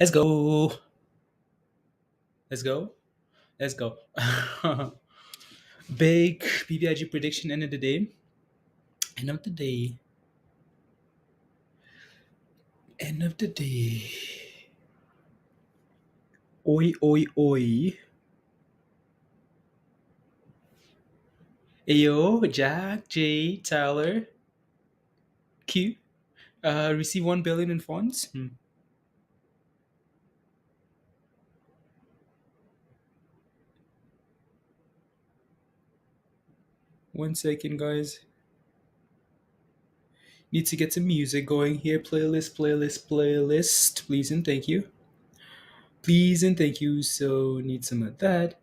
Let's go. Let's go. Let's go. Big PPIG prediction end of the day. End of the day. End of the day. Oi, oi, oi. Ayo, Jack, J, Tyler, Q. Receive 1 billion in funds. One second, guys. Need to get some music going here. Playlist, playlist, playlist. Please and thank you. Please and thank you. So, need some of that.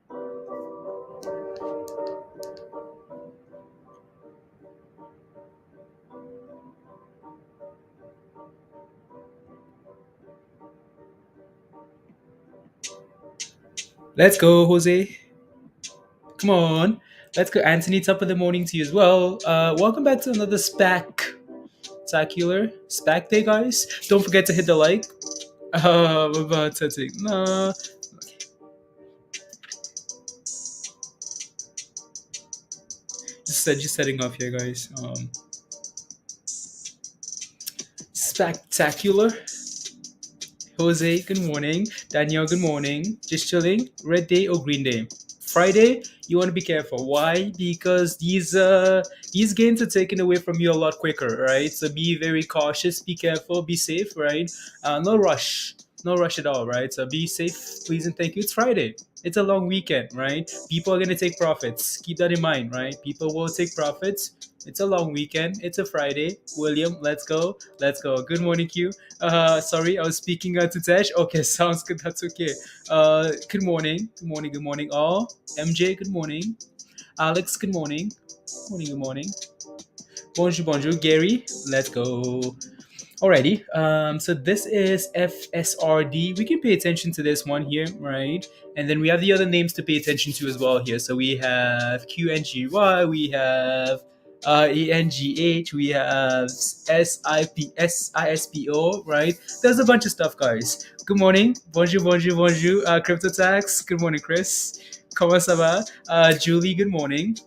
Let's go, Jose. Come on. Let's go. Anthony, top of the morning to you as well. Welcome back to another spectacular SPAC day, guys. Don't forget to hit the like. About setting. Nah. Just setting up here, guys. Spectacular. Jose, good morning. Danielle, good morning. Just chilling. Red day or green day? Friday, you want to be careful. Why? Because these gains are taken away from you a lot quicker, right? So be very cautious, be careful, be safe, right? No rush. No rush at all, right? So be safe, please and thank you. It's Friday. It's a long weekend, right? People are gonna take profits. Keep that in mind, right? People will take profits. It's a long weekend. It's a Friday. William, let's go. Let's go. Good morning, Q. Sorry, I was speaking to Tesh. Okay, sounds good. That's okay. Good morning. Good morning. Good morning, all. MJ, good morning. Alex, good morning. Good morning. Good morning. Bonjour, bonjour. Gary, let's go. Alrighty. So this is FSRD. We can pay attention to this one here, right? And then we have the other names to pay attention to as well here. So we have QNGY, we have ANGH, we have ISPO, right? There's a bunch of stuff, guys. Good morning. Bonjour, bonjour, bonjour. Crypto Tax. Good morning, Chris. Comment ça va? Julie, good morning.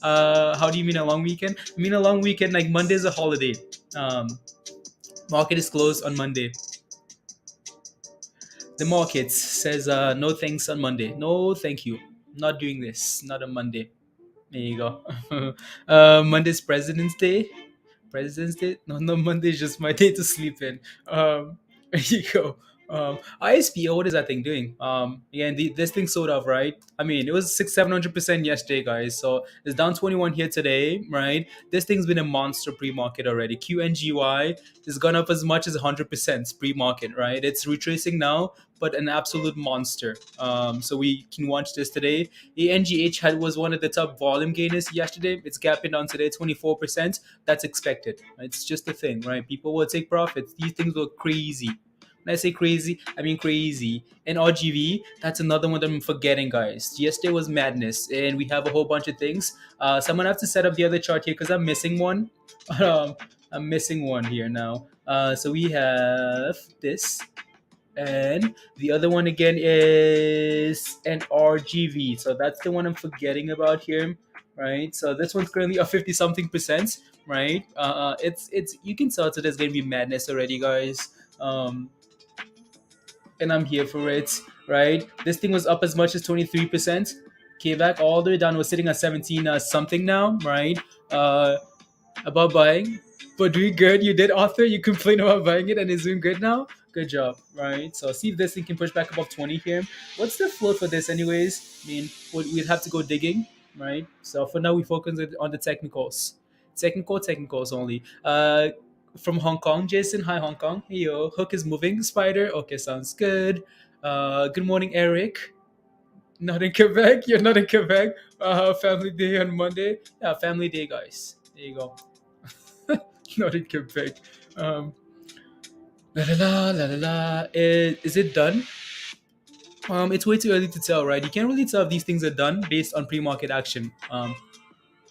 How do you mean a long weekend? I mean a long weekend, like Monday's a holiday. Um, Market is closed on Monday. The market says no thanks on Monday. No, thank you. Not doing this. Not on Monday. There you go. Monday's President's Day. President's Day? No, no, Monday is just my day to sleep in. There you go. ISPO, what is that thing doing? Again, this thing sold off, right? I mean, it was 700% yesterday, guys. So it's down 21 here today, right? This thing's been a monster pre-market already. QNGY has gone up as much as 100% pre-market, right? It's retracing now, but an absolute monster. So we can watch this today. ANGH was one of the top volume gainers yesterday. It's gapping down today, 24%. That's expected. It's just a thing, right? People will take profits. These things were crazy. When I say crazy, I mean crazy. NRGV, that's another one that I'm forgetting, guys. Yesterday was madness, and we have a whole bunch of things. Someone have to set up the other chart here because I'm missing one. I'm missing one here now. So we have this. And the other one again is NRGV. So that's the one I'm forgetting about here, right? So this one's currently a 50 something percent, right? It's you can tell there's gonna be madness already, guys. And I'm here for it, right? This thing was up as much as 23%. Came back all the way down. Was sitting at 17 something now, right? About buying, but doing good. You did, Arthur. You complain about buying it and it's doing good now. Good job, right? So see if this thing can push back above 20 here. What's the float for this, anyways? I mean, we'd have to go digging, right? So for now, we focus on the technicals. Technicals only. From Hong Kong, Jason. Hi, Hong Kong. Hey, yo. Hook is moving. Spider. Okay, sounds good. Good morning, Eric. Not in Quebec. You're not in Quebec. Family day on Monday. Yeah, family day, guys. There you go. Not in Quebec. La la la la la la. Is it done? It's way too early to tell, right? You can't really tell if these things are done based on pre-market action.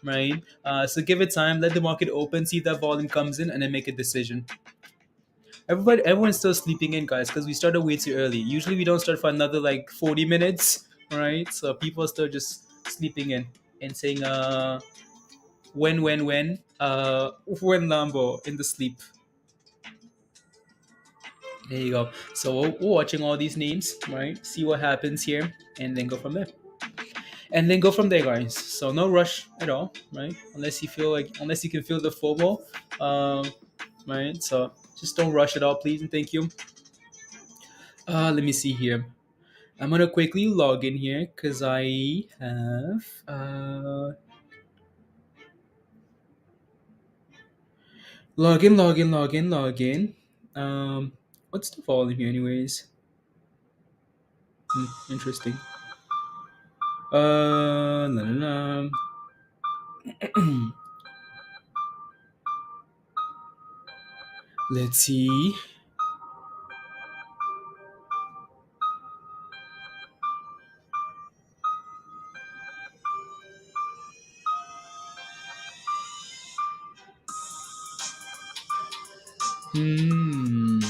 Right? So give it time, let the market open, see if that volume comes in, and then make a decision. Everyone's still sleeping in, guys, because we started way too early. Usually we don't start for another like 40 minutes, right? So people are still just sleeping in and saying when Lambo in the sleep. There you go. So we're watching all these names, right? See what happens here, and then go from there. And then go from there, guys. So no rush at all, right? Unless you can feel the FOMO, um, right? So just don't rush at all, please and thank you. Let me see here. I'm gonna quickly log in here because I have login. What's the volume here, anyways? Interesting. La, la, la. Let's see. Hmm.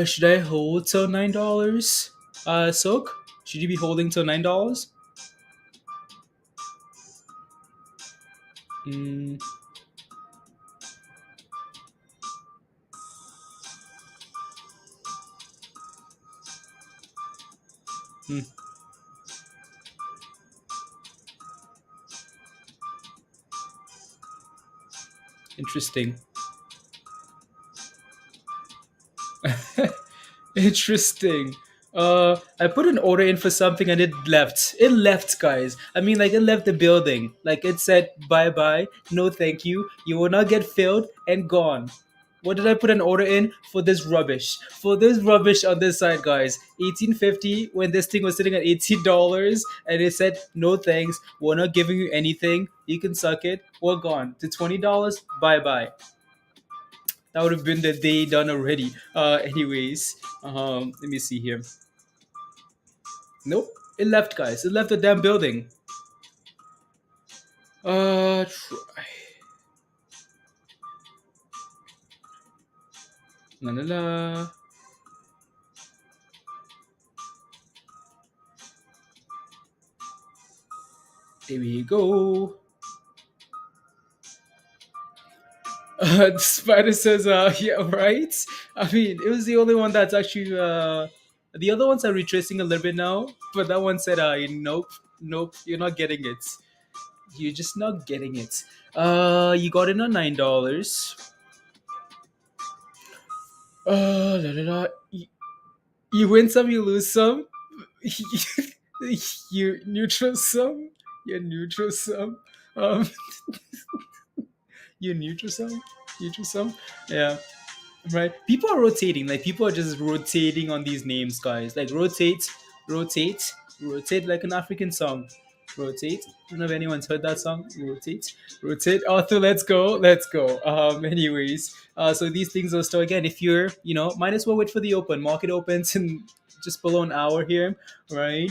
Should I hold till $9? Soak? Should you be holding till $9? Hmm. Hmm. Interesting. Interesting. I put an order in for something and it left. It left, guys. I mean, like, it left the building. Like, it said, bye bye, no thank you. You will not get filled and gone. What did I put an order in for this rubbish? For this rubbish on this side, guys. 18.50 when this thing was sitting at $18 and it said, no thanks, we're not giving you anything. You can suck it. We're gone. To $20, bye bye. That would have been the day done already. Anyways, let me see here. Nope, it left, guys. It left the damn building. Try. La la la. There we go. The spider says, yeah, right. I mean, it was the only one that's actually. The other ones are retracing a little bit now, but that one said, nope, nope, you're not getting it. You're just not getting it. You got in on $9. La, la, la. You win some, you lose some. You neutral sum. You neutral sum. Um, you neutral sum. Neutral sum. Yeah. Right. People are rotating. Like, people are just rotating on these names, guys. Like, rotate, rotate, rotate, like an African song. Rotate. I don't know if anyone's heard that song. Rotate, rotate. Arthur, let's go, let's go. Anyways, so these things are still, again, if you're, might as well wait for the open. Market opens in just below an hour here, right?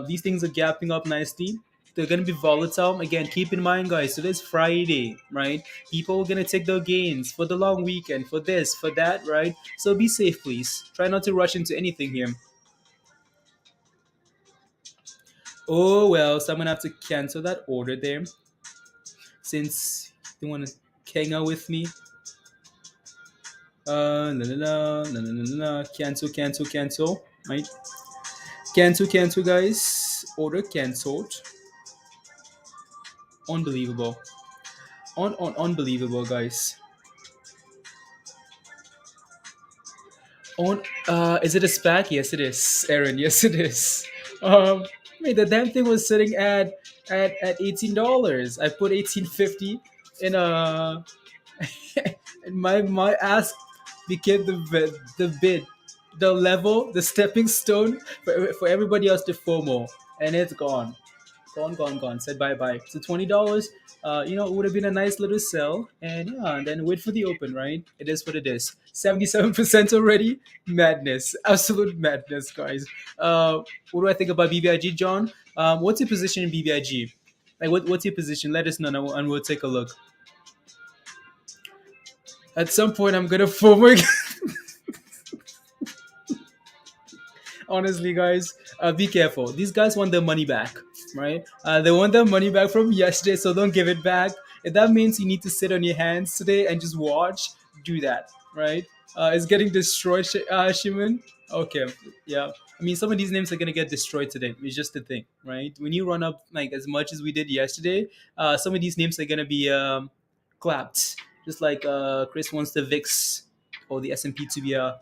These things are gapping up nicely. They're gonna be volatile. Again, keep in mind, guys. Today's Friday, right? People are gonna take their gains for the long weekend, for this, for that, right? So be safe, please. Try not to rush into anything here. Oh well, so I'm gonna have to cancel that order there since you want to hang out with me. La la la la la la la. Cancel, cancel, cancel. Right? Cancel, cancel, guys. Order cancelled. Unbelievable. Unbelievable, guys. On is it a SPAC? Yes, it is, Aaron. Yes, it is. Um, I mean, the damn thing was sitting at $18. I put 18.50 in a, and my ask became the bid, the level, the stepping stone for everybody else to FOMO, and it's gone. Gone. Said bye bye. So $20, it would have been a nice little sell, and yeah, and then wait for the open, right? It is what it is. 77% already. Madness, absolute madness, guys. What do I think about BBIG, John? What's your position in BBIG? Like, what's your position? Let us know, and we'll take a look. At some point, I'm gonna FOMO. Honestly, guys, be careful. These guys want their money back, right? They want their money back from yesterday, so don't give it back. If that means you need to sit on your hands today and just watch, do that, right? It's getting destroyed, Shimon. Okay, yeah. I mean, some of these names are gonna get destroyed today. It's just the thing, right? When you run up like as much as we did yesterday, some of these names are gonna be clapped, just like Chris wants the VIX or the S&P to be oh,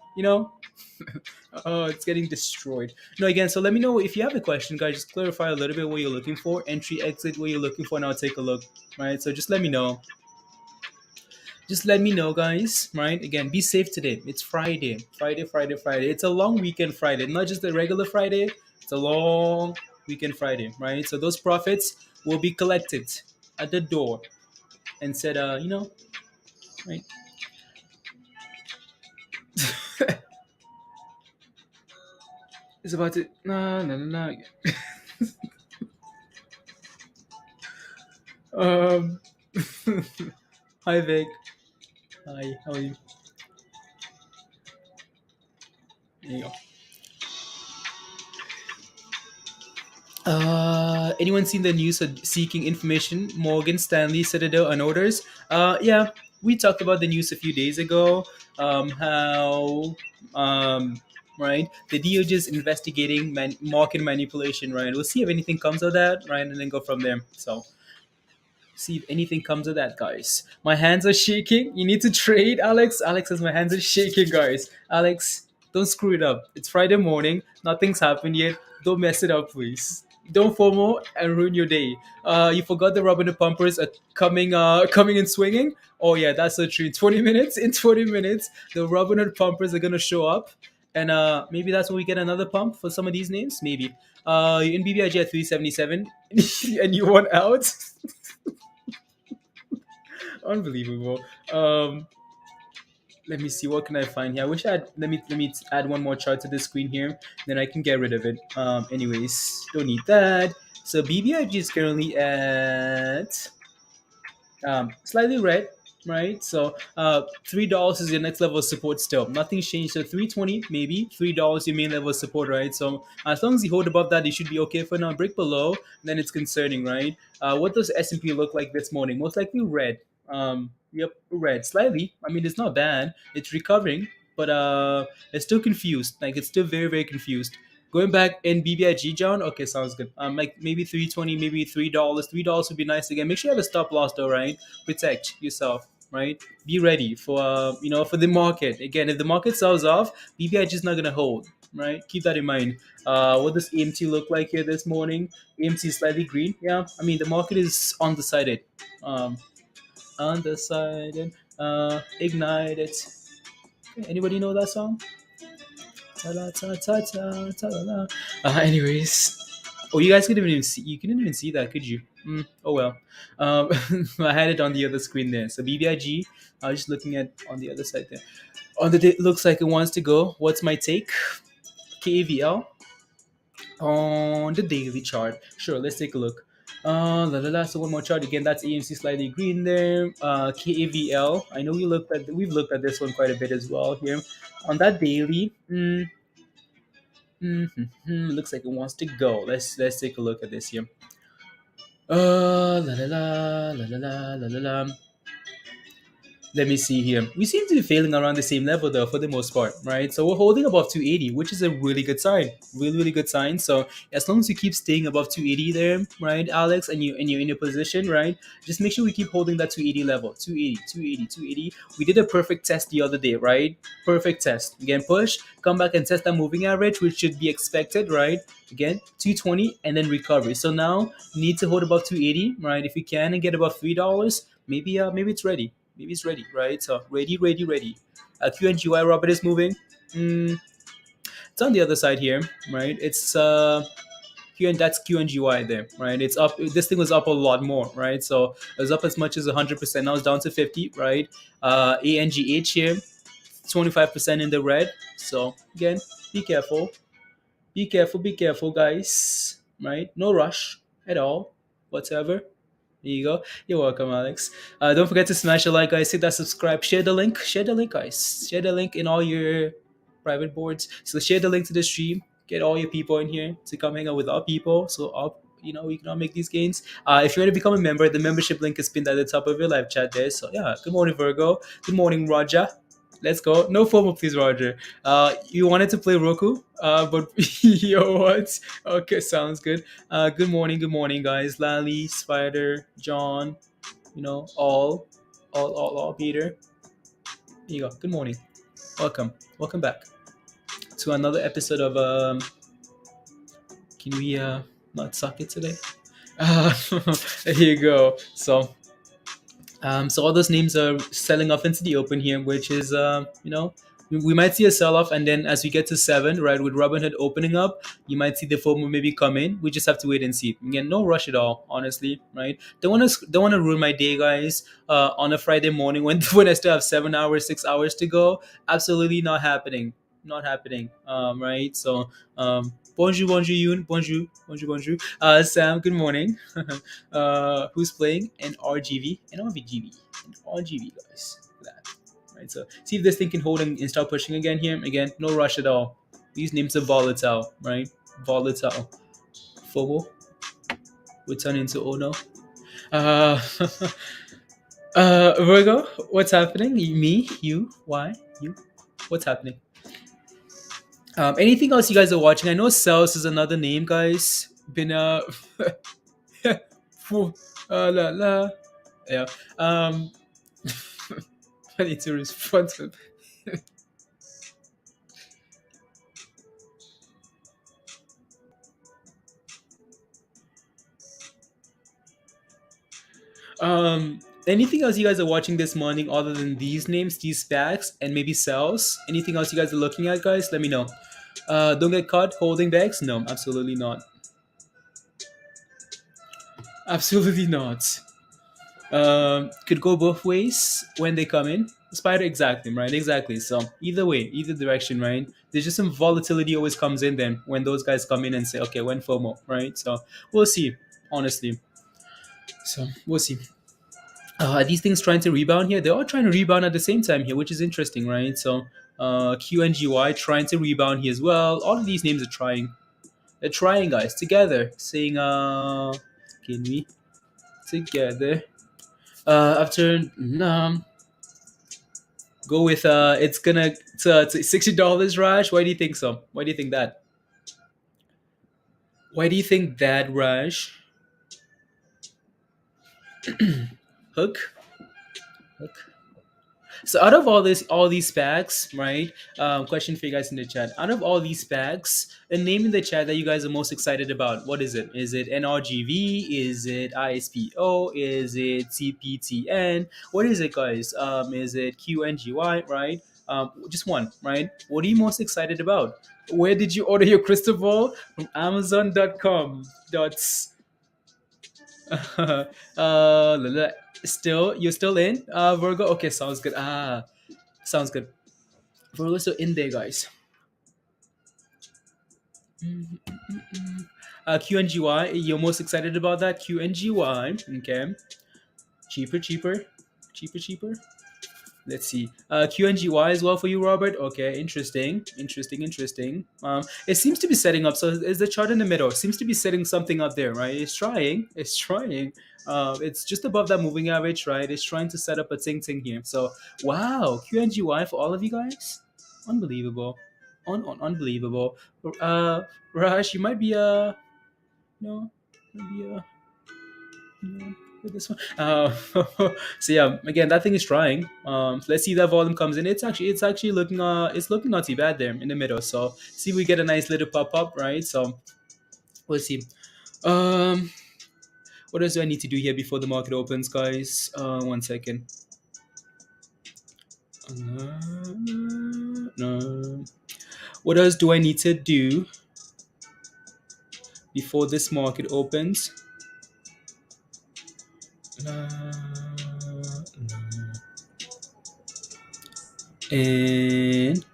it's getting destroyed. No, again, so let me know if you have a question, guys. Just clarify a little bit what you're looking for, entry, exit, what you're looking for, and I'll take a look. Right. So just let me know. Just let me know, guys. Right. Again, be safe today. It's Friday. Friday, Friday, Friday. It's a long weekend Friday, not just a regular Friday. It's a long weekend Friday. Right. So those profits will be collected at the door and said, right. It's about to no no no no. Um, hi Vic. Hi, how are you? There you go. Anyone seen the news of seeking information? Morgan Stanley, Citadel, and others. Yeah, we talked about the news a few days ago. How right, the DOJ is investigating market manipulation. Right, we'll see if anything comes of that. Right, and then go from there. So see if anything comes of that, guys. My hands are shaking. You need to trade, Alex. Alex says my hands are shaking, guys. Alex, don't screw it up. It's Friday morning. Nothing's happened yet. Don't mess it up, please. Don't FOMO and ruin your day. You forgot the rubber pumpers are coming and swinging. Oh yeah, that's so true. In 20 minutes, the rubber pumpers are gonna show up, and maybe that's when we get another pump for some of these names. Maybe. In BBIG at 377, and you want out. Unbelievable. Let me see, what can I find here. I wish I had. Let me add one more chart to the screen here. Then I can get rid of it. Anyways, don't need that. So BBIG is currently at slightly red, right? So $3 is your next level of support still. Nothing's changed. So 320 maybe $3 your main level of support, right? So as long as you hold above that, you should be okay for now. Break below, then it's concerning, right? What does S&P look like this morning? Most likely red. Yep, red slightly. I mean, it's not bad. It's recovering, but it's still confused. Like it's still very very confused. Going back in BBIG, John. Okay, sounds good. Like maybe 320, maybe $3. $3 would be nice again. Make sure you have a stop loss though, right? Protect yourself, right? Be ready for for the market. Again, if the market sells off, BBIG is not gonna hold, right? Keep that in mind. What does AMT look like here this morning? AMT is slightly green. Yeah, I mean the market is undecided. Um, Undecided. Ignited. Anybody know that song? Ta-la-ta-ta-ta-ta-la-la. Anyways, oh, you guys couldn't even see. You couldn't even see that, could you? Oh well. Um, I had it on the other screen there. So BBIG. I was just looking at on the other side there. On the day, looks like it wants to go. What's my take? KAVL on the daily chart. Sure, let's take a look. So one more chart again. That's AMC slightly green there. KAVL. I know we've looked at this one quite a bit as well here. On that daily, looks like it wants to go. Let's take a look at this here. La la la la la la la la la. Let me see here. We seem to be failing around the same level though for the most part, right? So we're holding above 280, which is a really good sign. Really, really good sign. So as long as you keep staying above 280 there, right, Alex, and you're in your position, right? Just make sure we keep holding that 280 level. 280, 280, 280. We did a perfect test the other day, right? Perfect test. Again, push, come back and test that moving average, which should be expected, right? Again, 220 and then recovery. So now need to hold above 280, right? If you can and get above $3, maybe it's ready. Maybe it's ready, right? So ready, ready, ready. QNGY Robert is moving. It's on the other side here, right? It's that's QNGY there, right? It's up. This thing was up a lot more, right? So it was up as much as 100%. Now it's down to 50, right? ANGH here, 25% in the red. So again, be careful, be careful, be careful, guys. Right? No rush at all. whatever. There you go. You're welcome, Alex. Don't forget to smash the like, guys. Hit that subscribe. Share the link. Share the link, guys. Share the link in all your private boards. So share the link to the stream. Get all your people in here to come hang out with our people. So we can all make these gains. If you want to become a member, the membership link is pinned at the top of your live chat there. So yeah, good morning, Virgo. Good morning, Roger. Let's go. No FOMO, please, Roger. You wanted to play Roku, but yo, what? Okay, sounds good. Good morning, guys. Lally, Spider, John, all, Peter. Here you go. Good morning. Welcome back to another episode of Can we not suck it today? Here you go. So all those names are selling off into the open here, which is, we might see a sell off, and then as we get to 7, right, with Robinhood opening up, you might see the FOMO maybe come in. We just have to wait and see. Again, no rush at all, honestly, right? Don't want to ruin my day, guys. On a Friday morning when when I still have 7 hours, 6 hours to go. Absolutely not happening. Not happening. Right. So, bonjour, bonjour, Yoon. Bonjour, bonjour, bonjour. Sam, good morning. Who's playing NRGV, NRGV, guys. Look at that. Right, so see if this thing can hold and start pushing again here. Again, no rush at all. These names are volatile, right? Volatile. FOMO would turn into oh no. Uh, Virgo, what's happening? Me, you, why, you? What's happening? Anything else you guys are watching? I know Cells is another name, guys. Been la la. Yeah. I need to respond to anything else you guys are watching this morning other than these names, these specs, and maybe cells? Anything else you guys are looking at, guys? Let me know. Don't get caught holding bags? No, absolutely not. Absolutely not. Could go both ways when they come in. Spider, exactly, right? Exactly. So either way, either direction, right? There's just some volatility always comes in then when those guys come in and say, okay, when FOMO, right? So we'll see, honestly. So we'll see. Are these things trying to rebound here? They're all trying to rebound at the same time here, which is interesting, right? So QNGY trying to rebound here as well. All of these names are trying. They're trying, guys, together, saying, can we together? After go with it's gonna to $60, Raj. Why do you think so? Why do you think that? Why do you think that, Raj? Hook. So out of all these specs, right? Question for you guys in the chat. Out of all these specs, a name in the chat that you guys are most excited about. What is it? Is it NRGV? Is it ISPO? Is it CPTN? What is it, guys? Is it QNGY? Right? Just one, right? What are you most excited about? Where did you order your crystal ball? From Amazon.com. Still, you're still in, Virgo. Okay, sounds good. Sounds good. Virgo's still in there, guys. QNGY, you're most excited about that? QNGY, okay. Cheaper. Let's see. QNGY as well for you, Robert. Okay, interesting. It seems to be setting up. So is the chart in the middle? It seems to be setting something up there, right? It's trying. It's just above that moving average, right? It's trying to set up a ting here. So wow, QNGY for all of you guys. Unbelievable. Unbelievable. Raj, you might be no, maybe with this one. So yeah, again, that thing is trying. Let's see that volume comes in. It's actually looking it's looking not too bad there in the middle. So see, we get a nice little pop up, right? So we'll see. What else do I need to do here before the market opens, guys? 1 second. No. What else do I need to do before this market opens? And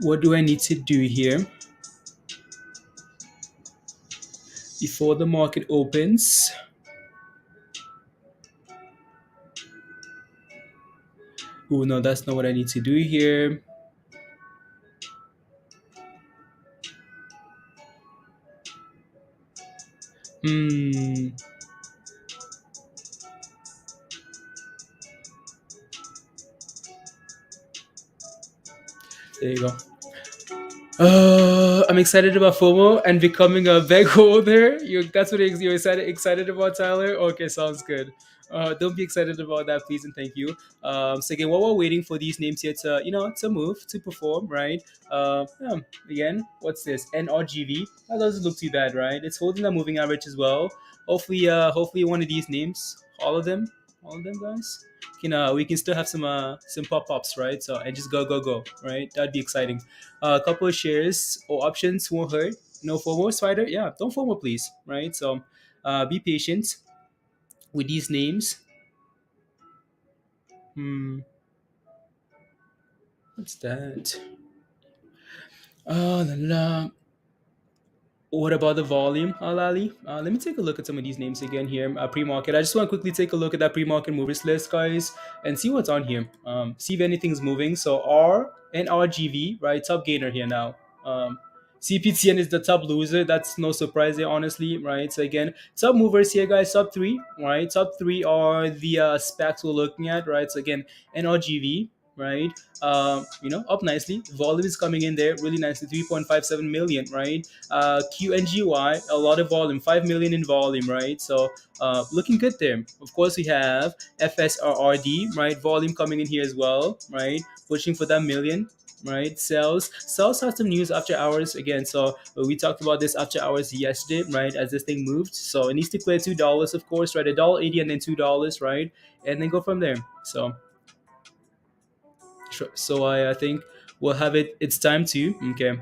What do I need to do here before the market opens? Oh no, that's not what I need to do here. Hmm. There you go. I'm excited about FOMO and becoming a big holder. That's what you're excited about, Tyler? Okay, sounds good. Don't be excited about that, please and thank you. So again, while we're waiting for these names here to, to move, to perform, right? Again, what's this? NRGV. That doesn't look too bad, right? It's holding a moving average as well. Hopefully one of these names, all of them, guys. We can still have some pop ups, right? So and just go, right? That'd be exciting. A couple of shares or options won't hurt. No FOMO, Spider. Yeah, don't FOMO, please. Right. So, be patient with these names. Hmm. What's that? Oh, la la. What about the volume, Lali? Let me take a look at some of these names again here. Pre-market. I just want to quickly take a look at that pre-market movers list, guys, and see what's on here. See if anything's moving. So R and RGV, right? Top gainer here now. CPTN is the top loser. That's no surprise there, honestly, right? So again, top movers here, guys. Top three, right? Top three are the specs we're looking at, right? So again, NRGV, right? Up nicely. Volume is coming in there really nicely, 3.57 million, right? QNGY, a lot of volume, 5 million in volume, right? So looking good there. Of course, we have FSRD, right? Volume coming in here as well, right? Pushing for that million. Right, sales had some news after hours again. So we talked about this after hours yesterday, right? As this thing moved, so it needs to clear $2, of course, right? $1.80 and then $2, right? And then go from there. So sure. So I think we'll have it. It's time to okay.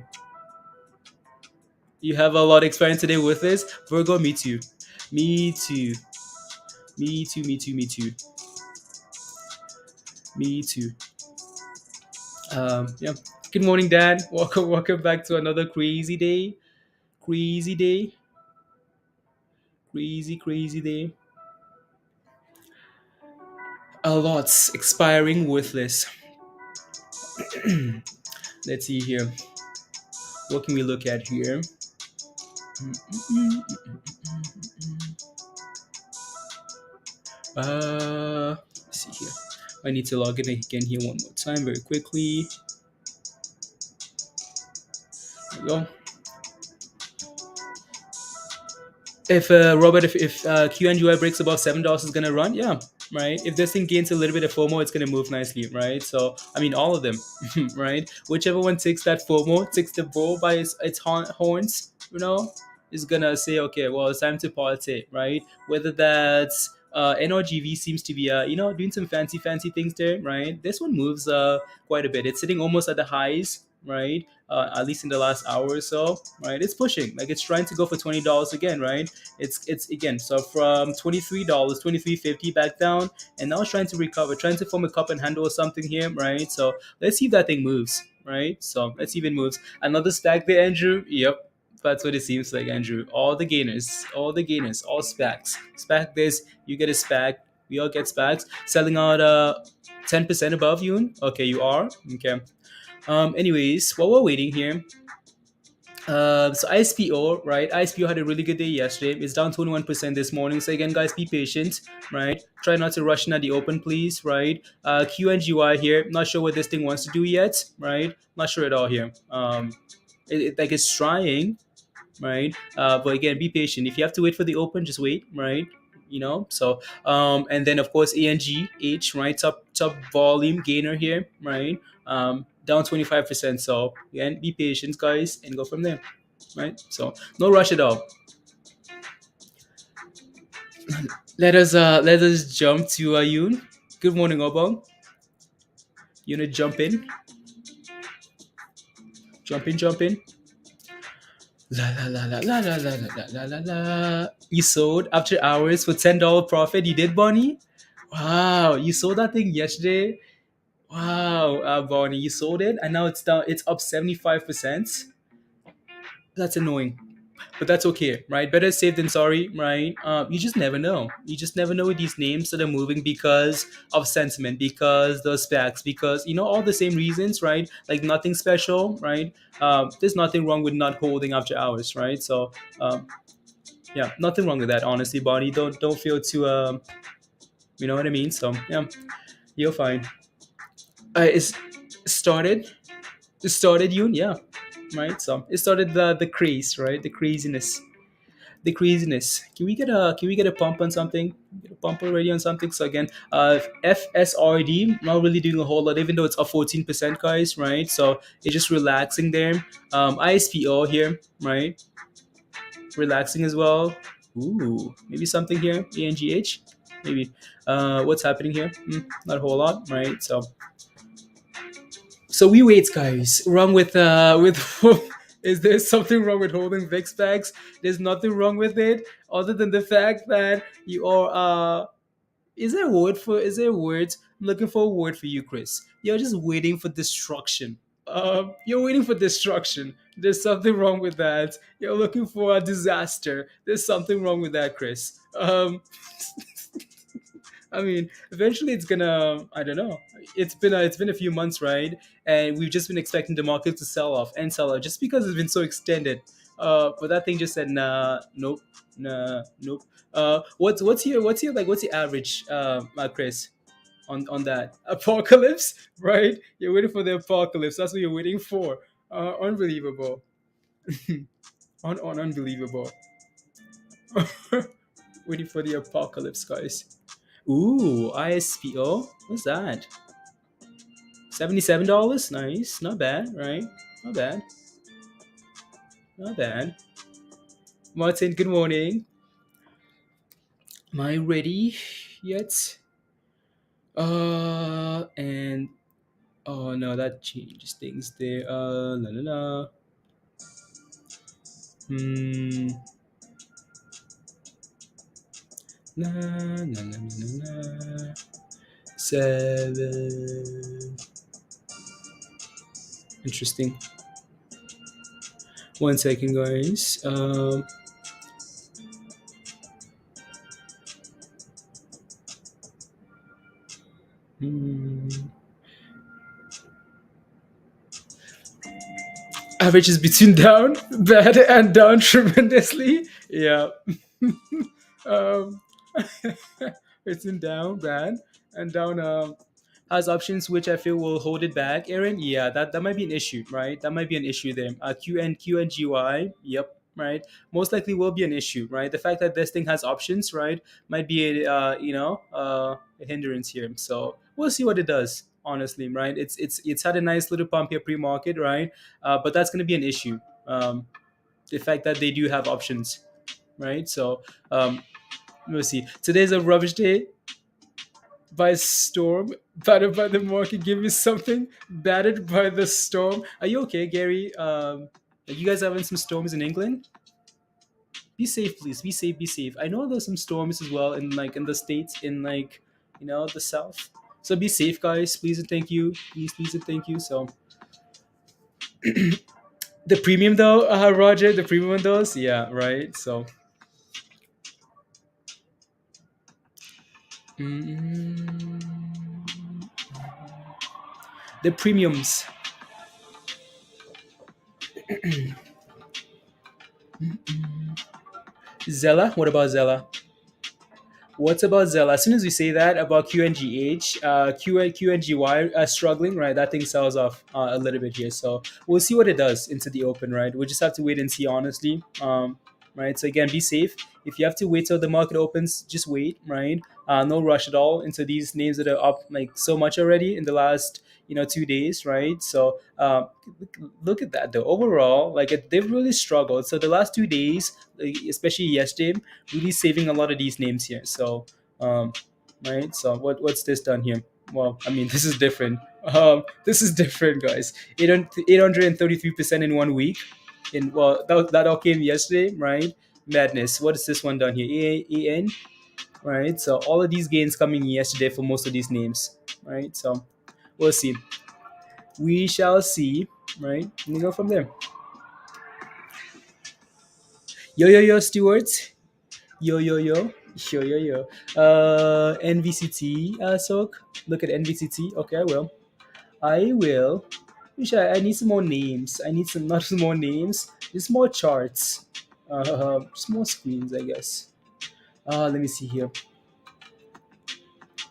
You have a lot of experience today with this, Virgo. Me too. Me too. Me too. Me too. Me too. Me too. Yeah. Good morning, Dan. Welcome back to another crazy day. Crazy day. Crazy day. A lot's expiring worthless. Let's see here. What can we look at here? Let's see here. I need to log in again here one more time very quickly. There we go. If Robert, if QNGY breaks above $7, is gonna run, yeah, right. If this thing gains a little bit of FOMO, it's gonna move nicely, right? So I mean, all of them, right? Whichever one takes that FOMO, takes the bull by its horns, is gonna say, okay, well, it's time to party, right? Whether that's NRGV seems to be doing some fancy things there, right? This one moves quite a bit. It's sitting almost at the highs, right? At least in the last hour or so, right? It's pushing, like it's trying to go for $20 again, right? It's again, so from $23, 23.50 back down, and now it's trying to recover, trying to form a cup and handle or something here, right? So let's see if that thing moves, right? So let's see if it moves. Another stack there, Andrew. Yep. That's what it seems like, Andrew. All the gainers, all SPACs. SPAC this, you get a SPAC, we all get SPACs. Selling out 10% above you. Okay, you are. Okay. Anyways, while we're waiting here, so ISPO, right? ISPO had a really good day yesterday. It's down 21% this morning. So again, guys, be patient, right? Try not to rush in at the open, please, right? QNGY here. Not sure what this thing wants to do yet, right? Not sure at all here. Like it's trying, right? But again, be patient. If you have to wait for the open, just wait, right? So and then of course ANGH, right? Top volume gainer here, right? Down 25%. So again, be patient, guys, and go from there, right? So no rush at all. Let us jump to Yoon. Good morning, Obong. You wanna jump in? Jump in. La la la la la la la la la la la. You sold after hours for $10 profit. You did, Bonnie? Wow, you sold that thing yesterday. Wow, Bonnie, you sold it, and now it's down. It's up 75%. That's annoying, but that's okay, right? Better safe than sorry, right? You just never know. You just never know with these names that are moving because of sentiment, because those specs, because all the same reasons, right? Like nothing special, right? There's nothing wrong with not holding after hours, right? So, um, yeah, nothing wrong with that. Honestly, Bonnie, don't feel too, you know what I mean? So, yeah, you're fine. It's started. It started you, yeah, right. So it started the craze, right? The craziness, the craziness. Can we get a pump on something? Get a pump already on something. So again, FSRD not really doing a whole lot, even though it's up 14%, guys, right? So it's just relaxing there. ISPO here, right? Relaxing as well. Ooh, maybe something here. ANGH, maybe. What's happening here? Not a whole lot, right? So we wait, guys. Wrong with is there something wrong with holding VIX bags? There's nothing wrong with it, other than the fact that you are. Is there a word for? Is there a word? I'm looking for a word for you, Chris. You're just waiting for destruction. You're waiting for destruction. There's something wrong with that. You're looking for a disaster. There's something wrong with that, Chris. I mean, eventually it's gonna. I don't know. It's been a few months, right? And we've just been expecting the market to sell off and sell off just because it's been so extended. But that thing just said nah, nope, nah, nope. What's your average, Chris, on that apocalypse? Right? You're waiting for the apocalypse. That's what you're waiting for. Unbelievable. Unbelievable. Waiting for the apocalypse, guys. Ooh, ISPO. What's that? $77. Nice. Not bad, right? Not bad. Not bad. Martin, good morning. Am I ready yet? And oh no, that changes things there. La la la. Hmm. La la la la la. 7. Interesting. 1 second, guys. Hmm. Average is between down bad and down tremendously. Yeah. um, it's in down bad and down has options which I feel will hold it back. Aaron, yeah, that might be an issue, right? That might be an issue there. QNGY, yep, right. Most likely will be an issue, right? The fact that this thing has options, right, might be a hindrance here. So we'll see what it does. Honestly, right? It's had a nice little pump here pre-market, right? But that's going to be an issue. The fact that they do have options, right? So let's see. Today's a rubbish day by storm, battered by the market. Give me something battered by the storm. Are you okay, Gary? Are you guys having some storms in England? Be safe, please. Be safe. Be safe. I know there's some storms as well in the states, in the south. So be safe, guys. Please and thank you. Please and thank you. So the premium though, Roger, the premium on those, yeah, right. So mm, the premiums. Zella. What about Zella? What's about Zella? As soon as we say that about QNGH, QNGY struggling, right? That thing sells off a little bit here. So we'll see what it does into the open, right? We'll just have to wait and see, honestly. Right. So again, be safe. If you have to wait till the market opens, just wait, right? No rush at all into these names that are up like so much already in the last 2 days, right? So look at that though. Overall, like they've really struggled. So the last 2 days, like, especially yesterday, really saving a lot of these names here. So, right. So what's this done here? Well, I mean, this is different. This is different, guys. 833% in 1 week. That all came yesterday, right? Madness. What is this one done here? Right. So all of these gains coming yesterday for most of these names, right? So We'll see. We shall see, right? We go from there. Yo yo yo, stewards. Yo yo yo. Yo yo yo. NVCT. Soak. Look at NVCT. Okay, I will. I will. I need some more names. I need some not some more names. Just more charts. Just more screens, I guess. Let me see here.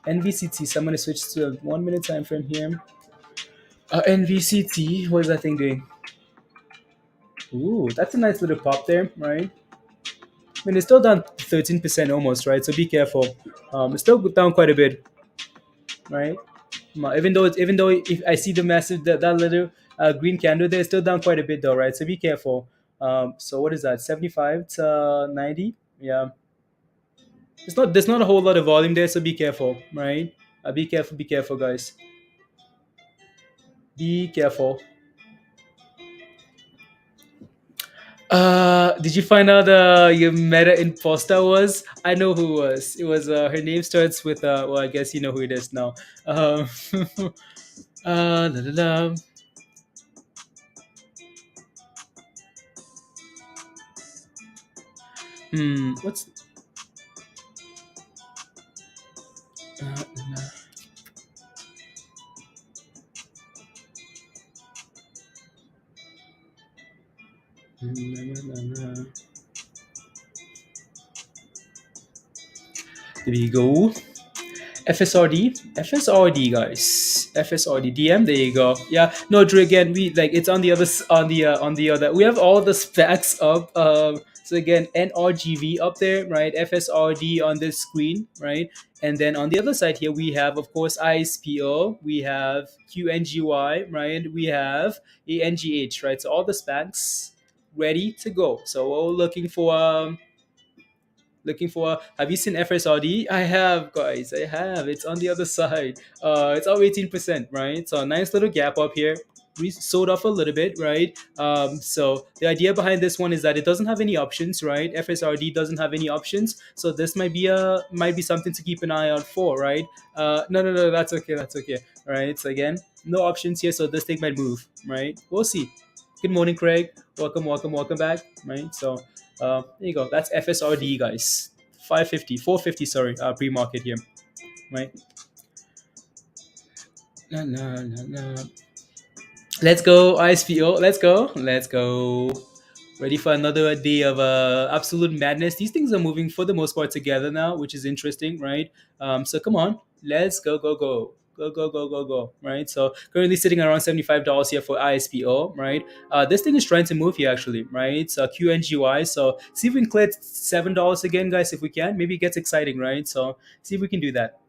NVCT. So I'm gonna switch to a 1 minute time frame here. NVCT. What is that thing doing? Ooh, that's a nice little pop there, right? I mean, it's still down 13% almost, right? So be careful. It's still down quite a bit, right? Even though if I see the massive that little green candle there, it's still down quite a bit though, right? So be careful. So what is that? 75 to 90? Yeah. There's not a whole lot of volume there, so be careful, right? Be careful, guys. Be careful. Did you find out your meta imposter was? I know who it was. It was her name starts with well, I guess you know who it is now. Um, la, la, la. What's la, la. There we go. FSRD, guys. FSRD DM. There you go. Yeah. No, Drew. Again, we like it's on the other on the other. We have all the specs up. So again, NRGV up there, right? FSRD on this screen, right? And then on the other side here, we have, of course, ISPO. We have QNGY, right? We have ANGH, right? So all the specs ready to go. So we're looking for have you seen FSRD? I have, guys. I have. It's on the other side. It's up 18%, right? So a nice little gap up here. We sold off a little bit, right? So the idea behind this one is that it doesn't have any options, right? FSRD doesn't have any options, so this might be something to keep an eye out for, right? No, that's okay, that's okay, right? So again, no options here, so this thing might move, right? We'll see. Good morning, Craig. Welcome back, right? So there you go. That's FSRD, guys. 550, 450. Sorry, pre-market here, right? La, la, la, la. Let's go, ISPO. Let's go. Ready for another day of absolute madness. These things are moving for the most part together now, which is interesting, right? So come on, let's go. Right. So currently sitting around $75 here for ISPO, right? This thing is trying to move here actually, right? It's QNGY. So see if we can clear $7 again, guys. If we can, maybe it gets exciting, right? So see if we can do that.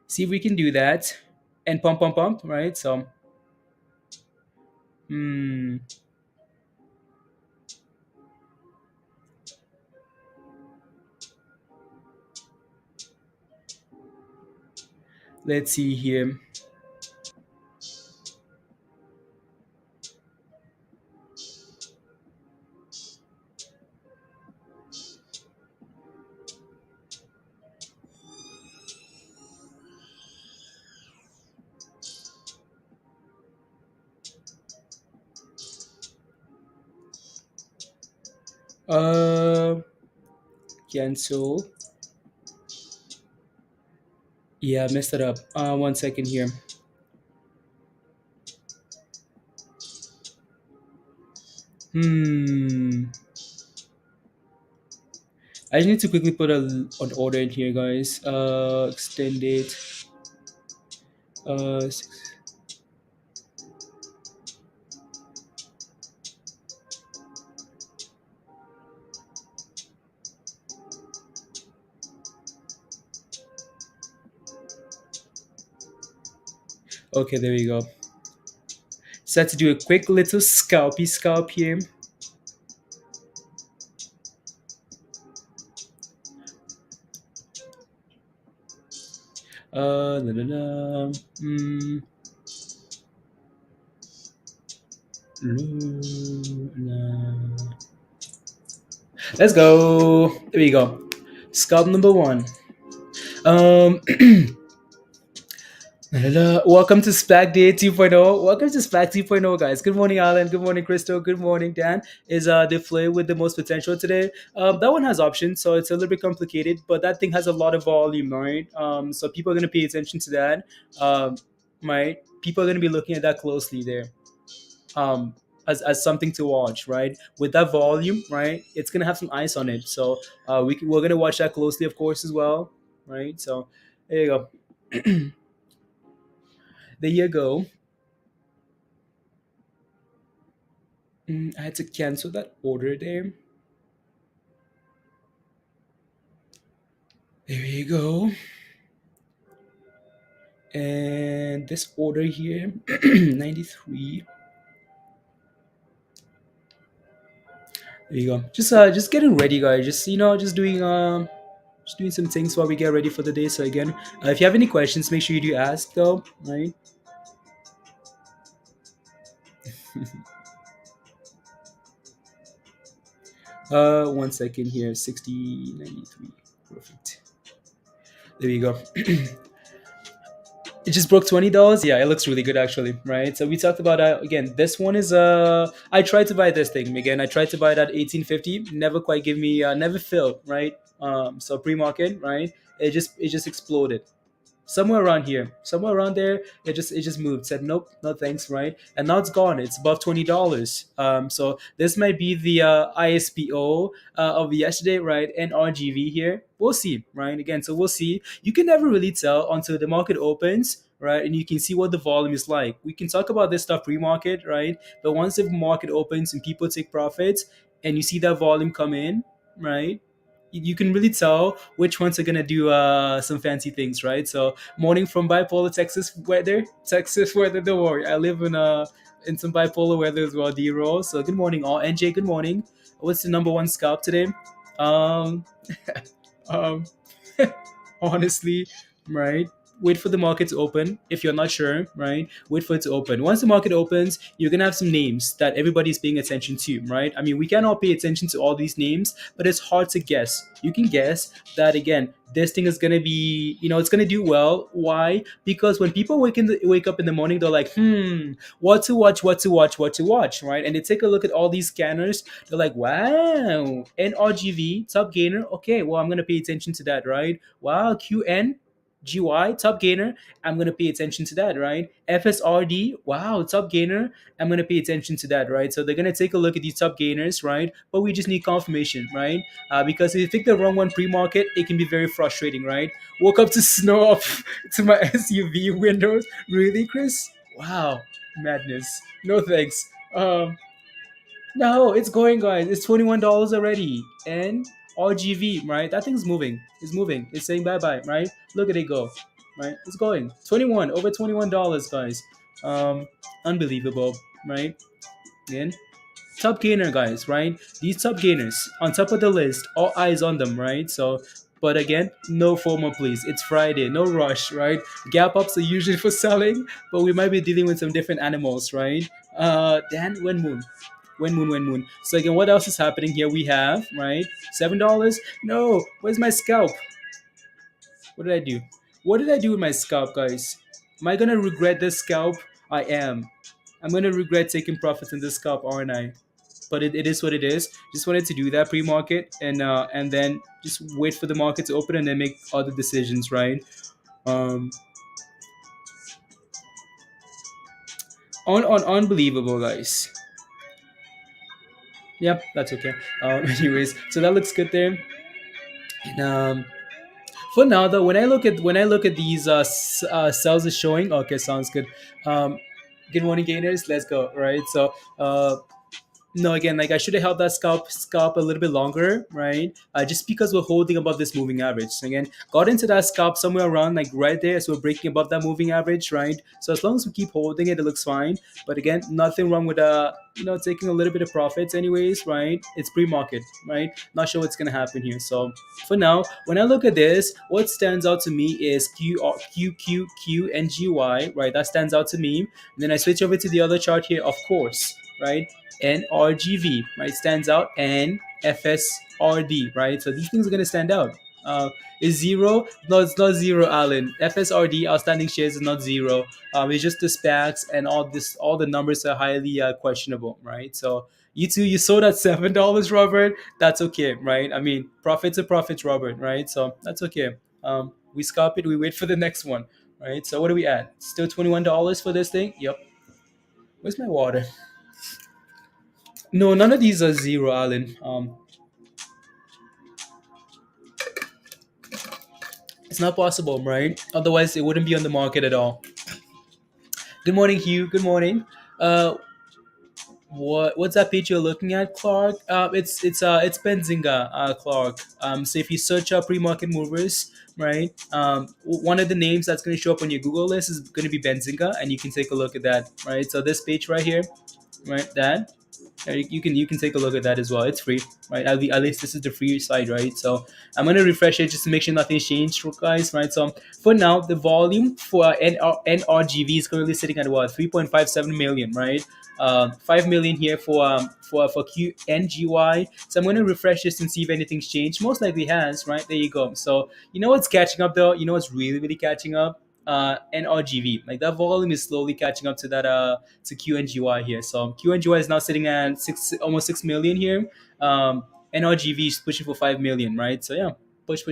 See if we can do that, and pump, right? So hmm. Let's see here. Uh, Cancel. Yeah, I messed it up. 1 second here. Hmm. I just need to quickly put an order in here, guys. Extend it. Uh, six- okay, there we go. So I have to do a quick little scalp here. La, la, la. La. Let's go. There we go. Scalp number one. Um, Hello. Welcome to SPAC Day 2.0. Welcome to SPAC 2.0, guys. Good morning, Alan. Good morning, Crystal. Good morning, Dan. Is the flay with the most potential today? That one has options, so it's a little bit complicated, but that thing has a lot of volume, right? So people are going to pay attention to that, um, right? People are going to be looking at that closely there, um, as something to watch, right? With that volume, right? It's going to have some ice on it, so we're going to watch that closely, of course, as well, right? So there you go. There you go. I had to cancel that order there. There you go. And this order here, 93. There you go. Just getting ready, guys. Just doing some things while we get ready for the day. So again, if you have any questions, make sure you do ask though, right? One second here, 60, 93. Perfect. There you go. It just broke $20. Yeah, it looks really good actually, right? So we talked about again. This one is I tried to buy this thing again. I tried to buy that 1850. Never quite give me never filled, right? So pre-market, right? It just exploded somewhere around here, somewhere around there. It just moved, said nope, no thanks, right? And now it's gone. It's above $20. So this might be the ISPO of yesterday, right? NRGV here, we'll see, right? Again, so we'll see. You can never really tell until the market opens, right? And you can see what the volume is like. We can talk about this stuff pre-market, right? But once the market opens and people take profits and you see that volume come in, right, you can really tell which ones are gonna do some fancy things, right? So morning from bipolar Texas weather. Texas weather, don't worry. I live in some bipolar weather as well, D-roll. So good morning, all. NJ, good morning. What's the number one scalp today? Um, um, honestly, right? Wait for the market to open. If you're not sure, right? Wait for it to open. Once the market opens, you're gonna have some names that everybody's paying attention to, right? I mean, we can all pay attention to all these names, but it's hard to guess. You can guess that again. This thing is gonna be, it's gonna do well. Why? Because when people wake up in the morning, they're like, what to watch, what to watch, what to watch, right? And they take a look at all these scanners. They're like, wow, NRGV top gainer. Okay, well, I'm gonna pay attention to that, right? Wow, QNGY top gainer. I'm gonna pay attention to that, right? FSRD, wow, top gainer. I'm gonna pay attention to that, right? So they're gonna take a look at these top gainers, right? But we just need confirmation, right? Because if you pick the wrong one pre-market, it can be very frustrating, right? Woke up to snow up to my SUV windows. Really, Chris? Wow, madness. No thanks. No, it's going, guys. It's $21 already. And RGV, right? That thing's moving. It's moving. It's saying bye bye, right? Look at it go, right? It's going. 21 over $21, guys. Um, Unbelievable, right? Again, top gainer, guys, right? These top gainers on top of the list, all eyes on them, right? So, but again, no FOMO, please. It's Friday, no rush, right? Gap ups are usually for selling, but we might be dealing with some different animals, right? Dan, when moon. So again, what else is happening here? We have right $7. No, where's my scalp? What did I do? What did I do with my scalp, guys? Am I gonna regret this scalp? I am. I'm gonna regret taking profits in this scalp, aren't I? But it is what it is. Just wanted to do that pre-market and then just wait for the market to open and then make other decisions, right? Um, on unbelievable, guys. Yep, that's okay. Anyways, so that looks good there. And for now, though, when I look at these cells is showing. Okay, sounds good. Um, Good morning, gainers. Let's go. Right. So no, again, like I should have held that scalp a little bit longer, right? Just because we're holding above this moving average. So again, got into that scalp somewhere around like right there, so we're breaking above that moving average, right? So as long as we keep holding it, it looks fine. But again, nothing wrong with taking a little bit of profits, anyways, right? It's pre-market, right? Not sure what's gonna happen here. So for now, when I look at this, what stands out to me is QQQNGY, right? That stands out to me. And then I switch over to the other chart here, of course, right? NRGV, right, stands out, and FSRD, right? So these things are going to stand out. Is zero? No, it's not zero, Alan. FSRD outstanding shares is not zero. It's just the SPACs and all the numbers are highly questionable, right? So you sold at $7, Robert. That's okay, right? I mean, profits are profits, Robert, right? So that's okay. We scalp it. We wait for the next one, right? So what are we at? Still $21 for this thing? Yep. Where's my water? No, none of these are zero, Alan. It's not possible, right? Otherwise, it wouldn't be on the market at all. Good morning, Hugh. Good morning. Uh, what's that page you're looking at, Clark? It's Benzinga, Clark. So if you search up pre-market movers, right? One of the names that's going to show up on your Google list is going to be Benzinga, and you can take a look at that, right? So this page right here, right? That you can take a look at that as well. It's free, right? At least this is the free side, right? So I'm gonna refresh it just to make sure nothing's changed, guys, right? So for now, the volume for NRGV is currently sitting at what 3.57 million, right? 5 million here for QNGY. So I'm gonna refresh this and see if anything's changed. Most likely has, right? There you go. So you know what's catching up though? You know what's really catching up? NRGV. Like that volume is slowly catching up to that to QNGY here. So QNGY is now sitting at almost 6 million here. NRGV is pushing for 5 million, right? So yeah, push.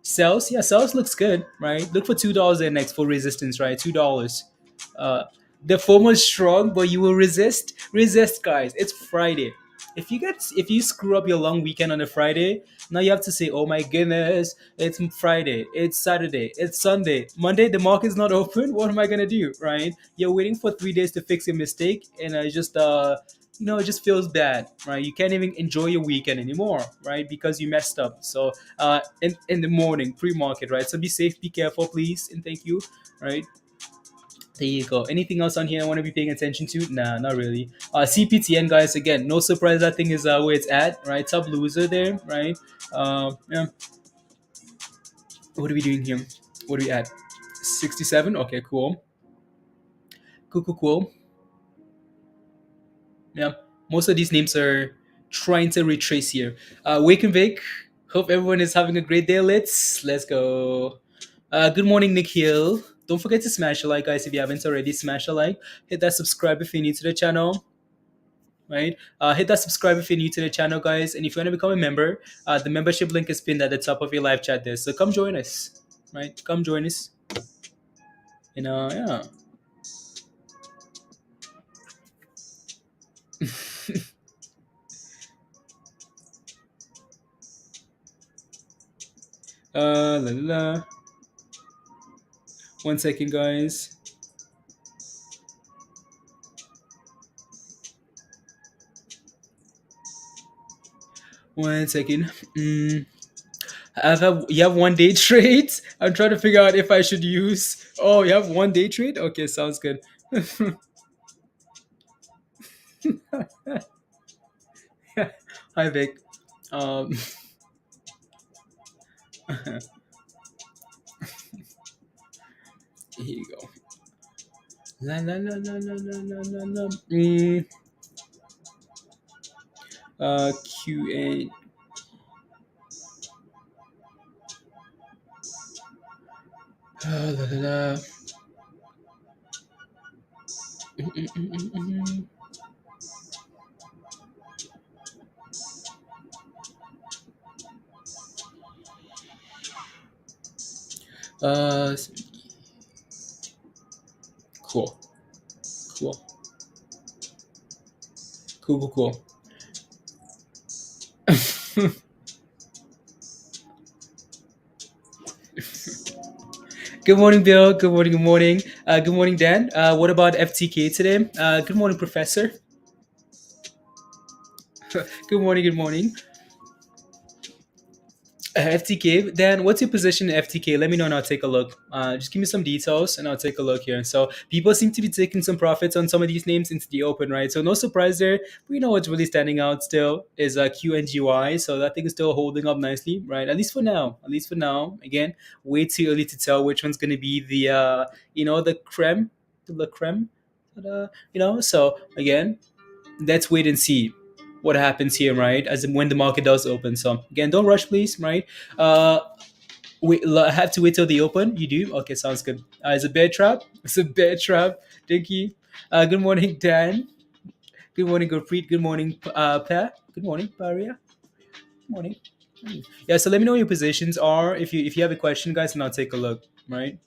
Sales, yeah, sales looks good, right? Look for $2 there next for resistance, right? $2. Uh, the form is strong, but you will resist. Resist, guys. It's Friday. If you screw up your long weekend on a Friday, now you have to say, "Oh my goodness, it's Friday, it's Saturday, it's Sunday, Monday. The market's not open. What am I gonna do?" Right? You're waiting for 3 days to fix your mistake, and it just feels bad, right? You can't even enjoy your weekend anymore, right? Because you messed up. So, in the morning, pre-market, right? So be safe, be careful, please, and thank you, right? There you go. Anything else on here I want to be paying attention to? Nah, not really. CPTN, guys, again, no surprise. That thing is where it's at, right? Top loser there, right? Yeah. What are we doing here? What are we at? 67. Okay, cool. Cool. Yeah. Most of these names are trying to retrace here. Wake and Vic. Hope everyone is having a great day. Let's go. Good morning, Nick Hill. Don't forget to smash a like, guys. If you haven't already, smash a like. Hit that subscribe if you're new to the channel, right? Hit that subscribe if you're new to the channel, guys. And if you want to become a member, the membership link is pinned at the top of your live chat there. So come join us, right? Come join us. Yeah. La la la. 1 second, guys. One second. You have 1 day trade. I'm trying to figure out if I should use. Oh, you have 1 day trade. Okay, sounds good. Hi, Vic. Um, here you go. La la la la la la la la la. QA. La la la. Mm. Uh, cool, cool, cool. Good morning, Bill. Good morning. Good morning. Good morning, Dan. What about FTK today? Good morning, Professor. Good morning. Good morning. FTK, Dan, what's your position in FTK? Let me know and I'll take a look. Just give me some details and I'll take a look here. So people seem to be taking some profits on some of these names into the open, right? So no surprise there. We know what's really standing out still is QNGY. So that thing is still holding up nicely, right? At least for now. At least for now. Again, way too early to tell which one's going to be the creme, the creme. So again, let's wait and see. what happens here, right? As in when the market does open. So again, don't rush, please, right? Uh, I have to wait till the open. You do? Okay, sounds good. It's a bear trap. It's a bear trap. Thank you. Good morning, Dan. Good morning, Gurpreet. Good morning, Per. Good morning, Paria. Good morning. Yeah, so let me know what your positions are. If you have a question, guys, and I'll take a look. Right?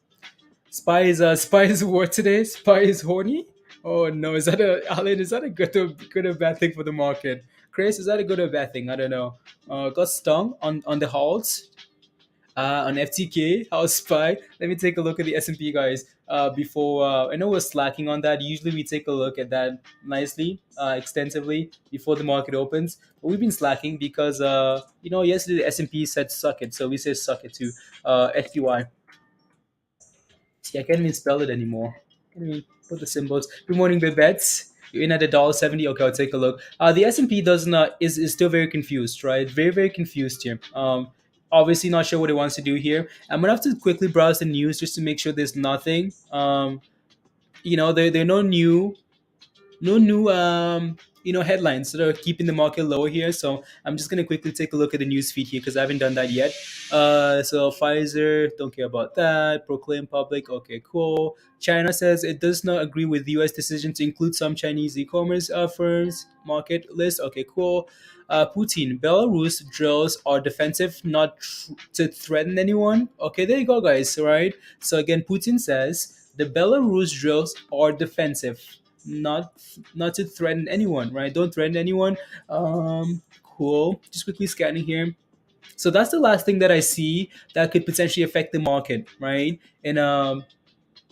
Spy is what today? Spy is horny. Oh no, is that a Alan? Is that a good or bad thing for the market? Chris, is that a good or bad thing? I don't know. Got stung on the halts. On FTK, house spy. Let me take a look at the S&P, guys. Before I know we're slacking on that. Usually we take a look at that nicely, extensively before the market opens. But we've been slacking because yesterday the S&P said suck it, so we say suck it to SPY. See, I can't even spell it anymore. Can't even put the symbols. Good morning, big bets. You're in at $1.70. Okay, I'll take a look. The S&P doesn't is still very confused, right? Very confused here. Obviously not sure what it wants to do here. I'm gonna have to quickly browse the news just to make sure there's nothing. There are no new headlines that are keeping the market lower here. So I'm just gonna quickly take a look at the news feed here because I haven't done that yet. So Pfizer, don't care about that. Proclaim public, okay, cool. China says it does not agree with the U.S. decision to include some Chinese e-commerce firms market list. Okay, cool. Putin, Belarus drills are defensive, not to threaten anyone. Okay, there you go, guys. Right. So again, Putin says the Belarus drills are defensive, not not to threaten anyone, right? Don't threaten anyone. Cool. Just quickly scanning here. So that's the last thing that I see that could potentially affect the market, right? And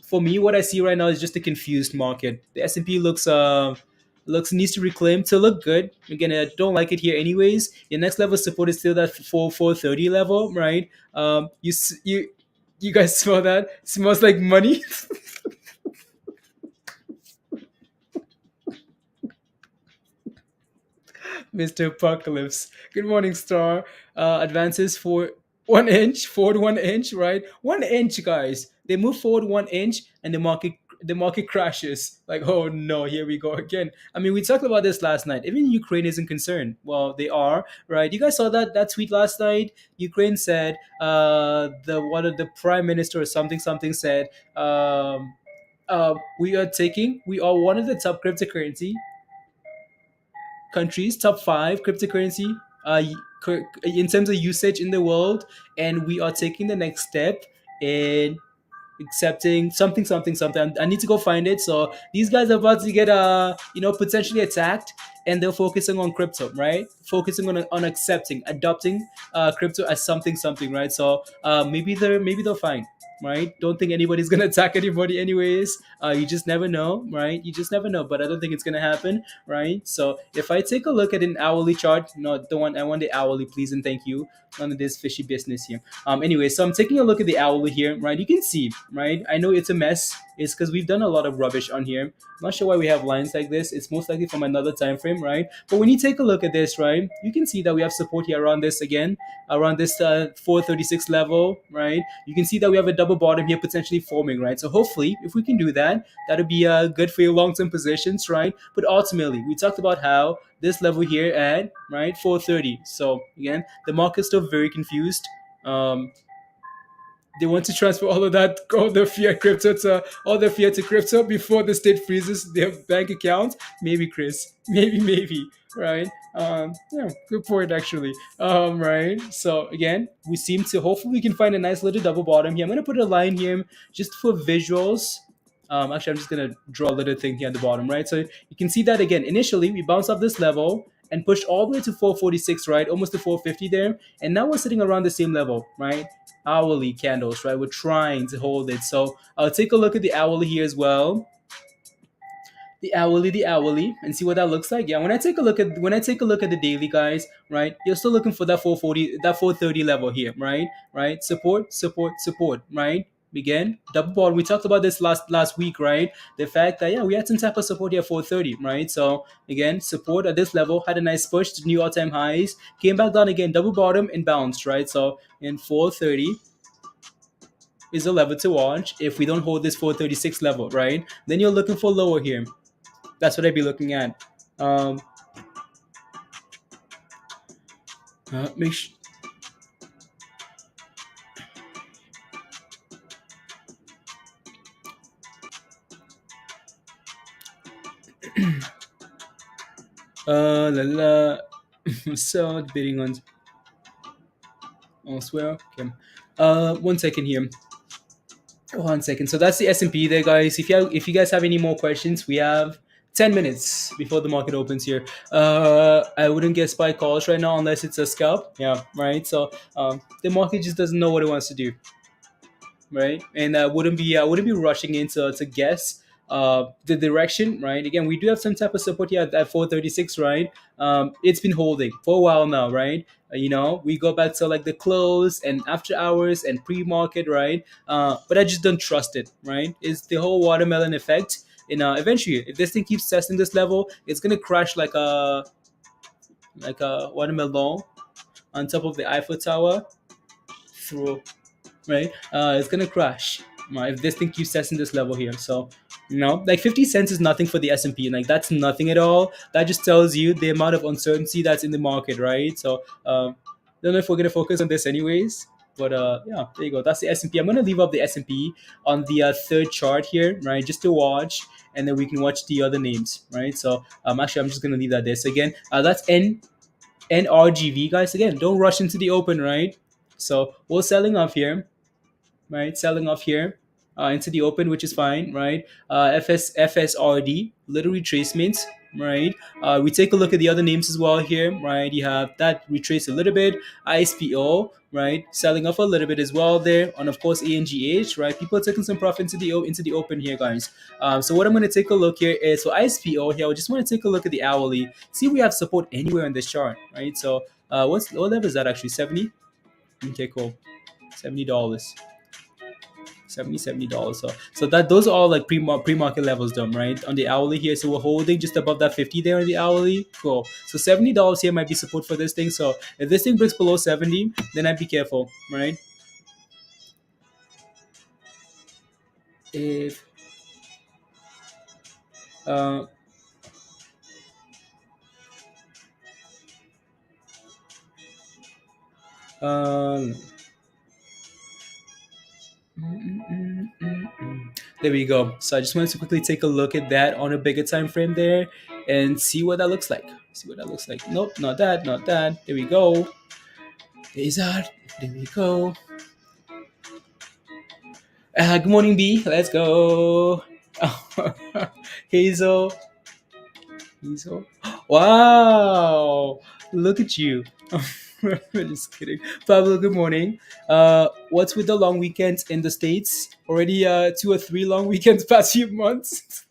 for me, what I see right now is just a confused market. The S&P looks needs to reclaim to look good. Again, I don't like it here anyways. Your next level of support is still that 430 level, right? You guys smell that? Smells like money. Mr. Apocalypse. Good morning, Star. Advances for 1 inch, forward 1 inch, right? 1 inch, guys. They move forward 1 inch, and the market crashes. Like, oh no, here we go again. I mean, we talked about this last night. Even Ukraine isn't concerned. Well, they are, right? You guys saw that tweet last night. Ukraine said, the prime minister or something said, we are one of the top cryptocurrency countries, top five cryptocurrency in terms of usage in the world, and we are taking the next step in accepting something. I need to go find it. So these guys are about to get potentially attacked, and they're focusing on crypto, right? Focusing on accepting, adopting crypto as something, right? So maybe they're fine. Right? Don't think anybody's gonna attack anybody, anyways. You just never know, right? You just never know, but I don't think it's gonna happen, right? So if I take a look at an hourly chart, no, don't want I want the hourly, please and thank you. None of this fishy business here. Anyway, so I'm taking a look at the hourly here, right? You can see, right? I know it's a mess. It's because we've done a lot of rubbish on here. I'm not sure why we have lines like this. It's most likely from another time frame, right? But when you take a look at this, right, you can see that we have support here around this again, around this 436 level, right? You can see that we have a double bottom here potentially forming, right? So hopefully, if we can do that, that'll be good for your long-term positions, right? But ultimately, we talked about how this level here at right 430. So again, the market's still very confused. Um, they want to transfer all their fiat to crypto before the state freezes their bank account. Maybe, Chris. Maybe. Right. Yeah, good point actually. Right. So again, we seem to hopefully we can find a nice little double bottom here. I'm gonna put a line here just for visuals. Actually, I'm just gonna draw a little thing here at the bottom, right? So you can see that again. Initially, we bounced off this level and pushed all the way to 446, right? Almost to 450 there, and now we're sitting around the same level, right? Hourly candles, right? We're trying to hold it. So I'll take a look at the hourly here as well. The hourly, and see what that looks like. Yeah, when I take a look at the daily, guys, right? You're still looking for that 440, that 430 level here, right? Right? Support, right? Again, double bottom. We talked about this last week, right? The fact that yeah, we had some type of support here 430, right? So again, support at this level had a nice push to new all-time highs, came back down again, double bottom and bounced, right? So in 430 is a level to watch. If we don't hold this 436 level, right? Then you're looking for lower here. That's what I'd be looking at. Um, Make sure. La la. So debating on elsewhere. Okay. 1 second here. 1 second. So that's the S&P there, guys. If you guys have any more questions, we have 10 minutes before the market opens here. I wouldn't get spy calls right now unless it's a scalp. Yeah, right. So the market just doesn't know what it wants to do, right? And I wouldn't be rushing in to guess the direction, right? Again, we do have some type of support here at 436, right? It's been holding for a while now, right? We go back to like the close and after hours and pre-market, right? But I just don't trust it, right? It's the whole watermelon effect. And eventually, if this thing keeps testing this level, it's gonna crash like a watermelon on top of the Eiffel Tower through, right? It's gonna crash if this thing keeps testing this level here. So, like 50 cents is nothing for the S&P. Like that's nothing at all. That just tells you the amount of uncertainty that's in the market, right? So, don't know if we're gonna focus on this anyways. But yeah, there you go. That's the S&P. I'm gonna leave up the S&P on the third chart here, right? Just to watch, and then we can watch the other names, right? So, actually, I'm just gonna leave that there. So again, that's NRGV, guys. Again, don't rush into the open, right? So we're selling off here, right? Selling off here into the open, which is fine, right? FSRD, little retracements, right? We take a look at the other names as well here, right? You have that retrace a little bit, ISPO, right? Selling off a little bit as well there, and of course ANGH, right? People are taking some profit into the open here, guys. So what I'm going to take a look here is for ISPO here. I just want to take a look at the hourly, see if we have support anywhere on this chart, right? So what level is that actually? 70. Okay, cool. $70. 70 $70. So that those are all like pre-market levels done, right? On the hourly here. So we're holding just above that 50 there on the hourly. Cool. So $70 here might be support for this thing. So if this thing breaks below 70, then I'd be careful, right? If uh um there we go. So I just wanted to quickly take a look at that on a bigger time frame there and see what that looks like. See what that looks like. Nope, not that, not that. There we go. There's that. There we go. Good morning, B. Let's go. Hazel. Hazel. Wow. Look at you. Just kidding. Pablo, good morning. What's with the long weekends in the States? Already 2 or 3 long weekends past few months.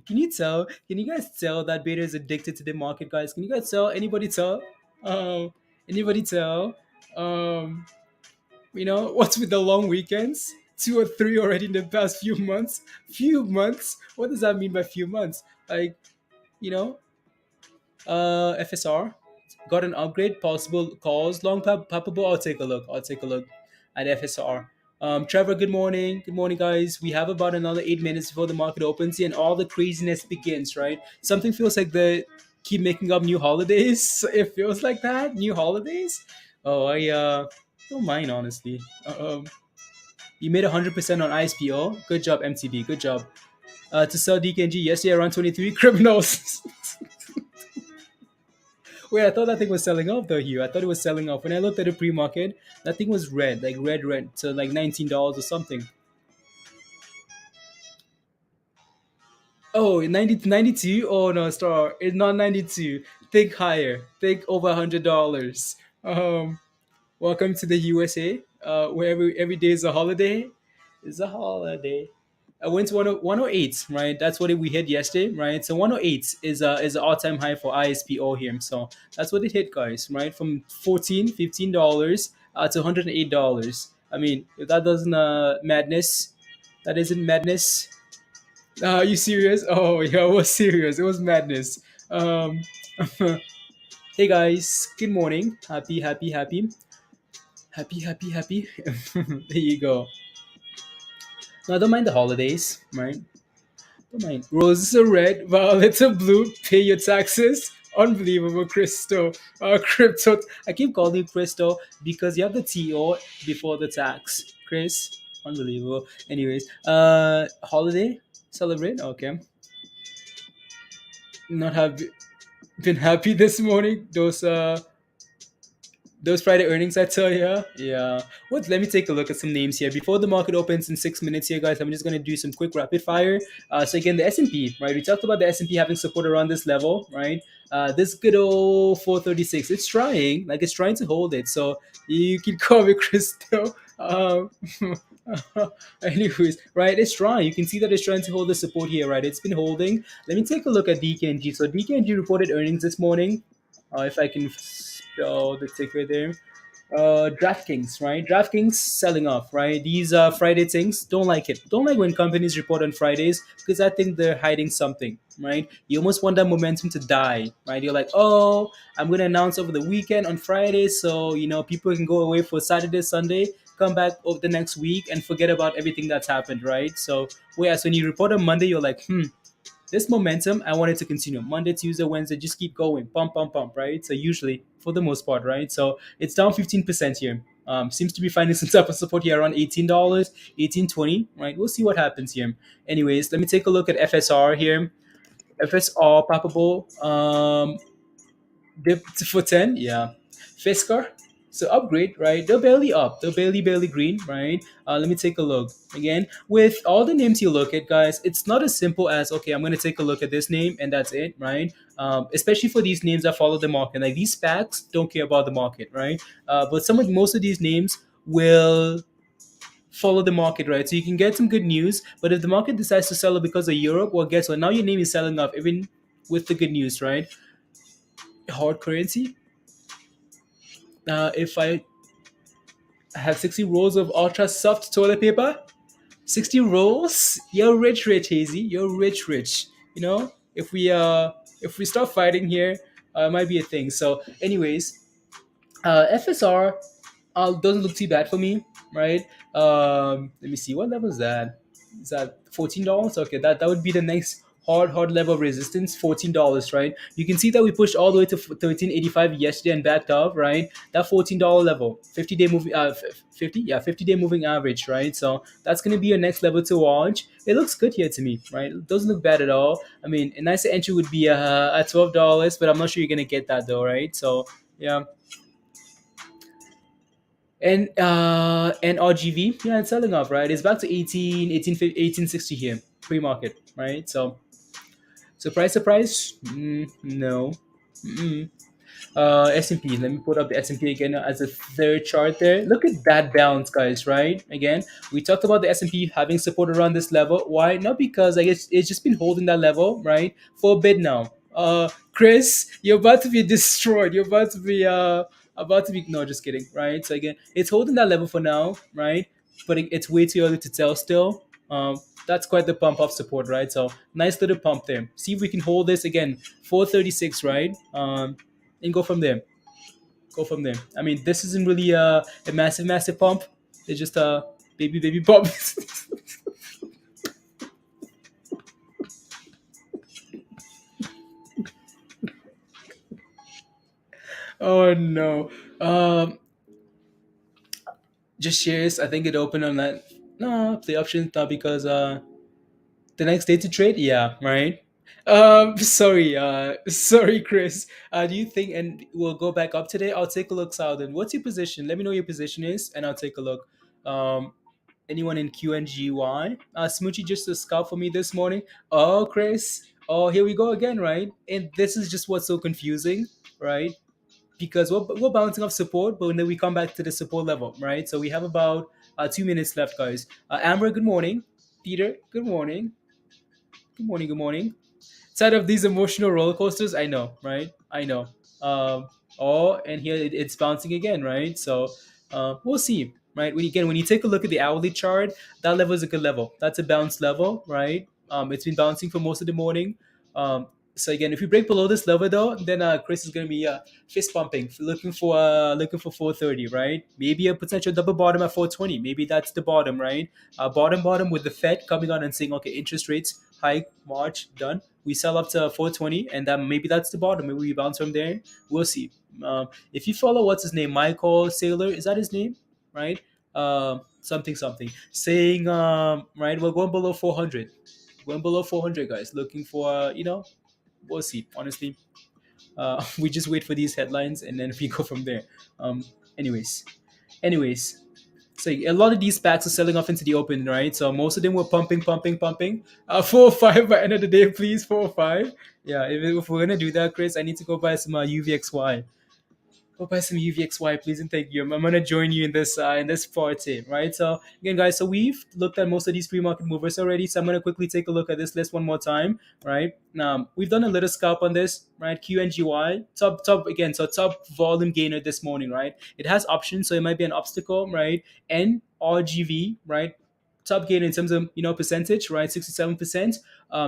Can you tell? Can you guys tell that Beta is addicted to the market, guys? Can you guys tell? Anybody tell? Anybody tell? Um, what's with the long weekends? 2 or 3 already in the past few months. Few months. What does that mean by few months? Like, you know, FSR got an upgrade. Possible calls. Long palpable. I'll take a look. I'll take a look at FSR. Trevor, good morning. Good morning, guys. We have about another 8 minutes before the market opens and all the craziness begins, right? Something feels like they keep making up new holidays. It feels like that. New holidays. Oh, I don't mind, honestly. You made 100% on ISPO. Good job, MTB. Good job. To sell DKNG yesterday around 23 criminals. Wait, I thought that thing was selling off though, Hugh. I thought it was selling off. When I looked at the pre-market, that thing was red, like red, so like $19 or something. Oh, 92? Oh no, Star. It's not 92. Think higher. Think over $100. Welcome to the USA, where every day is a holiday. It's a holiday. I went to 108, right? That's what we hit yesterday, right? So 108 is an all-time high for ISPO here. So that's what it hit, guys, right? From $15 to $108. I mean, if that doesn't madness, that isn't madness. Are you serious? Oh yeah, it was serious. It was madness. Um, hey guys, good morning. Happy. There you go. No, I don't mind the holidays, right? Don't mind. Roses are red, violets are blue. Pay your taxes Unbelievable, Crystal. Crypto. I keep calling you Crystal because you have the TO before the tax. Chris. Unbelievable. Anyways, holiday? Celebrate? Okay. Not have been happy this morning. Those Friday earnings, I tell you. Yeah. What? Let me take a look at some names here before the market opens in 6 minutes. Here, guys. I'm just gonna do some quick rapid fire. So again, the S&P, right? We talked about the S&P having support around this level, right? This good old 436. It's trying, like it's trying to hold it. So you can call me Crystal. Anyways, right? It's trying. You can see that it's trying to hold the support here, right? It's been holding. Let me take a look at DKNG. So DKNG reported earnings this morning. If I can spell the ticker there. DraftKings, right? DraftKings selling off, right? These Friday things, don't like it. Don't like when companies report on Fridays because I think they're hiding something, right? You almost want that momentum to die, right? You're like, oh, I'm going to announce over the weekend on Friday, so people can go away for Saturday, Sunday, come back over the next week and forget about everything that's happened, right? So, whereas when you report on Monday, you're like, this momentum, I want it to continue. Monday, Tuesday, Wednesday, just keep going. Pump, pump, pump, right? So usually, for the most part, right? So it's down 15% here. Seems to be finding some type of support here around $18, 18.20, right? We'll see what happens here. Anyways, let me take a look at FSR here. FSR, palpable. Dip for 10, yeah. Fisker, so upgrade, right? They're barely up. They're barely green, right? Let me take a look. Again, with all the names you look at, guys, it's not as simple as, okay, I'm going to take a look at this name and that's it, right? Especially for these names that follow the market. Like these SPACs don't care about the market, right? But most of these names will follow the market, right? So you can get some good news, but if the market decides to sell it because of Europe, well, guess what? Now your name is selling off even with the good news, right? Hard currency. If I have 60 rolls of ultra soft toilet paper, 60 rolls, you're rich, Hazy. You're rich. You know, if we start fighting here, it might be a thing. So, anyways, FSR doesn't look too bad for me, right? Let me see, what level is that? Is that $14? Okay, that would be the next hard level of resistance, $14, right? You can see that we pushed all the way to 1385 yesterday and backed up, right? That $14 level, 50-day moving 50, yeah, 50-day moving average, right? So that's gonna be your next level to watch. It looks good here to me, right? It doesn't look bad at all. I mean, a nicer entry would be at $12, but I'm not sure you're gonna get that though, right? So yeah. And NRGV, yeah, it's selling off, right? It's back to 1860 here, pre-market, right? So surprise, no. Mm-mm. S&P, let me put up the S&P again as a third chart there. Look at that bounce, guys, right? Again, we talked about the S&P having support around this level. Why? Not because I guess it's just been holding that level, right, for a bit now. Chris, you're about to be destroyed. You're about to be, no, just kidding, right? So again, it's holding that level for now, right? But it's way too early to tell still. That's quite the pump of support, right? So nice little pump there. See if we can hold this again. 436, right? And go from there. Go from there. I mean, this isn't really a massive pump. It's just a baby pump. Oh no. Just shares. I think it opened on that. No, play options not because the next day to trade. Yeah, right. Sorry, Chris. Do you think and we'll go back up today? I'll take a look, Southern. What's your position? Let me know your position is, and I'll take a look. Um, anyone in QNGY? Smoochie just a scout for me this morning. Oh, Chris. Oh, here we go again, right? And this is just what's so confusing, right? Because we're bouncing off support, but then we come back to the support level, right? So we have about 2 minutes left, guys. Amber, good morning. Peter, good morning. Good morning. Side of these emotional roller coasters, I know, right? I know. Um, oh, and here it's bouncing again, right? So we'll see, right? When you take a look at the hourly chart, that level is a good level. That's a bounce level, right? It's been bouncing for most of the morning. So again, if you break below this level though, then Chris is gonna be fist pumping, looking for 430, right? Maybe a potential double bottom at 420. Maybe that's the bottom, right? Bottom with the Fed coming on and saying, okay, interest rates hike March done. we sell up to 420, and that maybe that's the bottom. Maybe we bounce from there. We'll see. If you follow what's his name, Michael Saylor, is that his name? Right? Something something saying right. We're going below 400. Going below 400, guys. Looking for we'll see. Honestly, we just wait for these headlines and then we go from there. Um, anyways, anyways. So a lot of these packs are selling off into the open, right? So most of them were pumping, pumping, pumping. 4 or 5 by end of the day, please. 4 or 5. Yeah, if we're gonna do that, Chris, I need to go buy some UVXY. Go buy some UVXY, please, and thank you. I'm gonna join you in this party, right? So again, guys, so we've looked at most of these pre-market movers already. So I'm gonna quickly take a look at this list one more time, right? Now we've done a little scalp on this, right? QNGY, top again, so top volume gainer this morning, right? It has options, so it might be an obstacle, right? NRGV, right? Top gain in terms of percentage, right? 67%.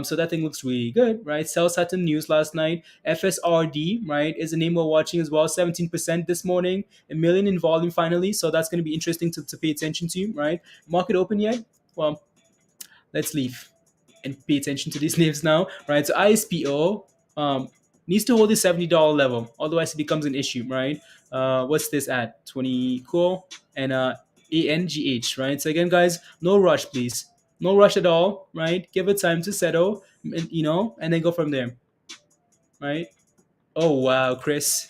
So that thing looks really good, right? Sales had some news last night. FSRD, right, is a name we're watching as well. 17% this morning, a million in volume finally. So that's going to be interesting to pay attention to, right? Market open yet? Well, let's leave and pay attention to these names now, right? So ISPO needs to hold the $70 level, otherwise it becomes an issue, right? What's this at? 20 cool and ANGH, right? So again, guys, no rush, please. No rush at all, right? Give it time to settle, and then go from there, right? Oh wow, Chris.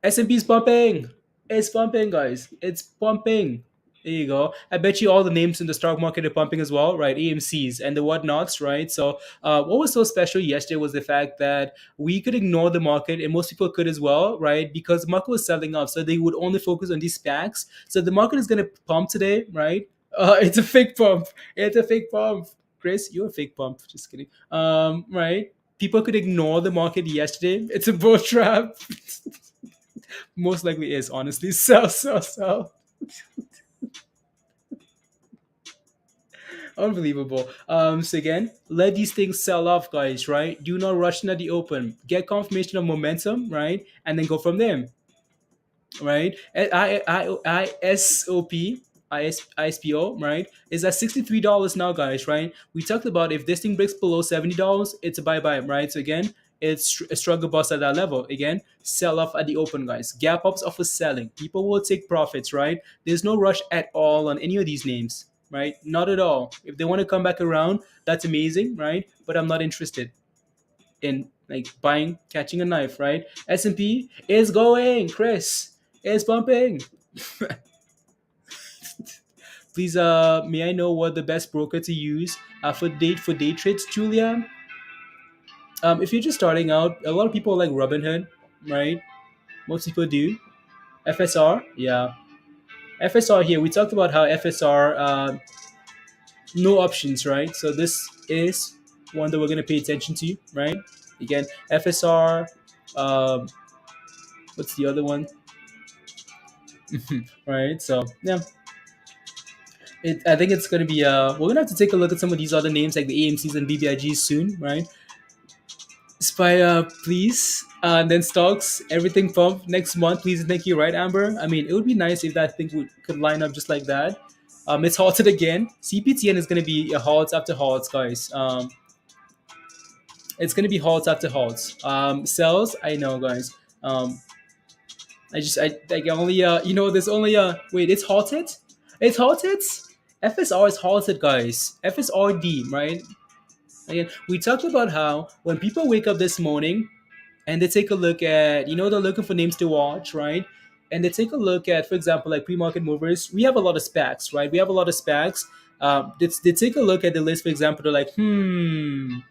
S&P's pumping. It's pumping, guys. It's pumping. There you go. I bet you all the names in the stock market are pumping as well, right? AMCs and the whatnots, right? So, what was so special yesterday was the fact that we could ignore the market, and most people could as well, right? Because the market was selling off, so they would only focus on these SPACs. So the market is going to pump today, right? It's a fake pump. It's a fake pump. Chris, you're a fake pump. Just kidding. Right? People could ignore the market yesterday. It's a bull trap. Most likely is, honestly. Sell. Unbelievable. So again, let these things sell off, guys, right? Do not rush into the open. Get confirmation of momentum, right? And then go from there, right? ISPO, right, is at $63 now, guys, right? We talked about if this thing breaks below $70, it's a bye-bye, right? So again, it's a struggle bust at that level. Again, sell off at the open, guys. Gap ups offer selling. People will take profits, right? There's no rush at all on any of these names, right? Not at all. If they want to come back around, that's amazing, right? But I'm not interested in like buying, catching a knife, right? S&P is going, Chris. It's bumping. Please, may I know what the best broker to use for day trades, Julian? If you're just starting out, a lot of people like Robinhood, right? Most people do. FSR, yeah. FSR here. We talked about how FSR no options, right? So this is one that we're gonna pay attention to, right? Again, FSR. What's the other one? Right. So yeah, I think it's gonna be. We're gonna have to take a look at some of these other names like the AMCs and BBIGs soon, right? Spy, please. And then stocks, everything pump next month, please and thank you, right, Amber? I mean, it would be nice if that thing could line up just like that. It's halted again. CPTN is going to be a halt after halts, guys. It's going to be halts after halts. Sales, I know, guys. I can only, there's only, wait, it's halted? It's halted? FSR is halted, guys. FSRD, right? Again, we talked about how when people wake up this morning, and they take a look at, they're looking for names to watch, right? And they take a look at, for example, like pre-market movers. We have a lot of SPACs, right? We have a lot of SPACs. They take a look at the list, for example, they're like,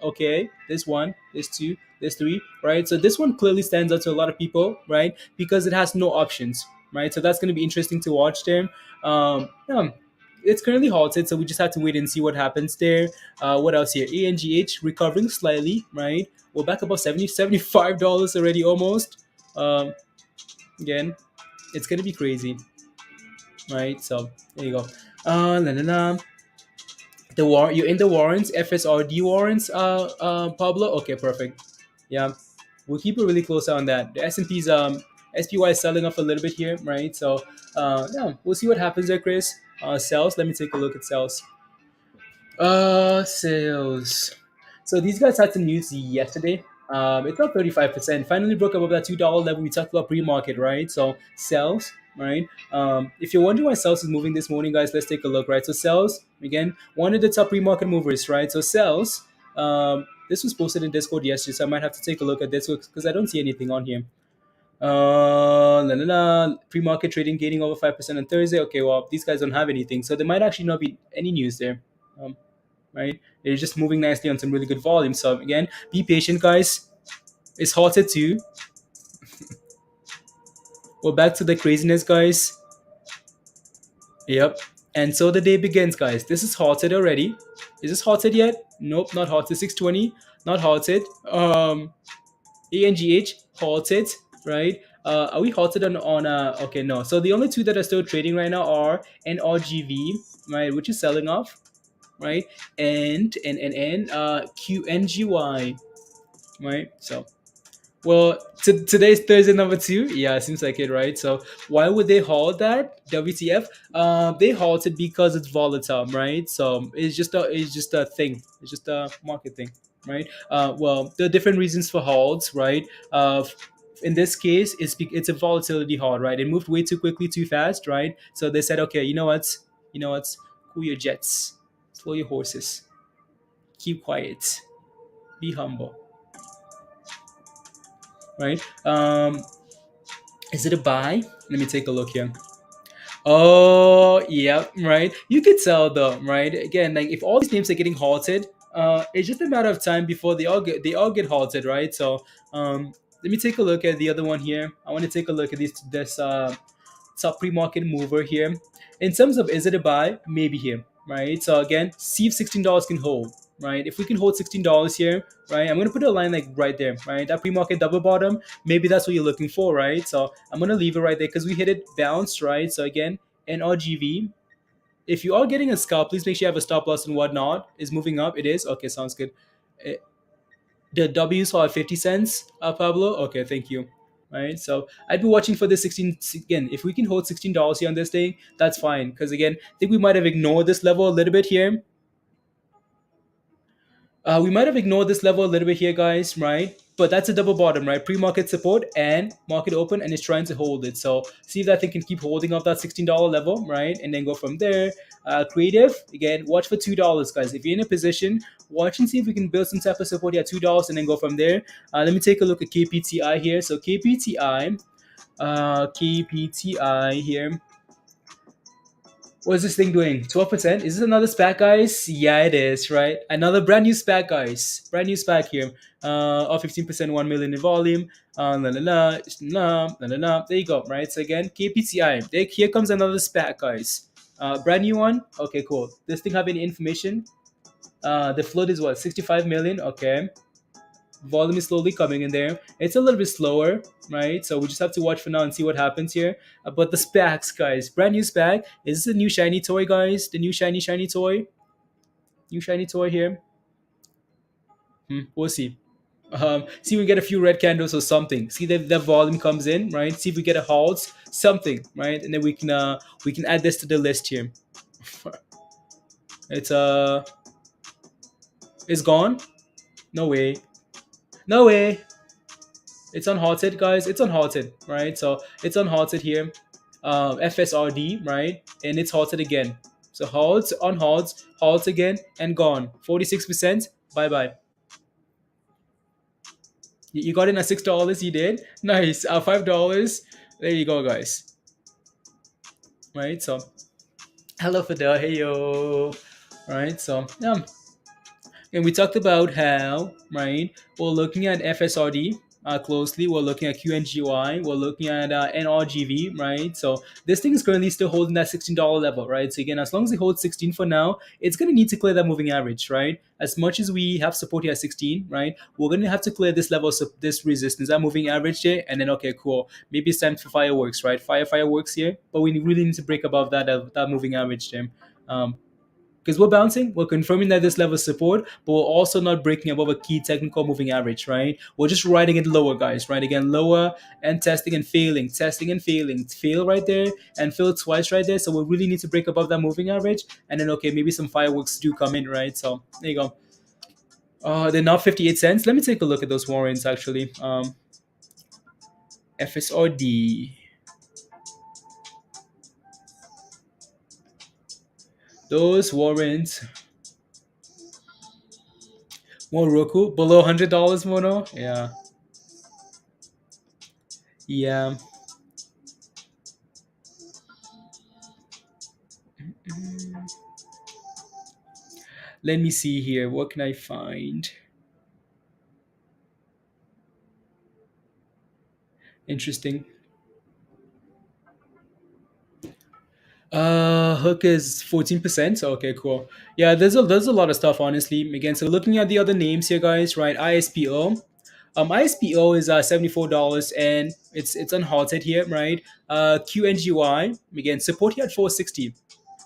okay, this one, this two, this three, right? So this one clearly stands out to a lot of people, right? Because it has no options, right? So that's going to be interesting to watch there. Yeah, it's currently halted, so we just have to wait and see what happens there. What else here? ANGH recovering slightly, right? We're back above $75 already almost. Again, it's gonna be crazy, right? So there you go. La, la, la. You're in the warrants, FSRD warrants, Pablo. Okay, perfect. Yeah, we'll keep a really close eye on that. The S&P's SPY is selling off a little bit here, right? So yeah, we'll see what happens there, Chris. Sales. Let me take a look at sales. Sales. So these guys had some news yesterday. It's up 35%. Finally broke above that $2 level we talked about pre-market, right? So sales, right? If you're wondering why sales is moving this morning, guys, let's take a look, right? So sales, again, one of the top pre-market movers, right? So sales, this was posted in Discord yesterday, so I might have to take a look at this because I don't see anything on here. Pre-market trading gaining over 5% on Thursday. Okay, well, these guys don't have anything, so there might actually not be any news there. Um, right? They're just moving nicely on some really good volume. So again, be patient, guys. It's halted too. We're back to the craziness, guys. Yep. And so the day begins, guys. This is halted already. Is this halted yet? Nope, not halted. 620, not halted. ANGH halted, right? Are we halted on okay, no. So the only two that are still trading right now are NRGV, right, which is selling off, right? And QNGY, right? So, well, today's Thursday number two. Yeah, it seems like it, right? So why would they halt that? WTF? They halted because it's volatile, right? So it's just a thing. It's just a market thing, right? Well, there are different reasons for halts, right? In this case, it's a volatility halt, right? It moved way too quickly, too fast, right? So they said, okay, you know what, cool your jets, slow your horses, keep quiet, be humble, right? Is it a buy? Let me take a look here. Oh, yeah, right. You could tell though, right? Again, like if all these names are getting halted, it's just a matter of time before they all get halted, right? So, let me take a look at the other one here. I want to take a look at this top pre-market mover here. In terms of is it a buy? Maybe here, right? So again, see if $16 can hold, right? If we can hold $16 here, right? I'm gonna put a line like right there, right? That pre-market double bottom, maybe that's what you're looking for, right? So I'm gonna leave it right there because we hit it bounced, right? So again, NRGV. If you are getting a scalp, please make sure you have a stop loss and whatnot. Is moving up? It is okay. Sounds good. Eh, the W saw at 50 cents, Pablo. Okay, thank you. Right, so I'd be watching for this 16 again. If we can hold $16 here on this thing, that's fine. Because again, I think we might have ignored this level a little bit here. We might have ignored this level a little bit here, guys, right? But that's a double bottom, right? Pre-market support and market open, and it's trying to hold it. So see if that thing can keep holding up that $16 level, right? And then go from there. Creative, again, watch for $2, guys. If you're in a position, watch and see if we can build some type of support here at $2 and then go from there. Let me take a look at KPTI here. So KPTI here. What is this thing doing? 12%? Is this another SPAC, guys? Yeah, it is, right? Another brand new SPAC, guys. Brand new SPAC here. Of 15%, 1 million in volume. La la la, la la la. There you go, right? So again, KPTI. Here comes another SPAC, guys. Brand new one. Okay, cool. This thing have any information? The float is what? 65 million. Okay. Volume is slowly coming in there. It's a little bit slower, right? So we just have to watch for now and see what happens here. But the SPACs, guys, brand new SPAC. Is this a new shiny toy, guys? The new shiny toy, new shiny toy here. We'll see. See if we get a few red candles or something. See that the volume comes in, right? See if we get a halt, something, right? And then we can add this to the list here. It's it's gone. No way. No way. It's unhalted, guys. It's unhalted, right? So it's unhalted here. FSRD, right? And it's halted again. So halts, unhalts, halts again, and gone. 46%. Bye bye. You got in at $6. You did nice. $5. There you go, guys. Right. So hello, Fidel. Hey yo. Right. So yeah. And we talked about how, right, we're looking at FSRD closely, we're looking at QNGY, we're looking at NRGV, right? So this thing is currently still holding that $16 level, right? So again, as long as it holds 16 for now, it's going to need to clear that moving average, right? As much as we have support here at 16, right, we're going to have to clear this level, of this resistance, that moving average there, and then, okay, cool. Maybe it's time for fireworks, right? Fireworks here, but we really need to break above that moving average there. Um, because we're bouncing, we're confirming that this level is support, but we're also not breaking above a key technical moving average, right? We're just riding it lower, guys, right? Again, lower and testing and failing, fail right there and fail twice right there. So we really need to break above that moving average, and then okay, maybe some fireworks do come in, right? So there you go. They're now 58 cents. Let me take a look at those warrants actually. FSRD. Those warrants. More Roku below $100 mono. Yeah, yeah. Let me see here. What can I find? Interesting. Hook is 14%. So okay, cool. Yeah, there's a lot of stuff honestly. Again, so looking at the other names here, guys, right? ISPO. ISPO is $74 and it's unhalted here, right? QNGY again support here at 460.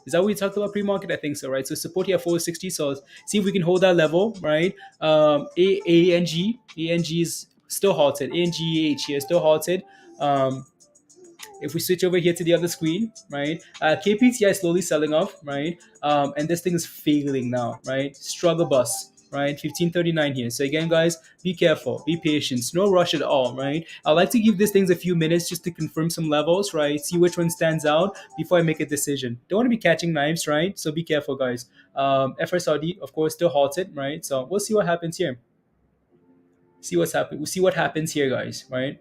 Is that what we talked about pre-market? I think so, right? So support here at 460. So see if we can hold that level, right? ANG is still halted. ANGH here still halted. Um, if we switch over here to the other screen, right? KPTI slowly selling off, right? And this thing is failing now, right? Struggle bus, right? 1539 here. So again, guys, be careful, be patient, no rush at all, right? I like to give these things a few minutes just to confirm some levels, right? See which one stands out before I make a decision. Don't want to be catching knives, right? So be careful, guys. FSRD, of course, still halted, right? So we'll see what happens here. See what's happening. We'll see what happens here, guys, right?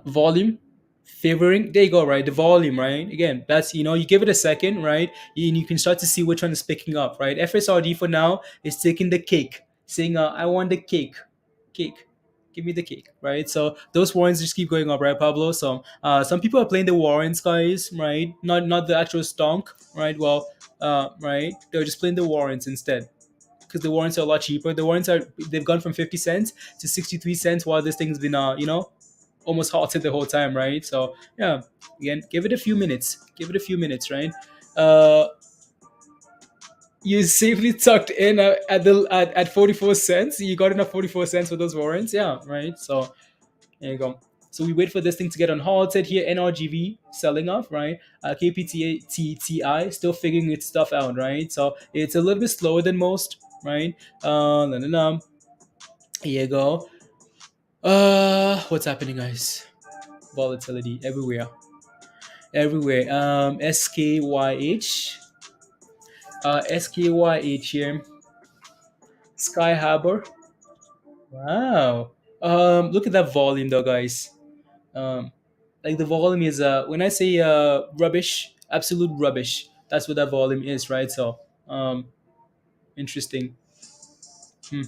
Volume favoring, there you go, right? The volume, right? Again, that's, you give it a second, right? You can start to see which one is picking up, right? FSRD for now is taking the cake, saying I want the cake, give me the cake, right? So those warrants just keep going up, right, Pablo? So some people are playing the warrants, guys, right? Not the actual stonk, right? Well, right, they're just playing the warrants instead, because the warrants are a lot cheaper. The warrants they've gone from 50 cents to 63 cents, while this thing's been almost halted the whole time, right? So yeah, again, give it a few minutes. Give it a few minutes, right? Uh, you safely tucked in at 44 cents. You got enough 44 cents for those warrants, yeah, right? So there you go. So we wait for this thing to get unhalted here. NRGV selling off, right? KPTI still figuring its stuff out, right? So it's a little bit slower than most, right? Here you go. What's happening, guys? Volatility everywhere, everywhere. SKYH here. Sky Harbor. Wow. Look at that volume, though, guys. Um, like the volume is when I say rubbish, absolute rubbish. That's what that volume is, right? So, interesting. Hmm.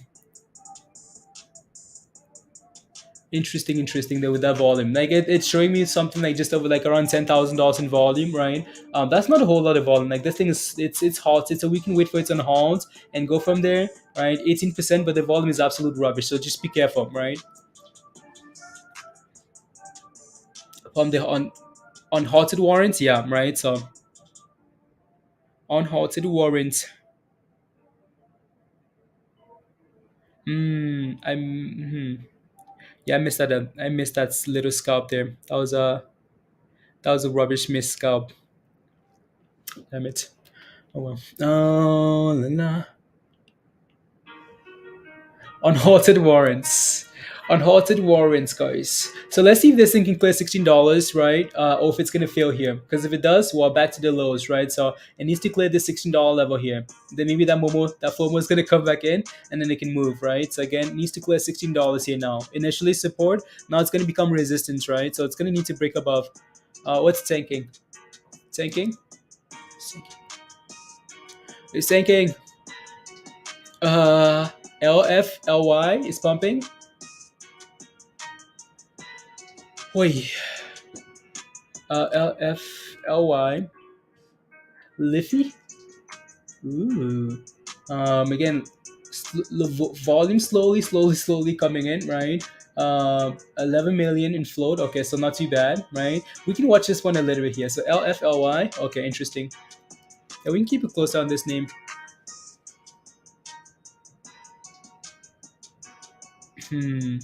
Interesting though with that volume. Like it's showing me something like just over like around $10,000 in volume, right? That's not a whole lot of volume. Like this thing is it's halted, so we can wait for it to halt and go from there, right? 18%, but the volume is absolute rubbish. So just be careful, right? From the on halted warrants, yeah, right. So on halted warrants, yeah, I missed that. I missed that little scalp there. That was a rubbish miss scalp. Damn it. Oh well. Oh, la, la. Unhalted warrants. Unhalted warrants, guys. So let's see if this thing can clear $16, right? Or if it's gonna fail here. Because if it does, well, back to the lows, right? So it needs to clear the $16 level here. Then maybe that FOMO is gonna come back in, and then it can move, right? So again, it needs to clear $16 here now. Initially support, now it's gonna become resistance, right? So it's gonna need to break above. What's tanking? Tanking? It's tanking. LFLY is pumping. Oi. LFLY. Liffy. Ooh. Again, volume slowly coming in, right? 11 million in float. Okay, so not too bad, right? We can watch this one a little bit here. So LFLY. Okay, interesting. Yeah, we can keep a close eye on this name. Hmm.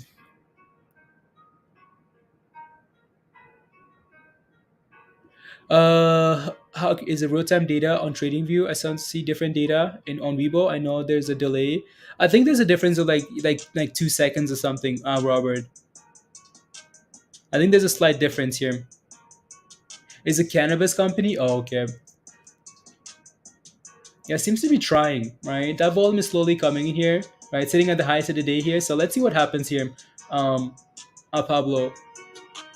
How is it real time data on TradingView? I sound see different data in on Weibo. I know there's a delay. I think there's a difference of like 2 seconds or something. Robert, I think there's a slight difference here. Is it cannabis company? Oh, okay. Yeah, seems to be trying, right? That volume is slowly coming in here, right? Sitting at the highest of the day here. So let's see what happens here. Um, Pablo,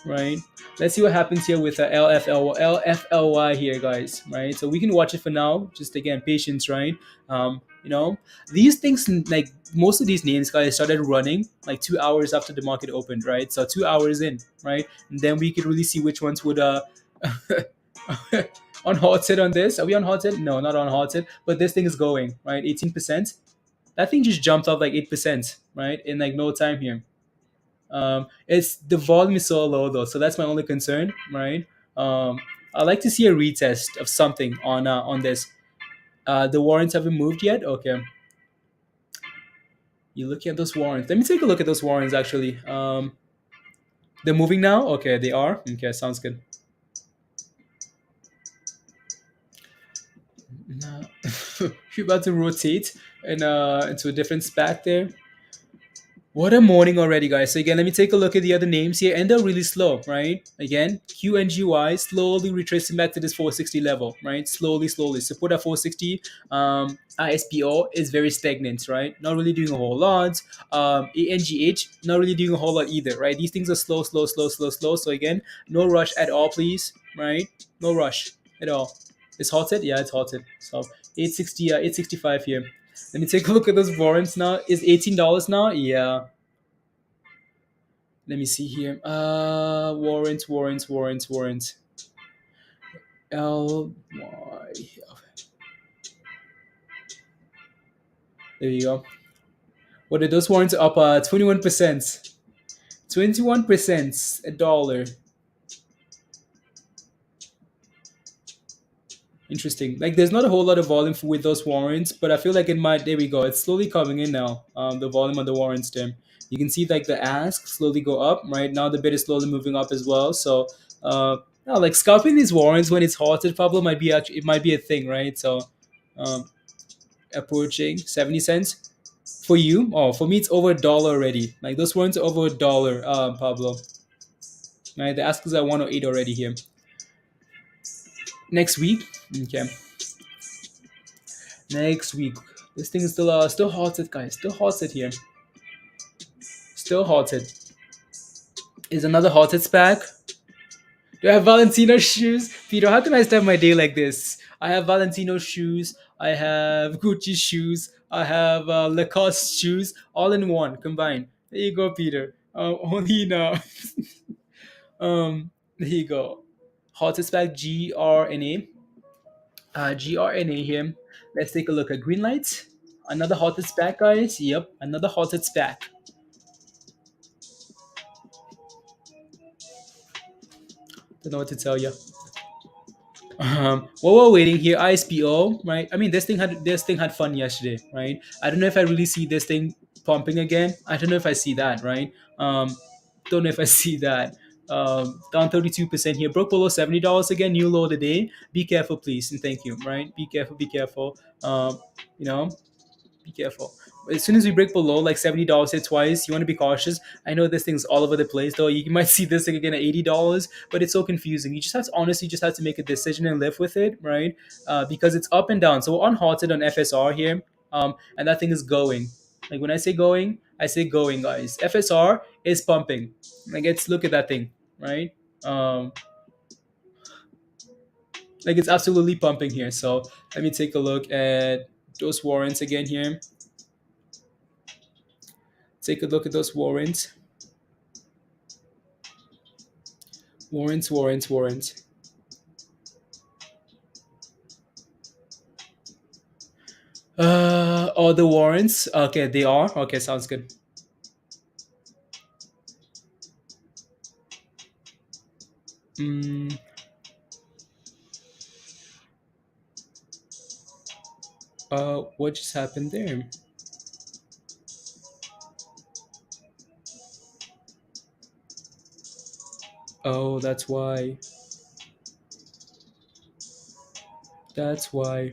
right? Let's see what happens here with LFLY here, guys, right? So we can watch it for now. Just again, patience, right? You know, these things like most of these names, guys, started running like 2 hours after the market opened, right? So 2 hours in, right? And then we could really see which ones would on halted on this. Are we on halted? No, not on halted. But this thing is going right. 18%. That thing just jumped up like 8%, right? In like no time here. It's the volume is so low though, so that's my only concern, right? Um, I like to see a retest of something on this. The warrants haven't moved yet. Okay, you looking at those warrants? Let me take a look at those warrants actually. They're moving now. Okay, they are. Okay, sounds good. Now, you're about to rotate and into a different spat there. What a morning already, guys. So again, let me take a look at the other names here, and they're really slow, right? Again, QNGY slowly retracing back to this 460 level, right? Slowly, slowly. Support at 460. ISPO is very stagnant, right? Not really doing a whole lot. ANGH not really doing a whole lot either, right? These things are slow, slow, slow, slow, slow. So again, no rush at all, please, right? No rush at all. It's halted, yeah, it's halted. So 860, 865 here. Let me take a look at those warrants now. Is $18 now? Yeah. Let me see here. Warrants. LY. There you go. What are those warrants up? 21%. 21%. $1. Interesting. Like, there's not a whole lot of volume with those warrants, but I feel like it might. There we go. It's slowly coming in now. The volume on the warrants there. You can see like the ask slowly go up. Right now, the bid is slowly moving up as well. So, yeah, like scalping these warrants when it's halted, Pablo might be actually it might be a thing, right? So, um, approaching 70 cents for you. Oh, for me, it's over $1 already. Like those warrants are over $1, Pablo. Right, the ask is at 108 already here. Next week, okay. Next week. This thing is still halted, guys. Still halted here. Still halted. Is another halted SPAC? Do I have Valentino shoes? Peter, how can I start my day like this? I have Valentino shoes. I have Gucci shoes. I have Lacoste shoes, all in one combined. There you go, Peter. Only now. There you go. Halted SPAC GRNA. GRNA here. Let's take a look at green lights. Another halted SPAC, guys. Yep, another halted SPAC. Don't know what to tell you. While we're waiting here, ISPO, right? I mean, this thing had fun yesterday, right? I don't know if I really see this thing pumping again. I don't know if I see that, right? Don't know if I see that. Down 32% here, broke below $70 again, new low of the day. Be careful, please, and thank you, right? Be careful, be careful. You know, be careful. As soon as we break below like $70 hit twice, you want to be cautious. I know this thing's all over the place though. You might see this thing again at $80, but it's so confusing. You just have to honestly just have to make a decision and live with it, right? Because it's up and down. So we're unhalted on FSR here, and that thing is going. Like when I say going, I say going, guys. FSR is pumping. Like let's look at that thing, right? Um, like it's absolutely pumping here. So let me take a look at those warrants again here. Take a look at those warrants. Warrants. Oh, the warrants. Okay, they are. Okay, sounds good. Mm, What just happened there? Oh, that's why. That's why.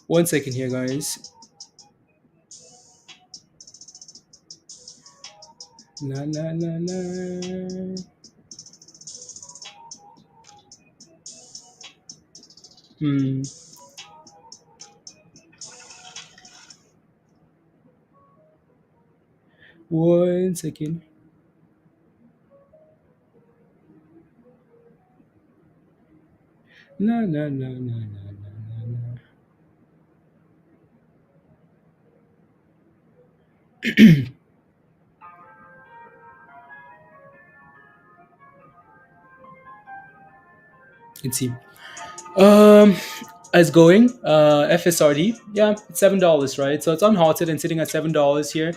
One second here, guys. Na na na na. Hmm. One second. Na na na na na na na na. Let's see. Um, as going, FSRD, yeah, it's $7, right? So it's unhalted and sitting at $7 here.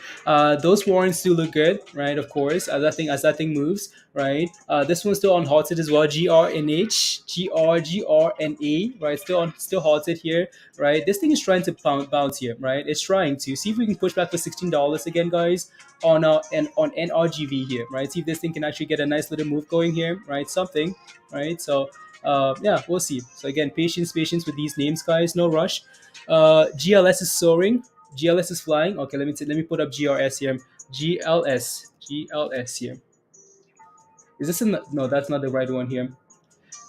Those warrants do look good, right? Of course, as that thing moves, right? This one's still unhalted as well. GRNH, GRNA, right? Still halted here, right? This thing is trying to bounce here, right? It's trying to see if we can push back for $16 again, guys, on NRGV here, right? See if this thing can actually get a nice little move going here, right? Something, right? So yeah, we'll see. So again, patience with these names, guys. No rush. GLS is soaring. GLS is flying. Okay, let me put up GRS here. GLS here. Is this in no? That's not the right one here.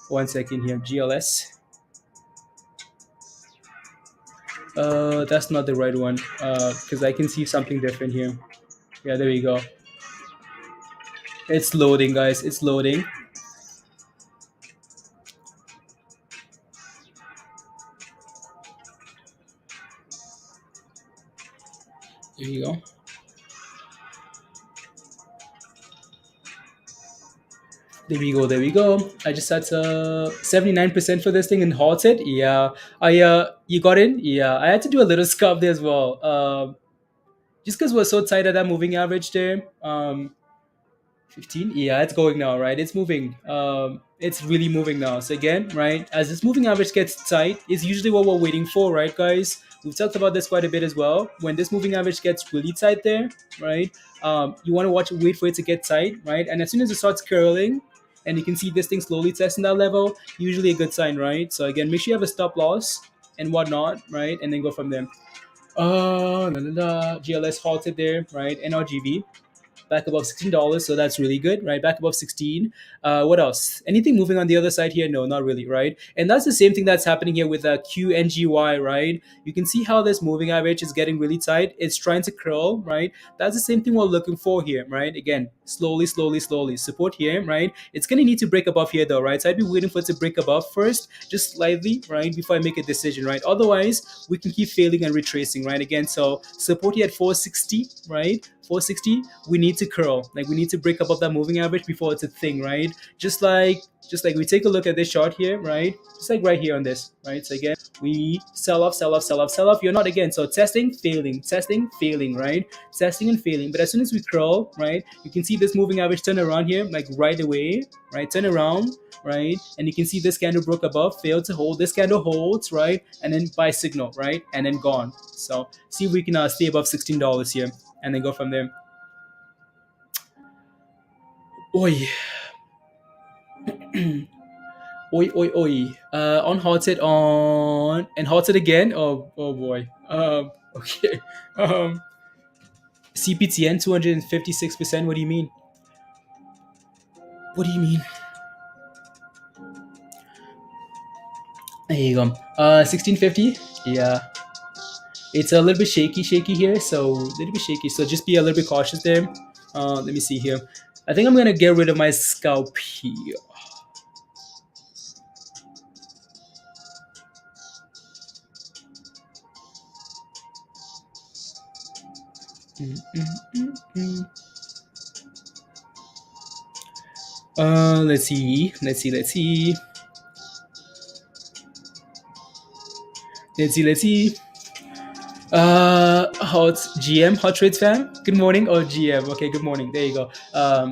One second here. GLS. That's not the right one. Because I can see something different here. Yeah, there we go. It's loading, guys. It's loading. There you go. There we go. There we go. I just had 79% for this thing and halted. Yeah. You got in. Yeah. I had to do a little scuff there as well. Just because we're so tight at that moving average there. 15. Yeah, it's going now, right? It's moving. It's really moving now. So again, right, as this moving average gets tight, is usually what we're waiting for, right, guys? We've talked about this quite a bit as well. When this moving average gets really tight there, right, you want to wait for it to get tight, right? And as soon as it starts curling, and you can see this thing slowly testing that level, usually a good sign, right? So again, make sure you have a stop loss and whatnot, right, and then go from there. GLS halted there, right? NRGV back above $16, so that's really good, right? Back above 16. What else? Anything moving on the other side here? No, not really, right? And that's the same thing that's happening here with QNGY, right? You can see how this moving average is getting really tight. It's trying to curl, right? That's the same thing we're looking for here, right? Again, slowly, slowly, slowly. Support here, right? It's gonna need to break above here though, right? So I'd be waiting for it to break above first, just slightly, right? Before I make a decision, right? Otherwise, we can keep failing and retracing, right? Again, so support here at 460, right? 460, we need to curl, like we need to break above that moving average before it's a thing, right? Just like we take a look at this chart here, right? Just like right here on this, right? So again, we sell off, sell off, sell off, sell off. You're not again, so testing, failing, right? Testing and failing. But as soon as we curl, right, you can see this moving average turn around here, like right away, right? Turn around, right? And you can see this candle broke above, failed to hold. This candle holds, right? And then buy signal, right? And then gone. So see if we can stay above $16 here, and then go from there. Oi, oi, oi, oi. Unhalted on and halted again. Oh boy. Okay. CPTN 256%. What do you mean? What do you mean? There you go. 1650. Yeah. It's a little bit shaky here, so a little bit shaky. So just be a little bit cautious there. Let me see here. I think I'm gonna get rid of my scalp here. Let's see. Let's see. Oh, it's GM, Hot Trades fam. Good morning. Oh, GM. Okay, good morning. There you go.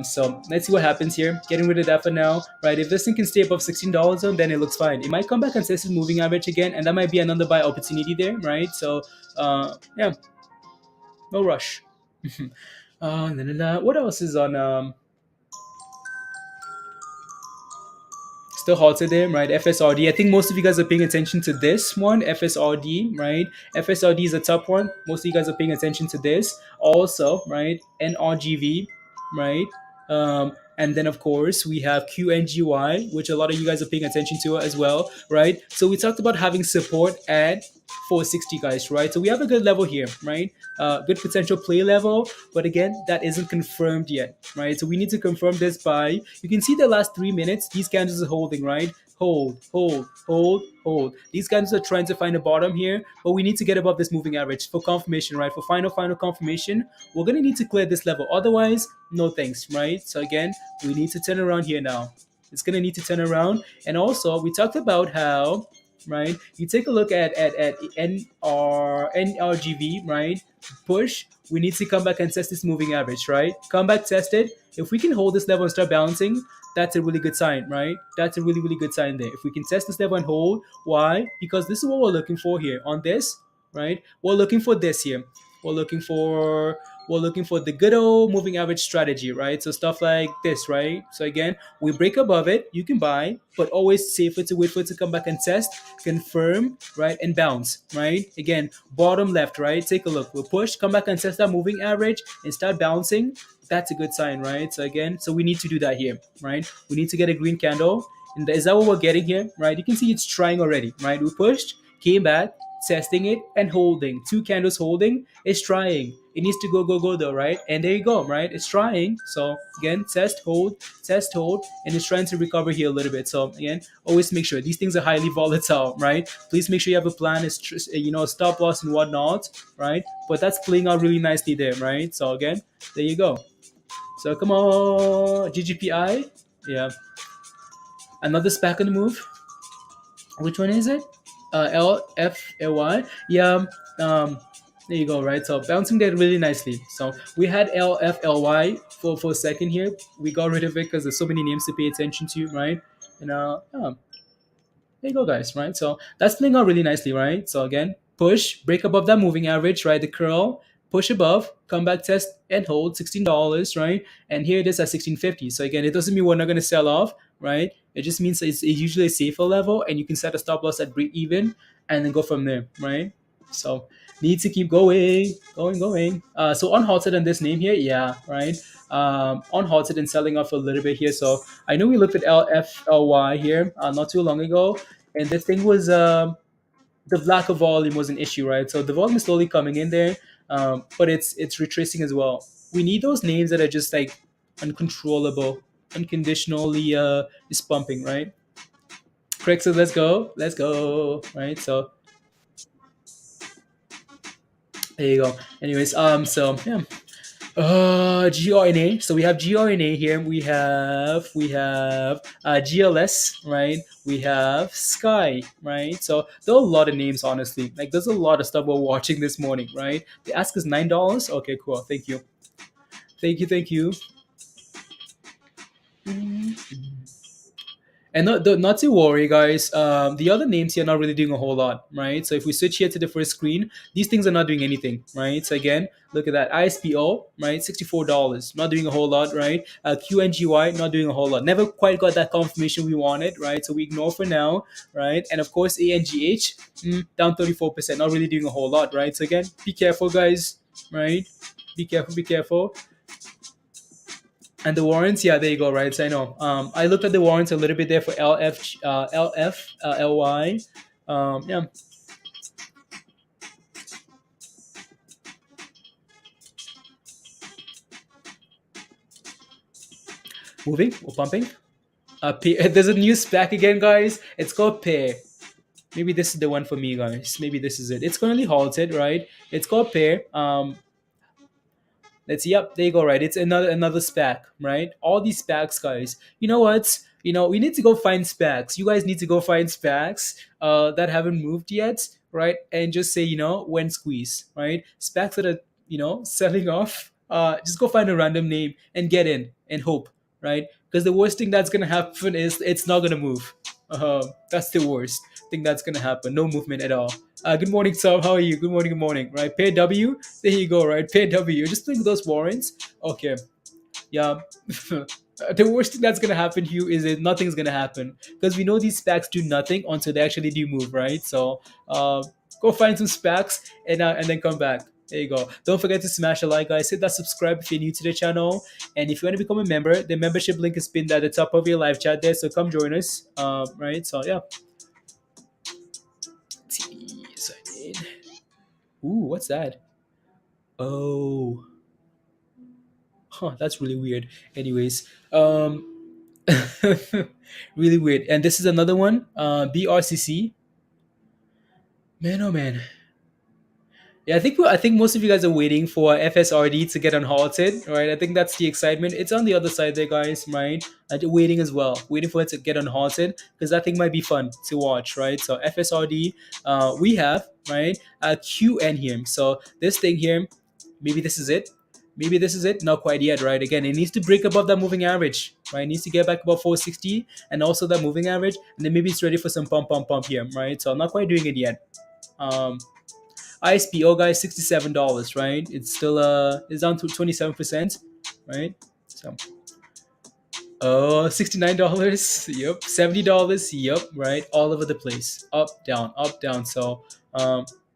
So let's see what happens here. Getting rid of that for now, right? If this thing can stay above $16 zone, then it looks fine. It might come back and test its moving average again, and that might be another buy opportunity there, right? So, yeah, no rush. What else is on? Still halted there, right? FSRD. I think most of you guys are paying attention to this one, FSRD, right? FSRD is a top one. Most of you guys are paying attention to this. Also, right? NRGV, right? And then of course we have QNGY, which a lot of you guys are paying attention to as well, right? So we talked about having support at 460, guys, right? So we have a good level here, right? Good potential play level, but again, that isn't confirmed yet, right? So we need to confirm this by, you can see the last 3 minutes, these candles are holding, right? Hold, hold, hold, hold. These candles are trying to find a bottom here, but we need to get above this moving average for confirmation, right? For final confirmation, we're gonna need to clear this level. Otherwise, no thanks, right? So again, we need to turn around here now. It's gonna need to turn around. And also, we talked about how, right? You take a look at NRGV, right? Push. We need to come back and test this moving average, right? Come back, test it. If we can hold this level and start bouncing, that's a really good sign, right? That's a really, really good sign there. If we can test this level and hold, why? Because this is what we're looking for here on this, right? We're looking for this here. We're looking for the good old moving average strategy, right? So stuff like this, right? So again, we break above it, you can buy, but always safer to wait for it to come back and test, confirm, right, and bounce, right? Again, bottom left, right? Take a look. We'll push, come back and test that moving average and start bouncing. That's a good sign, right? So again, so we need to do that here, right? We need to get a green candle. And is that what we're getting here, right? You can see it's trying already, right? We pushed, came back, testing it and holding. Two candles holding. It's trying. It needs to go though, right? And there you go, right? It's trying. So again, test, hold, and it's trying to recover here a little bit. So again, always make sure these things are highly volatile, right? Please make sure you have a plan, stop loss and whatnot, right? But that's playing out really nicely there, right? So again, there you go. So come on, GGPI, yeah, another SPAC on the move. Which one is it? LFLY. Yeah. There you go. Right. So bouncing there really nicely. So we had LFLY for a second here. We got rid of it because there's so many names to pay attention to, right? And yeah, there you go, guys. Right. So that's playing out really nicely, right? So again, push, break above that moving average, right? The curl, push above, come back, test and hold $16, right? And here it is at 16.50. So again, it doesn't mean we're not going to sell off, right? It just means it's usually a safer level, and you can set a stop loss at break even, and then go from there, right? So need to keep going. So unhalted on this name here, yeah, right. Unhalted and selling off a little bit here. So I know we looked at LFLY here not too long ago, and this thing was the lack of volume was an issue, right? So the volume is slowly coming in there, but it's retracing as well. We need those names that are just like uncontrollable, unconditionally is pumping, right? Correct. So let's go, right? So there you go. Anyways, so yeah. GRNA. So we have GRNA here. We have GLS, right? We have Sky, right? So there are a lot of names, honestly. Like there's a lot of stuff we're watching this morning, right? The ask is $9. Okay, cool. Thank you. And not to worry, guys. The other names here are not really doing a whole lot, right? So if we switch here to the first screen, these things are not doing anything, right? So again, look at that. ISPO, right? $64, not doing a whole lot, right? QNGY, not doing a whole lot. Never quite got that confirmation we wanted, right? So we ignore for now, right? And of course, ANGH, down 34%, not really doing a whole lot, right? So again, be careful, guys, right? Be careful. And the warrants, yeah, there you go, right? So I know. I looked at the warrants a little bit there for LY. Yeah. Moving or pumping. There's a new spec again, guys. It's called Pair. Maybe this is the one for me, guys. Maybe this is it. It's currently halted, right? It's called Pair. Let's see. Yep, there you go. Right, it's another SPAC, right? All these SPACs, guys. You know what? We need to go find SPACs. You guys need to go find SPACs that haven't moved yet. right? And just say, when squeeze, right? Specs that are, selling off, just go find a random name and get in and hope, right? Because the worst thing that's gonna happen is it's not gonna move. That's the worst thing that's gonna happen. No movement at all. Good morning, Tom. How are you? Good morning. Right, pair W. There you go. Right, pair W. Just think those warrants. Okay, yeah. The worst thing that's gonna happen to you is that nothing's gonna happen because we know these specs do nothing until they actually do move, right? So go find some specs and then come back. There you go. Don't forget to smash a like, guys. Hit that subscribe if you're new to the channel, and if you want to become a member, the membership link is pinned at the top of your live chat there. So come join us. Right. So yeah. Sign in. Ooh, what's that? Oh, huh. That's really weird. Anyways, really weird. And this is another one. BRCC. Man, oh man. Yeah, I think most of you guys are waiting for FSRD to get unhalted, right? I think that's the excitement. It's on the other side there, guys, right? Waiting as well, waiting for it to get unhalted because that thing might be fun to watch, right? So FSRD, we have right a QN here. So this thing here, maybe this is it. Maybe this is it. Not quite yet, right? Again, it needs to break above that moving average, right? It needs to get back above 460 and also that moving average, and then maybe it's ready for some pump here, right? So I'm not quite doing it yet. Um, ISPO, guys, $67, right? It's still it's down to 27%, right? So oh, $69, yep. $70, yep, right? All over the place. Up, down. So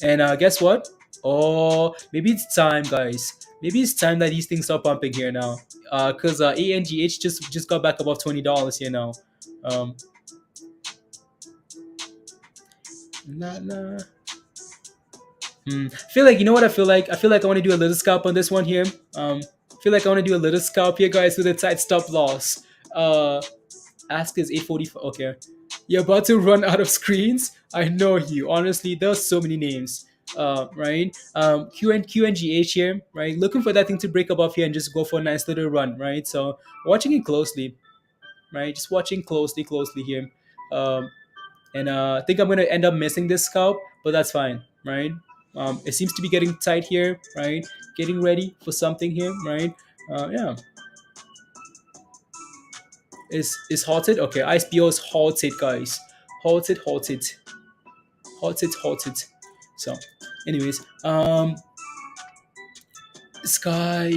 and guess what? Oh, maybe it's time, guys. Maybe it's time that these things start pumping here now. Cause ANGH just got back above $20 here now. Um nah, nah. I feel like, you know what I feel like? I feel like I want to do a little scalp on this one here. I feel like I want to do a little scalp here, guys, with a tight stop loss. Ask is 845. Okay. You're about to run out of screens? I know you. Honestly, there's so many names. Right? QNGH here, right? Looking for that thing to break above here and just go for a nice little run, right? So watching it closely, right? Just watching closely here. Um, and I think I'm gonna end up missing this scalp, but that's fine, right? It seems to be getting tight here, right? Getting ready for something here, right? Yeah, is halted. Okay, ISPO is halted, guys. Halted. So, anyways, Sky,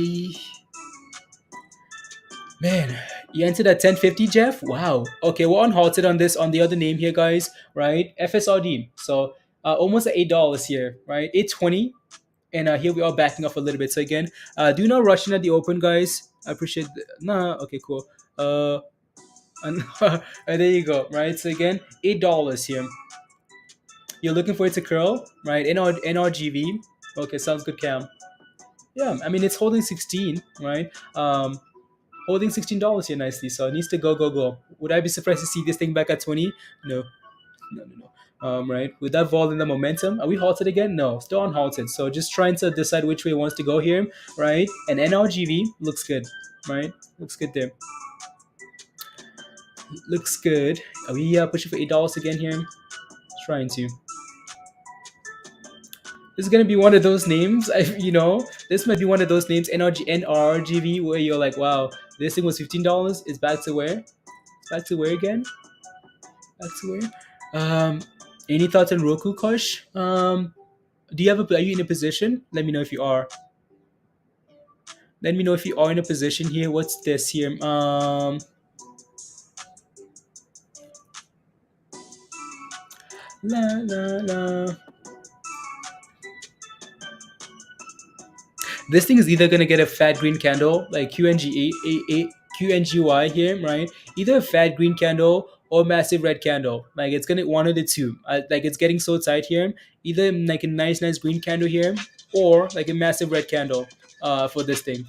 man, you entered at 1050, Jeff. Wow. Okay, we're unhalted on this on the other name here, guys. Right? FSRD. So almost at $8 here, right? 820. And here we are backing off a little bit. So again, do not rush in at the open, guys. I appreciate. Nah. Okay. Cool. And, there you go. Right. So again, $8 here. You're looking for it to curl, right? NRGV. Okay. Sounds good, Cam. Yeah. I mean, it's holding 16, right? Holding $16 here nicely. So it needs to go. Would I be surprised to see this thing back at 20? No. No. Right, with that vol and the momentum, are we halted again? No, still unhalted. So just trying to decide which way it wants to go here, right? And NRGV looks good, right? Looks good there. Looks good. Are we pushing for $8 again here? Trying to. This is gonna be one of those names. This might be one of those names, NRGV, where you're like, wow, this thing was $15. It's back to where? It's back to where again? Back to where? Any thoughts on Roku, Kosh? Do you have are you in a position? Let me know if you are. Let me know if you are in a position here. What's this here? La. This thing is either gonna get a fat green candle like QNGY here, right? Either a fat green candle or massive red candle. Like it's gonna one of the two. Like it's getting so tight here. Either like a nice green candle here or like a massive red candle for this thing.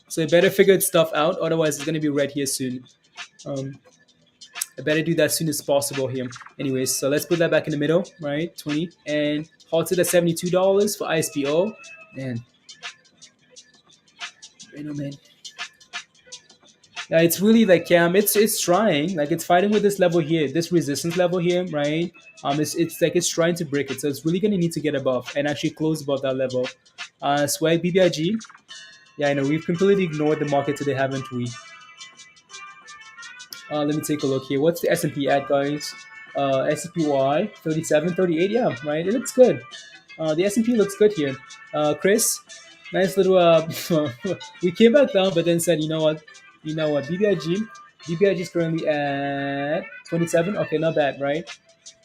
So you better figure its stuff out, otherwise it's gonna be red here soon. I better do that as soon as possible here. Anyways, so let's put that back in the middle, right? 20 and halted at $72 for ISPO. Man, oh man. Yeah, it's really like it's trying, like it's fighting with this level here, this resistance level here, right? It's like it's trying to break it, so it's really gonna need to get above and actually close above that level. Swag BBIG. Yeah, I know we've completely ignored the market today, haven't we? Let me take a look here. What's the S&P at, guys? SPY 37, 38. Yeah, right. It looks good. The S&P looks good here. Chris, nice little. We came back down, but then said, you know what? BBIG is currently at 27. Okay, not bad, right?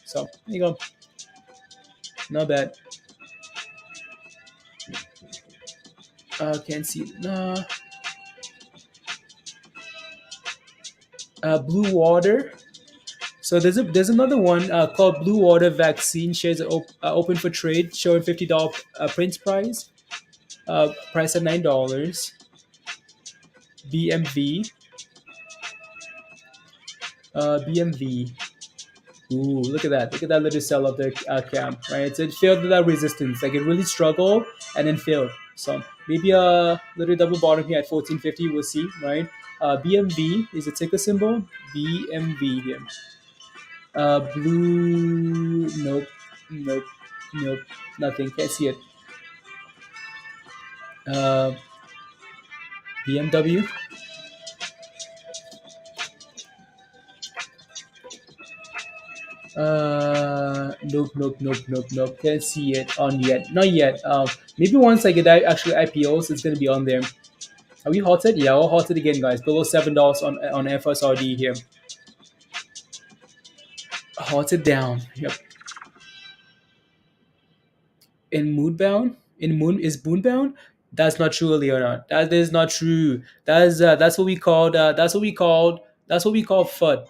So there you go. Not bad. Can't see it. Blue water. So there's another one called Blue Water Vaccine shares open for trade, showing $50 print price. Price at $9. BMV. BMV. Ooh, look at that! Look at that little cell of the cam, right? So it failed without resistance. Like it really struggled and then failed. So maybe a little double bottom here at 1450. We'll see, right? BMV is a ticker symbol. BMV here. Blue. Nope. Nope. Nope. Nothing. Can't see it. Uh, BMW. Nope, nope, nope, nope, nope. Can't see it on yet. Not yet. Maybe once I get actually IPOs, it's gonna be on there. Are we halted? Yeah, we're halted again, guys. Below $7 on FSRD here. Halted down. Yep. In moonbound. In moon is moonbound. That's not true, Leonard. That is not true. That's what we called. That's what we call FUD.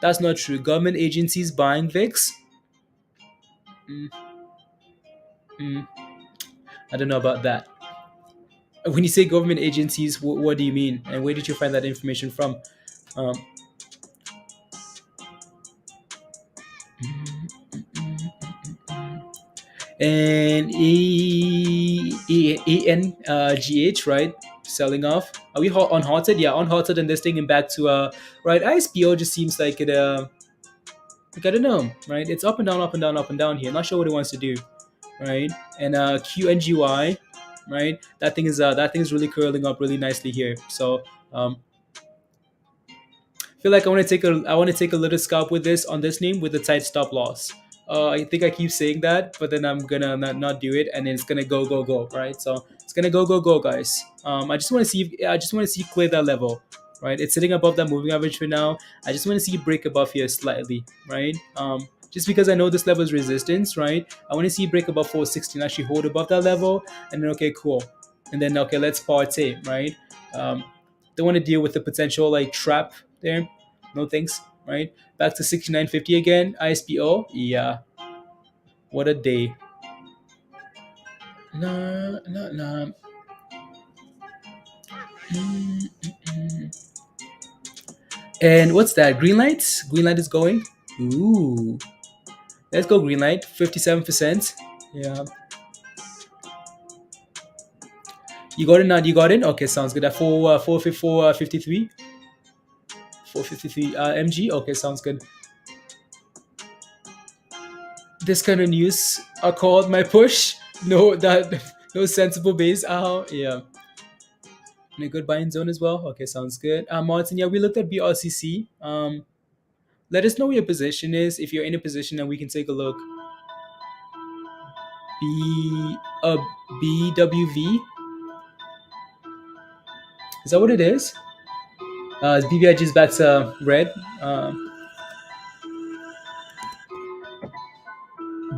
That's not true. Government agencies buying VIX. Mm, mm, I don't know about that. When you say government agencies, what do you mean, and where did you find that information from? Um, and ANGH, right? Selling off. Are we on halted? Yeah, on halted, and this taking back to right. ISPO just seems like it. Like, I don't know, right? It's up and down, up and down, up and down here. Not sure what it wants to do, right? And QNGY, right? That thing is really curling up really nicely here. So feel like I want to take a little scalp with this on this name with a tight stop loss. I think I keep saying that, but then I'm gonna not do it, and then it's gonna go, right? So it's gonna go, guys. I just want to see clear that level, right? It's sitting above that moving average for now. I just want to see break above here slightly, right? Just because I know this level is resistance, right? I want to see break above 416, actually hold above that level, and then okay, cool, and then okay, let's partay, right? Don't want to deal with the potential like trap there. No thanks, right? Back to 69.50 again. ISPO, yeah. What a day. Nah, nah, nah. And what's that? Green lights? Green light is going. Ooh. Let's go green light. 57%. Yeah. You got it now? You got it? Okay, sounds good. At 453. 453 MG. Okay, sounds good. This kind of news are called my push. No, that no sensible base. Yeah. In a good buying zone as well. Okay, sounds good. Martin, yeah, we looked at BRCC. Let us know what your position is. If you're in a position, and we can take a look. B BWV. Is that what it is? BVIG is back to red.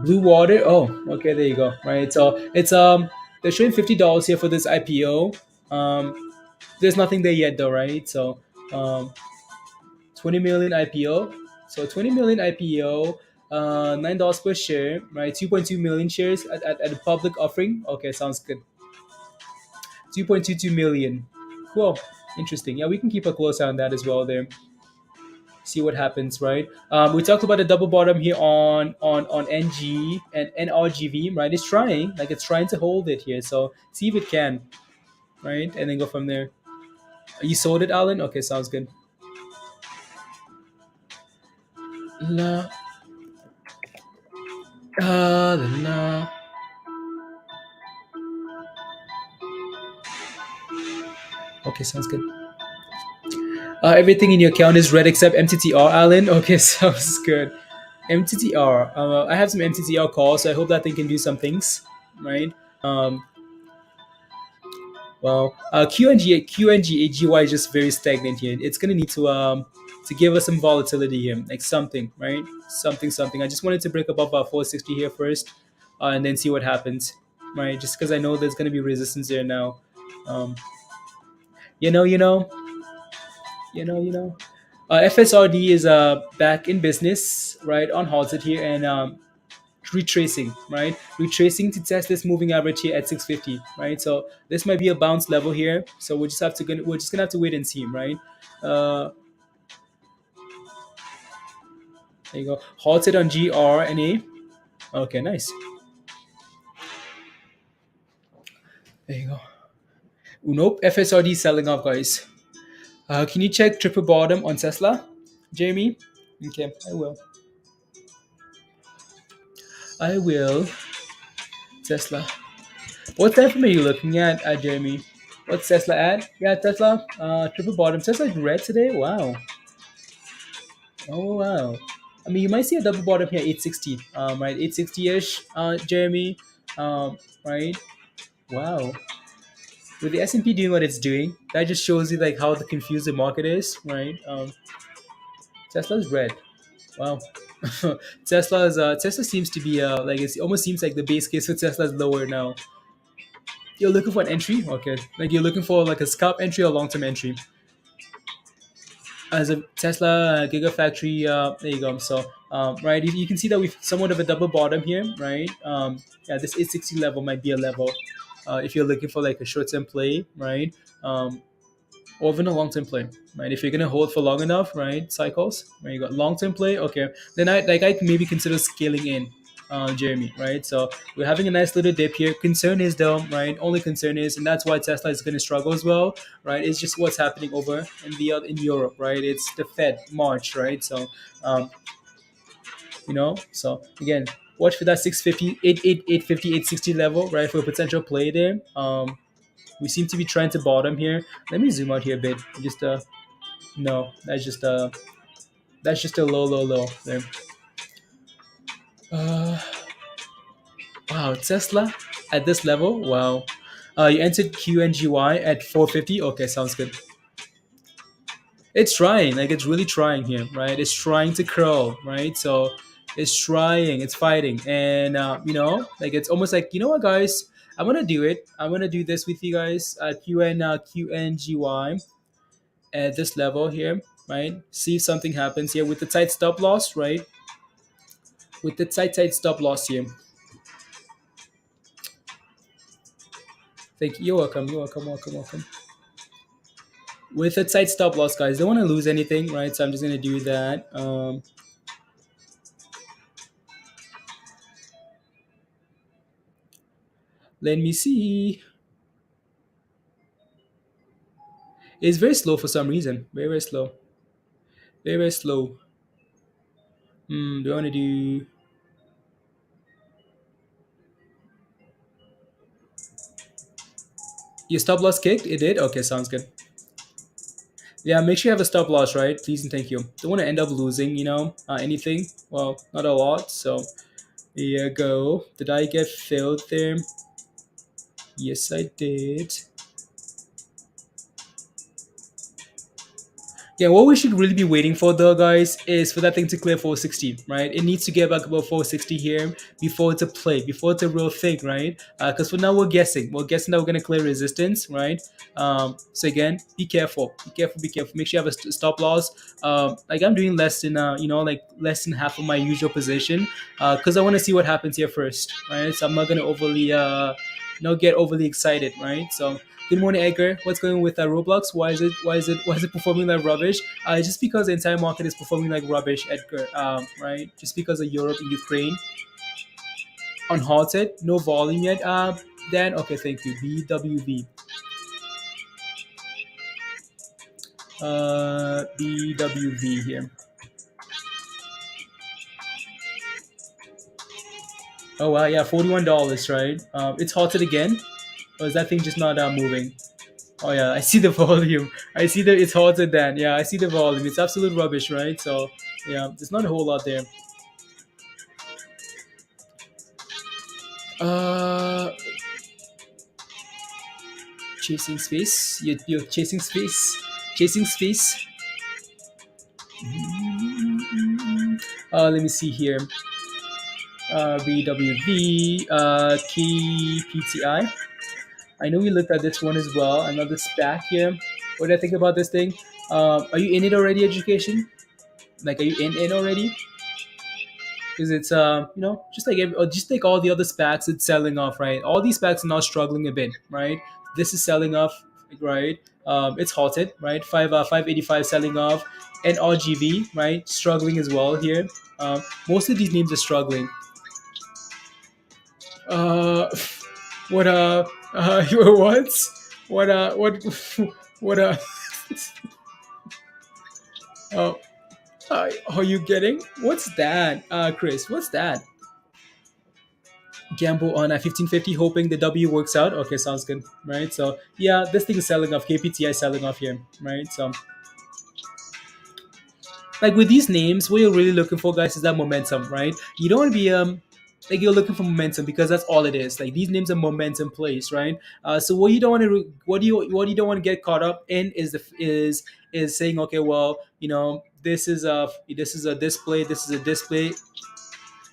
Blue water. Oh, okay, there you go. Right. So it's they're showing $50 here for this IPO. There's nothing there yet though, right? So 20 million IPO. So 20 million IPO, $9 per share, right? 2.2 million shares at the public offering. Okay, sounds good. 2.22 million. Cool. Interesting. Yeah, we can keep a close eye on that as well there. See what happens, right? We talked about the double bottom here on NG and NRGV, right? It's trying to hold it here. So see if it can, right? And then go from there. You sold it, Alan? Okay, sounds good. La, la, la. Okay, sounds good. Everything in your account is red except MTTR, Alan. Okay, sounds good. MTTR. I have some MTTR calls, so I hope that thing can do some things, right? Well, QNGY is just very stagnant here. It's gonna need to give us some volatility here, like something, right? Something. I just wanted to break above 460 here first, and then see what happens, right? Just because I know there's gonna be resistance there now. Um, you know, you know, you know. FSRD is back in business, right? On halted here and retracing, right? Retracing to test this moving average here at 650, right? So this might be a bounce level here. So we're just gonna have to wait and see, right? Uh, there you go. Halted on GR and A. Okay, nice. There you go. Nope, FSRD selling off, guys. Can you check triple bottom on Tesla, Jamie? Okay, I will. I will. Tesla. What time frame are you looking at, Jeremy? What's Tesla at? Yeah, Tesla. Triple bottom. Tesla red today. Wow. Oh wow. I mean, you might see a double bottom here, 860. Right, 860-ish. Jeremy. Right. Wow. With the S&P doing what it's doing, that just shows you like how the confused the market is, right? Tesla's red. Wow. Tesla seems to be like it almost seems like the base case for Tesla is lower now. You're looking for an entry, okay? Like you're looking for like a scalp entry or long term entry. As a Tesla Gigafactory, there you go. So, right, you can see that we've somewhat of a double bottom here, right? Yeah, this 860 level might be a level if you're looking for like a short term play, right? Or even a long term play, right? If you're gonna hold for long enough, right? Cycles, right? You got long term play, okay. Then I maybe consider scaling in, Jeremy, right? So we're having a nice little dip here. Concern is though, right? Only concern is, and that's why Tesla is gonna struggle as well, right? It's just what's happening over in the in Europe, right? It's the Fed March, right? So, um, so again, watch for that 650, 850, 860 level, right? For a potential play there. We seem to be trying to bottom here. Let me zoom out here a bit. Just no, that's just a low there. Uh, wow, Tesla at this level. Wow. You entered QNGY at 450. Okay, sounds good. It's trying, like it's really trying here, right? It's trying to curl, right? So it's trying, it's fighting, and like it's almost like what, guys, I'm gonna do it. I'm gonna do this with you guys at QNGY at this level here, right? See if something happens here with the tight stop loss, right? With the tight stop loss here. Thank you. You're welcome. You're welcome. Welcome. Welcome. With a tight stop loss, guys, don't want to lose anything, right? So I'm just gonna do that. Let me see. It's very slow for some reason. Very very slow. Very very slow. Do I want to do? Your stop loss kicked? It did. Okay, sounds good. Yeah, make sure you have a stop loss, right? Please and thank you. Don't want to end up losing, anything. Well, not a lot. So here you go. Did I get filled there? Yes, I did. Yeah, what we should really be waiting for though, guys, is for that thing to clear 460, right? It needs to get back above 460 here before it's a play, before it's a real thing, right? Because for now we're guessing. We're guessing that we're gonna clear resistance, right? So again, be careful, be careful, be careful. Make sure you have a stop loss. Like I'm doing less than like less than half of my usual position, because I want to see what happens here first, right? So I'm not gonna overly get overly excited, right? So good morning, Edgar. What's going on with Roblox? Why is it performing like rubbish? Just because the entire market is performing like rubbish, Edgar. Right? Just because of Europe and Ukraine unhalted, no volume yet. Dan, okay, thank you. BWV. BWV here. Oh wow, yeah, $41, right? It's halted again. Or is that thing just not moving? Oh yeah, I see the volume. I see that it's halted then. Yeah, I see the volume. It's absolute rubbish, right? So yeah, there's not a whole lot there. Uh, chasing space. You're chasing space. Chasing space. Let me see here. BWV, KPTI. I know we looked at this one as well. Another SPAC here. What do I think about this thing? Are you in it already, education? Like, are you in already? Because it's just like just like all the other SPACs, it's selling off, right? All these SPACs are now struggling a bit, right? This is selling off, right? It's halted, right? 585 selling off. NRGV, right? Struggling as well here. Most of these names are struggling. Uh, what what? What what uh, are you getting? What's that, Chris? What's that? Gamble on a 1550, hoping the W works out. Okay, sounds good, right? So yeah, this thing is selling off. KPTI selling off here, right? So like with these names, what you're really looking for, guys, is that momentum, right? You don't want to be like you're looking for momentum because that's all it is. Like these names are momentum plays, right? So what you don't want to what you don't want to get caught up in is is saying, okay, well, this is a display, this is a display.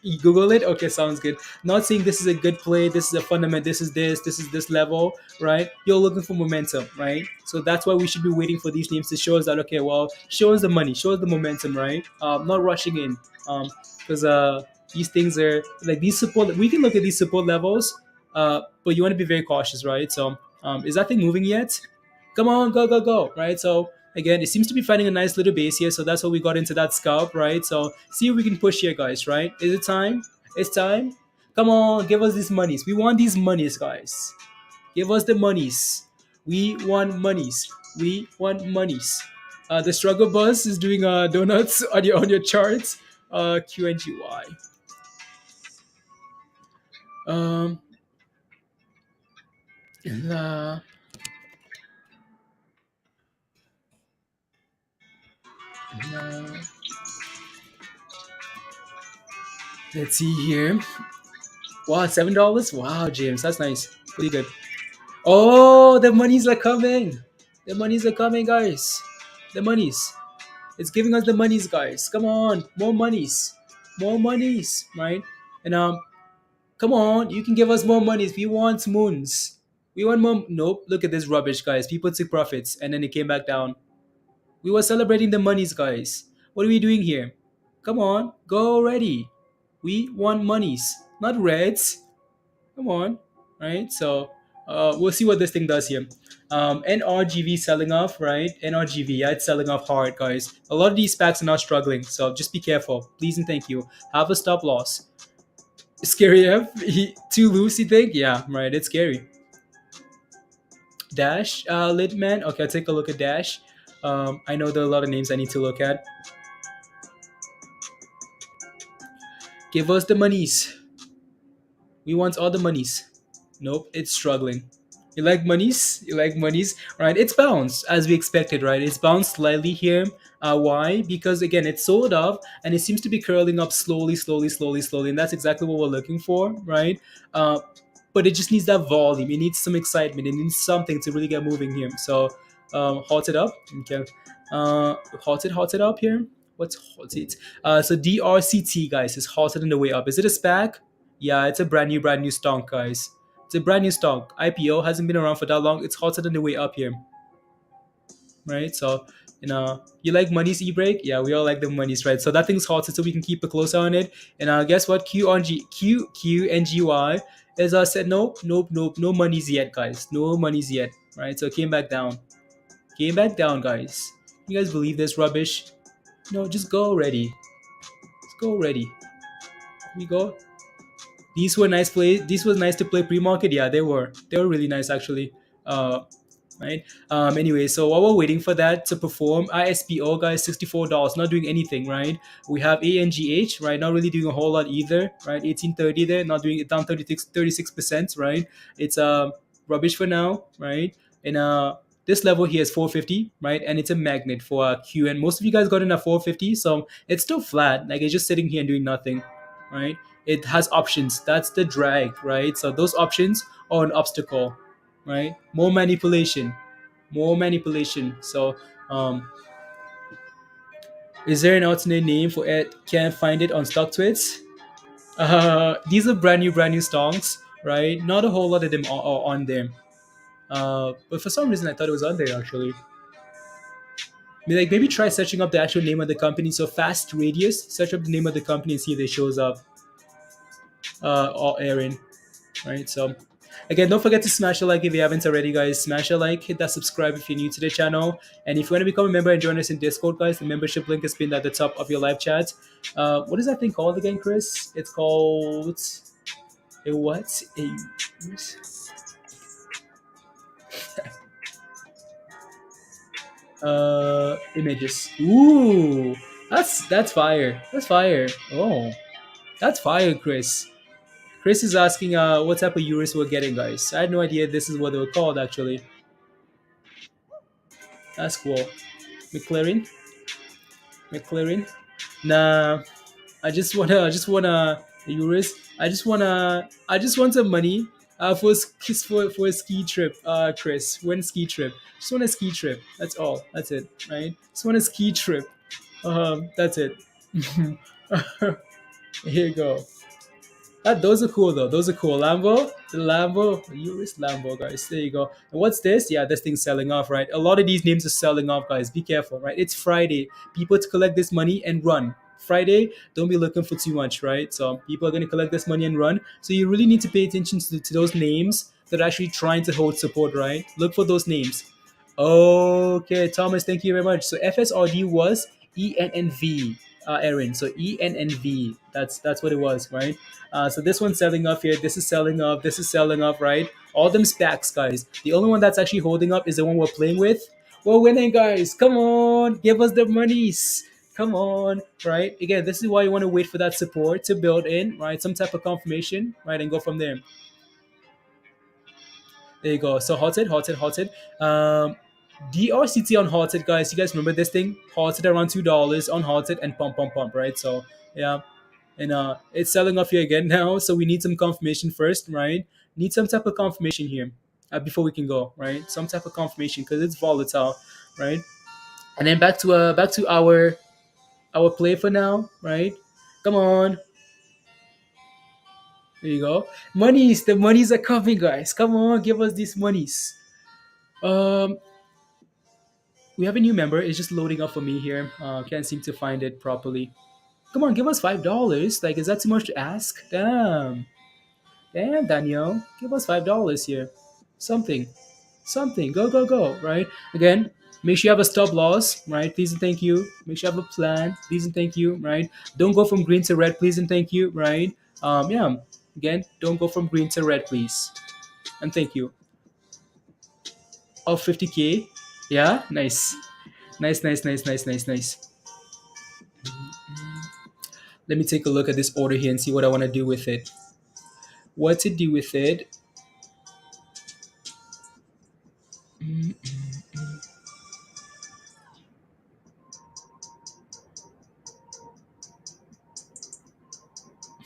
You Google it. Okay, sounds good. Not saying this is a good play, this is a fundament, this is this level, right? You're looking for momentum, right? So that's why we should be waiting for these names to show us that, okay, well, show us the money, show us the momentum, right? Not rushing in, because these things are like these support. We can look at these support levels, but you want to be very cautious, right? So, is that thing moving yet? Come on, go, go, go, right? So again, it seems to be finding a nice little base here, so that's why we got into that scalp, right? So see if we can push here, guys, right? Is it time? It's time. Come on, give us these monies. We want these monies, guys. Give us the monies. We want monies. We want monies. The struggle bus is doing donuts on your charts. QNGY. Um, la, la. Let's see here. Wow, $7. Wow, James, that's nice. Pretty good. Oh, the monies are coming. The monies are coming, guys. The monies. It's giving us the monies, guys. Come on, more monies, more monies, right? And come on, you can give us more monies. We want moons. We want more. Nope. Look at this rubbish, guys. People took profits and then it came back down. We were celebrating the monies, guys. What are we doing here? Come on, go already. We want monies, not reds. Come on, right? So we'll see what this thing does here. NRGV selling off, right? NRGV, yeah, it's selling off hard, guys. A lot of these packs are now struggling, so just be careful, please and thank you. Have a stop loss. Scary F, too loose, you think? Yeah, right. It's scary. Dash, Litman. Okay, I'll take a look at Dash. I know there are a lot of names I need to look at. Give us the monies. We want all the monies. Nope, it's struggling. You like monies? You like monies? Right, it's bounced as we expected, right? It's bounced slightly here. Why? Because again, it's sold off and it seems to be curling up slowly, slowly, slowly, slowly. And that's exactly what we're looking for, right? Uh, but it just needs that volume. It needs some excitement. It needs something to really get moving here. So, halt it up. Okay. Halt it up here. What's halted? So DRCT, guys, is halted on the way up. Is it a SPAC? Yeah, it's a brand new stock, guys. It's a brand new stock. IPO hasn't been around for that long. It's halted on the way up here, right? So, you like monies e-break? Yeah, we all like the monies, right? So that thing's halted, so we can keep a close eye on it. And guess what? QNGY is said nope, nope, nope, no monies yet, guys. No monies yet, right? So it came back down. Came back down, guys. You guys believe this rubbish? No, just go already. Just go already. Here we go. These were nice play. These was nice to play pre-market. Yeah, they were. They were really nice actually. right? Anyway, so while we're waiting for that to perform, ISPO guys, $64, not doing anything, right? We have ANGH, right? Not really doing a whole lot either, right? 1830 there, not doing it, down 36%, right? It's rubbish for now, right? And this level here is 450, right? And it's a magnet for Q. And most of you guys got in at 450, so it's still flat. Like it's just sitting here and doing nothing, right? It has options. That's the drag, right? So those options are an obstacle, right? More manipulation, more manipulation. So, is there an alternate name for it? Can't find it on StockTwits. These are brand new stocks, right? Not a whole lot of them are on there. But for some reason, I thought it was on there actually. Like maybe try searching up the actual name of the company. So Fast Radius, search up the name of the company and see if it shows up. Or Aaron, right? So again, don't forget to smash a like if you haven't already, guys. Smash a like, hit that subscribe if you're new to the channel, and if you want to become a member and join us in Discord, guys, the membership link is pinned at the top of your live chat. What is that thing called again, Chris? It's called a what? Images. Ooh, that's fire. That's fire. Oh, that's fire, Chris. Chris is asking what type of Euros we're getting, guys. I had no idea this is what they were called actually. That's cool. McLaren, McLaren. Nah, I just wanna Euros. I just want some money. For a ski trip. Chris, when ski trip. Just want a ski trip. That's all. That's it. Right. Just want a ski trip. That's it. Here you go. Those are cool though. Those are cool. Lambo, the Lambo, Urus Lambo, guys. There you go. And what's this? Yeah, this thing's selling off, right? A lot of these names are selling off, guys. Be careful, right? It's Friday. People to collect this money and run. Friday, don't be looking for too much, right? So people are going to collect this money and run. So you really need to pay attention to those names that are actually trying to hold support, right? Look for those names. Okay, Thomas, thank you very much. So FSRD was ENNV, Aaron. So ENNV. That's what it was, right? So this one's selling off here. This is selling off. This is selling off, right? All them specs, guys. The only one that's actually holding up is the one we're playing with. We're winning, guys. Come on, give us the monies. Come on, right? Again, this is why you want to wait for that support to build in, right? Some type of confirmation, right, and go from there. There you go. So halted, halted, halted. DRCT on halted, guys. You guys remember this thing? Halted around $2 on halted and pump, pump, pump, right? So yeah, and it's selling off here again now. So we need some confirmation first, right? Need some type of confirmation here before we can go, right? Some type of confirmation because it's volatile, right? And then back to our play for now, right? Come on, there you go. Monies, the monies are coming, guys. Come on, give us these monies. Um, we have a new member. It's just loading up for me here. Can't seem to find it properly. Come on, give us $5. Like, is that too much to ask? Damn, damn, Daniel, give us $5 here. Something, something. Go, go, go. Right. Again, make sure you have a stop loss. Right. Please and thank you. Make sure you have a plan. Please and thank you. Right. Don't go from green to red. Please and thank you. Right. Yeah. Again, don't go from green to red, please. And thank you. Oh, 50K. Yeah. Nice. Nice, nice, nice, nice, nice, nice. Let me take a look at this order here and see what I want to do with it. What to do with it?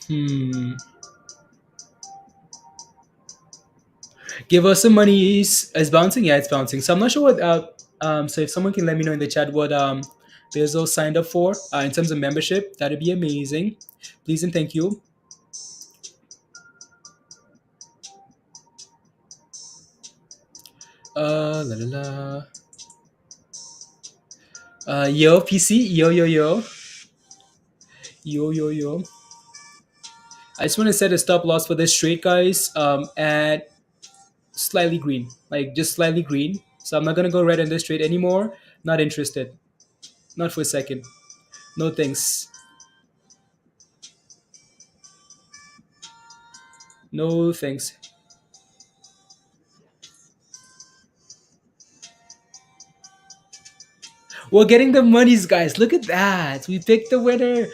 Hmm. Give us some money. Is bouncing? Yeah, it's bouncing. So I'm not sure what. So if someone can let me know in the chat what Bezos signed up for in terms of membership, that'd be amazing. Please and thank you. La la la. Yo, PC. Yo, yo, yo. Yo, yo, yo. I just want to set a stop loss for this trade, guys. At slightly green, like just slightly green. So I'm not gonna go red on this trade anymore. Not interested. Not for a second. No thanks. No thanks. We're getting the monies, guys. Look at that. We picked the winner.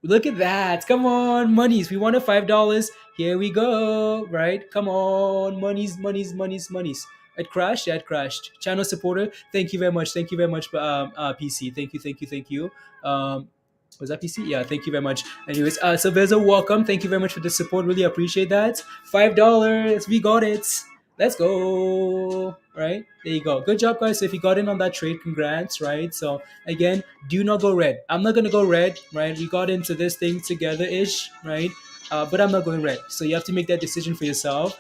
Look at that. Come on, monies. We won a $5. Here we go. Right? Come on. Monies, monies, monies, monies. It crashed. Yeah, it crashed. Channel supporter. Thank you very much. Thank you very much, PC. Thank you, thank you, thank you. Was that PC? Yeah, thank you very much. Anyways, so there's a welcome. Thank you very much for the support. Really appreciate that. $5. We got it. Let's go. Right? There you go. Good job, guys. So if you got in on that trade, congrats, right? So again, do not go red. I'm not gonna go red, right? We got into this thing together ish, right? But I'm not going red. So you have to make that decision for yourself.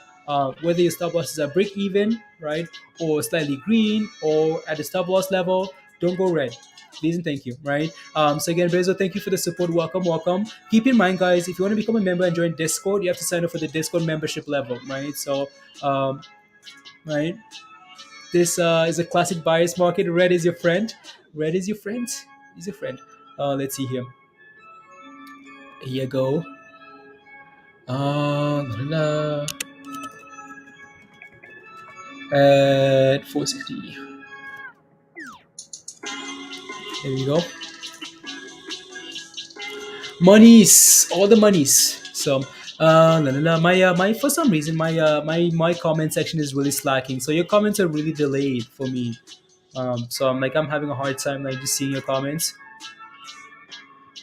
Whether your stop loss is at break even, right, or slightly green, or at the stop loss level, don't go red. Please and thank you, right? So again, Bezo, thank you for the support. Welcome, welcome. Keep in mind, guys, if you want to become a member and join Discord, you have to sign up for the Discord membership level, right? So, right, this is a classic buyer's market. Red is your friend. Red is your friend. Is your friend. Let's see here. Here you go. La, la, la. At 460. There we go. Monies, all the monies. So, la, la, la. My for some reason my comment section is really slacking. So your comments are really delayed for me. So I'm having a hard time like just seeing your comments.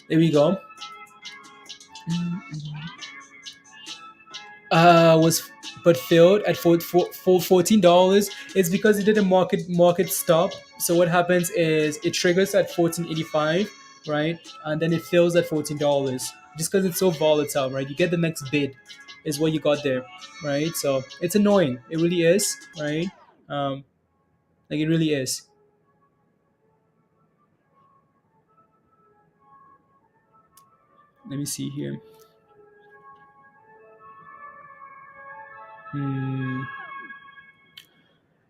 There we go. Was but failed at $14. It's because it did a market stop. So what happens is it triggers at 14.85, right? And then it fails at $14 just because it's so volatile, right? You get the next bid is what you got there, right? So it's annoying. It really is, right? Like it really is. Let me see here. Hmm.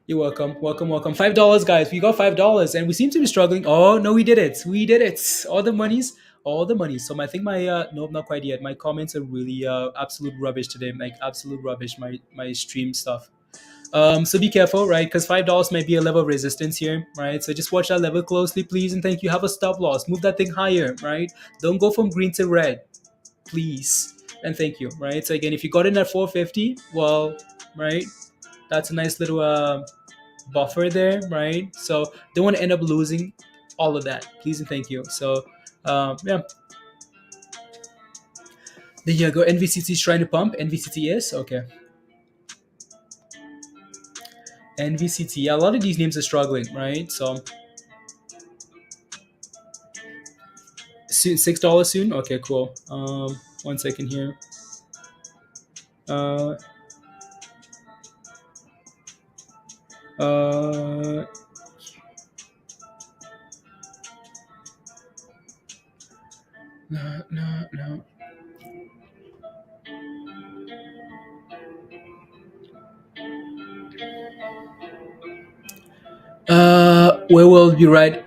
You're welcome. Welcome, welcome. $5, guys. We got $5 and we seem to be struggling. Oh no, we did it. We did it. All the monies. All the money. So I think my nope, not quite yet. My comments are really absolute rubbish today. Like absolute rubbish. My stream stuff. So be careful, right? Because $5 might be a level of resistance here, right? So just watch that level closely, please, and thank you. Have a stop loss. Move that thing higher, right? Don't go from green to red, please. And thank you, right? So again, if you got in at 450, well, right, that's a nice little buffer there, right? So don't want to end up losing all of that. Please and thank you. So yeah, there you go. NVCT is trying to pump. NVCT is okay. NVCT. Yeah, a lot of these names are struggling, right? So soon, $6 soon. Okay, cool. 1 second here. Uh, uh, no, no, no. Where will be right?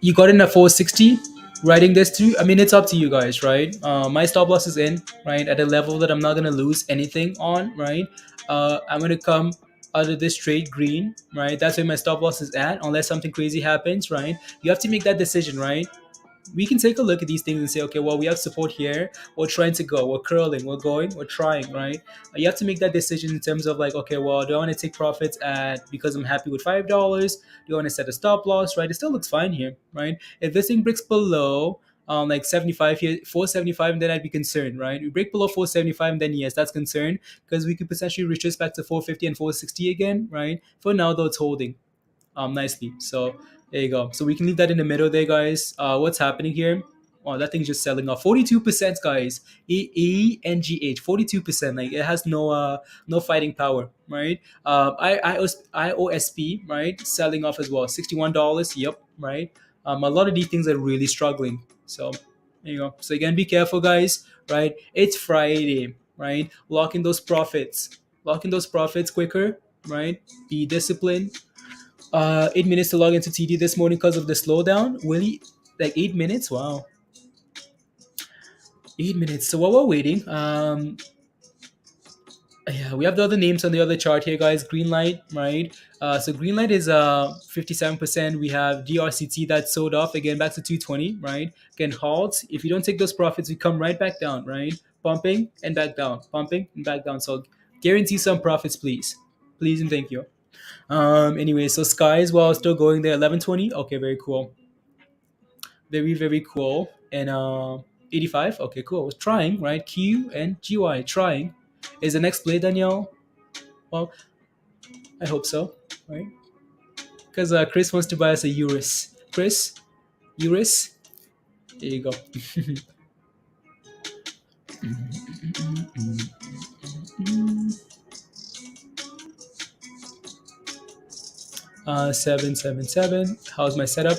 You got in at 460. Writing this through. I mean, it's up to you guys, right? My stop loss is in, right, at a level that I'm not gonna lose anything on, right? I'm gonna come out of this trade green, right? That's where my stop loss is at, unless something crazy happens, right? You have to make that decision, right? We can take a look at these things and say, okay, well, we have support here. We're trying to go. We're curling. We're going. We're trying, right? You have to make that decision in terms of like, okay, well, do I want to take profits at because I'm happy with $5? Do I want to set a stop loss, right? It still looks fine here, right? If this thing breaks below like 75 here, 475, then I'd be concerned, right? We break below 475, then yes, that's concern because we could potentially retrace back to 450 and 460 again, right? For now, though, it's holding nicely. So there you go. So we can leave that in the middle there, guys. What's happening here? Oh, that thing's just selling off. 42%, guys. ENGH. 42%. Like it has no fighting power, right? IOSP, right? Selling off as well. $61. Yep, right. A lot of these things are really struggling. So there you go. So again, be careful, guys. Right? It's Friday, right? Lock in those profits. Lock in those profits quicker, right? Be disciplined. 8 minutes to log into TD this morning because of the slowdown. Really, like 8 minutes? Wow, 8 minutes. So while we're waiting, Yeah, we have the other names on the other chart here, guys. Green light, right? So green light is 57%. We have DRCT that sold off again back to 220, right? Again, halt. If you don't take those profits, we come right back down, right? Pumping and back down, pumping and back down. So guarantee some profits, please, please and thank you. Anyway, so Sky as well still going there, 1120. Okay, very cool, very cool. And 85. Okay, cool. Trying, right? QNGY trying. Is the next play, Danielle? Well, I hope so, right? Because Chris wants to buy us a Eurus. Chris, Eurus, there you go. 777. How's my setup?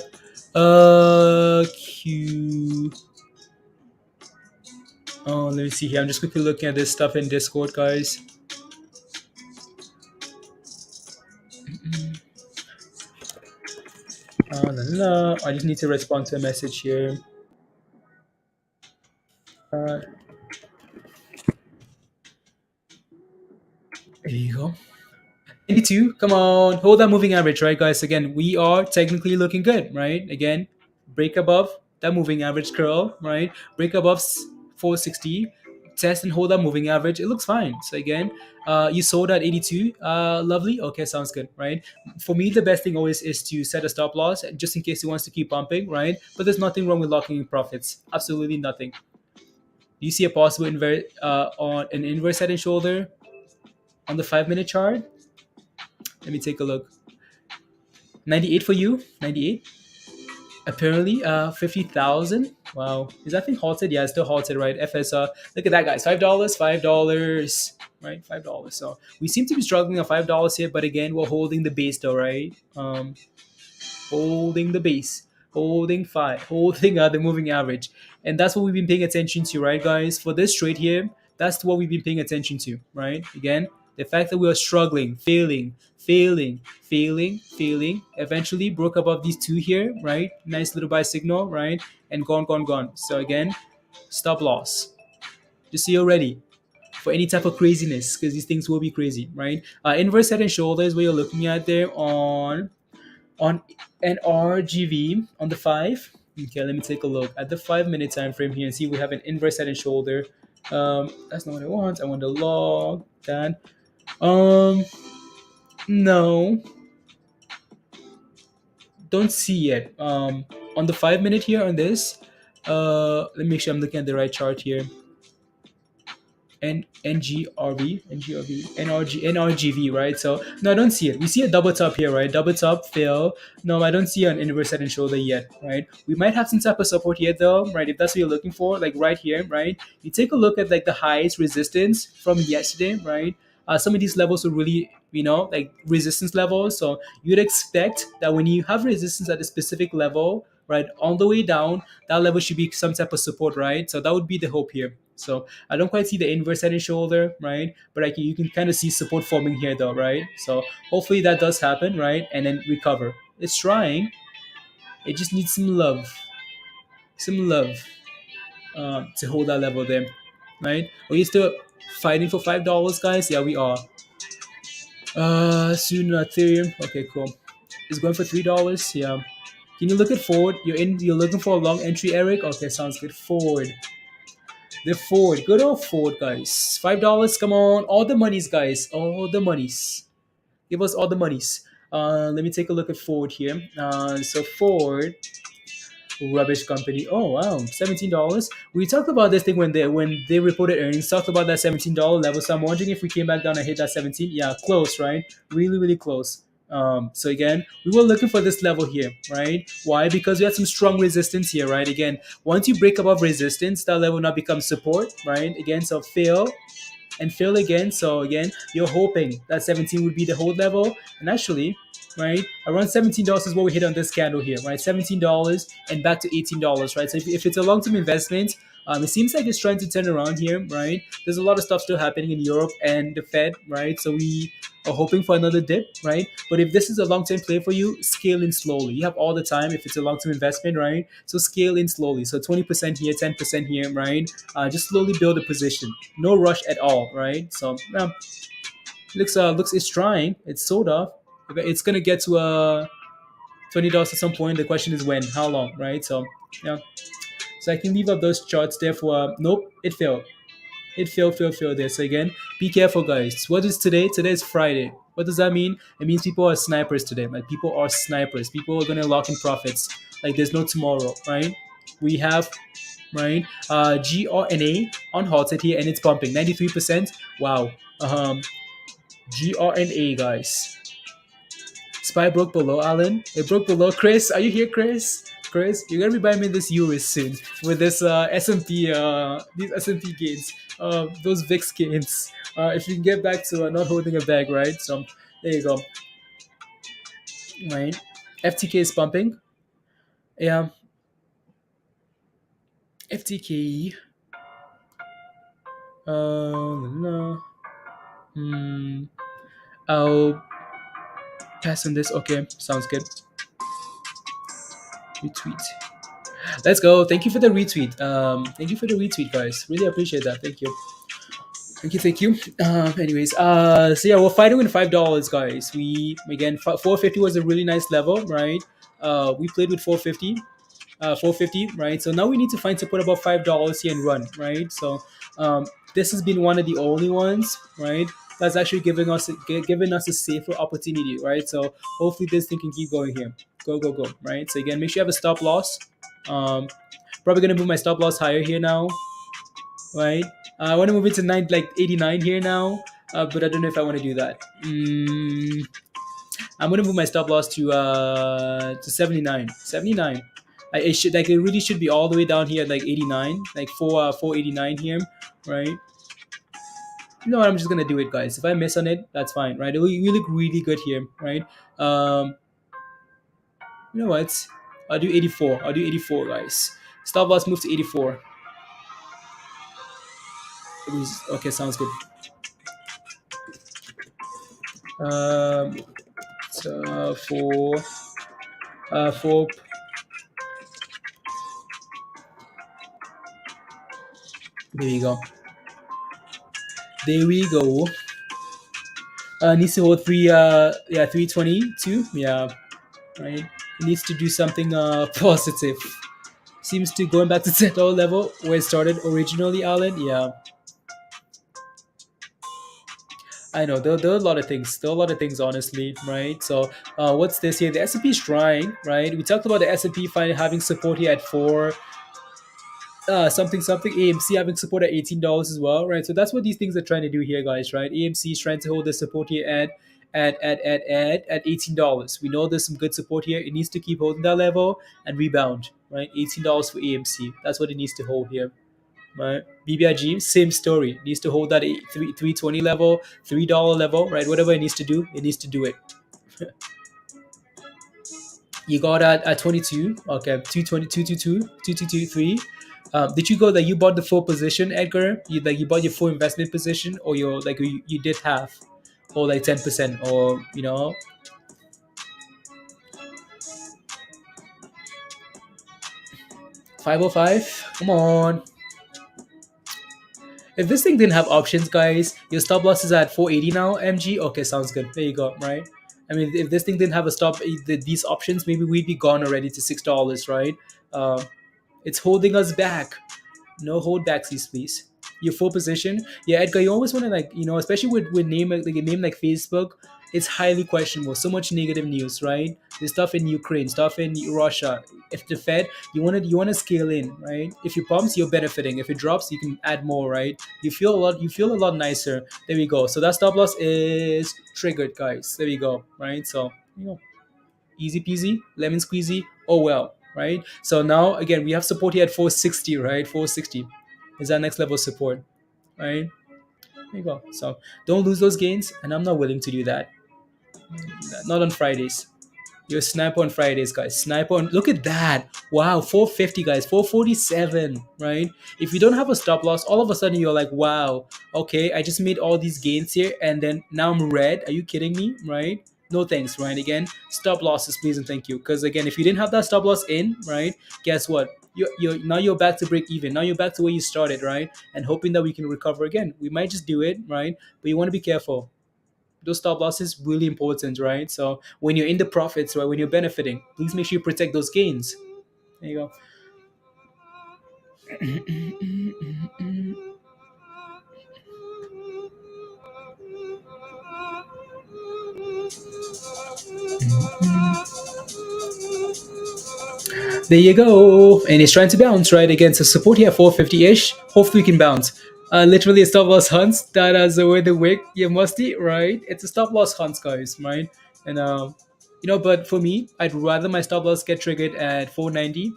Q. Oh, let me see here. I'm just quickly looking at this stuff in Discord, guys. La, la. I just need to respond to a message here. There you go. 82, come on, hold that moving average, right, guys? Again, we are technically looking good, right? Again, break above that moving average curl, right? Break above 460, test and hold that moving average. It looks fine. So again, you sold at 82, lovely. Okay, sounds good, right? For me, the best thing always is to set a stop loss just in case he wants to keep pumping, right? But there's nothing wrong with locking in profits. Absolutely nothing. Do you see a possible on an inverse head and shoulder on the 5-minute chart? Let me take a look. 98 for you. 98. Apparently, 50,000. Wow. Is that thing halted? Yeah, it's still halted, right? Look at that, guys. $5. $5. Right? $5. So we seem to be struggling at $5 here, but again, we're holding the base though, right? Holding the base. Holding five. Holding the moving average. And that's what we've been paying attention to, right, guys? For this trade here, that's what we've been paying attention to, right? Again, the fact that we are struggling, failing, eventually broke above these two here, right? Nice little buy signal, right? And gone. So again, stop loss. Just so you're ready for any type of craziness, because these things will be crazy, right? Inverse head and shoulders, where you're looking at there on NRGV on the 5. Okay, let me take a look at the 5-minute time frame here and see we have an inverse head and shoulder. That's not what I want. I want the log that. No, don't see it. On the 5-minute here on this, let me make sure I'm looking at the right chart here. NRGV, right? So no, I don't see it. We see a double top here, right? Double top fail. No, I don't see an inverse head and shoulder yet, right? We might have some type of support here though, right? If that's what you're looking for, like right here, right? You take a look at like the highest resistance from yesterday, right? Some of these levels are really, like resistance levels. So you'd expect that when you have resistance at a specific level, right, on the way down, that level should be some type of support, right? So that would be the hope here. So I don't quite see the inverse head and shoulder, right? But you can kind of see support forming here though, right? So hopefully that does happen, right? And then recover. It's trying. It just needs some love. To hold that level there, right? Are you still fighting for $5, guys? Yeah, we are. Soon Ethereum. Okay, cool. It's going for $3. Yeah. Can you look at forward? You're looking for a long entry, Eric? Okay, sounds good. Forward. The Ford, good old Ford, guys. $5, come on, all the monies, guys, all the monies. Give us all the monies. Let me take a look at Ford here. So Ford, rubbish company. Oh wow, $17. We talked about this thing when they reported earnings. Talked about that $17 level. So I'm wondering if we came back down and hit that 17. Yeah, close, right? Really close. So again, we were looking for this level here, right? Why? Because we had some strong resistance here, right? Again, once you break above resistance, that level now becomes support, right? Again, so fail and fail again. So again, you're hoping that 17 would be the hold level, and actually, right, around $17 is what we hit on this candle here, right? $17 and back to $18, right? So if it's a long-term investment, it seems like it's trying to turn around here, right? There's a lot of stuff still happening in Europe and the Fed, right? So we or hoping for another dip, right? But if this is a long-term play for you, scale in slowly. You have all the time if it's a long-term investment, right? So scale in slowly. So 20% here, 10% here, right? Just slowly build a position. No rush at all, right? So looks it's trying. It's sort of. It's gonna get to $20 at some point. The question is when, how long, right? So yeah. So I can leave up those charts there for nope, it failed. It failed there. So again, be careful, guys. What is today? Today is Friday. What does that mean? It means people are snipers today. Like people are snipers. People are gonna lock in profits. Like there's no tomorrow, right? We have right GRNA unhalted here and it's pumping 93%. Wow. GRNA, guys. Spy broke below, Alan. It broke below. Chris, are you here, Chris? Chris, you're gonna be buying me this euros soon with this S&P, these S&P gains, those VIX gains. If you can get back to not holding a bag, right? So there you go, right? FTK is pumping. Yeah, FTK. No. I'll pass on this. Okay, sounds good. Retweet. Let's go. Thank you for the retweet. Thank you for the retweet, guys. Really appreciate that. Thank you. Thank you. Anyways, so yeah, we're fighting with $5, guys. We again 450 was a really nice level, right? We played with 450, 450, right? So now we need to find support about $5 here and run, right? So this has been one of the only ones, right? That's actually giving us a safer opportunity, right? So hopefully this thing can keep going here. Go go go, right? So again, make sure you have a stop loss. Um, Probably gonna move my stop loss higher here now, right? I want to move it to 89 here now, but I don't know if I want to do that. I'm gonna move my stop loss to 79. 79. It really should be all the way down here at like 89, like 489 here, right? You know what? I'm just gonna do it, guys. If I miss on it, that's fine, right? We look really good here, right? You know what? I'll do 84. I'll do 84, guys. Stop loss move to 84. Okay, sounds good. Um, so for there we go. There we go. Needs to hold 322. Yeah, right. It needs to do something positive. Seems to going back to $10 level where it started originally, Alan. Yeah, I know there are a lot of things. There are a lot of things, honestly, right? So, what's this here? The S&P is trying, right? We talked about the S&P having support here at four, something AMC having support at $18 as well, right? So that's what these things are trying to do here, guys, right? AMC is trying to hold the support here at $18. We know there's some good support here. It needs to keep holding that level and rebound, right? $18 for AMC. That's what it needs to hold here. Right, BBIG, same story. Needs to hold that 320 level, $3 level, right? Whatever it needs to do, it needs to do it. You got at 22. Okay, 220, 222, 2223. Did you go that you bought the full position, Edgar? You bought your full investment position, or you did half, or like 10%, or 505. Come on. If this thing didn't have options, guys, your stop loss is at 480 now, MG. Okay, sounds good. There you go, right? I mean, if this thing didn't have these options, maybe we'd be gone already to $6, right? It's holding us back. No holdbacksies, please. Your full position, yeah, Edgar. You always want to especially with a name like Facebook, it's highly questionable. So much negative news, right? There's stuff in Ukraine, stuff in Russia. If the Fed, you want to scale in, right? If it pumps, you're benefiting. If it drops, you can add more, right? You feel a lot nicer. There we go. So that stop loss is triggered, guys. There we go, right? So easy peasy, lemon squeezy. Oh well, right? So now again, we have support here at 460, right? 460 is our next level support, right? There you go. So don't lose those gains, and I'm not willing to do that. Not on Fridays. Your sniper on Fridays, guys. Sniper on. Look at that. Wow, 450, guys. 447, right? If you don't have a stop loss, all of a sudden you're like, wow, okay, I just made all these gains here, and then now I'm red. Are you kidding me, right? No thanks, right? Again, stop losses, please and thank you. Because again, if you didn't have that stop loss in, right, guess what? You're now you're back to break even. Now you're back to where you started, right? And hoping that we can recover again. We might just do it, right? But you want to be careful. Those stop losses really important, right? So when you're in the profits, right, when you're benefiting, please make sure you protect those gains. There you go. There you go. And it's trying to bounce, right? Against a support here, 450-ish. Hopefully we can bounce. Literally a stop loss hunt. That as the way the wick, you must eat, right? It's a stop loss hunt, guys, right? And but for me, I'd rather my stop loss get triggered at 490,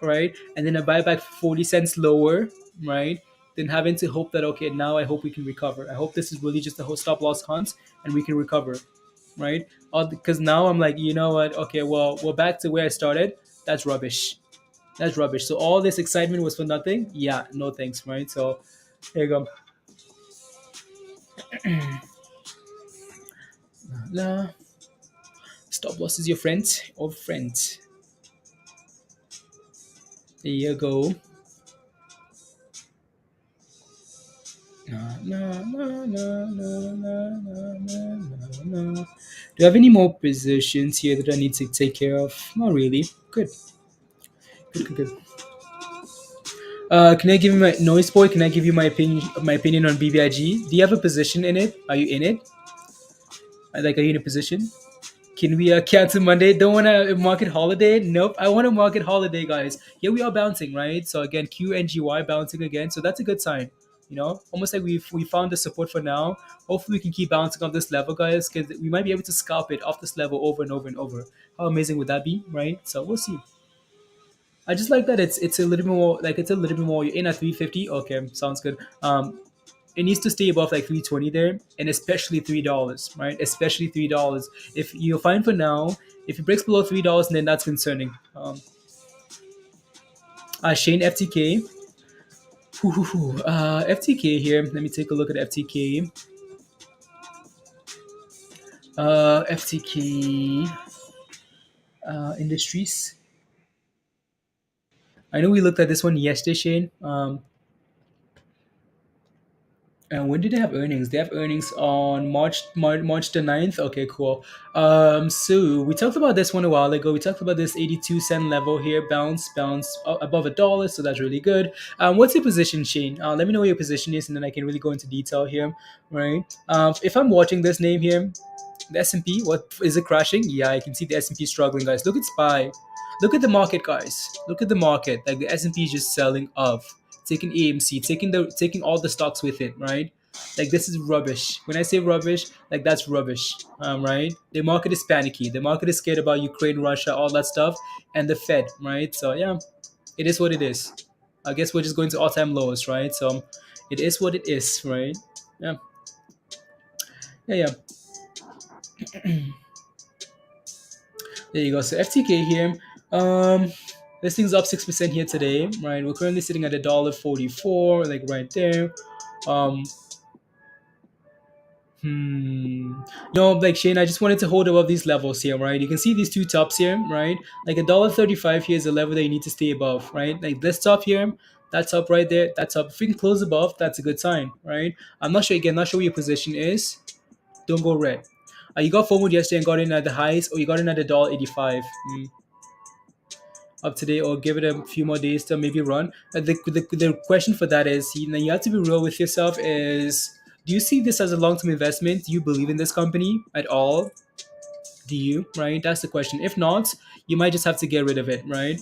right? And then I buy back 40 cents lower, right? Than having to hope that, okay, now I hope we can recover. I hope this is really just a whole stop loss hunt and we can recover, right? Because now I'm like, you know what? Okay, well, we're back to where I started. That's rubbish. That's rubbish. So all this excitement was for nothing? Yeah, no thanks, right? So there you go. Nah, stop loss is your friend or friend. There you go. No, no, no, no, no, no, no, no, no. Do you have any more positions here that I need to take care of? Not really. Good. Good, good, good. Can I give you my noise boy? Can I give you my opinion on BBIG? Do you have a position in it? Are you in it? Like, are you in a position? Can we cancel Monday? Don't want a market holiday? Nope. I want a market holiday, guys. Here we are bouncing, right? So again, QNGY bouncing again. So that's a good sign. Almost like we found the support for now. Hopefully, we can keep bouncing on this level, guys, because we might be able to scalp it off this level over and over and over. How amazing would that be, right? So we'll see. I just like that it's a little bit more like it's a little bit more. You're in at 350. Okay, sounds good. It needs to stay above like 320 there, and especially $3, right? Especially $3. If you're fine for now, if it breaks below $3, then that's concerning. Shane FTK. FTK here. Let me take a look at FTK. FTK Industries. I know we looked at this one yesterday, Shane. And when did they have earnings? They have earnings on March the 9th. Okay, cool. So we talked about this one a while ago. We talked about this 82-cent level here, bounce above $1. So that's really good. What's your position, Shane? Let me know what your position is, and then I can really go into detail here, right? If I'm watching this name here, the S&P, what is it crashing? Yeah, I can see the S&P struggling, guys. Look at SPY. Look at the market, guys. Look at the market. Like the S&P is just selling off, taking AMC, taking all the stocks with it, right? Like this is rubbish. When I say rubbish, like that's rubbish, right? The market is panicky. The market is scared about Ukraine, Russia, all that stuff, and the Fed, right? So yeah, it is what it is. I guess we're just going to all-time lows, right? So it is what it is, right? Yeah, yeah, yeah. There you go. So FTK here. Um, this thing's up 6% here today, right? We're currently sitting at $1.44, like right there. Um, like Shane, I just wanted to hold above these levels here, right? You can see these two tops here, right? Like $1.35 here is the level that you need to stay above, right? Like this top here, that top right there, that top. If we can close above, that's a good sign, right? I'm not sure again, not sure what your position is. Don't go red. You got forward yesterday and got in at the highs, or you got in at $1.85. Up today, or give it a few more days to maybe run. The question for that is, you have to be real with yourself. Is do you see this as a long-term investment? Do you believe in this company at all? Do you, right? That's the question. If not, you might just have to get rid of it, right?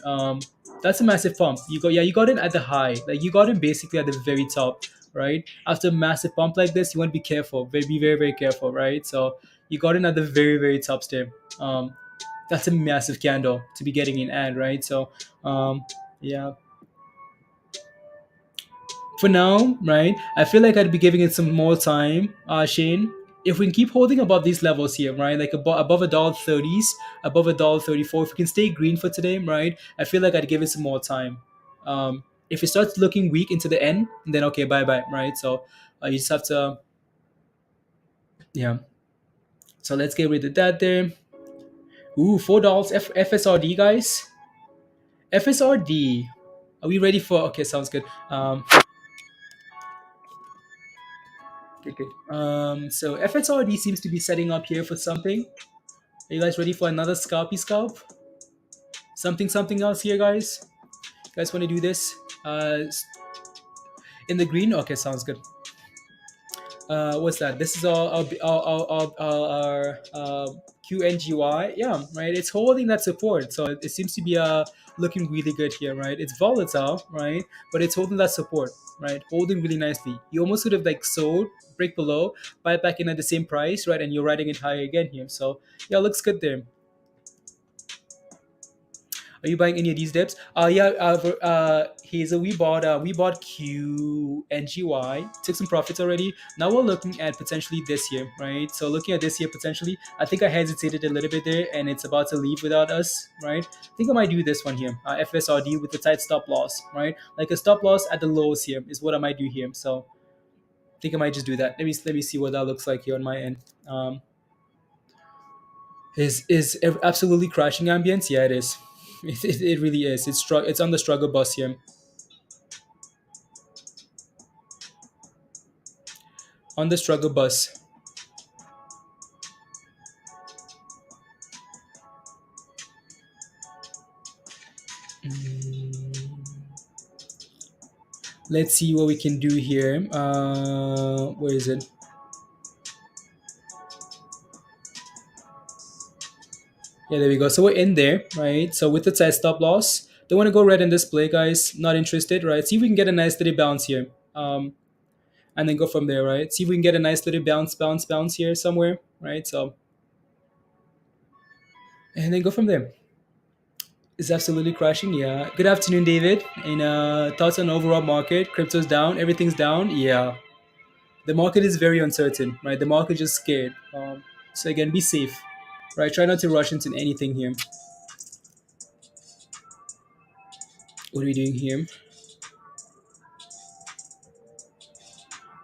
That's a massive pump. You got it at the high, like you got it basically at the very top, right? After a massive pump like this, you want to be careful, be very very careful, right? So you got in at the very very top step. That's a massive candle to be getting in ad, right? So yeah, for now, right, I feel like I'd be giving it some more time, Shane. if we can keep holding above these levels here, right, like above $1.30s, above $1.34, if we can stay green for today, right, I feel like I'd give it some more time. If it starts looking weak into the end, then okay, bye bye, right? So you just have to, yeah. So let's get rid of that there. Ooh, $4 FSRD, guys. FSRD. Are we ready for? Okay, sounds good. Okay. So FSRD seems to be setting up here for something. Are you guys ready for another scalpy scalp? Something else here, guys. You guys want to do this? In the green. Okay, sounds good. What's that? This is our QNGY. Yeah, right. It's holding that support, so it seems to be looking really good here, right? It's volatile, right? But it's holding that support, right? Holding really nicely. You almost could have like sold, break below, buy it back in at the same price, right? And you're riding it higher again here. So yeah, looks good there. Are you buying any of these dips? Yeah. Hazel, we bought QNGY. Took some profits already. Now we're looking at potentially this year, right? So looking at this year potentially, I think I hesitated a little bit there, and it's about to leave without us, right? I think I might do this one here, FSRD with the tight stop loss, right? Like a stop loss at the lows here is what I might do here. So I think I might just do that. Let me see what that looks like here on my end. Is absolutely crashing ambience? Yeah, it is. It really is. It's on the struggle bus here. On the struggle bus. Let's see what we can do here. Where is it? Yeah, there we go. So we're in there, right? So with the side stop loss, don't want to go red in this play, guys. Not interested, right? See if we can get a nice little bounce here. And then go from there, right? See if we can get a nice little bounce here somewhere, right? So, and then go from there. Is absolutely crashing. Yeah. Good afternoon, David. And thoughts on overall market? Crypto's down. Everything's down. Yeah. The market is very uncertain, right? The market just scared. So again, be safe, right? Try not to rush into anything here. What are we doing here?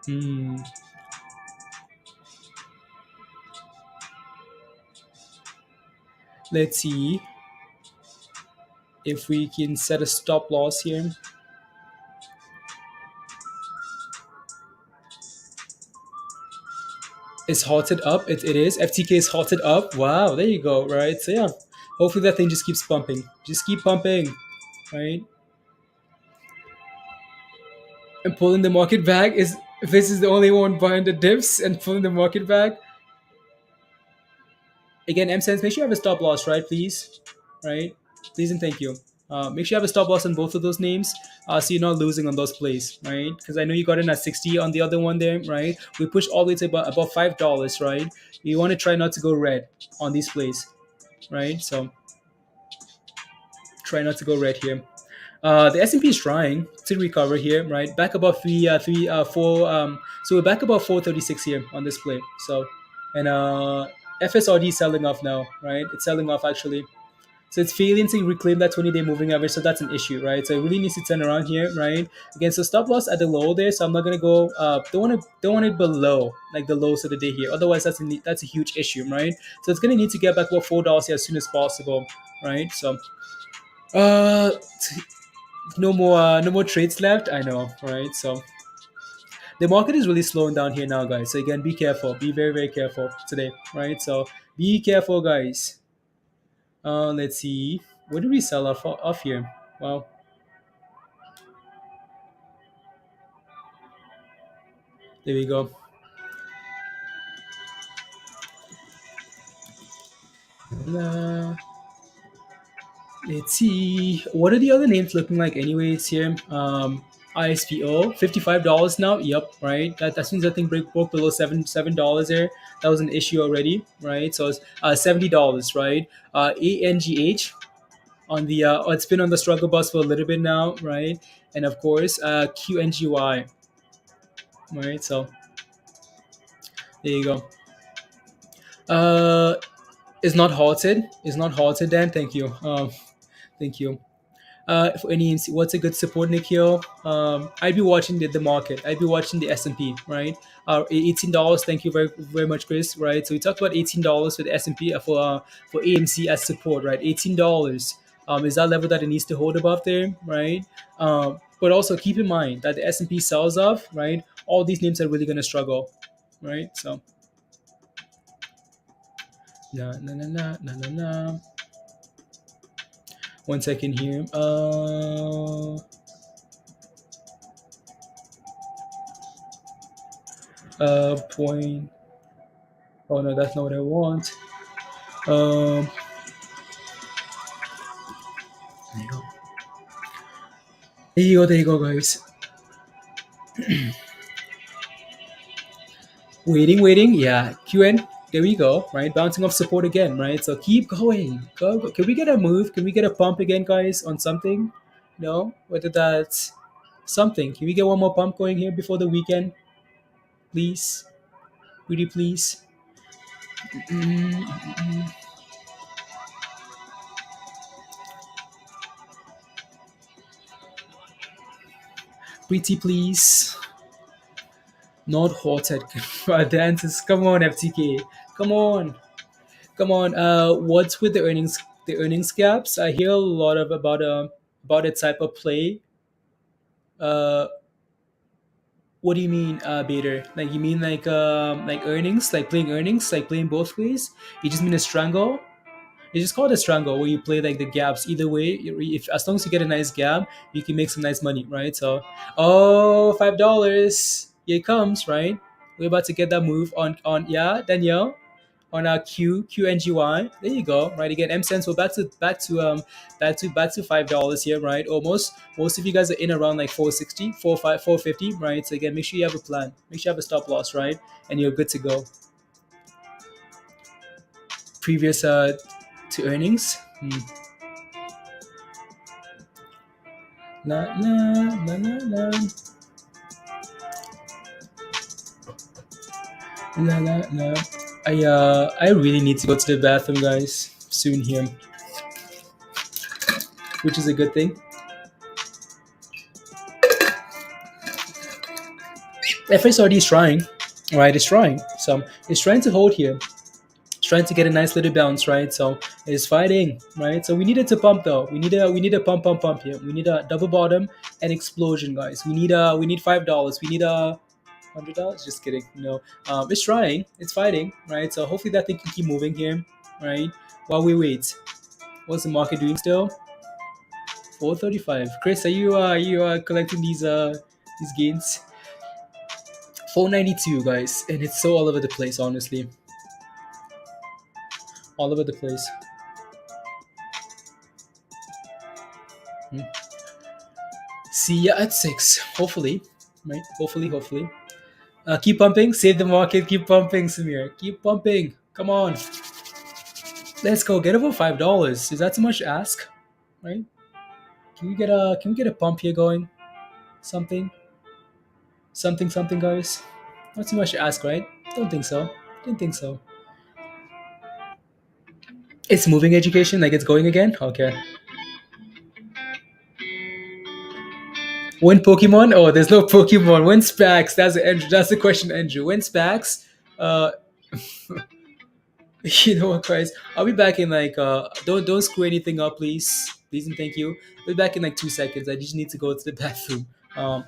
Hmm. Let's see if we can set a stop loss here. It's halted up. It is. FTK is halted up. Wow, there you go, right? So yeah, hopefully that thing just keeps pumping. Just keep pumping, right? And pulling the market back is, if this is the only one buying the dips and pulling the market back. Again, M sense, make sure you have a stop loss, right? Please, right? Please and thank you. Make sure you have a stop loss on both of those names, so you're not losing on those plays, right? Because I know you got in at 60 on the other one there, right? We pushed all the way to about $5, right? You want to try not to go red on these plays, right? So try not to go red here. The S&P is trying to recover here, right? Back above four. So we're back above 436 here on this play. So, and FSRD is selling off now, right? It's selling off actually. So it's failing to reclaim that 20-day moving average. So that's an issue, right? So it really needs to turn around here, right? Again, so stop loss at the low there. So I'm not gonna go. Don't want it below like the lows of the day here. Otherwise, that's a huge issue, right? So it's gonna need to get back about $4 here as soon as possible, right? So. Uh, no more trades left. I know, right? So the market is really slowing down here now, guys. So again, be careful. Be very, very careful today, right? So be careful, guys. Let's see. What did we sell off here? Well, there we go. Uh, let's see. What are the other names looking like, anyways? Here, ISPO, $55 now. Yep, right. That means I think broke below $7 there. That was an issue already, right? So it's $70, right? ANGH on the it's been on the struggle bus for a little bit now, right? And of course, QNGY, right? So there you go. Uh, is not halted. Is not halted. Dan, thank you. Thank you. For any AMC, what's a good support, Nikhil? I'd be watching the market. I'd be watching the S&P, right? $18. Thank you very very much, Chris. Right. So we talked about $18 for the S&P for AMC as support, right? $18. Is that level that it needs to hold above there, right? But also keep in mind that the S&P sells off, right? All these names are really going to struggle, right? So na na na na na na na. 1 second here. Point. Oh no, that's not what I want. Um, there you go, guys. Waiting. Yeah, QN. There we go. Right, bouncing off support again. Right, so keep going. Go. Can we get a move? Can we get a pump again, guys, on something? No, whether that's something. Can we get one more pump going here before the weekend, please? Pretty please. Pretty please. Not halted. Dances. Come on, FTK. Come on. Come on. What's with the earnings? The earnings gaps. I hear a lot of about a type of play. Uh, what do you mean, Bader? Like you mean like earnings, like playing earnings, like playing both ways? You just mean a strangle? It's just called a strangle where you play like the gaps. Either way, if as long as you get a nice gap, you can make some nice money, right? So, oh, $5. Here it comes, right? We're about to get that move on yeah, Danielle on our QNGY. There you go, right? Again, M cents. We're back to $5 here, right? Almost. Most of you guys are in around like 460, 45, 450, right? So again, make sure you have a plan. Make sure you have a stop loss, right? And you're good to go. Previous to earnings. La la la la la la la la. I really need to go to the bathroom, guys, soon here, which is a good thing. FSRD is trying, right? It's trying. So it's trying to hold here. It's trying to get a nice little bounce, right? So it's fighting, right? So we needed to pump though. We need a pump here. We need a double bottom and explosion, guys. We need $5. We need a $100. Just kidding. No, it's trying. It's fighting, right? So hopefully that thing can keep moving here, right? While we wait. What's the market doing still? 435. Chris, are you collecting these gains? 492, guys, and it's so all over the place. Honestly, all over the place. Hmm. See ya at 6. Hopefully, right? Hopefully. Keep pumping. Save the market. Keep pumping, Samir. Keep pumping. Come on. Let's go. Get over $5. Is that too much to ask? Right? Can we get a pump here going? Something. Something, guys. Not too much to ask, right? Don't think so. Didn't think so. It's moving education, like it's going again? Okay. When Pokemon? Oh, there's no Pokemon. When Spax? That's the question, Andrew. When Spax? Uh you know what, guys? I'll be back in like don't screw anything up, please. Please and thank you. I'll be back in like 2 seconds. I just need to go to the bathroom. Go.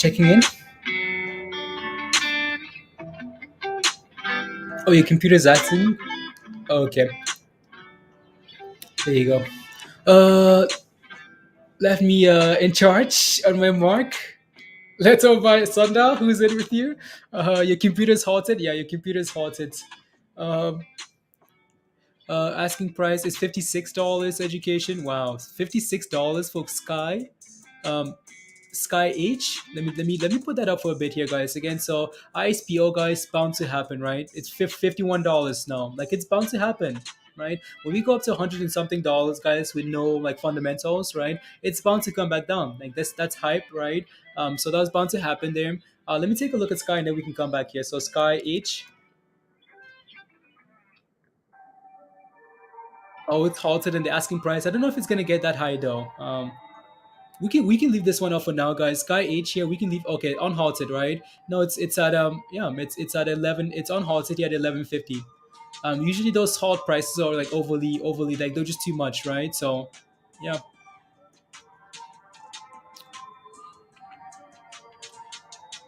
Checking in. Oh, your computer's acting. Okay, there you go. Uh, Left me in charge on my mark. Let's over by Sundar. Who's in with you? Your computer's halted. Yeah, your computer's halted. Um, Asking price is $56. Education. Wow, $56 for Sky. Um, Sky H. Let me put that up for a bit here, guys. Again, so ISPO, guys, bound to happen, right? It's $51 now. Like it's bound to happen, right? When we go up to 100 and something dollars, guys, with no like fundamentals, right? It's bound to come back down. Like that's hype, right? So that was bound to happen there. Let me take a look at Sky and then we can come back here. So Sky H. Oh, it's halted and the asking price. I don't know if it's gonna get that high though. We can leave this one off for now, guys. Sky H here, we can leave. Okay, unhalted, right? No, it's at yeah, it's at 11. It's unhalted here at 11:50. Usually those halt prices are like overly like they're just too much, right? So, yeah.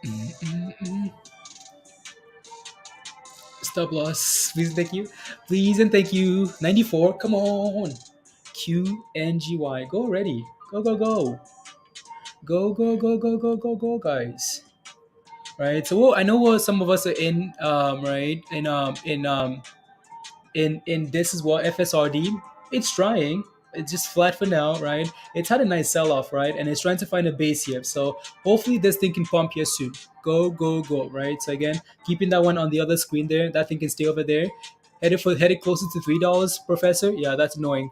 Mm-mm-mm. Stop loss, please, and thank you, please and thank you. 94. Come on, QNGY, go already. Go go go go go go go go go go, guys. Right. So I know what some of us are in. Right. In this as well, FSRD, it's trying. It's just flat for now, right? It's had a nice sell off, right? And it's trying to find a base here. So hopefully this thing can pump here soon. Go, go, go, right? So again, keeping that one on the other screen there, that thing can stay over there. Headed closer to $3, Professor. Yeah, that's annoying.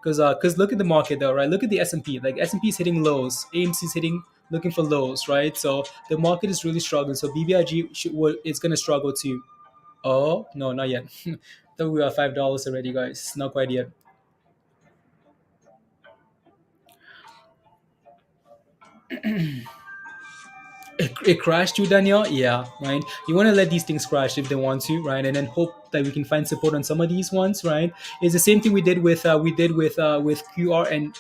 Cause look at the market though, right? Look at the S&P. Like S&P is hitting lows, AMC is hitting looking for lows, right? So the market is really struggling. So BBIG it's gonna struggle too. Oh no, not yet. Thought we are $5 already, guys. Not quite yet. It crashed too, Daniel. Yeah, right. You want to let these things crash if they want to, right? And then hope that we can find support on some of these ones, right? It's the same thing we did with QR and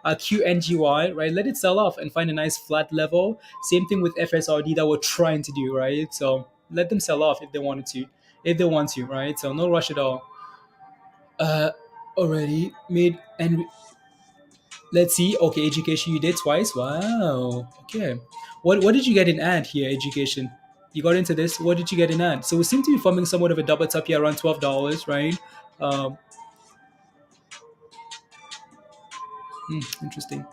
QNGY, right? Let it sell off and find a nice flat level. Same thing with FSRD that we're trying to do, right? So let them sell off if they wanted to, if they want to, right? So no rush at all. Uh, Already made and let's see. Okay, education you did twice. Wow. Okay. What did you get in ad here? Education. You got into this. What did you get in ad? So we seem to be forming somewhat of a double top here around $12, right? Um, Interesting.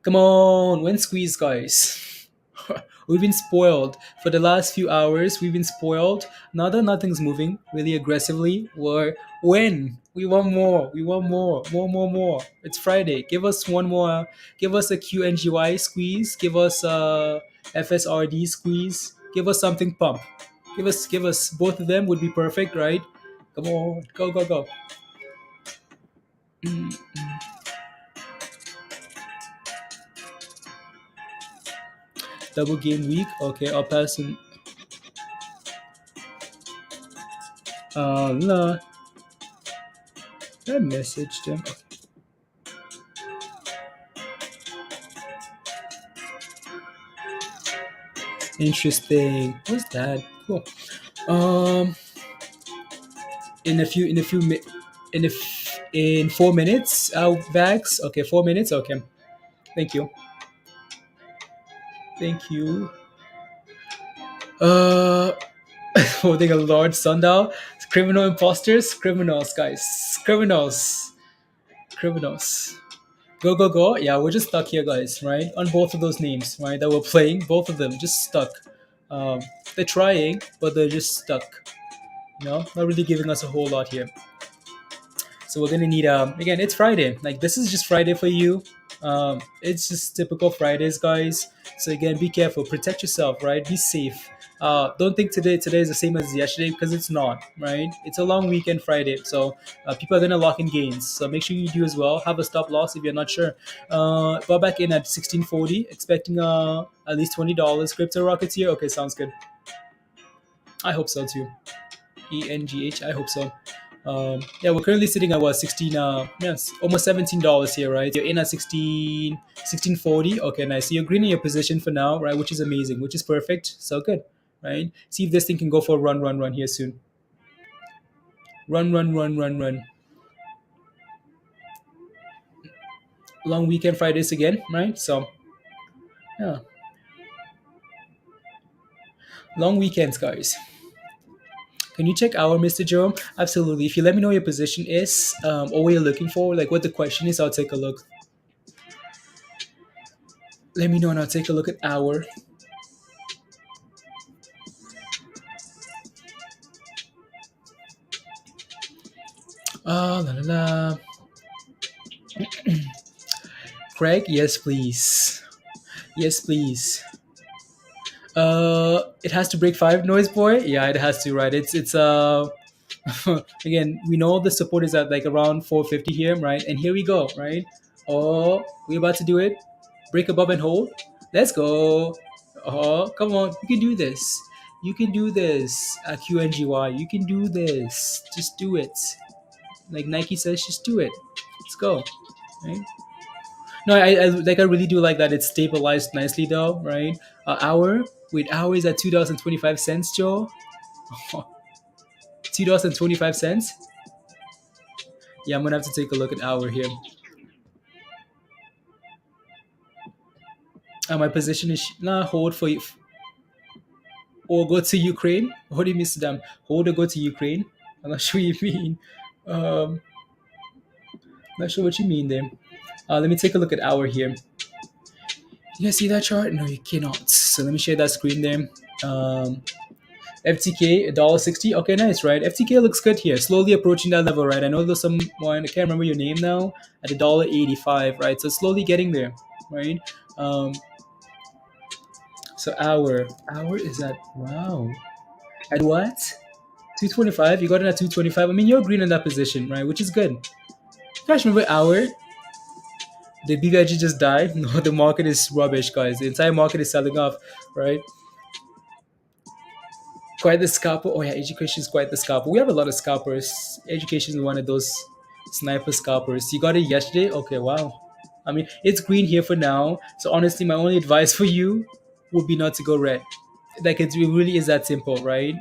Come on, when squeeze, guys. We've been spoiled for the last few hours. We've been spoiled. Now that nothing's moving really aggressively, we're when we want more. We want more. It's Friday. Give us one more. Give us a QNGY squeeze. Give us a FSRD squeeze. Give us something pump. Give us both of them would be perfect, right? Come on, go go go. Mm, Double game week. Okay, I'll pass in. No, I messaged him. Interesting. What's that? Cool. Um, in a few mi- in 4 minutes. Vax. Okay, 4 minutes. Okay. Thank you. Thank you. Uh, holding a large sundial. Criminal imposters. Criminals, guys. Criminals. Go go go. Yeah, we're just stuck here, guys. Right on both of those names. Right that we're playing. Both of them just stuck. Um, they're trying, but they're just stuck. Not really giving us a whole lot here. So we're gonna need again. It's Friday. Like this is just Friday for you. It's just typical Fridays, guys. So again, be careful. Protect yourself. Right. Be safe. Don't think today is the same as yesterday because it's not. Right. It's a long weekend Friday, so people are gonna lock in gains. So make sure you do as well. Have a stop loss if you're not sure. Go back in at 1640, expecting at least $20. Crypto rockets here. Okay, sounds good. I hope so too. ENGH. I hope so. Yeah, we're currently sitting at what 16 yes, almost $17 here, right? You're in at 1640. Okay, nice. So you're green in your position for now, right? Which is amazing, which is perfect. So good, right? See if this thing can go for a run here soon. Run. Long weekend Fridays again, right? So yeah, long weekends, guys. Can you check our Mr. Jerome? Absolutely. If you let me know what your position is, or what you're looking for, like what the question is, I'll take a look. Let me know and I'll take a look at our. La la la. Craig, yes please. Yes please. It has to break five, noise boy. Yeah, it has to, right? It's again, we know the support is at like around 450 here, right? And here we go, right? Oh, we about to do it. Break above and hold. Let's go. Oh, come on, you can do this. You can do this. QNGY, you can do this. Just do it. Like Nike says, just do it. Let's go. Right? No, I really do like that. It's stabilized nicely though, right? Hour. Wait, hour is at $2.25, Joe. $2.25. Yeah, I'm gonna have to take a look at hour here. My position is nah, hold for you, or go to Ukraine. What do you mean, Saddam? Hold or go to Ukraine? I'm not sure what you mean. Um, not sure what you mean there. Let me take a look at hour here. You guys see that chart? No, you cannot. So let me share that screen there. FTK $1.60. Okay, nice, right? FTK looks good here. Slowly approaching that level, right? I know there's someone, I can't remember your name now, at $1.85, right? So slowly getting there, right? Um, so hour is at wow. At what? 225. You got it at 225. I mean, you're green in that position, right? Which is good. Guys, remember hour? Did BVIG just die? No, the market is rubbish, guys. The entire market is selling off, right? Quite the scalper. Oh yeah, education is quite the scalper. We have a lot of scalpers. Education is one of those sniper scalpers. You got it yesterday? Okay, wow. I mean, it's green here for now. So honestly, my only advice for you would be not to go red. Like it really is that simple, right?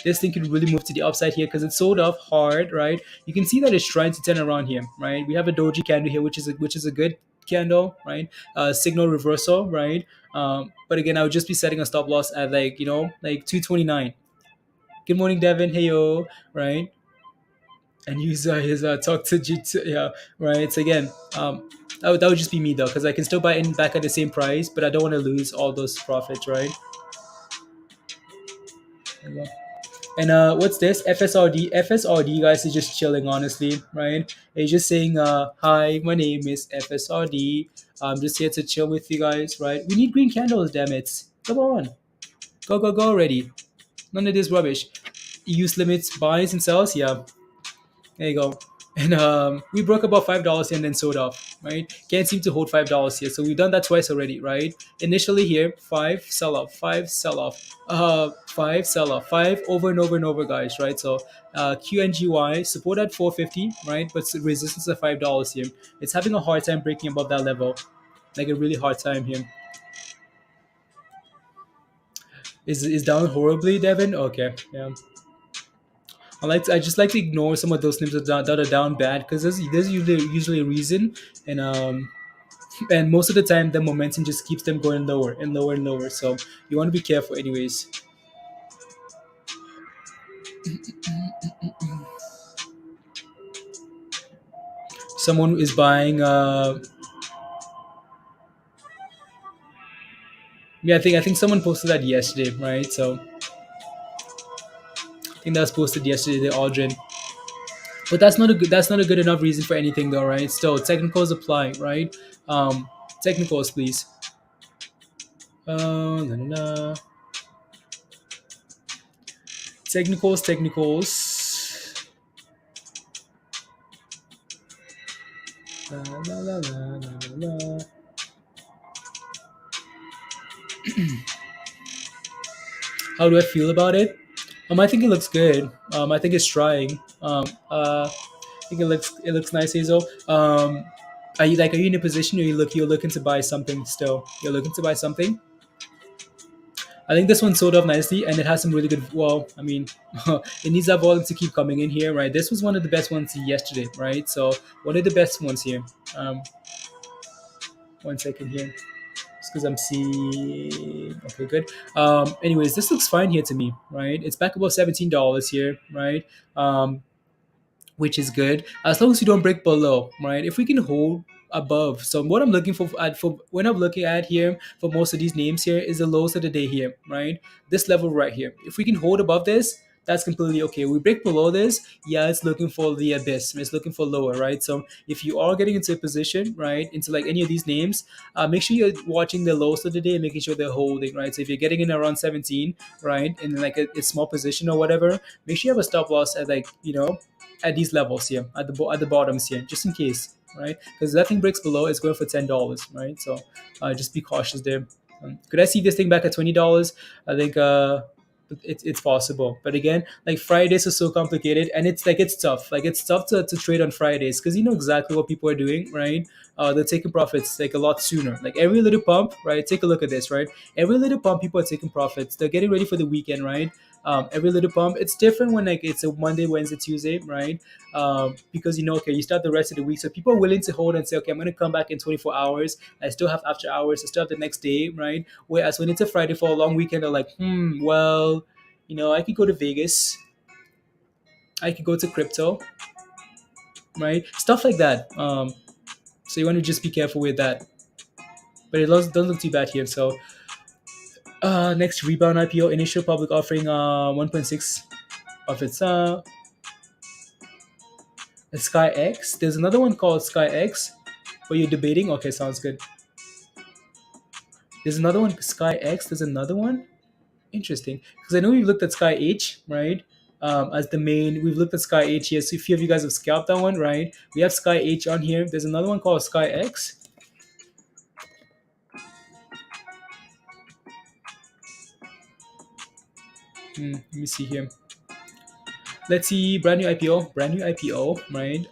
This thing could really move to the upside here because it's sold off hard, right? You can see that it's trying to turn around here, right? We have a doji candle here, which is a good candle, right? Signal reversal, right? But again, I would just be setting a stop loss at like like 229. Good morning, Devin. Hey yo, right? And use his talk to yeah, right. So again, that would just be me though, because I can still buy in back at the same price, but I don't want to lose all those profits, right? There you go. And what's this? FSRD. FSRD, guys, is just chilling, honestly, right? It's just saying, hi, my name is FSRD. I'm just here to chill with you guys, right? We need green candles, damn it. Come on. Go already. None of this rubbish. Use limits, buys and sells. Yeah, there you go. And we broke about $5 and then sold off, right? Can't seem to hold $5 here. So we've done that twice already, right? Initially here, five sell off, five sell off, five over and over and over, guys, right? So QNGY support at 450, right? But resistance at $5 here. It's having a hard time breaking above that level, like a really hard time here. Is down horribly, Devin? Okay, yeah. I just like to ignore some of those names that are down bad because there's usually a reason, and most of the time the momentum just keeps them going lower and lower and lower. So you want to be careful, anyways. Someone is buying. Yeah, I think someone posted that yesterday, right? So I think that was posted yesterday. The Aldrin. But that's not a good enough reason for anything though, right? Still, technicals apply, right? Technicals, please. La, la, la. Technicals. La, la, la, la, la, la. How do I feel about it? I think it looks good. I think it's trying. I think it looks nice, Hazel. Are you in a position where you're looking to buy something still? You're looking to buy something. I think this one sold off nicely, and it has some really good. Well, I mean, it needs that volume to keep coming in here, right? This was one of the best ones yesterday, right? So one of the best ones here. Um, 1 second here, just because I'm seeing. Okay, good. Anyways, this looks fine here to me, right? It's back above $17 here, right? Which is good as long as you don't break below, right? If we can hold above, so what I'm looking for when I'm looking at here for most of these names here is the lows of the day here, right? This level right here. If we can hold above this, that's completely okay. We break below this, yeah, it's looking for the abyss. It's looking for lower, right? So if you are getting into a position, right, into like any of these names, make sure you're watching the lows of the day and making sure they're holding, right? So if you're getting in around 17, right, in like a small position or whatever, make sure you have a stop loss at like at these levels here, at the bottoms here, just in case, right? Because that thing breaks below, it's going for $10, right? So just be cautious there. Could I see this thing back at $20? I think it's possible, but again, like Fridays are so complicated, and it's tough. Like it's tough to trade on Fridays because you know exactly what people are doing, right? They're taking profits like a lot sooner. Like every little pump, right? Take a look at this, right? Every little pump, people are taking profits. They're getting ready for the weekend, right? Every little pump. It's different when like it's a Monday, Wednesday, Tuesday, right? Because you know, okay, you start the rest of the week, so people are willing to hold and say, okay, I'm going to come back in 24 hours. I still have after hours. I still have the next day, right? Whereas when it's a Friday for a long weekend, they're like, well, I could go to Vegas, I could go to crypto, right? Stuff like that. So you want to just be careful with that. But it doesn't look too bad here. So next rebound IPO, initial public offering 1.6 of its SkyX. There's another one called SkyX. But you're debating? Okay, sounds good. There's another one, SkyX. There's another one. Interesting. Because I know we've looked at SkyH, right? As the main, we've looked at SkyH here. So a few of you guys have scalped that one, right? We have SkyH on here. There's another one called SkyX. Let me see here. Let's see, brand new IPO, right?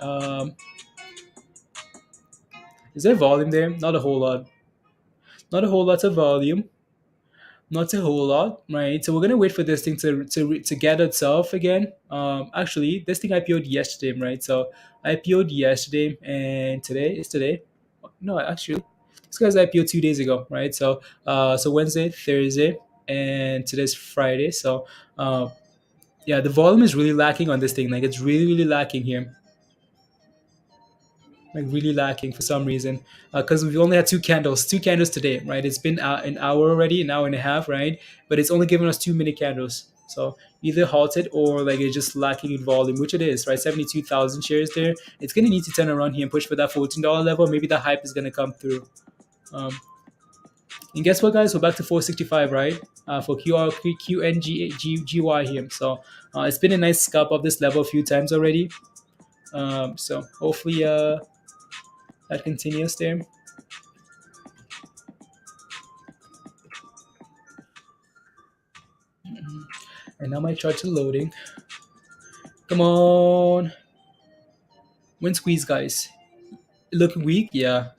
Is there volume there? Not a whole lot. Not a whole lot of volume. Not a whole lot, right? So we're gonna wait for this thing to gather itself again. Actually, this thing IPO'd yesterday, right? So IPO'd yesterday, and today is today. No, actually, this guy's IPO 2 days ago, right? So Wednesday, Thursday, and today's Friday. So yeah, the volume is really lacking on this thing. Like it's really really lacking here. Like really lacking for some reason because we've only had two candles today, right? It's been an hour already, an hour and a half, right? But it's only given us 2 minute candles, so either halted or like it's just lacking in volume, which it is, right? 72,000 shares there. It's gonna need to turn around here and push for that $14 level. Maybe the hype is gonna come through. um, and guess what, guys, we're back to 465, right? For QNGY here. So it's been a nice scalp of this level a few times already. So hopefully that continues there. And now my charts are loading. Come on. Win squeeze, guys. Looking weak? Yeah.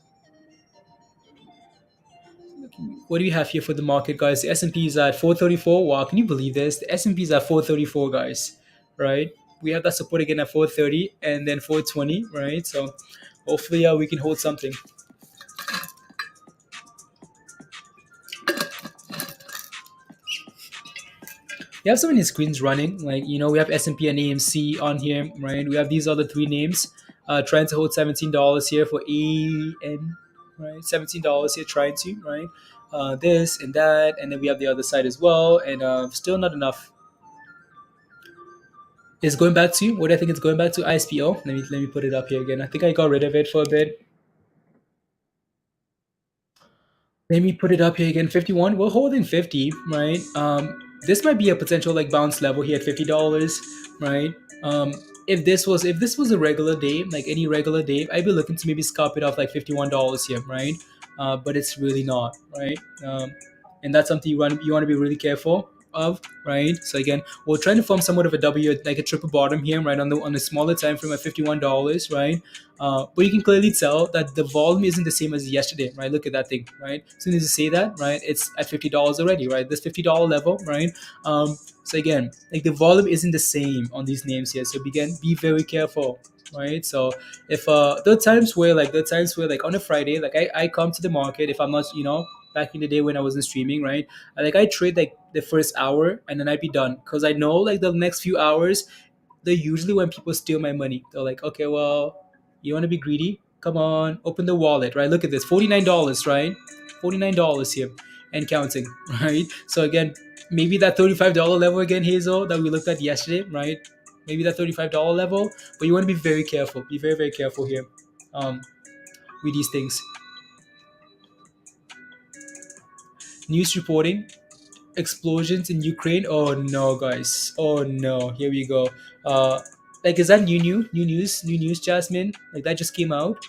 What do you have here for the market, guys? The S&P is at 434. Wow, can you believe this? The S&P is at 434, guys. Right? We have that support again at 430 and then 420, right? So hopefully we can hold something. We have so many screens running. Like, we have S&P and AMC on here, right? We have these other three names trying to hold $17 here for AN, right? $17 here trying to, right? This and that. And then we have the other side as well. And still not enough. It's going back to, what I think it's going back to ISPO. Let me put it up here again. I think I got rid of it for a bit. Let me put it up here again. 51. We're holding 50, right? This might be a potential like bounce level here at $50, right? If this was a regular day, like any regular day, I'd be looking to maybe scalp it off like $51 here, right? But it's really not, right? And that's something you want to be really careful. of, right? So again, we're trying to form somewhat of a W, like a triple bottom here, right, on the smaller time frame at $51, right? But you can clearly tell that the volume isn't the same as yesterday, right? Look at that thing, right? As soon as you say that, right, it's at $50 already, right? This $50 level, right? So again, like the volume isn't the same on these names here. So again, be very careful, right? So if there are times where like on a Friday, like I come to the market if I'm not, back in the day when I wasn't streaming, right? I trade like the first hour and then I'd be done because I know like the next few hours they're usually when people steal my money. They're like, okay, well, you want to be greedy? Come on, open the wallet, right? Look at this, $49, right? $49 here and counting, right? So again, maybe that $35 level again, Hazel, that we looked at yesterday, right? Maybe that $35 level, but you want to be very careful. Be very, very careful here um, with these things. News reporting, explosions in Ukraine. Oh no, guys. Oh no. Here we go. Uh, like, is that new news? New news, Jasmine? Like that just came out.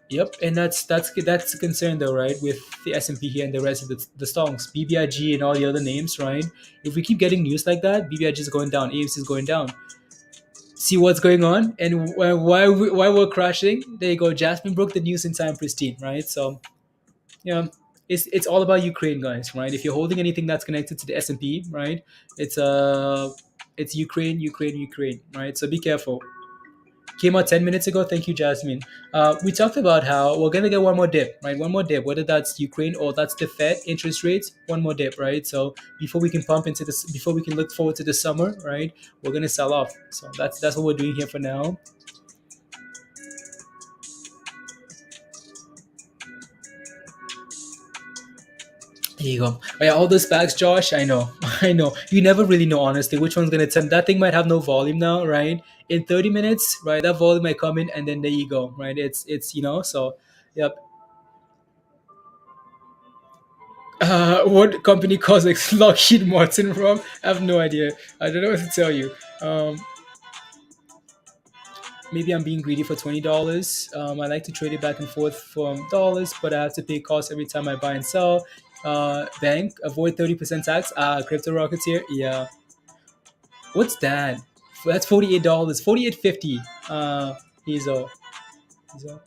Yep, and that's a concern though, right? With the S&P here and the rest of the stocks, BBIG and all the other names, right? If we keep getting news like that, BBIG is going down, AMC is going down. See what's going on, and why we're crashing? There you go. Jasmine broke the news in time, pristine, right? So yeah, it's all about Ukraine, guys, right? If you're holding anything that's connected to the S&P, right? It's it's Ukraine, Ukraine, Ukraine, right? So be careful. Came out 10 minutes ago. Thank you, Jasmine. We talked about how we're gonna get one more dip, right? One more dip, whether that's Ukraine or that's the Fed interest rates. One more dip, right? So before we can pump into this, before we can look forward to the summer, right? We're gonna sell off. So that's what we're doing here for now. There you go. Oh, yeah, all those bags, Josh. I know, I know. You never really know, honestly, which one's gonna turn. That thing might have no volume now, right? In 30 minutes, right? That volume might come in, and then there you go, right? It's so. Yep. What company calls like Lockheed Martin from? I have no idea. I don't know what to tell you. Um, Maybe I'm being greedy for $20. I like to trade it back and forth from dollars, but I have to pay costs every time I buy and sell. Bank, avoid 30% tax. Crypto Rocketeer. Yeah. What's that? That's $48. 48.50. He's all. He's all.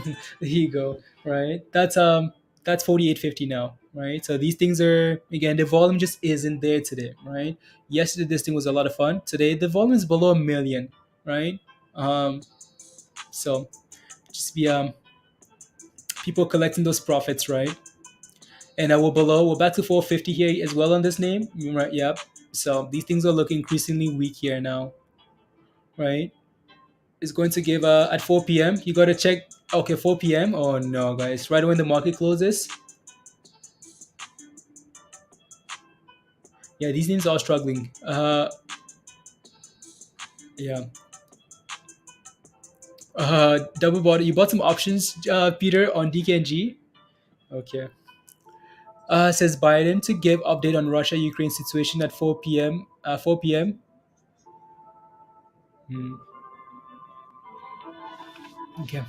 There you go. Right. That's 48.50 now. Right. So these things are, again, the volume just isn't there today. Right. Yesterday this thing was a lot of fun. Today the volume is below a million. Right. Um. So just be people collecting those profits. Right. And we're below. We're back to 450 here as well on this name. Right. Yep. So these things are looking increasingly weak here now. Right. Is going to give at 4 p.m. You got to check. Okay, 4 p.m. Oh no, guys! Right when the market closes. Yeah, these names are struggling. Yeah. Double bought. You bought some options, Peter, on DKNG. Okay. Says Biden to give update on Russia-Ukraine situation at 4 p.m. 4 p.m. Hmm. Okay.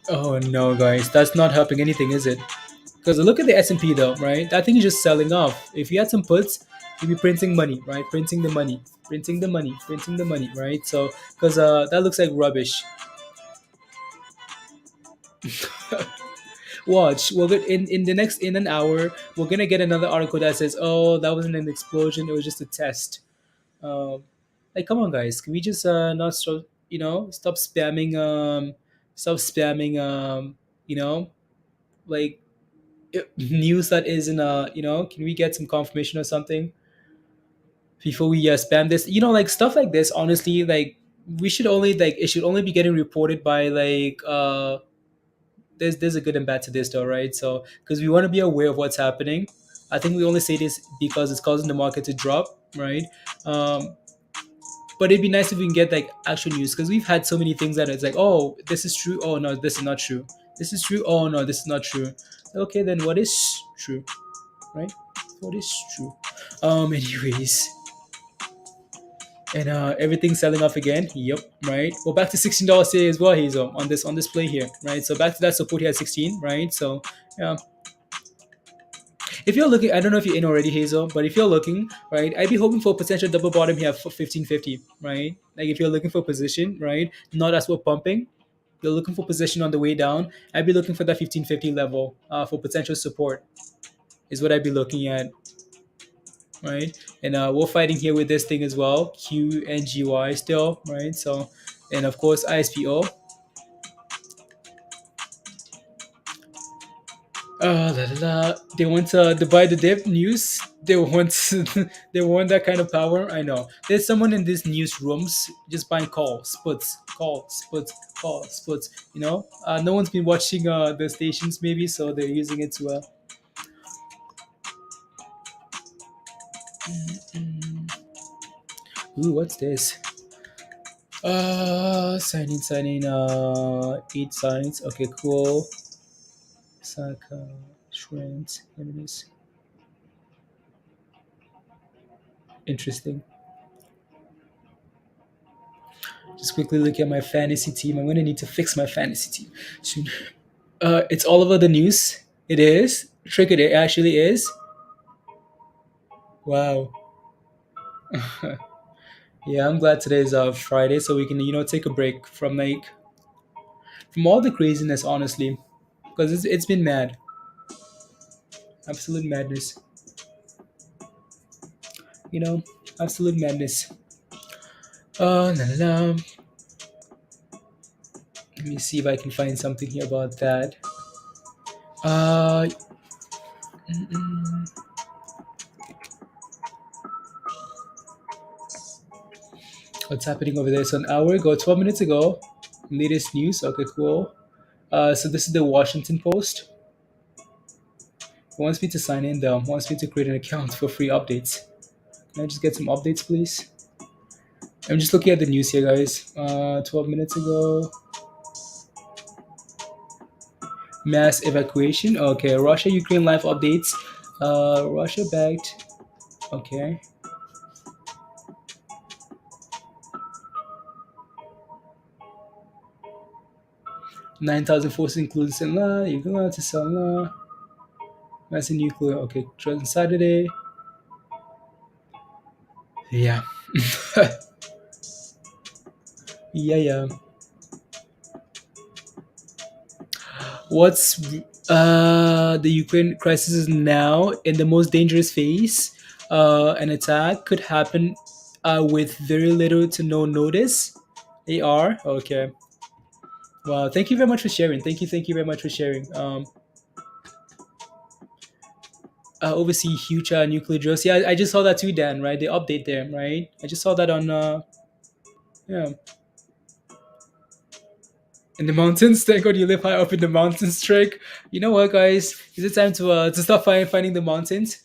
Oh no, guys, that's not helping anything, is it? Because look at the S&P though, right? That thing is just selling off. If you had some puts, you'd be printing money, right? Printing the money, printing the money, printing the money, right? So, because that looks like rubbish. Watch, in an hour, we're gonna get another article that says, "Oh, that wasn't an explosion; it was just a test." Um, like, come on, guys, can we just not stop? Stop spamming. Stop spamming. You know, like news that isn't can we get some confirmation or something before we spam this, like stuff like this, honestly, like we should only like it should only be getting reported by like there's a good and bad to this though, right? So because we want to be aware of what's happening. I think we only say this because it's causing the market to drop, right? um but it'd be nice if we can get like actual news, because we've had so many things that it's like, oh, this is true, oh no, this is not true, this is true, oh no, this is not true. Okay, then what is true, right? What is true? Anyways, and everything's selling off again. Yep, right. Well, back to $16 today as well. He's on this play here, right? So back to that support here at 16, right? So yeah, If you're looking, I don't know if you're in already, Hazel, but if you're looking, right, I'd be hoping for a potential double bottom here for 1550, right? Like if you're looking for position, right, not as we're pumping, you're looking for position on the way down. I'd be looking for that 1550 level for potential support. Is what I'd be looking at, right? And we're fighting here with this thing as well, QNGY still, right? So, and of course ISPO. La, la, la. They want to buy the dip news. They want they want that kind of power. I know. There's someone in these newsrooms just buying call sputs, call sputs. No one's been watching the stations maybe, so they're using it to. Ooh, what's this? Sign in. 8 signs. Okay, cool. Saka, Shrent, enemies. Interesting. Just quickly look at my fantasy team. I'm gonna need to fix my fantasy team soon. It's all over the news. It is. Triggered. It actually is. Wow. Yeah, I'm glad today's Friday, so we can take a break from all the craziness, honestly, because it's been mad, absolute madness. You know, absolute madness. La, la, la. Let me see if I can find something here about that. Uh, mm, mm. What's happening over there? So an hour ago, 12 minutes ago, latest news. Okay, cool. So this is the Washington Post. It wants me to sign in though. Wants me to create an account for free updates. Can I just get some updates, please? I'm just looking at the news here, guys. 12 minutes ago. Mass evacuation. Okay, Russia, Ukraine live updates. Russia backed. Okay. 9,000 forces include sndl. You go out to sndl. Massive nuclear. Okay, on Saturday. Yeah. Yeah, yeah. What's the Ukraine crisis is now in the most dangerous phase. An attack could happen with very little to no notice. They are okay. Wow, thank you very much for sharing. Thank you very much for sharing. Oversee huge nuclear drills. Yeah, I just saw that too, Dan. Right, they update there. Right, I just saw that on. Yeah, in the mountains. Thank God you live high up in the mountains, Trek. You know what, guys? Is it time to start finding the mountains?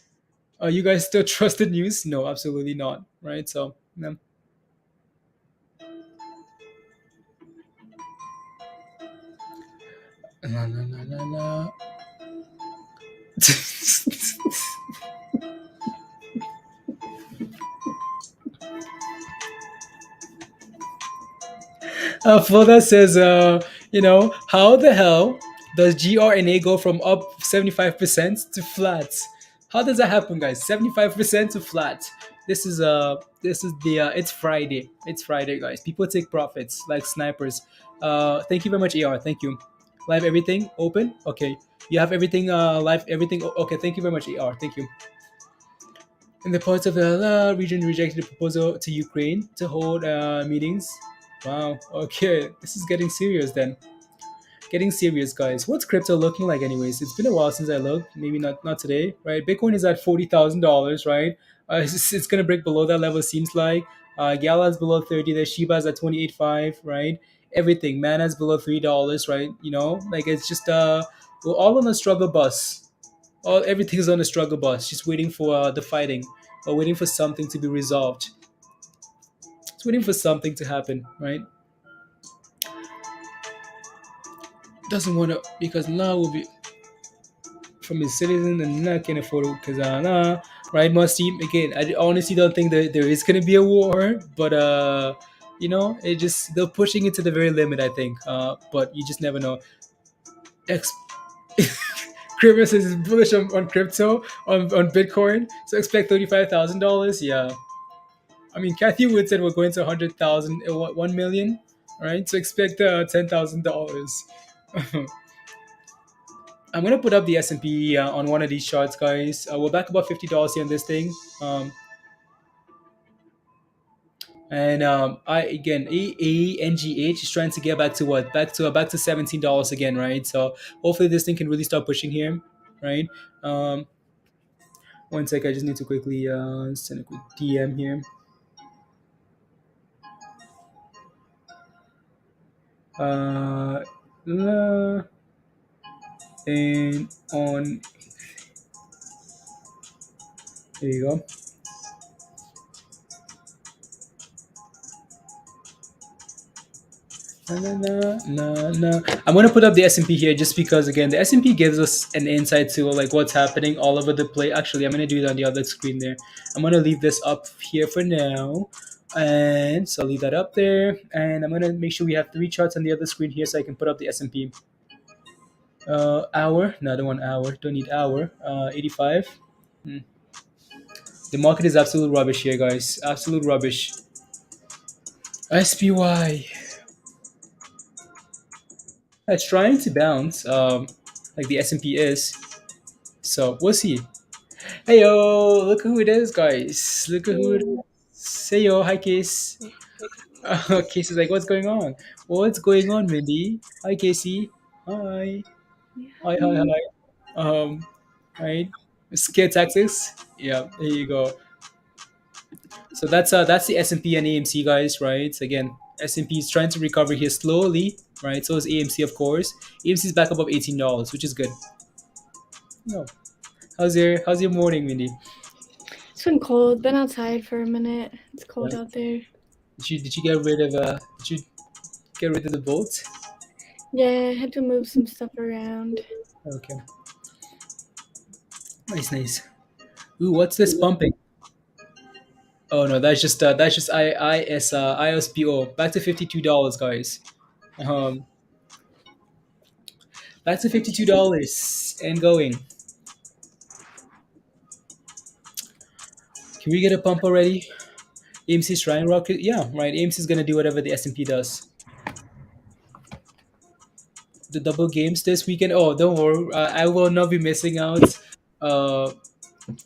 Are you guys still trusted news? No, absolutely not. Right, so. Yeah. La, la, la, la, la. Flora says, how the hell does GRNA go from up 75% to flat? How does that happen, guys? 75% to flat. This is the it's Friday. It's Friday, guys. People take profits like snipers. Thank you very much, AR. Thank you. Live everything open. Okay. You have everything live everything. Okay. Thank you very much, AR. Thank you. In the parts of the region rejected the proposal to Ukraine to hold meetings. Wow. Okay, this is getting serious then. Getting serious, guys. What's crypto looking like, anyways? It's been a while since I looked. Maybe not today, right? Bitcoin is at $40,000, right? It's gonna break below that level. Seems like. Gala is below 30. The Shiba's at 28.5, right? Everything. Mana's below $3, right? Like it's just we're all on a struggle bus. Everything's on a struggle bus, just waiting for the fighting, or waiting for something to be resolved. It's waiting for something to happen, right? Doesn't want to, because now will be from his citizen and not can afford it because right, Musty. Again, I honestly don't think that there is gonna be a war, but it just they're pushing it to the very limit. I think, but you just never know. Ex- Kramer says he's bullish on crypto, on Bitcoin. So expect $35,000. Yeah. I mean, Kathy Wood said we're going to 100,000, 1 million. All right. So expect $10,000. I'm gonna put up the S&P on one of these charts, guys. We're back about $50 here on this thing. And I again ANGH is trying to get back to what? Back to $17 again, right? So hopefully this thing can really start pushing here, right? Um, one sec, I just need to quickly send a quick DM here. Uh, and on there you go. Na, na, na, na. I'm gonna put up the S&P here just because again the S&P gives us an insight to like what's happening all over the place. Actually, I'm gonna do it on the other screen there. I'm gonna leave this up here for now, and so I'll leave that up there. And I'm gonna make sure we have three charts on the other screen here so I can put up the S&P. Hour, another one hour. Don't need hour. 85. Hmm. The market is absolute rubbish here, guys. Absolute rubbish. SPY. It's trying to bounce, like the S&P is. So we'll see. Hey yo, look who it is, guys. Look at who it Hello. is. Hey yo, hi Case. Case is like, what's going on? What's going on, Mindy? Hi Casey. Hi. Hi, hi, Hi. hi. Right. Scare tactics. Yeah, there you go. So that's the S&P and AMC, guys, right? So again, S&P is trying to recover here slowly, right? So is AMC, of course. AMC is back above $18, which is good. No. How's your morning, Mindy? It's been cold. Been outside for a minute. It's cold Yeah. out there. Did you get rid of the bolt? Yeah, I had to move some stuff around. Okay. Nice, nice. Ooh, what's this pumping? Oh no, that's just ISPO. Back to $52, guys. Um, back to $52 and going. Can we get a pump already? AMC's trying rocket. Yeah, right. AMC's gonna do whatever the S&P does. The double games this weekend. Oh, don't worry. I will not be missing out. Uh,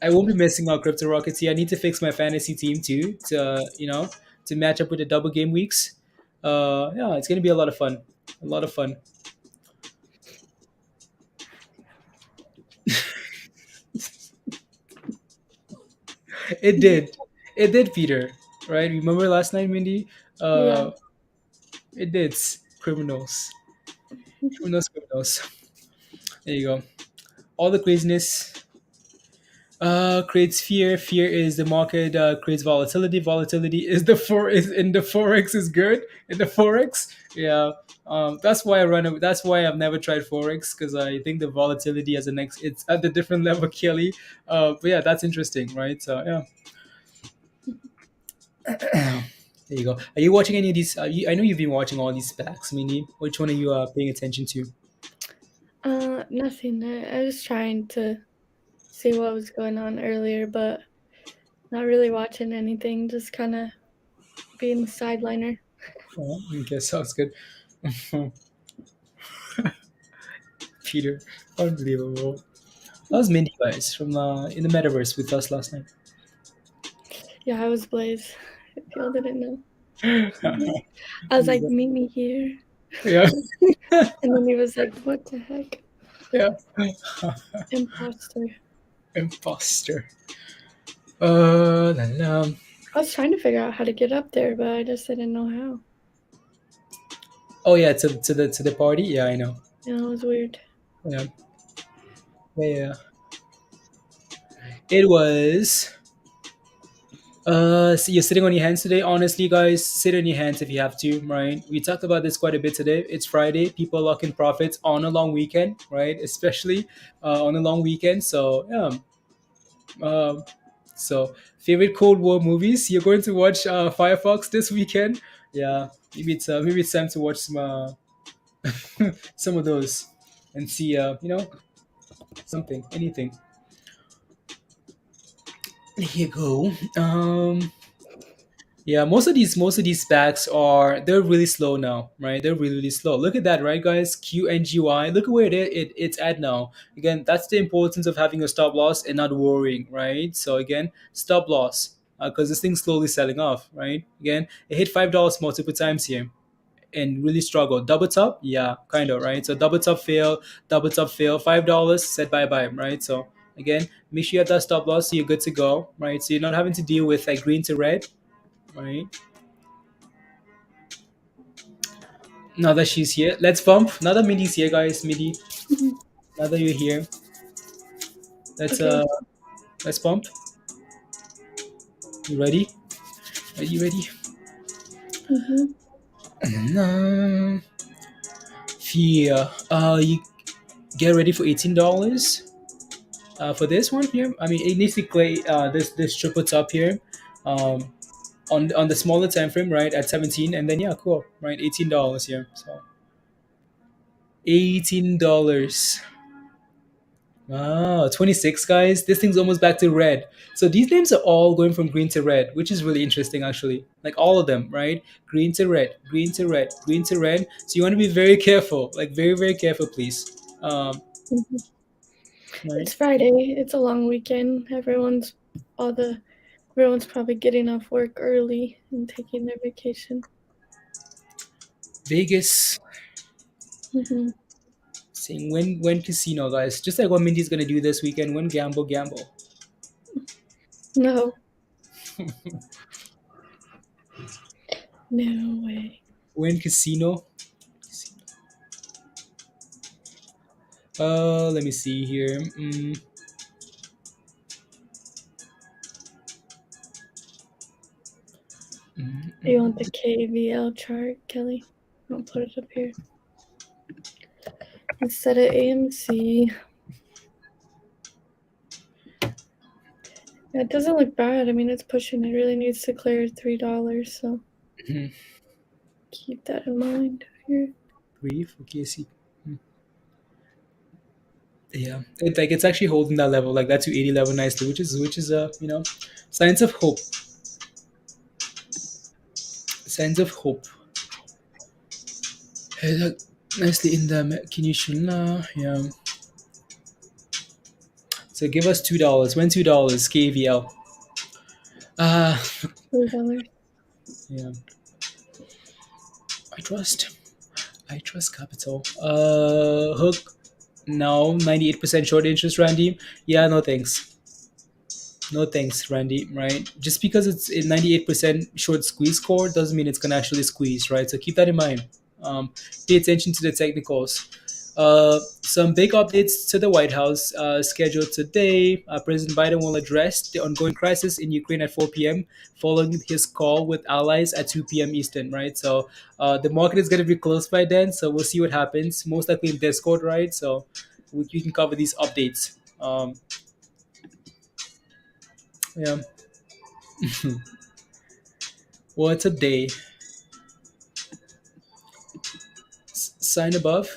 I won't be missing out Crypto Rockets here. I need to fix my fantasy team too to match up with the double game weeks. Yeah, it's gonna be a lot of fun. A lot of fun. It did. It did, Peter. Right? Remember last night, Mindy? Yeah. Uh, it did. Criminals. Criminals, criminals. There you go. All the craziness creates fear. Fear is the market creates volatility. Volatility is is in the forex is good in the forex. Yeah, that's why I run. That's why I've never tried forex because I think the volatility as a next it's at a different level, Kelly. But yeah, that's interesting, right? So yeah, there you go. Are you watching any of these? I know you've been watching all these SPACs, Mindy. Which one are you paying attention to? Nothing. I was trying to see what was going on earlier, but not really watching anything. Just kind of being the sideliner. Oh, okay, sounds good. Peter, unbelievable. That was Mindy, guys, from in the metaverse with us last night. Yeah, I was Blaze. If y'all didn't know. I was like, meet me here. Yeah, And then he was like, what the heck? yeah. Imposter. Imposter. La, la. I was trying to figure out how to get up there, but I just didn't know how. Oh yeah, to the party. Yeah, I know. Yeah, it was weird. Yeah, yeah, yeah. It was. So you're sitting on your hands today. Honestly, guys, sit on your hands if you have to. Right? We talked about this quite a bit today. It's Friday. People lock in profits on a long weekend, right? Especially on a long weekend. So yeah. Um, so favorite Cold War movies? You're going to watch Firefox this weekend? Yeah, maybe it's time to watch some some of those and see something, anything. Here you go. Yeah, most of these packs they're really slow now, right? They're really really slow. Look at that, right, guys? QNGY. Look at where it's at now. Again, that's the importance of having a stop loss and not worrying, right? So again, stop loss because this thing's slowly selling off, right? Again, it hit $5 multiple times here and really struggled. Double top, yeah, kind of, right? So double top fail, $5 said bye bye, right? So again, make sure you have that stop loss so you're good to go, right? So you're not having to deal with like green to red, right? Now that she's here, let's bump. Now that Mindy's here, guys, Mindy. Mhm. Now that you're here, let's Okay. uh, let's bump. You ready? Are you ready? Mm-hmm. No. Fear. You get ready for $18. For this one here, I mean, it needs to play this triple top here, um, on the smaller time frame, right, at 17, and then yeah, cool, right, $18 here. So $18. Ah, 26, guys. This thing's almost back to red. So these names are all going from green to red, which is really interesting, actually. Like all of them, right? Green to red, green to red, green to red. So you want to be very careful, like very, very careful, please. Hmm. Right? It's Friday. It's a long weekend. All the everyone's probably getting off work early and taking their vacation. Vegas, Hmm. saying when casino, guys. Just like what Mindy's gonna do this weekend. When gamble, gamble. No, no way. When casino. Let me see here. You want the KVL chart, Kelly? I'll put it up here instead of AMC. Yeah, it doesn't look bad. I mean, it's pushing. It really needs to clear $3, so Mhm. keep that in mind here. Brief. Okay, see. Yeah, it's actually holding that level, like that 280 level nicely, which is signs of hope. Signs of hope. Hey, look, nicely in the Kinyushina. Yeah. So give us $2. When $2? KVL. Uh $3. yeah. I trust. I trust capital. Hook. No, 98% short interest, Randy. Yeah, no thanks. No thanks, Randy. Right? Just because it's a 98% short squeeze score doesn't mean it's gonna actually squeeze, right? So keep that in mind. Pay attention to the technicals. Some big updates to the White House scheduled today. President Biden will address the ongoing crisis in Ukraine at 4 p.m. following his call with allies at 2 p.m. Eastern, right? So the market is going to be closed by then, so we'll see what happens. Most likely in Discord, right? So you can cover these updates. Yeah. What's a day? Sign above.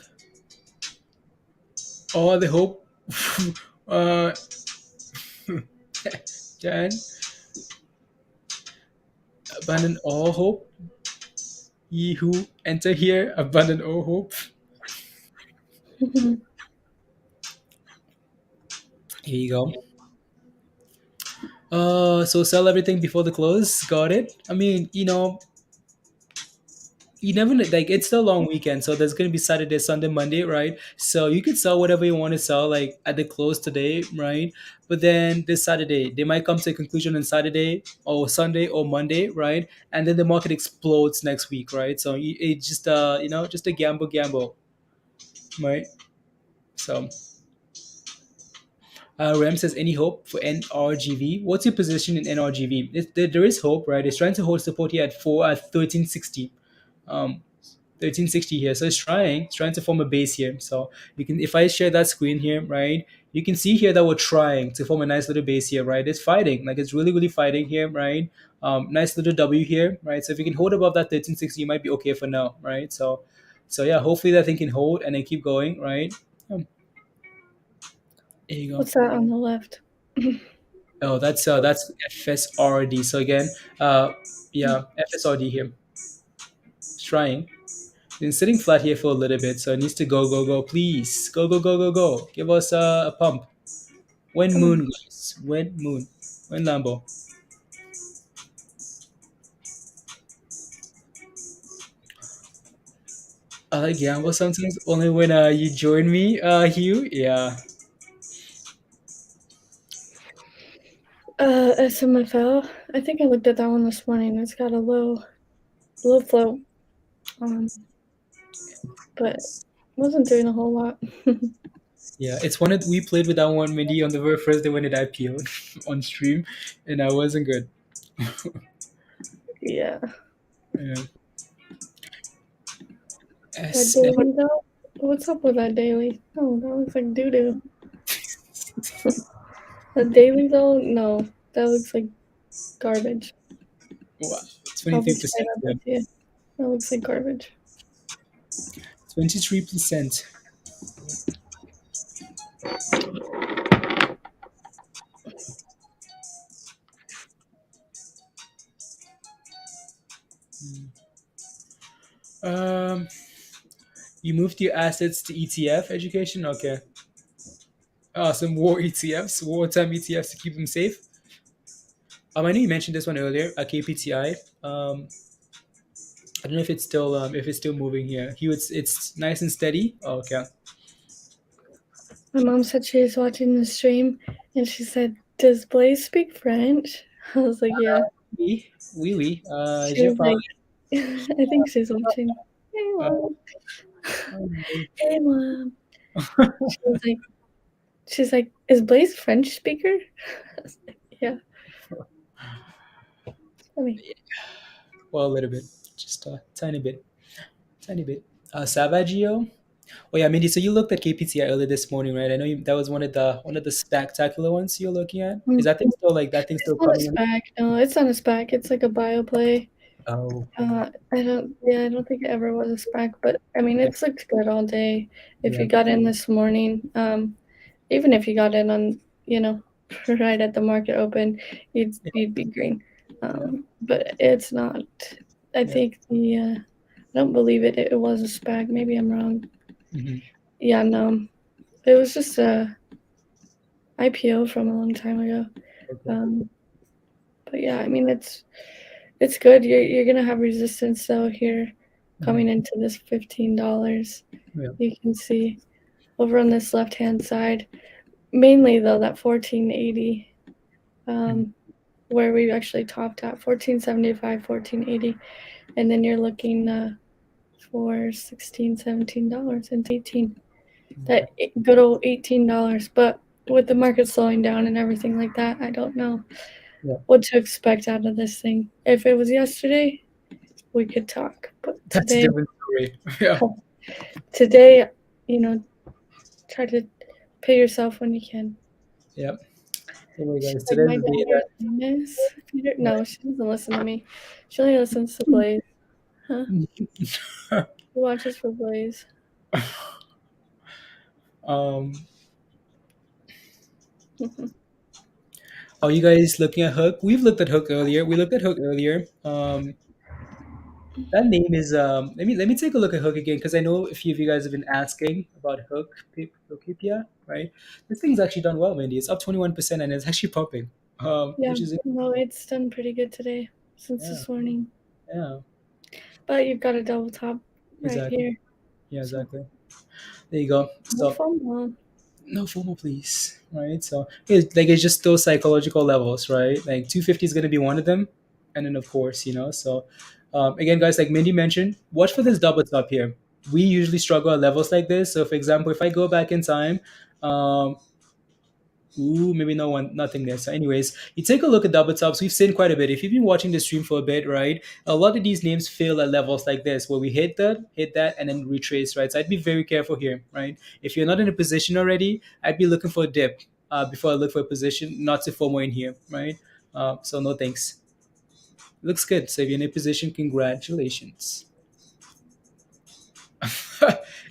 All the hope. uh, Jan, abandon all hope. Ye who enter here, abandon all hope. Here you go. So sell everything before the close. Got it. I mean, you never know, like it's a long weekend, so there's gonna be Saturday, Sunday, Monday, right? So you could sell whatever you want to sell, like at the close today, right? But then this Saturday, they might come to a conclusion on Saturday or Sunday or Monday, right? And then the market explodes next week, right? So it's just just a gamble, right? So Ram says, any hope for NRGV? What's your position in NRGV? There is hope, right? It's trying to hold support here at 1360. Um, 1360 here. So it's trying to form a base here. So you can, if I share that screen here, right, you can see here that we're trying to form a nice little base here, right? It's fighting, like it's really, really fighting here, right? Nice little W here, right? So if you can hold above that 1360, you might be okay for now, right? So yeah, hopefully that thing can hold and then keep going, right? Um, There you go. What's that on the left? Oh, that's FSRD. So again, uh, yeah, FSRD here. It's trying. Been sitting flat here for a little bit, so it needs to go, go, go. Please, go, go, go, go, go. Give us a pump. When Come on. moon, guys. When moon. When Lambo. I like gamble sometimes only when you join me, Hugh. Yeah, SMFL. I think I looked at that one this morning. It's got a low float, um, but wasn't doing a whole lot. yeah. It's one that we played with that one Mindy on the very first day when it IPO'd on stream, and I wasn't good. Yeah. Yeah. That S daily though? What's up with that daily? Oh, that looks like doo doo. The daily though? No, that looks like garbage. wow, I'll be 23%. straight up Yeah, with you. That looks like garbage. 23%. Um, you moved your assets to ETF education. Okay. Some war ETFs, wartime ETFs to keep them safe. I know you mentioned this one earlier, a KPTI. I don't know if it's still moving here. Hugh, it's nice and steady. Oh, okay. My mom said she was watching the stream and she said, "Does Blaze speak French?" I was like, "Yeah." Oui, oui, oui. She Je was parle. like, I think she's watching. Hey Uh, mom. Hey mom. She was like, she's like, is Blaze French speaker? I was like, yeah. It's funny. well, a little bit, just a tiny bit, tiny bit. Savagio. Oh yeah, Mindy. So you looked at KPTI earlier this morning, right? I know that was one of the spectacular ones you're looking at. Is Mm. that thing still like that thing It's still not a coming in? SPAC. No, it's not a SPAC. It's like a bio play. Oh, I don't think it ever was a SPAC, but I mean, okay. it's looked good all day. If Yeah, you got in this morning, even if you got in on, you know, right at the market open, yeah, you'd be green. yeah, But it's not. I yeah. think I don't believe it was a SPAC. Maybe I'm wrong. Hmm. Yeah, no, it was just a IPO from a long time ago. Okay. Um, but yeah, I mean, it's good. You're gonna have resistance though here coming Hmm. into this $15. Yeah. You can see over on this left hand side, mainly though that 1480, Mhm. where we actually topped at 1475, 1480, and then you're looking for $16, $17 and 18. Okay. That good old $18, but with the market slowing down and everything like that, I don't know Yeah. what to expect out of this thing. If it was yesterday, we could talk, but That's a today, different story. Yeah. today, you know, try to pay yourself when you can. Yep. Anyway, She's guys, like, today's my the day daughter is Miss Peter. No, she doesn't listen to me. She only listens to Blaze. Huh? that. She watches for Blaze. um. Are you guys looking at Hook? We've looked at Hook earlier. We looked at Hook earlier. That name is let me take a look at Hook again because I know a few of you guys have been asking about Hookipia, right? This thing's actually done well, Mindy. It's up 21% and it's actually popping. Yeah, Which is no, it's done pretty good today since yeah, this morning. yeah, But you've got a double top right exactly. here. Yeah, So, exactly. There you go. no So FOMO. no FOMO, please. Right. So it's just those psychological levels, right? Like 250 is gonna be one of them. And then of course, so again guys, like Mindy mentioned, watch for this double top here. We usually struggle at levels like this. So for example, if I go back in time, um, ooh, maybe no one, nothing there. So, anyways, you take a look at double tops. We've seen quite a bit. If you've been watching the stream for a bit, right, a lot of these names fail at levels like this, where we hit that, and then retrace, right? So I'd be very careful here, right? If you're not in a position already, I'd be looking for a dip before I look for a position, not to FOMO in here, right? So no thanks. Looks good. So if you're in a position, congratulations.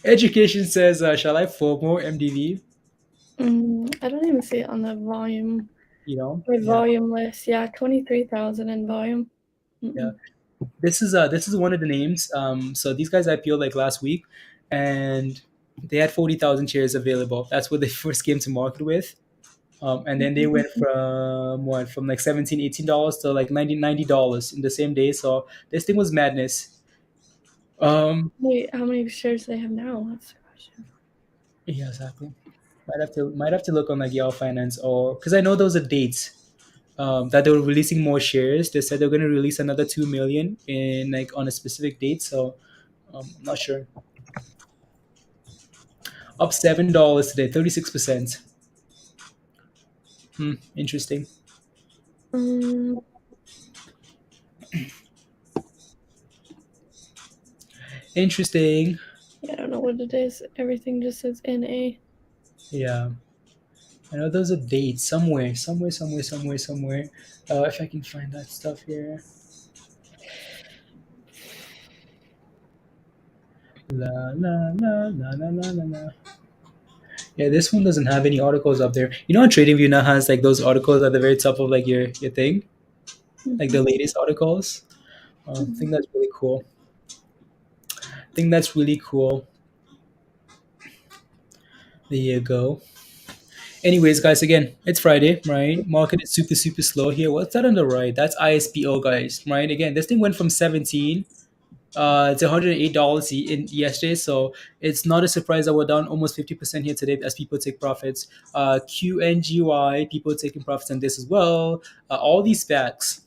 Education says, shall I FOMO MDV? I don't even see it on the volume. You know, My yeah, volume list. Yeah, 23,000 in volume. yeah. Mm-mm. This is one of the names. So these guys IPO like last week, and they had 40,000 shares available. That's what they first came to market with. And then they went from like 17 $18 to like $90 in the same day. So this thing was madness. Wait, how many shares do they have now? That's the question. Yeah, exactly. Might have to look on like Yahoo Finance, or because I know those are dates that they were releasing more shares. They said they're going to release another 2 million in like on a specific date. So I'm not sure. Up $7 today, 36%. Interesting. Um, Interesting. yeah, I don't know what it is. Everything just says NA. Yeah. I know those are dates somewhere. If I can find that stuff here. La la la la la la la la. Yeah, this one doesn't have any articles up there. You know, on TradingView now has like those articles at the very top of like your thing, like the Mm-hmm. latest articles. I think that's really cool. I think that's really cool. There you go. Anyways, guys, again, it's Friday, right? Market is super slow here. What's that on the right? That's ISPO, guys, right? Again, this thing went from 17 it's $108 in yesterday, so it's not a surprise that we're down almost 50% here today as people take profits. QNGY, people taking profits on this as well. All these SPACs,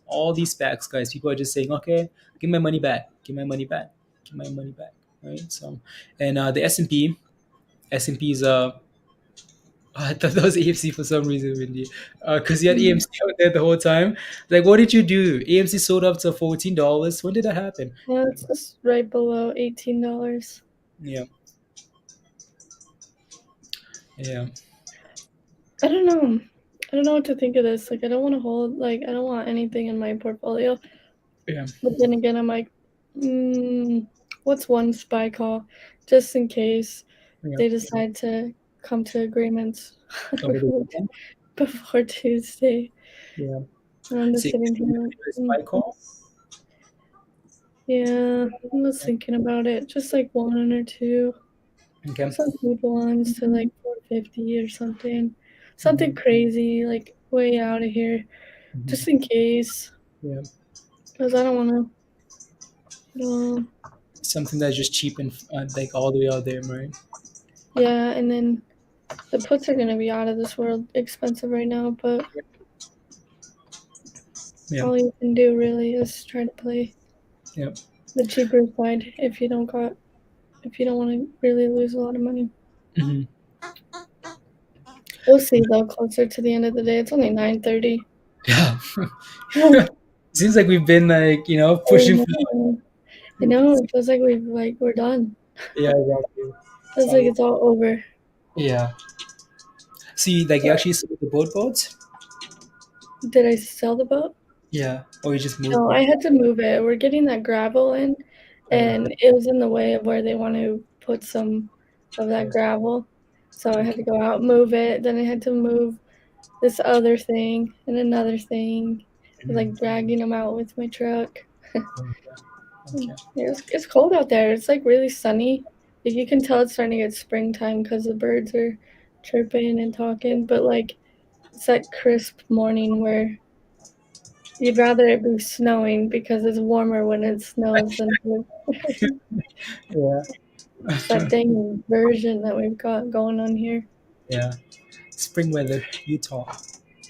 guys, people are just saying, okay, give my money back, give my money back, give my money back, right? So, and the S&P is I thought that was AMC for some reason, Wendy. Because you had AMC out there the whole time. Like, what did you do? AMC sold up to $14. When did that happen? Yeah, it's just right below $18. Yeah, yeah, I don't know. I don't know what to think of this. Like, I don't want to hold. Like, I don't want anything in my portfolio. yeah, But then again, I'm like, what's one spy call, just in case yeah. they decide to come to agreements Over the weekend. before Tuesday. Yeah. And I'm just See, sitting here. a spy call. Yeah, I'm just thinking about it. Just like one or two. Okay. Some people ones to like 450 or something. Something Mhm, crazy, like way out of here. mhm. Just in case. Yeah. Because I don't want to. Something that's just cheap and like all the way out there, right? Yeah, and then the puts are going to be out of this world expensive right now, but Yeah. all you can do really is try to play Yeah. the cheaper side if you don't want to really lose a lot of money. Hmm. We'll see though closer to the end of the day. It's only 9:30. Yeah. Oh, Seems like we've been like pushing for. I know it feels like we're done. Yeah, exactly. Feels like it's all over. Yeah. See, like you actually sold the boats. Did I sell the boat? Yeah. Or you just moved No, it. I had to move it. We're getting that gravel in, Oh, and it was in the way of where they want to put some of that gravel. So I had to go out, move it. Then I had to move this other thing and another thing, like dragging them out with my truck. okay. It's cold out there. It's like really sunny. Like you can tell it's starting to get springtime because the birds are chirping and talking. But like it's that crisp morning where you'd rather it be snowing because it's warmer when it snows than Yeah. it's that dang inversion that we've got going on here. Yeah. Spring weather, Utah.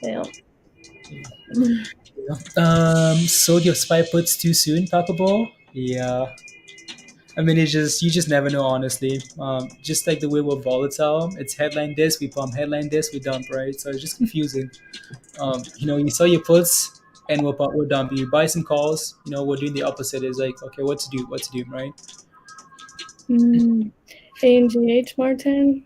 Yeah. Sold your spy puts too soon, Papa Ball? Yeah. I mean, you just never know, honestly. Just like the way we're volatile, it's headline this, we pump, headline this, we dump, right? So it's just confusing. You sell your puts and we're dump. You buy some calls, we're doing the opposite. It's like, okay, what to do, right? ANGH Martin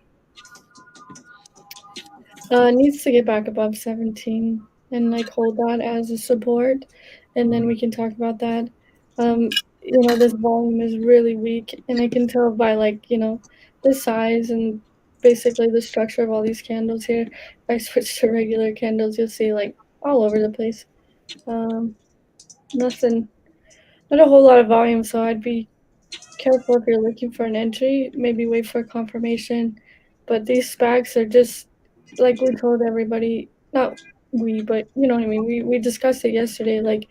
needs to get back above 17 and like hold that as a support, and then we can talk about that. This volume is really weak, and I can tell by like the size and basically the structure of all these candles here. If I switch to regular candles, you'll see like all over the place. Nothing, not a whole lot of volume, so I'd be careful if you're looking for an entry. Maybe wait for confirmation. But these SPACs are just like we told everybody, not we, but you know what I mean. We discussed it yesterday. Like,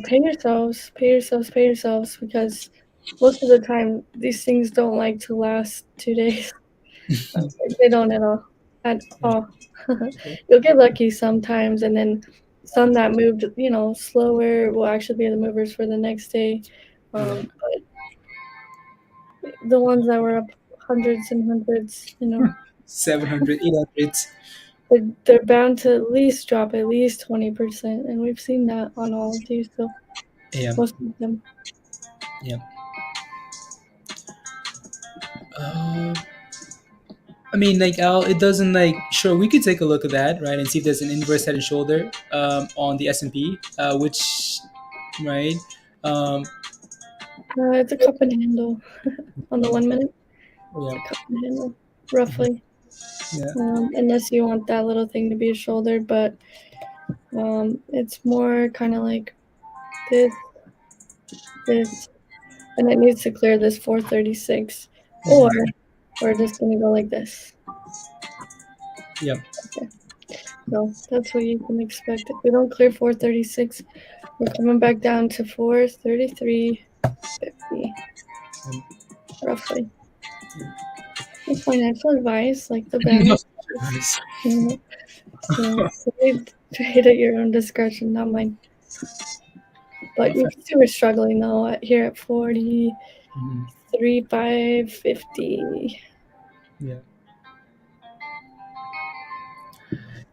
pay yourselves, pay yourselves, pay yourselves, because most of the time these things don't like to last 2 days. They don't at all. At all. You'll get lucky sometimes, and then some that moved, slower will actually be the movers for the next day. But the ones that were up hundreds and hundreds, 700, 800. they're bound to at least drop at least 20%, and we've seen that on all of these. So Yeah. most of them. Yeah. I mean, like, Al, it doesn't like. Sure, we could take a look at that, right, and see if there's an inverse head and shoulder on the S&P, which, right? Um, It's a cup and handle on the 1 minute. It's yeah, a cup and handle, roughly. yeah, Unless you want that little thing to be a shoulder, but it's more kind of like this, and it needs to clear this 436, or we're just gonna go like this. yeah. Okay. So that's what you can expect. If we don't clear 436, we're coming back down to 433.50, roughly. No financial advice, like the banner. So trade at your own discretion, not mine. But you can see we're struggling though here at 43,550. Yeah.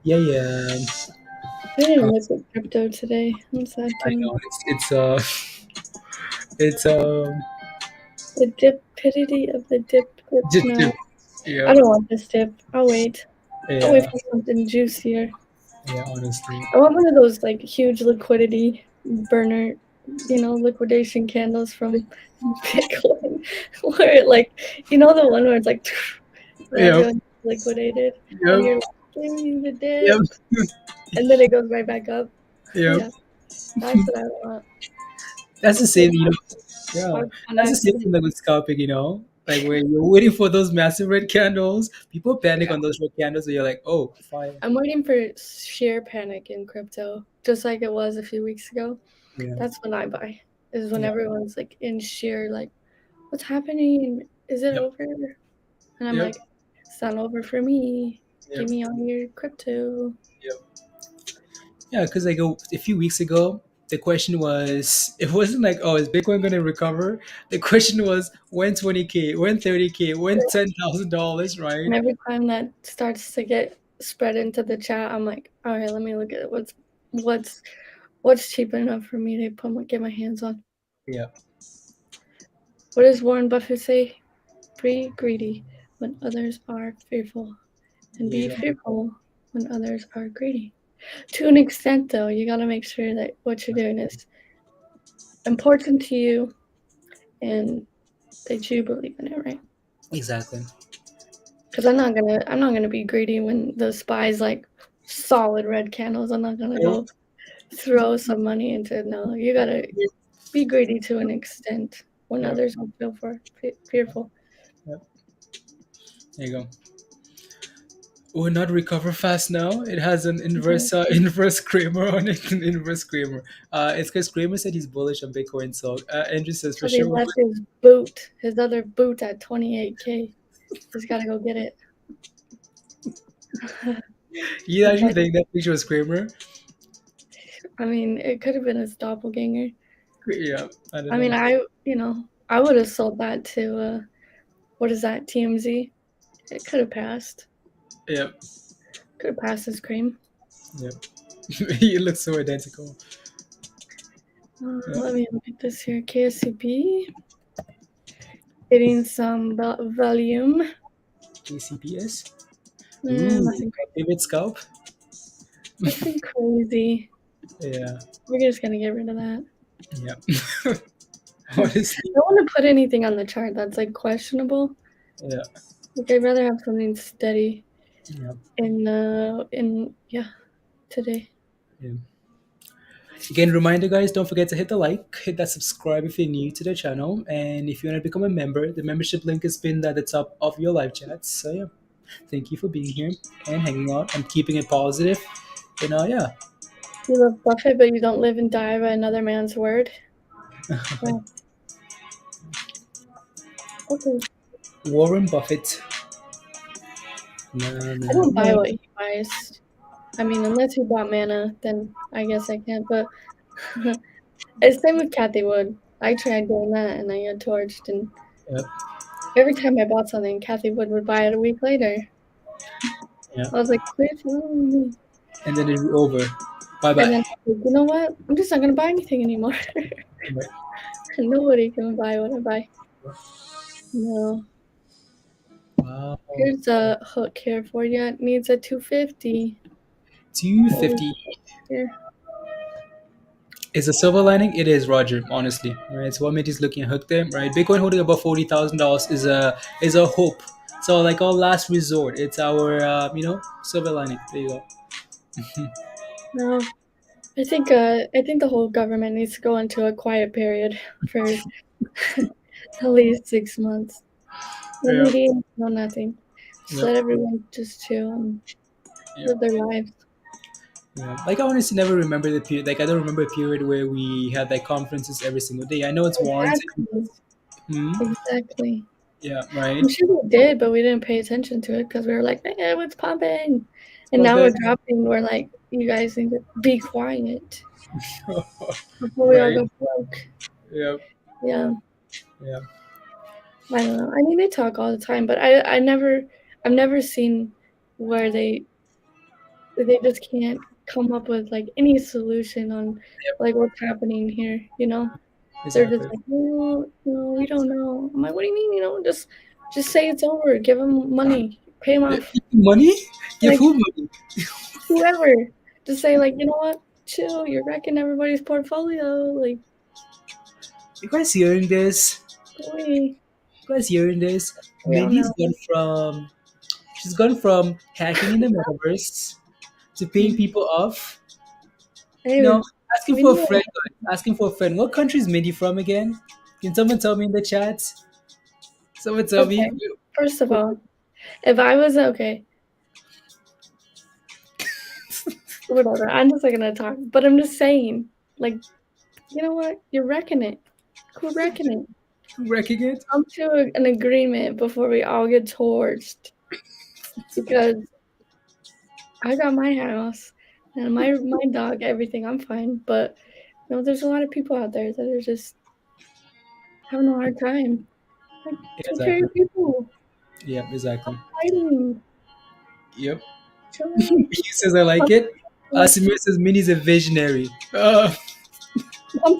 Yeah, yeah. I didn't look at crypto today. What's that I doing? know it's The dipidity of the dip. just No, yeah, I don't want this dip. I'll wait. I'll wait yeah, for something juicier. yeah. Honestly, I want one of those like huge liquidity burner, liquidation candles from Bitcoin, where like, the one where it's like yeah, everyone's liquidated, and yep, you're like, give me the yep, dip, and then it goes right back up. yep. Yeah, that's what I want. That's the That's what same, you know. Yeah, that's the same actually. thing like with scalping, like where you're waiting for those massive red candles. People panic Yeah. on those red candles, and you're like, oh, fire. I'm waiting for sheer panic in crypto, just like it was a few weeks ago. Yeah, That's when I buy. Is when yeah, everyone's like in sheer like, what's happening? Is it yep, over? And I'm yep, like, it's not over for me. yep, Give me all your crypto. yep. Yeah, because like a few weeks ago, the question was, it wasn't like, oh, is Bitcoin going to recover? The question was, when 20K, when 30K, when $10,000, right? And every time that starts to get spread into the chat, I'm like, all right, let me look at it. What's cheap enough for me to get my hands on. Yeah, What does Warren Buffett say? Be greedy when others are fearful, and there you be go. fearful when others are greedy. To an extent, though, you got to make sure that what you're doing is important to you and that you believe in it, right? Exactly. Because I'm not gonna be greedy when the spy's like solid red candles. I'm not gonna Yep, go throw some money into it. No, you gotta be greedy to an extent when yep, others don't feel fearful. yep. There you go. Will not recover fast now. It has an inverse inverse Kramer on it. An inverse Kramer. It's because Kramer said he's bullish on Bitcoin. So Andrew says for Because he sure. left his other boot at 28K. He's gotta go get it. You actually think that picture was Kramer? I mean, it could have been his doppelganger. Yeah, I don't I mean, know. I would have sold that to what is that, TMZ? It could have passed. Yep, Could have passed his cream. yep. You look so identical. Let me look at this here. KSCP getting some volume. KCPS. Ooh, Nothing, favorite scalp. nothing crazy. Yeah, We're just gonna get rid of that. yeah. Honestly, I don't want to put anything on the chart that's like questionable. Yeah. Like I'd rather have something steady Yeah. in yeah, today. Yeah. Again, reminder, guys, don't forget to hit the like, hit that subscribe if you're new to the channel, and if you want to become a member, the membership link is pinned at the top of your live chats. So yeah, thank you for being here and hanging out and keeping it positive. Yeah, You love Buffett, but you don't live and die by another man's word. Yeah. Okay. Warren Buffett. Na, na, I don't na. buy what he buys. I mean, unless he bought mana, then I guess I can't. But it's same with Kathy Wood. I tried doing that and I got torched. And Yep, every time I bought something, Kathy Wood would buy it a week later. yeah, I was like, quit following me. and then it'll be over. Bye And bye. then I was like, you know what? I'm just not gonna buy anything anymore. Right. Nobody can buy what I buy. No. Wow. Here's a hook here for you. It needs a 250. Oh, 250 here. is a silver lining. It is, Roger. Honestly, right. So what made is looking hooked there, right? Bitcoin holding above $40,000 is a hope. So like our last resort. It's our silver lining. There you go. No. I think the whole government needs to go into a quiet period for at least 6 months. No Yeah. meetings, no nothing. Just Yeah. let everyone just chill and Yeah. live their lives. Yeah. Like I honestly never remember the period. Like I don't remember a period where we had like conferences every single day. I know it's warranted. Exactly. Hmm. Exactly. Yeah. Right. I'm sure we did, but we didn't pay attention to it because we were like, "Hey, what's pumping?" And But now we're then, dropping. We're like, "You guys need to be quiet before we all right. go broke." Yeah. Yeah, Yeah. I don't know. I mean, they talk all the time, but I've never seen where they just can't come up with like any solution on like what's happening here. You know, they're just Exactly. like, "No, no, we don't know." I'm like, "What do you mean? You know, just say it's over. Give them money. Pay them Yeah, off." money? Give Like who money? whoever, just say like, you know what, chill. You're wrecking everybody's portfolio. Like, You guys hearing this? boy, You guys hearing this? we all Minnie's know. gone from she's gone from hacking in the metaverse to paying Mm. people off. You Hey, know, asking we for a know. friend, guys. Asking for a friend. What country is Minnie from again? Can someone tell me in the chat? Someone tell me. Okay, first of all, if I was okay, whatever. I'm just not gonna talk, but I'm just saying, like, you know what? You're wrecking it. Quit wrecking it. Wrecking it? Come to an agreement before we all get torched. Because I got my house and my dog, everything. I'm fine, but you know, there's a lot of people out there that are just having a hard time. Like, Yeah, take care of exactly. your people. Yeah, exactly. Fighting. Yep. Chill out. He says I like Pump it. the market. Samir says Minnie's a visionary. Pump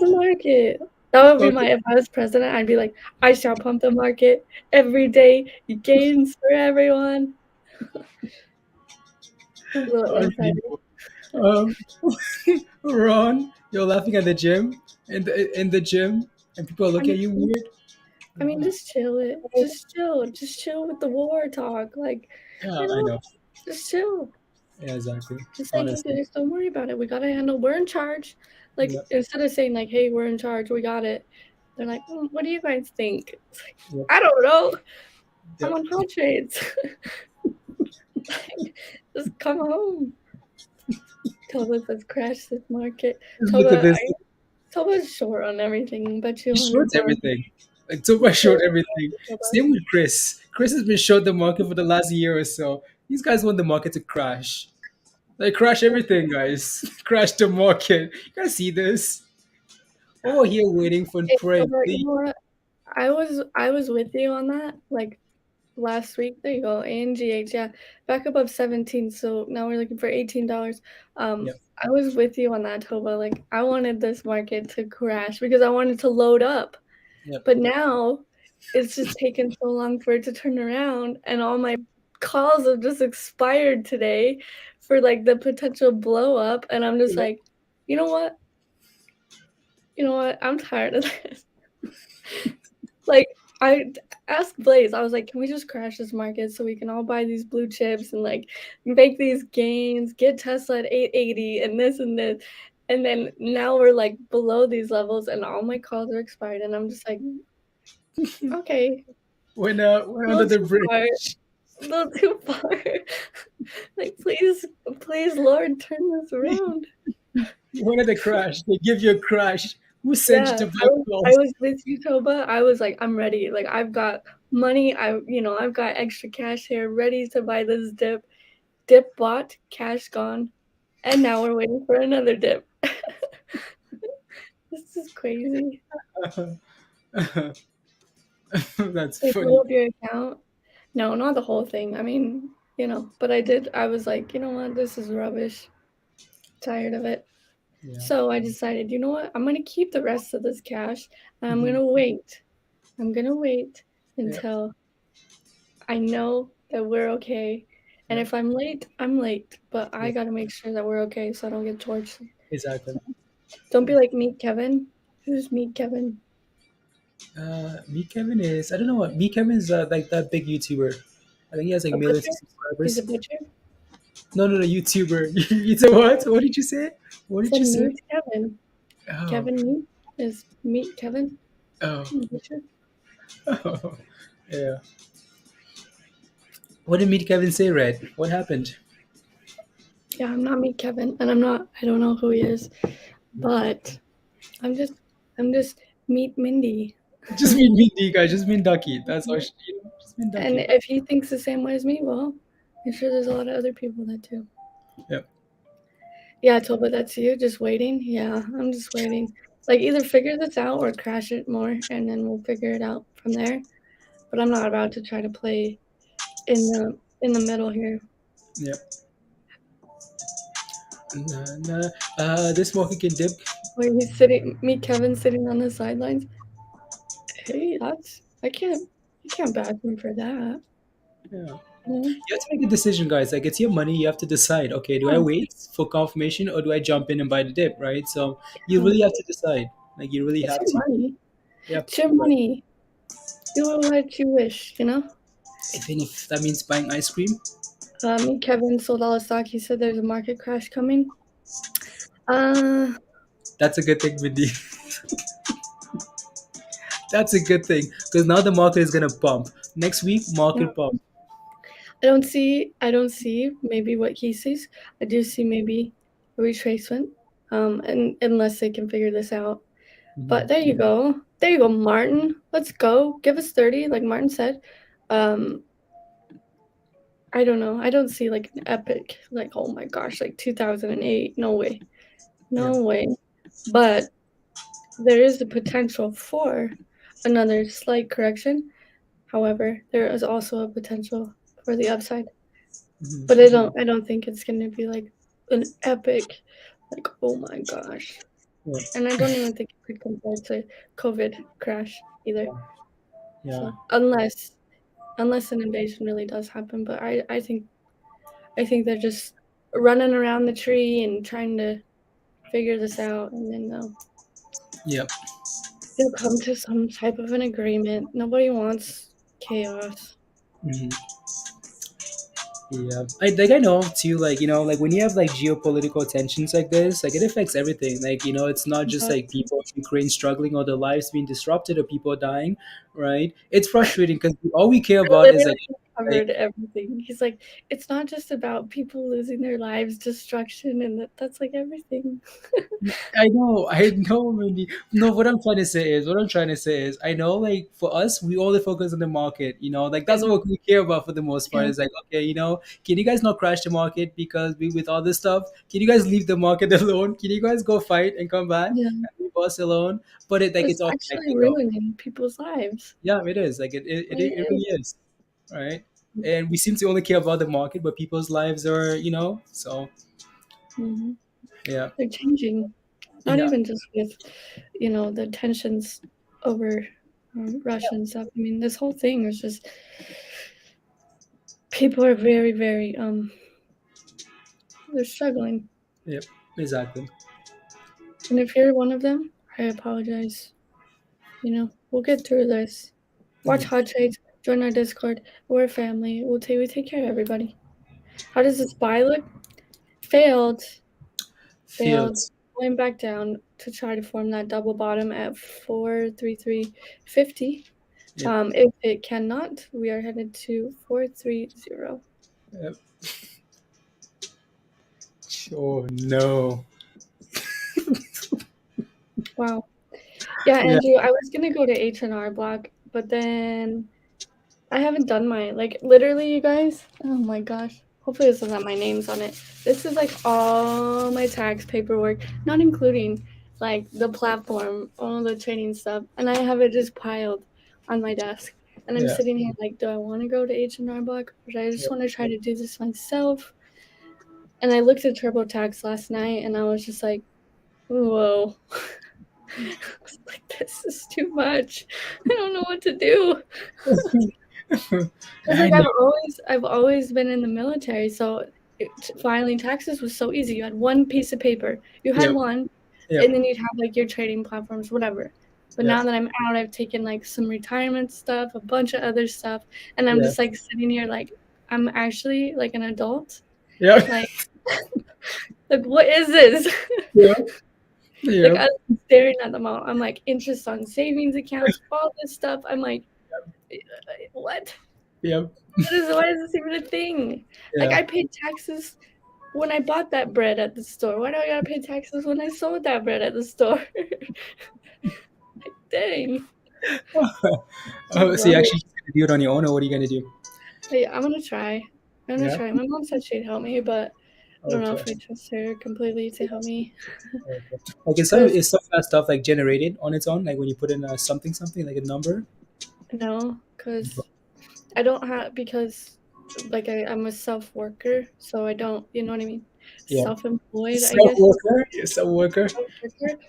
the market. That would be Okay. my if I was president, I'd be like, I shall pump the market every day. Gains for everyone. A little insider. Unbelievable. Um, Ron, you're laughing at the gym, in the gym, and people are I looking mean at you weird. I mean just chill it. Just chill. Just chill with the war talk. Like, Yeah, you I know, know. just chill. Yeah, exactly. Just say, "Hey Honestly. guys, don't worry about it. We gotta handle we're in charge." Like Yep. instead of saying like, "Hey, we're in charge, we got it." They're like, "What do you guys think?" It's like, Yep. I don't know. I'm Yep. on hot trades. Like, just come home. Toba says crash this market. Look at this. Toba's short on everything, bet you He shorts $100. everything. Like too much short everything. Toba. Same with Chris. Chris has been short the market for the last year or so. These guys want the market to crash. Like crash everything, guys. Crash the market. You guys see this? Oh, here waiting for Hey, prey. Toba, you know what? I was with you on that. Like last week. There you go. ANGH, yeah. Back above 17. So now we're looking for $18. Yep. I was with you on that, Toba. Like I wanted this market to crash because I wanted to load up. Yep. But now it's just taken so long for it to turn around and all my calls have just expired today for like the potential blow up. And I'm just like, you know what? You know what? I'm tired of this. Like I asked Blaze, I was like, can we just crash this market so we can all buy these blue chips and like make these gains, get Tesla at 880 and this and this. And then now we're like below these levels and all my calls are expired. And I'm just like, okay, We're a under little the too far, bridge. a little too far. Like, please, Lord, turn this around. You wanted a crash. They give you a crash. Who sent you Yeah, to I buy was, I calls? was with you, Toba. I was like, I'm ready. Like, I've got money. I've got extra cash here, ready to buy this dip. Dip bought, cash gone, and now we're waiting for another dip. This is crazy. That's They blew funny. up your account. No, not the whole thing. I mean, but I did. I was like, you know what? This is rubbish. Tired of it. Yeah. So I decided, you know what? I'm gonna keep the rest of this cash, and I'm Mhm. gonna wait. I'm gonna wait Yeah. until I know that we're okay. And Yeah. if I'm late, I'm late. But I Yeah. gotta make sure that we're okay so I don't get torched. Exactly. So don't be like Meet Kevin. Who's Meet Kevin? Me Kevin is I don't know what Me Kevin is like that big YouTuber. I think he has like A millions butcher? of He's a subscribers. butcher? No, YouTuber. You said what? What did you say? What I did said you say? Meet Kevin. Oh, Kevin Meet is Meet Kevin? oh, Butcher? oh. Yeah. What did Meet Kevin say, Red? What happened? Yeah, I'm not Meet Kevin, and I don't know who he is, but I'm just, I'm just Meet Mindy. Just mean D guys. Just mean Ducky. That's all. Just mean And Ducky. if he thinks the same way as me, well, I'm sure there's a lot of other people that do. Yep. Yeah, Toba, that's you just waiting. Yeah, I'm just waiting. Like either figure this out or crash it more, and then we'll figure it out from there. But I'm not about to try to play in the middle here. Yep. Nah, nah. This market can dip. Where he's sitting, me, Kevin, sitting on the sidelines. Hey, that's I can't back him for that. Yeah. You know? You have to make a decision, guys. Like it's your money. You have to decide. Okay, do I Yeah, wait for confirmation or do I jump in and buy the dip? Right. So you yeah. really have to decide. Like you really It's have your to. money. Yep. It's your But money. Do what you wish. You know. even if that means buying ice cream, Me, Kevin sold all his stock. He said there's a market crash coming. Uh, that's a good thing, Mindy. That's a good thing because now the market is gonna pump. Next week, yeah. market pump. I don't see maybe what he sees. I do see maybe a retracement. And unless they can figure this out. But there you Mhm. go. There you go, Martin. Let's go. Give us 30, like Martin said. Um, I don't know. I don't see like an epic, like, oh my gosh, like 2008. No way. Yeah. No way. But there is the potential for another slight correction. However, there is also a potential for the upside. But I Mhm. don't think it's gonna be like an epic, like, oh my gosh. Yeah. And I don't even think it could compare to COVID crash either. Yeah. So unless an invasion really does happen, but I think they're just running around the tree and trying to figure this out, and then Yep. they'll come to some type of an agreement. Nobody wants chaos. Mhm. Yeah, I know too. Like like when you have like geopolitical tensions like this, like it affects everything. Like it's not just But like people in Ukraine struggling or their lives being disrupted or people dying, right? It's frustrating because all we care I about is literally like covered everything. He's like, it's not just about people losing their lives, destruction, and that's like everything. I know, Mindy. No, what I'm trying to say is, I know, like, for us, we only focus on the market, like, Yeah, that's what we care about for the most part. yeah, It's like, okay, can you guys not crash the market because with all this stuff, can you guys leave the market alone? Can you guys go fight and come back yeah. and leave us alone? But it's It's all actually connected, though. ruining people's lives. Yeah, it is. Like, it It really is, right? And we seem to only care about the market, but people's lives are, so, hmm yeah, They're changing. Not yeah, even just with, the tensions over Russia and stuff. I mean, this whole thing is just people are very, very they're struggling. yeah, exactly. And if you're one of them, I apologize. We'll get through this. Watch hot trades. Join our Discord. We're a family. We take care of everybody. How does this buy look? Failed. Failed. Going back down to try to form that double bottom at 433.50. Yep. If it cannot, we are headed to 430. Yep. Oh no. Wow. Yeah, Yeah. Andrew, I was gonna go to H&R Block, but then I haven't done mine. Like literally, you guys. Oh my gosh. Hopefully this doesn't have my names on it. This is like all my tax paperwork, not including like the platform, all the trading stuff, and I have it just piled on my desk. And I'm Yeah. sitting here like, do I want to go to H&R Block, or do I just Yep. want to try to do this myself? And I looked at TurboTax last night, and I was just like, whoa. I was like, this is too much. I don't know what to do. Because I like know. I've always been in the military, so filing taxes was so easy. You had one piece of paper, you had Yep. one, Yep. and then you'd have like your trading platforms, whatever. But Yep. now that I'm out, I've taken like some retirement stuff, a bunch of other stuff, and I'm Yeah. just like sitting here like I'm actually like an adult. Yep. Like, like what is this? Yep. Like Yep. I'm staring at them all. I'm like interest on savings accounts, all this stuff. I'm like, what? Yep. Why is this even a thing? Like Yeah. I paid taxes when I bought that bread at the store. Why do I gotta pay taxes when I sold that bread at the store? Like, dang. Oh, so you actually just gonna do it on your own, or what are you gonna do? Hey, I'm gonna try. I'm gonna Yeah. try. My mom said she'd help me, but I don't know Okay. if I trust her completely to help me. Okay. Like Cause is some of that stuff like generated on its own? Like when you put in something like a number. no, cause I don't have because like I'm a self worker, so I don't. You know what I mean? Yeah. Self-employed, I Self guess. worker. You're self worker.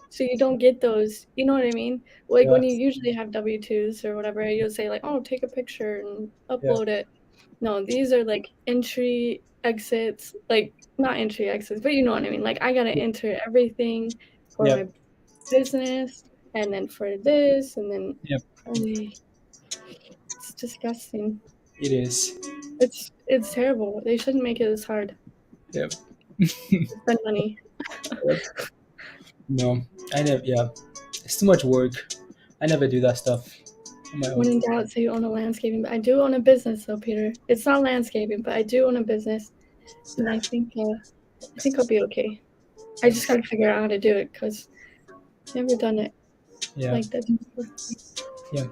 So you don't get those, you know what I mean? Like Yeah. when you usually have W-2s or whatever, you'll say like, oh, take a picture and Yeah. upload it. No, these are like entry exits, like not entry exits, but you know what I mean. Like I gotta enter everything for Yep. my business and then for this and then Yep. it's disgusting. It is. It's terrible. They shouldn't make it this hard. Yep. Spend money. Yep. No, I never. Yeah, it's too much work. I never do that stuff on my When own. in doubt, say you own a landscaping. But I do own a business, though, Peter. It's not landscaping, but I do own a business, and I think I'll be okay. I just gotta figure out how to do it because never done it Yeah. like that before. Yeah.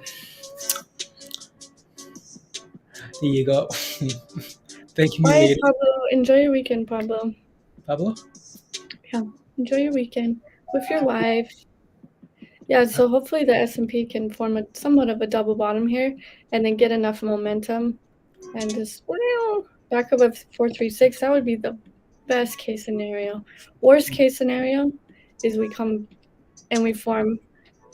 There you go. Thank me Bye, later, Pablo. Enjoy your weekend, Pablo. Pablo. Yeah, enjoy your weekend with your wife. Yeah, so hopefully the S&P can form somewhat of a double bottom here, and then get enough momentum, and just back up at 436. That would be the best case scenario. Worst case scenario is we come and we form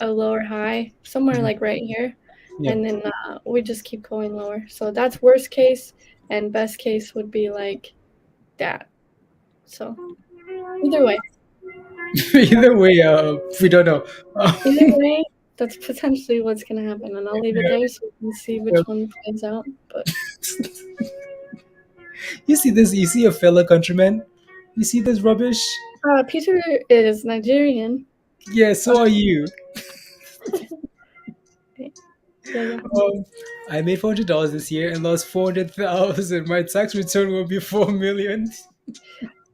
a lower high somewhere Mhm. like right here, Yep. and then we just keep going lower. So that's worst case, and best case would be like that. So either way, Either way, we don't know. either way, that's potentially what's gonna happen, and I'll leave it there so we can see which Yep. one plays out. But You see this? You see a fellow countryman? You see this rubbish? Peter is Nigerian. Yeah, so are you. Yeah, yeah. I made $400 this year and lost 400,000. My tax return will be 4 million.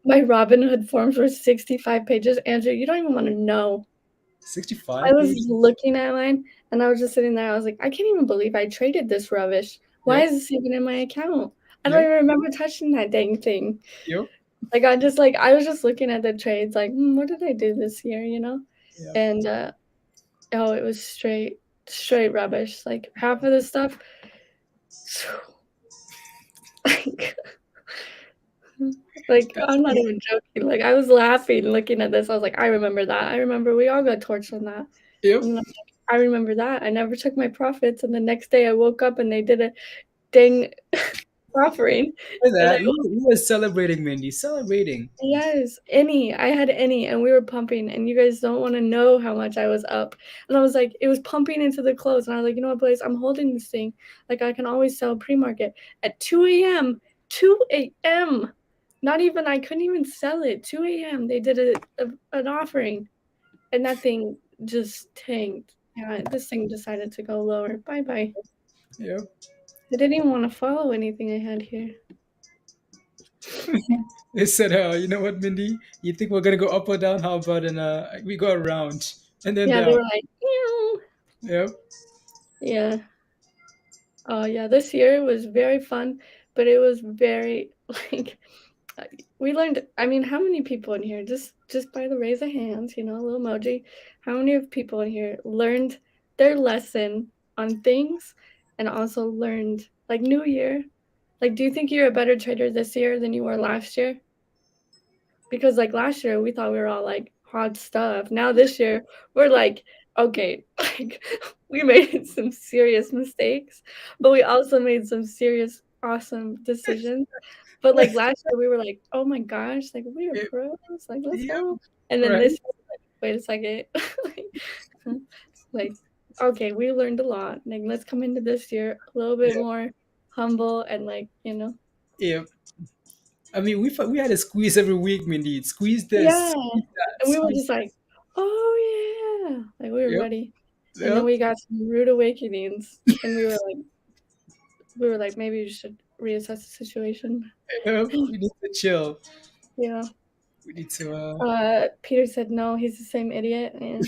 My Robinhood forms were 65 pages. Andrew, you don't even want to know. I 65 was pages. looking at mine and I was just sitting there. I was like, I can't even believe I traded this rubbish. Why Yep. is this even in my account? I don't Yep. even remember touching that dang thing. Yep. Like I was just looking at the trades, like, what did I do this year, you know? Yep. And oh, it was straight rubbish. Like half of the stuff. Like That's I'm not even joking. Like I was laughing looking at this. I was like, I remember that. I remember we all got torched on that. Yep. And I remember that. I never took my profits. And the next day I woke up and they did a dang offering. Look at And that. You were celebrating, Mindy. Celebrating. yes, any. I had any, and we were pumping, and you guys don't want to know how much I was up. And I was like, it was pumping into the close, and I was like, you know what, Blaze, I'm holding this thing. Like, I can always sell pre-market at 2 a.m. 2 a.m. Not even, I couldn't even sell it. 2 a.m. They did an offering, and that thing just tanked. Yeah, this thing decided to go lower. Bye-bye. Yep. I didn't even want to follow anything I had here. They said, you know what, Mindy? You think we're gonna go up or down? How about we go around and then Yeah, they down? were like, ew. Yep. Yeah. Oh yeah, this year was very fun, but it was very like we learned. I mean, how many people in here just by the raise of hands, a little emoji, how many of people in here learned their lesson on things and also learned like new year? Like, do you think you're a better trader this year than you were last year? Because like last year we thought we were all like hot stuff. Now this year we're like, okay, like we made some serious mistakes, but we also made some serious awesome decisions. But like last year we were like, oh my gosh, like we are Yep. pros, like let's Yep. go. And then Right. this year, like, wait a second. like, like, okay, we learned a lot. Like let's come into this year a little bit Yep. more humble and Yep. I mean, we had a squeeze every week, Mindy. Squeeze this, yeah. squeeze that, And we were squeeze. just like, "Oh, yeah." Like, we were Yep. ready. And then Yep. we got some rude awakenings, and we were like, "Maybe you should reassess the situation." Yep. We need to chill. Yeah. We need to. Peter said no, he's the same idiot, and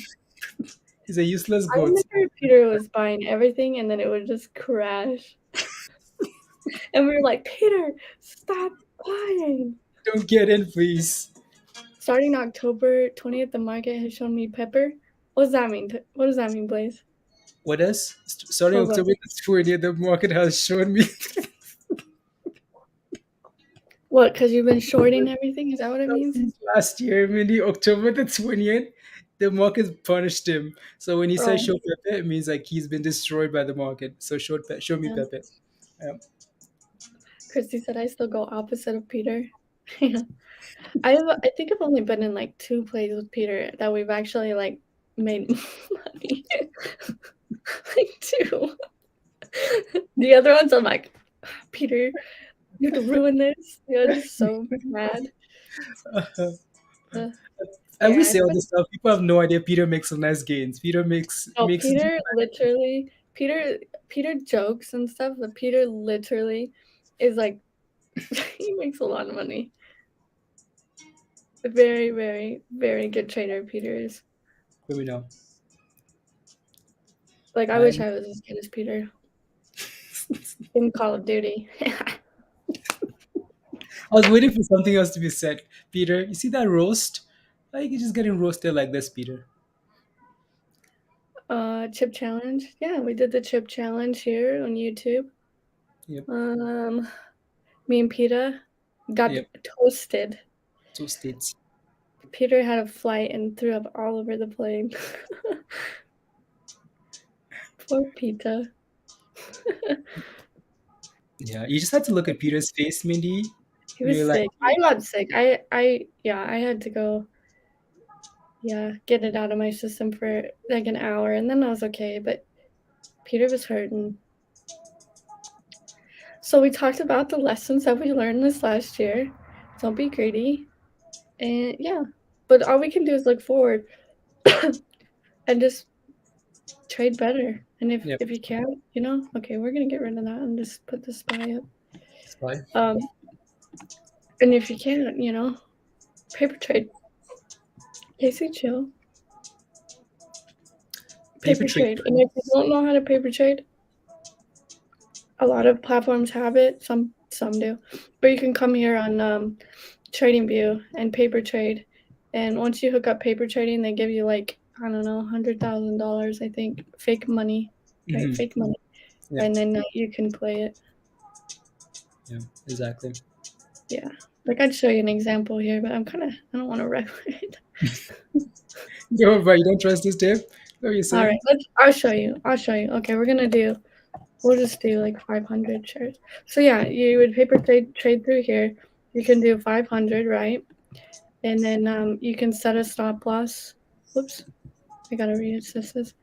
He's a useless I goat. remember Peter was buying everything, and then it would just crash. And we were like, "Peter, stop buying." Don't get in, please. Starting October 20th, the market has shown me pepper. What does that mean? What does that mean, Blaze? What else? Starting Hold on. October the 20th, the market has shown me. What, because you've been shorting everything? Is that what it means? Since last year, maybe October the 20th, the market punished him. So when he says Oh, show Pepe, it means like he's been destroyed by the market. So show me yeah. Pepe. Um, Christy said I still go opposite of Peter. Yeah. I think I've only been in like 2 plays with Peter that we've actually like made money. Like 2. The other ones I'm like, Peter, you have to ruin this. I'm just so mad. Uh, I yeah, will I say all spent this stuff. People have no idea Peter makes some nice gains. Peter oh makes Peter literally Peter jokes and stuff, but Peter literally is like he makes a lot of money. A very, very, very good trader, Peter is. let me know. Like, I wish I'm I was as good as Peter in Call of Duty. I was waiting for something else to be said. Peter, you see that roast? Like you're just getting roasted like this, Peter. Chip challenge. Yeah, we did the chip challenge here on YouTube. Yep. Um, Me and Peter got Yep. toasted. Two states. Peter had a flight and threw up all over the plane. Poor Peter. Yeah, you just had to look at Peter's face, Mindy. He And you're was like, sick. I got sick. Yeah, I had to go, yeah, get it out of my system for like an hour, and then I was okay, but Peter was hurting. So we talked about the lessons that we learned this last year. Don't be greedy. And yeah, but all we can do is look forward and just trade better. And if yep, if you can't, okay, we're gonna get rid of that and just put the spy up. it's fine. And if you can't, paper trade. Casey, chill. Paper Paper trade. trade. And if you don't know how to paper trade, a lot of platforms have it. Some do, but you can come here on TradingView and paper trade. And once you hook up paper trading, they give you like I don't know, $100,000, I think, fake money, right? Mm-hmm. Fake money, Yeah, and then you can play it. yeah, exactly. Yeah, like I'd show you an example here, but I don't want to wreck it. Yo, but you don't trust this tape? What are you All saying? right, I'll show you. Okay, we're gonna do We'll just do like 500 shares. So yeah, you would paper trade through here. You can do 500, right? And then you can set a stop loss. Whoops, I gotta reassess this.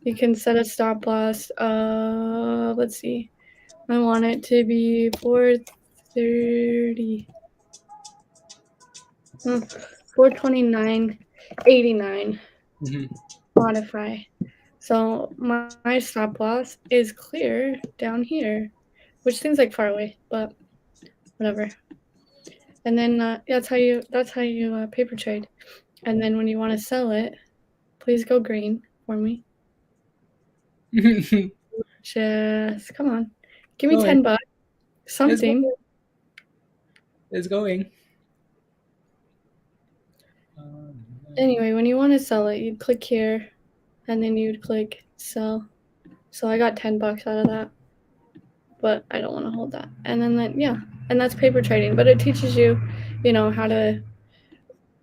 You can set a stop loss. Let's see. I want it to be 430. 429.89. Mm-hmm. Modify. So my stop loss is clear down here, which seems like far away, but whatever. And then that's how you paper trade. And then when you want to sell it, please go green for me. Just come on, give me Going. $10, It's something. going. It's going. Anyway, when you want to sell it, you'd click here, and then you'd click sell. So I got $10 out of that, but I don't want to hold that. And then yeah, and that's paper trading. But it teaches you, how to,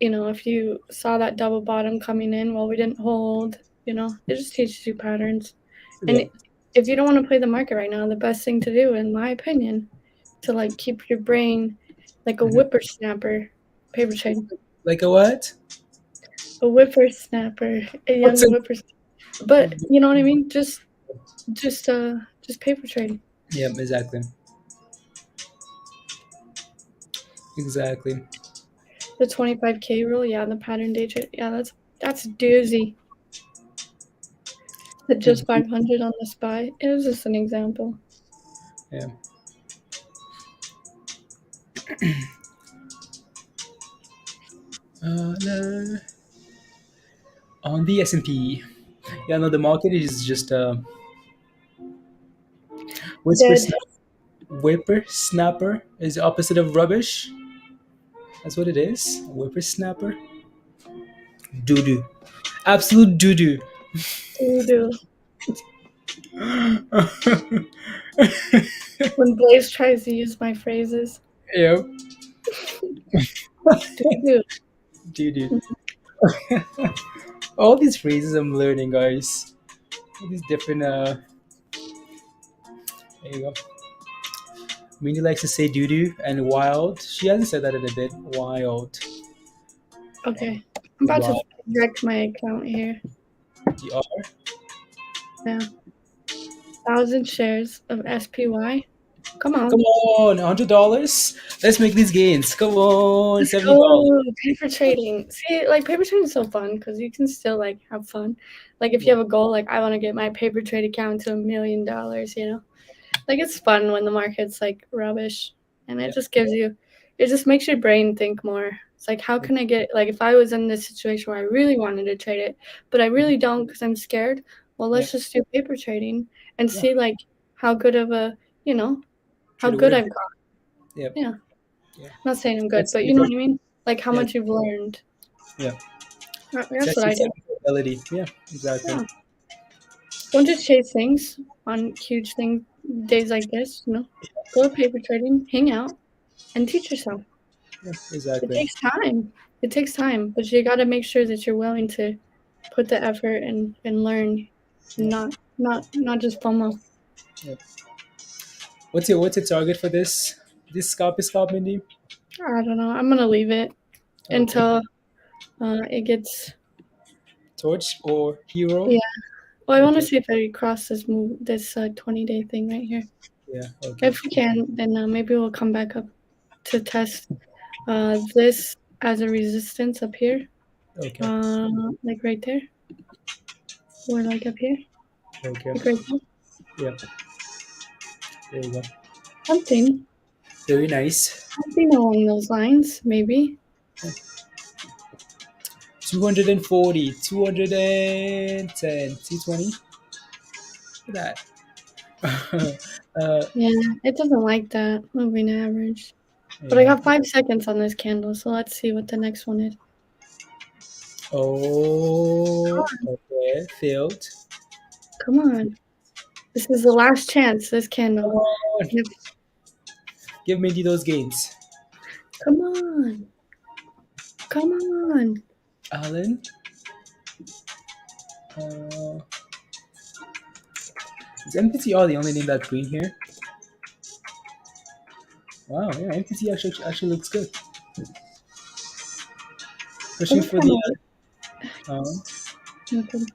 if you saw that double bottom coming in, well, we didn't hold. It just teaches you patterns. Yeah. And if you don't want to play the market right now, the best thing to do, in my opinion, to like keep your brain like a Mm-hmm. whippersnapper, paper trade. Like a what? A whippersnapper, a What's young a whippersnapper. But you know what I mean? Just paper trading. yeah, exactly. Exactly. The 25K rule, yeah, the pattern day trade, yeah, that's doozy. But just 500 on the spy. It was just an example. Yeah. No. On the S&P. Yeah, no, the market is just whisper Dead. snap, whippersnapper is the opposite of rubbish. That's what it is. Whippersnapper. Doo doo. Absolute doo doo. Doo. When Blaze tries to use my phrases, Yeah. doo. Doo doo. All these phrases I'm learning, guys. All these different. There you go. Minnie likes to say doo doo and wild. She hasn't said that in a bit. Wild. Okay, I'm about to Wild. wreck my account here. The R. Yeah, 1,000 shares of SPY. Come Come on, on, $100. Let's make these gains. Come on, let's $70. go. Paper trading. See, like paper trading is so fun because you can still like have fun. Like if you Yeah, have a goal, like I want to get my paper trade account to $1 million. Like it's fun when the market's like rubbish, and yeah, it just makes your brain think more. It's like, how can I get, like, if I was in this situation where I really wanted to trade it, but I really don't because I'm scared, well, yeah, let's just do paper trading and yeah. see, like, how good of a, how Trade a good word. I've got. Yeah, Yeah. I'm yeah. not saying I'm good, That's but your you know pro- what I mean? Like, how yeah, much you've learned. yeah. That's That's what your I do. technical ability. Yeah, exactly. Yeah. Don't just chase things on huge thing days like this. Go to paper trading, hang out, and teach yourself. Yeah, It exactly. takes time. It takes time, but you got to make sure that you're willing to put the effort and learn, Yeah, not just FOMO. yeah. What's your target for this scalp, Mindy? I don't know. I'm gonna leave it Okay. until it gets. Torch or hero? Yeah. Well, I want to Okay. see if I cross this 20-day thing right here. Yeah. Okay. If we can, then maybe we'll come back up to test this as a resistance up here, Okay. like right there, or like up here, Okay. like right there. Yeah. There you go. Something, Very nice. something along those lines, maybe. 240, 210, 220. Look at that. Yeah, it doesn't like that moving average. But I Yeah. got 5 seconds on this candle, so let's see what the next one is. Oh, okay. Failed. Come on. This is the last chance, this Come candle. on. Yep. Give Mindy those gains. Come on. Come on. Alan. Uh, Is MPTR the only name that's green here? Wow, yeah, MPT actually looks good. It Especially was for kind the of nothing.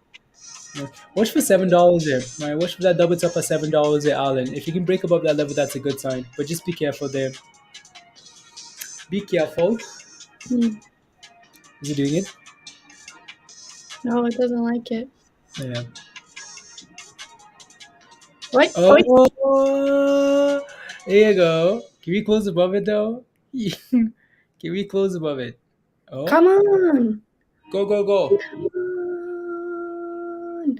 yeah. Watch for $7 there. Right, watch for that double top at $7 there, Alan. If you can break above that level, that's a good sign. But just be careful there. Be careful. Hmm. Is he doing it? No, it doesn't like it. Yeah. What? Oh, Oh, there you go. Can we close above it though? Can we close above it? Oh, come on! go, go, go. Come on!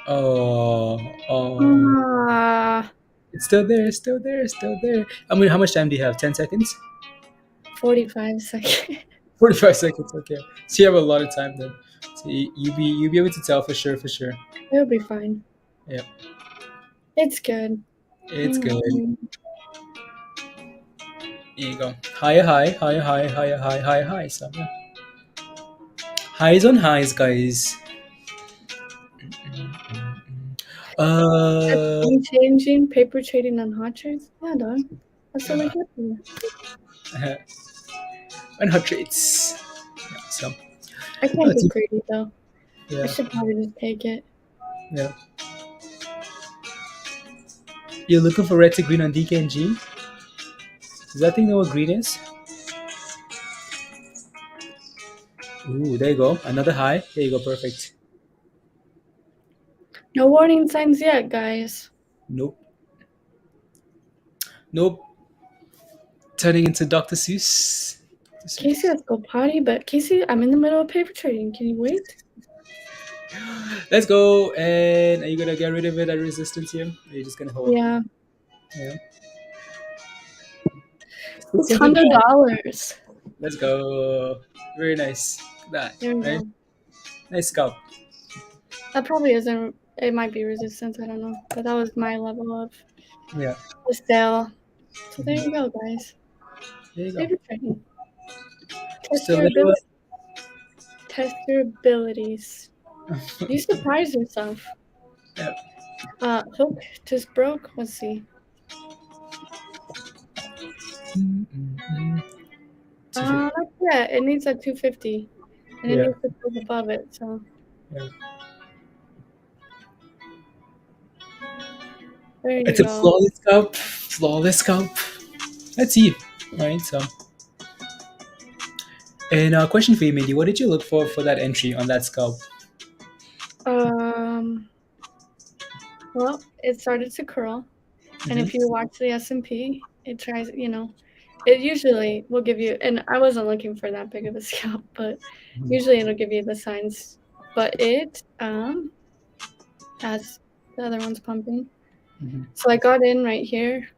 Oh, oh. Ah, It's still there, it's still there, it's still there. I mean, how much time do you have? 10 seconds? 45 seconds. 45 seconds, okay. So you have a lot of time then. So you'll be able to tell for sure, for sure. It'll be fine. Yeah, It's good. it's good. Here you go. Higher, high, higher, high, higher, high, higher, high. So, yeah. Highs on highs, guys. Uh, Game changing, paper trading on hot trades? Yeah, dog. That's what I get for you. and hot trades. Yeah, so, I can't let's be see. greedy though. I Yeah, should probably just take it. yeah. You're looking for red to green on DKNG? Does that thing know what green is? Ooh, there you go. Another high. There you go. Perfect. No warning signs yet, guys. Nope. Nope. Turning into Dr. Seuss. Dr. Casey, Seuss. let's go potty, but Casey, I'm in the middle of paper trading. Can you wait? Let's go. And are you gonna get rid of it at resistance here? Or are you just gonna hold? Yeah. Yeah. It's Take it back. $100. Let's go. Very nice. That There we right. go. Nice scalp. That probably isn't, it might be resistance, I don't know. But that was my level of Yeah. the sale. So there you go, guys. There you go. Paper trading. Test Still your little. ability. Test your abilities. You surprise yourself. Yeah. Hook just broke. Let's see. Not yet. It needs a 250. And it Yeah. needs to close above it, so Yeah. there you It's a go. flawless scalp. Flawless scalp. Let's see. Right. So. And question for you, Mindy. What did you look for that entry on that scalp? Um well, it started to curl. And Mm-hmm. if you watch the S&P, it tries, it usually will give you, and I wasn't looking for that big of a scalp, but usually it'll give you the signs. But it as the other one's pumping. Mm-hmm. So I got in right here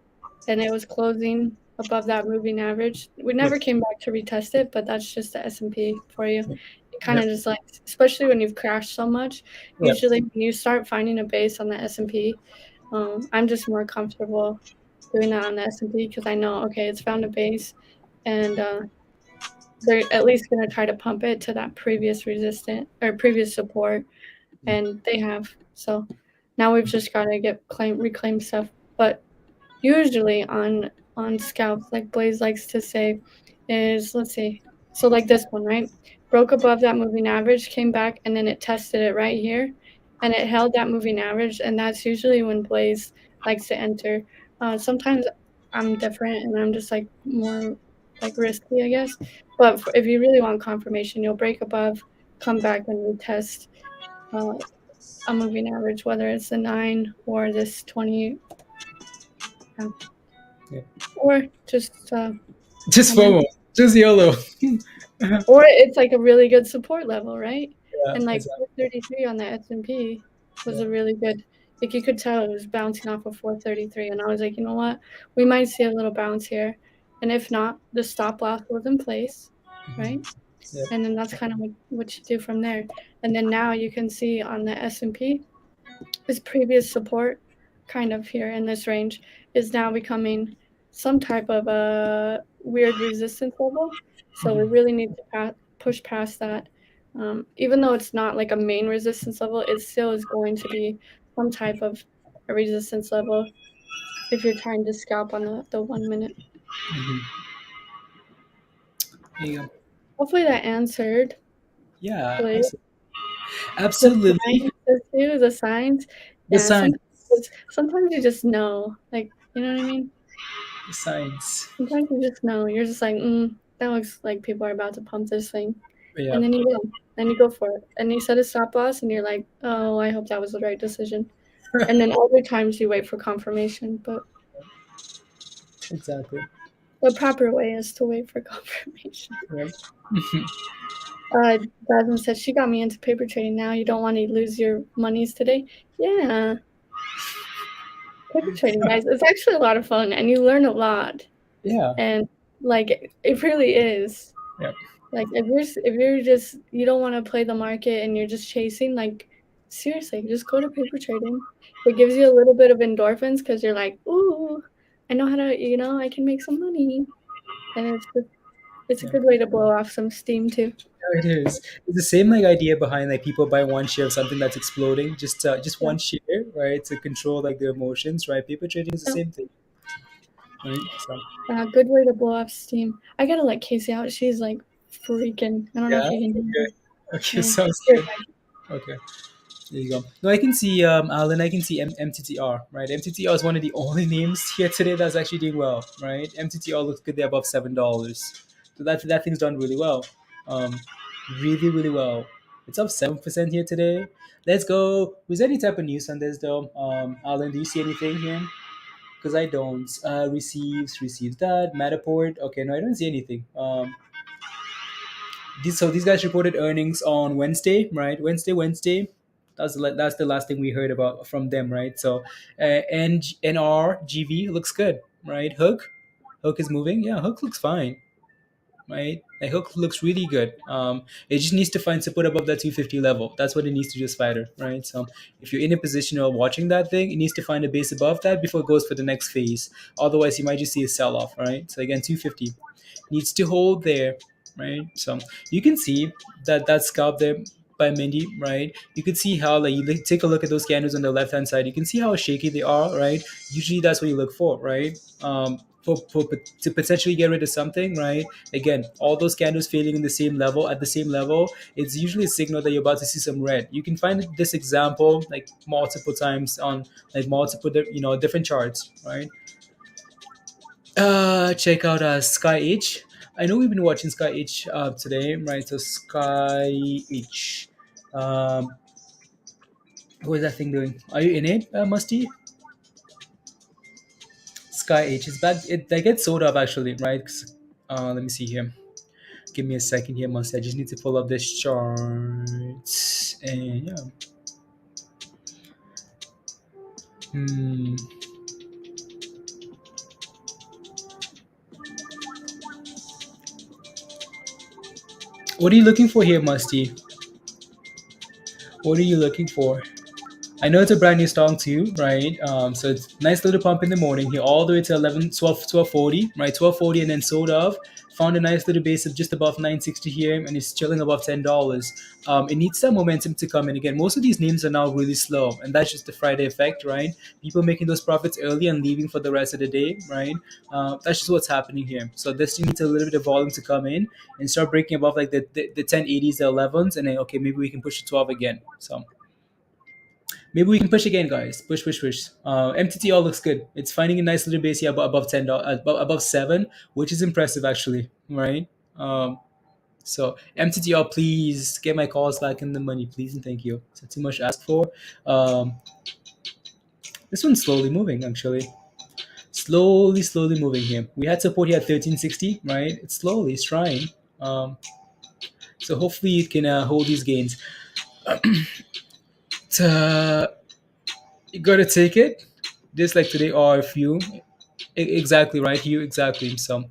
and it was closing above that moving average. We Yep. never came back to retest it, but that's just the S&P for you. It kind of Yep. just like, especially when you've crashed so much, Yep. usually when you start finding a base on the S&P, I'm just more comfortable doing that on the S&P because I know, okay, it's found a base and they're at least going to try to pump it to that previous resistant or previous support, and they have. So now we've just got to reclaim stuff. But usually on scalps, like Blaze likes to say, is, let's see, so like this one, right, broke above that moving average, came back, and then it tested it right here, and it held that moving average, and that's usually when Blaze likes to enter. Sometimes I'm different and I'm just like more like risky, I guess, but if you really want confirmation, you'll break above, come back and retest uh, a moving average, whether it's the 9 or this 20. Yeah. Or just Just come in. FOMO. Just YOLO. Or it's like a really good support level, right? Yeah. And like Exactly. 433 on the S&P was Yeah. a really good, like you could tell it was bouncing off of 433, and I was like, you know what, we might see a little bounce here, and if not, the stop loss was in place, right? Yeah. And then that's kind of what you do from there. And then now you can see on the S&P, this previous support kind of here in this range is now becoming some type of a weird resistance level. So we really need to push past that. Even though it's not like a main resistance level, it still is going to be some type of a resistance level if you're trying to scalp on the 1 minute. Mhm. There you go. Hopefully that answered. Yeah, Like the absolutely. signs too, the signs. The Yeah, signs. sometimes you just know. Like, you know what I mean? The signs. Sometimes you just know. You're just like, that looks like people are about to pump this thing. Yeah, And then you go. Then you go for it. And you set a stop loss and you're like, oh, I hope that was the right decision. And then other times you wait for confirmation, but exactly. the proper way is to wait for confirmation. Yep. Jasmine said she got me into paper trading. Now you don't want to lose your monies today. Yeah, paper trading, guys, it's actually a lot of fun, and you learn a lot. Yeah. And like it really is. Yep. Like if you're just you don't want to play the market and you're just chasing, like seriously, just go to paper trading. It gives you a little bit of endorphins because you're like, ooh, I know how to, I can make some money, and it's a Yeah. good way to blow off some steam too. Yeah, it is. It's the same like idea behind like people buy one share of something that's exploding, just Yeah, one share, right? To control like their emotions, right? Paper trading is the yeah. same thing, right? So Good way to blow off steam. I gotta let Casey out. She's like freaking. I don't know if yeah. you can hear Okay. her. Okay. Yeah. Sounds Here, good. Okay. There you go. No, I can see Alan. I can see MTTR. Right. MTTR is one of the only names here today that's actually doing well. Right. MTTR looks good. They're above $7. So that thing's done really well. Really really well. It's up 7% here today. Let's go. Was there any type of news on this though? Alan, do you see anything here? Because I don't. Receives that Matterport. Okay, no, I don't see anything. These guys reported earnings on Wednesday, right? Wednesday. That's the last thing we heard about from them, right? So, NRGV looks good, right? Hook is moving. Yeah, Hook looks fine, right? Like Hook looks really good. It just needs to find support above that 250 level. That's what it needs to do, Spider, right? So if you're in a position of watching that thing, it needs to find a base above that before it goes for the next phase. Otherwise, you might just see a sell off, right? So again, 250 needs to hold there, right? So you can see that scalp there by Mindy, right? You can see how like take a look at those candles on the left hand side. You can see how shaky they are, right? Usually that's what you look for, right? To potentially get rid of something, right? Again, all those candles failing in the same level at the same level, it's usually a signal that you're about to see some red. You can find this example like multiple times on like multiple different charts, right? Check out Sky H. I know we've been watching Sky H today, right? So Sky H. Um, what is that thing doing? Are you in it, Musty? Sky H is back. That gets sold up actually, right? Let me see here. Give me a second here, Musty. I just need to pull up this chart. And yeah. Hmm. What are you looking for here, Musty? What are you looking for? I know it's a brand new song too, right? So it's nice little pump in the morning here, all the way to 11, 12, 1240, right? 1240 and then sold off. Found a nice little base of just above 960 here, and it's chilling above $10. It needs that momentum to come in again. Most of these names are now really slow, and that's just the Friday effect, right? People making those profits early and leaving for the rest of the day, right? That's just what's happening here. So this needs a little bit of volume to come in and start breaking above like the 1080s, the 11s, and then okay, maybe we can push to 12 again. So maybe we can push again, guys. Push, push, push. MTTL looks good. It's finding a nice little base here above $10, above 7, which is impressive actually, right? So MTTL, please get my calls back in the money, please and thank you. Is that too much to ask for? Um, this one's slowly moving actually. Slowly moving here. We had support here at 1360, right? It's trying. Um, so hopefully it can hold these gains. Uh, you gotta take it. Just like today or a few. Exactly right, you exactly. So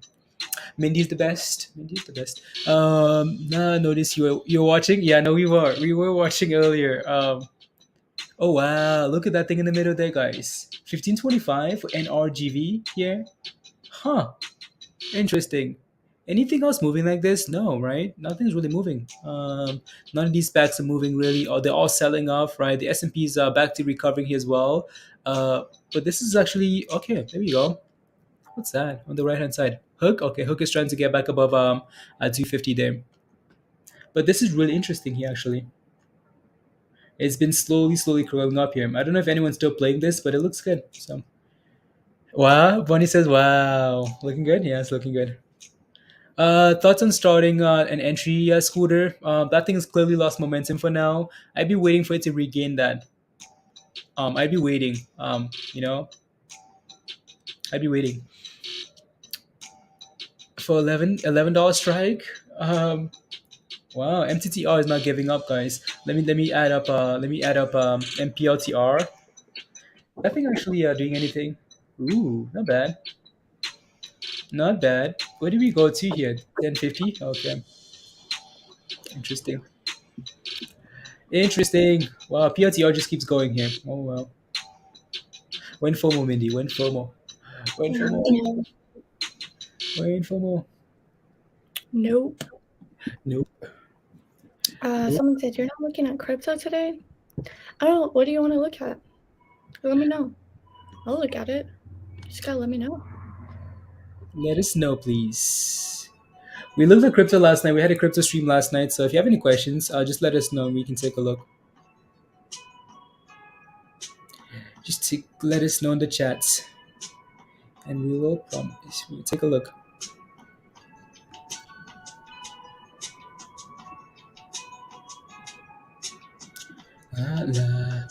Mindy's the best. Mindy's the best. Nah, notice you're watching. Yeah, no, we were watching earlier. Oh wow, look at that thing in the middle there, guys. 1525 for NRGV here. Huh. Interesting. Anything else moving like this? No, right? Nothing's really moving. None of these packs are moving really, or they're all selling off, right? The S&P is back to recovering here as well. Uh, but this is actually okay. There we go. What's that on the right hand side? Hook. Okay, Hook is trying to get back above 250 there. But this is really interesting here actually. It's been slowly crawling up here. I don't know if anyone's still playing this, but it looks good. So wow, Bonnie says, "Wow, looking good." Yeah, it's looking good. Thoughts on starting an entry scooter? That thing has clearly lost momentum for now. I'd be waiting for it to regain that. I'd be waiting. I'd be waiting for $11 strike. Wow, MTTR is not giving up, guys. Let me add up. MPLTR. Nothing actually doing anything. Ooh, not bad. Not bad. Where do we go to here? 1050. Okay, interesting. Interesting. Wow, PLTR just keeps going here. Oh well. When FOMO, Mindy. When FOMO. When FOMO. Yeah. When FOMO. Nope. Nope. Someone said you're not looking at crypto today. I don't. What do you want to look at? Let me know. I'll look at it. You just gotta let me know. Let us know, please. We looked at crypto last night. We had a crypto stream last night. So if you have any questions, just let us know. We can take a look. Let us know in the chats, and we will promise. We'll take a look. La.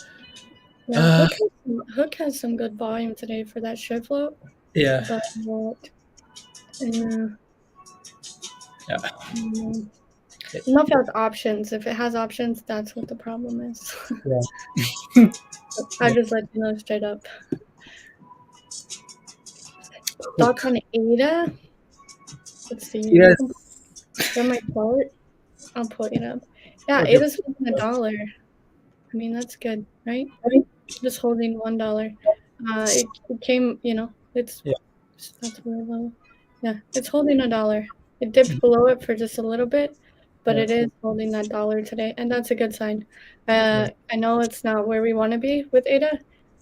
Yeah, Uh, Hook has some good volume today for that shit float, yeah. but yeah. Yeah. Enough has options. If it has options, that's what the problem is. Yeah. I just let you know straight up. Thoughts on ADA? Let's see. Yes. From my chart, I'll pull it up. Yeah, Okay. ADA's holding $1. I mean, that's good, right? Just holding $1. It came, it's Yeah. that's really low. Yeah, it's holding $1. It dipped below it for just a little bit, but Yeah. it is holding that dollar today, and that's a good sign. Yeah. I know it's not where we want to be with ADA,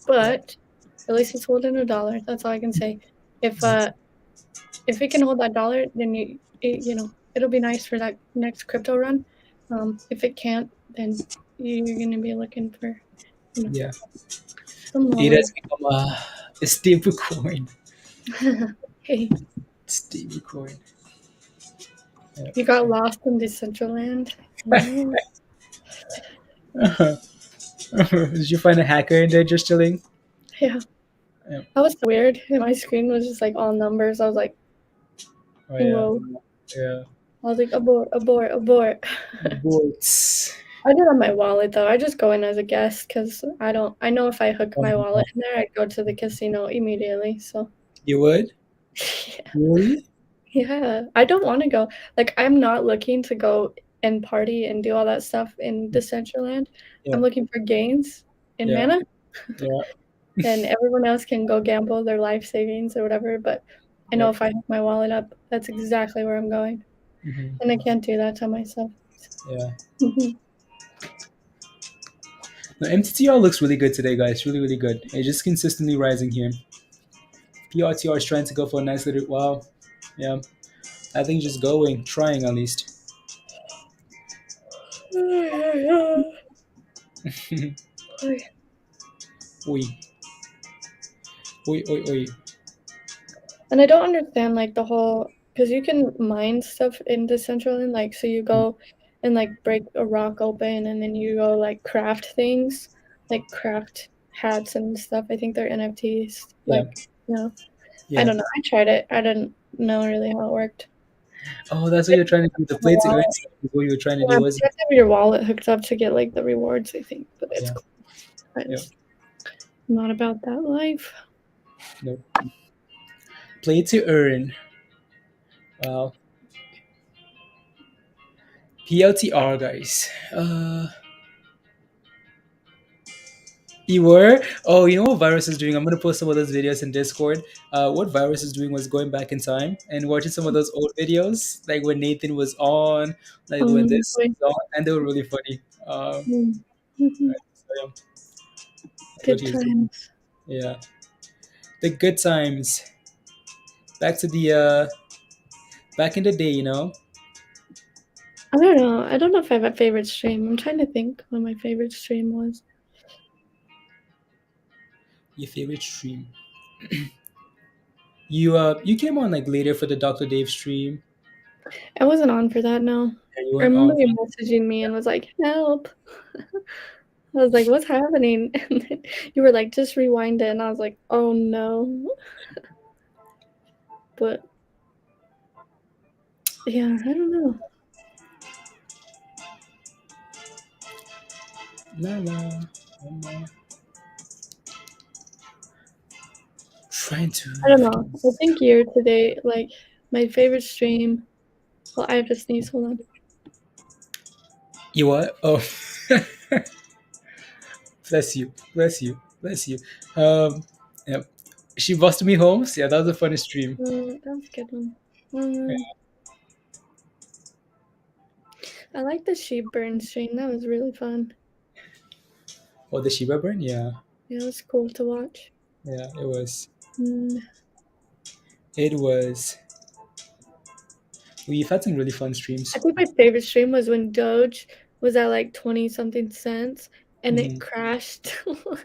but at least it's holding $1. That's all I can say. If it can hold that dollar, then it'll be nice for that next crypto run. If it can't, then you're gonna be looking for Yeah. some It lower. has become a stable coin. Hey, Stable coin. Yeah. you got lost in Decentraland. No. Did you find a hacker in there just chilling? Yeah, Yeah. that was weird. And my screen was just like all numbers. I was like, Oh yeah. whoa. Yeah. I was like, abort, abort, abort. Boats. I do have my wallet though. I just go in as a guest because I know if I hook my wallet in there, I'd go to the casino immediately. So You would? yeah. Really? Yeah, I don't want to go. Like, I'm not looking to go and party and do all that stuff in Decentraland. Yeah. I'm looking for gains in Yeah. mana, Yeah. and everyone else can go gamble their life savings or whatever. But I know Yep. if I hook my wallet up, that's exactly where I'm going, Hmm. and I can't do that to myself. Yeah. Mhm. No, MTTR looks really good today, guys. Really, really good. It's just consistently rising here. PRTR is trying to go for a nice little wow. Yeah. I think just going, trying at least. Oi. Oi, oi, oi. And I don't understand like the whole because you can mine stuff in Decentraland, like so you go and like break a rock open and then you go like craft things, like craft hats and stuff. I think they're NFTs. Yeah. Like, you know, I Yeah. don't know. I tried it. I didn't know really how it worked. Oh, that's what you're trying to do. The My play to earn wallet. stuff is what you were trying to Yeah, do, but was you have to have your wallet hooked up to get like the rewards, I think. But it's Yeah. cool. I Yeah. just not about that life. Nope. Play to earn. Wow. PLTR, guys. You were? Oh, you know what Virus is doing? I'm gonna post some of those videos in Discord. What Virus is doing was going back in time and watching some of those old videos, like when Nathan was on, like when this Boy. was on, and they were really funny. Mm. Mhm. So, yeah, that's what Good he was doing. times. Yeah, the good times. Back to the back in the day, you know. I don't know. I don't know if I have a favorite stream. I'm trying to think what my favorite stream was. Your favorite stream. You came on like later for the Dr. Dave stream. I wasn't on for that, no. And you I weren't remember on. you messaging me and was like, help. I was like, what's happening? And then you were like, just rewind it. And I was like, oh no. But yeah, I don't know. La la. La, la. Trying to. I don't know. I think year to date, like my favorite stream. Well, I have to sneeze. Hold on. You what? Oh, bless you, bless you, bless you. Yeah. She busted me home. Yeah, that was a funny stream. That was a good one. I like the sheep burn stream. That was really fun. Oh, the Shiba burn. Yeah, Yeah, it was cool to watch. yeah, it was. Mm, It was. We've had some really fun I streams. think my favorite stream was when Doge was at like 20 something cents and it Mm-hmm. crashed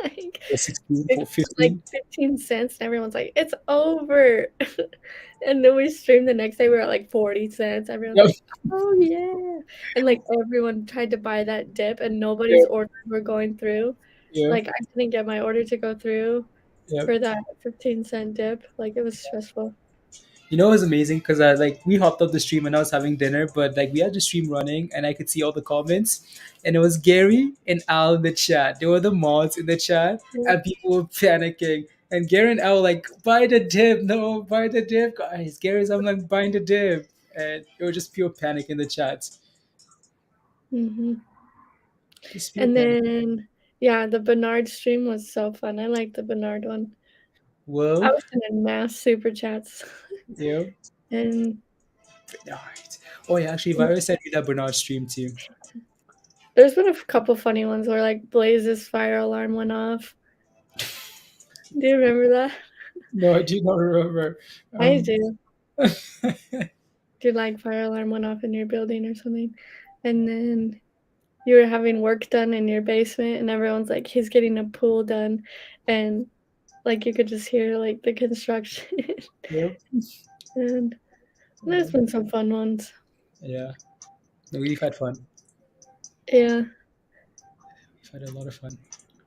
like 16, fif- like 15. 15 cents and everyone's like, it's over. And then we streamed the next day, we were at like 40 cents. Everyone's Yep, like, oh yeah. And like everyone tried to buy that dip and nobody's yep, orders were going through. yep, Like I couldn't get my order to go through yep. for that 15-cent dip. Like it was stressful. You know, it was amazing because I like we hopped up the stream and I was having dinner, but like we had the stream running and I could see all the comments, and it was Gary and Al in the chat. They were the mods in the chat, Yeah. and people were panicking. And Gary and Al were like, buy the dip, no, buy the dip, guys. Gary's, I'm like, buying the dip, and it was just pure panic in the chat, Hmm. just pure And panic. then, yeah, the Bernard stream was so fun. I like the Bernard one. I Well, was sending mass super chats. yeah, And Bernard. Oh yeah, actually, Virus sent me that Bernard stream too. there's been a couple funny ones where like Blaze's fire alarm went off. Do you remember that? No, I do not remember. I Um, do. Your like fire alarm went off in your building or something. And then you were having work done in your basement and everyone's like, he's getting a pool done. And like you could just hear like the construction. yep. And there's been some fun ones. Yeah, no, we've had fun. Yeah. We've had a lot of fun.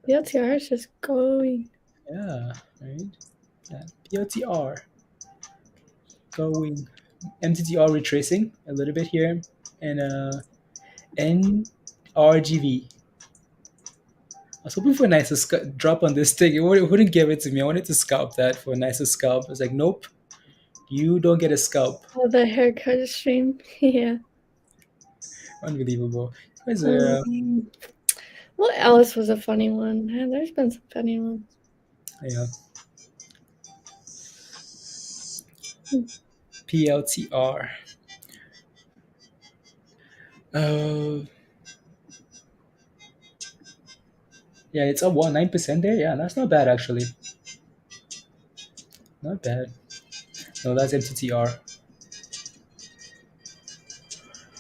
The LTR is just going. Yeah, right. Yeah. PLTR going. MTTR retracing a little bit here, and NRGV. I was hoping for a nicer drop on this thing. It wouldn't give it to me. I wanted to scalp that for a nicer scalp. I was like, nope, you don't get a scalp. Oh, the haircut stream. Yeah. Unbelievable. You guys are, Um, what else was a funny one? Man, there's been some funny ones. yeah. Hmm. PLTR. Uh, yeah, it's up 9% there. Yeah, that's not bad actually. Not bad. No, that's MTTR.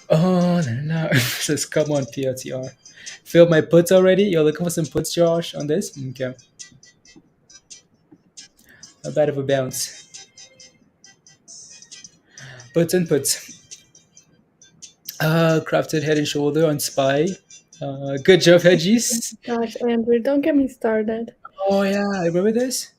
Oh, no, no. Says, come on, PLTR. Filled my puts already? You're looking for some puts, Josh, on this? Okay. Not bad of a bounce. Puts and puts. Crafted head and shoulder on SPY. Good job, Hedgies. Gosh, Andrew, don't get me started. Oh, yeah. I remember this.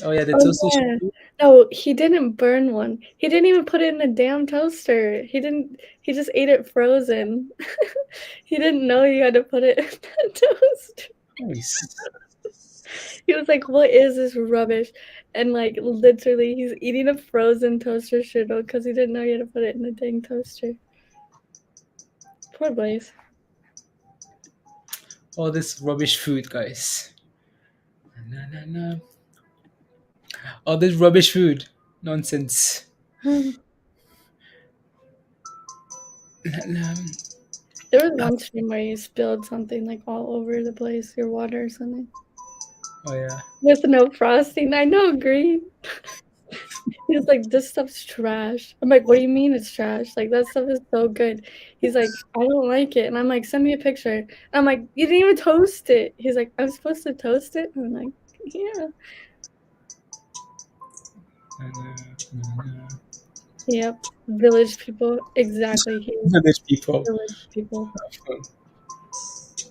Oh, yeah. The Oh toaster. yeah. No, he didn't burn one. He didn't even put it in the damn toaster. He didn't. He just ate it frozen. He didn't know you had to put it in the toaster. Nice. He was like, "What is this rubbish?" And like literally, he's eating a frozen toaster strudel because he didn't know you had to put it in the dang toaster. Poor Blaze. All this rubbish food, guys. Na, na, na. All this rubbish food. Nonsense. there Na, na. was one stream where you spilled something like all over the place, your water or something. Oh yeah. With no frosting. I know, green. He's like, this stuff's trash. I'm like, what do you mean it's trash? Like, that stuff is so good. He's like, I don't like it. And I'm like, send me a picture. And I'm like, you didn't even toast it. He's like, I'm supposed to toast it? I'm like, yeah. Na, na, na, na. Yep. Village people. Exactly. Here. Village people. Village people.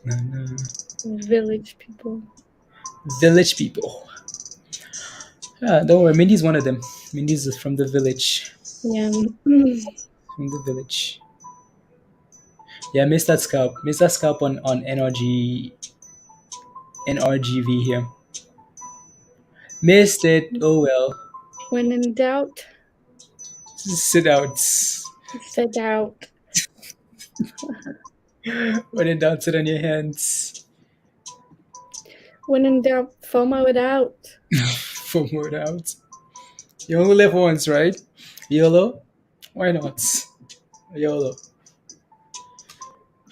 Na, na. Village people. Village people. Yeah, don't worry. Mindy's one of them. Mindy's is from the village. Yeah. From the village. Yeah, missed that scalp. Missed that scalp on NRGV here. Missed it. Oh well. When in doubt, Sit out. sit out. When in doubt, sit on your hands. When in doubt, FOMO it out. For word out. You only live once, right? YOLO? Why not? YOLO.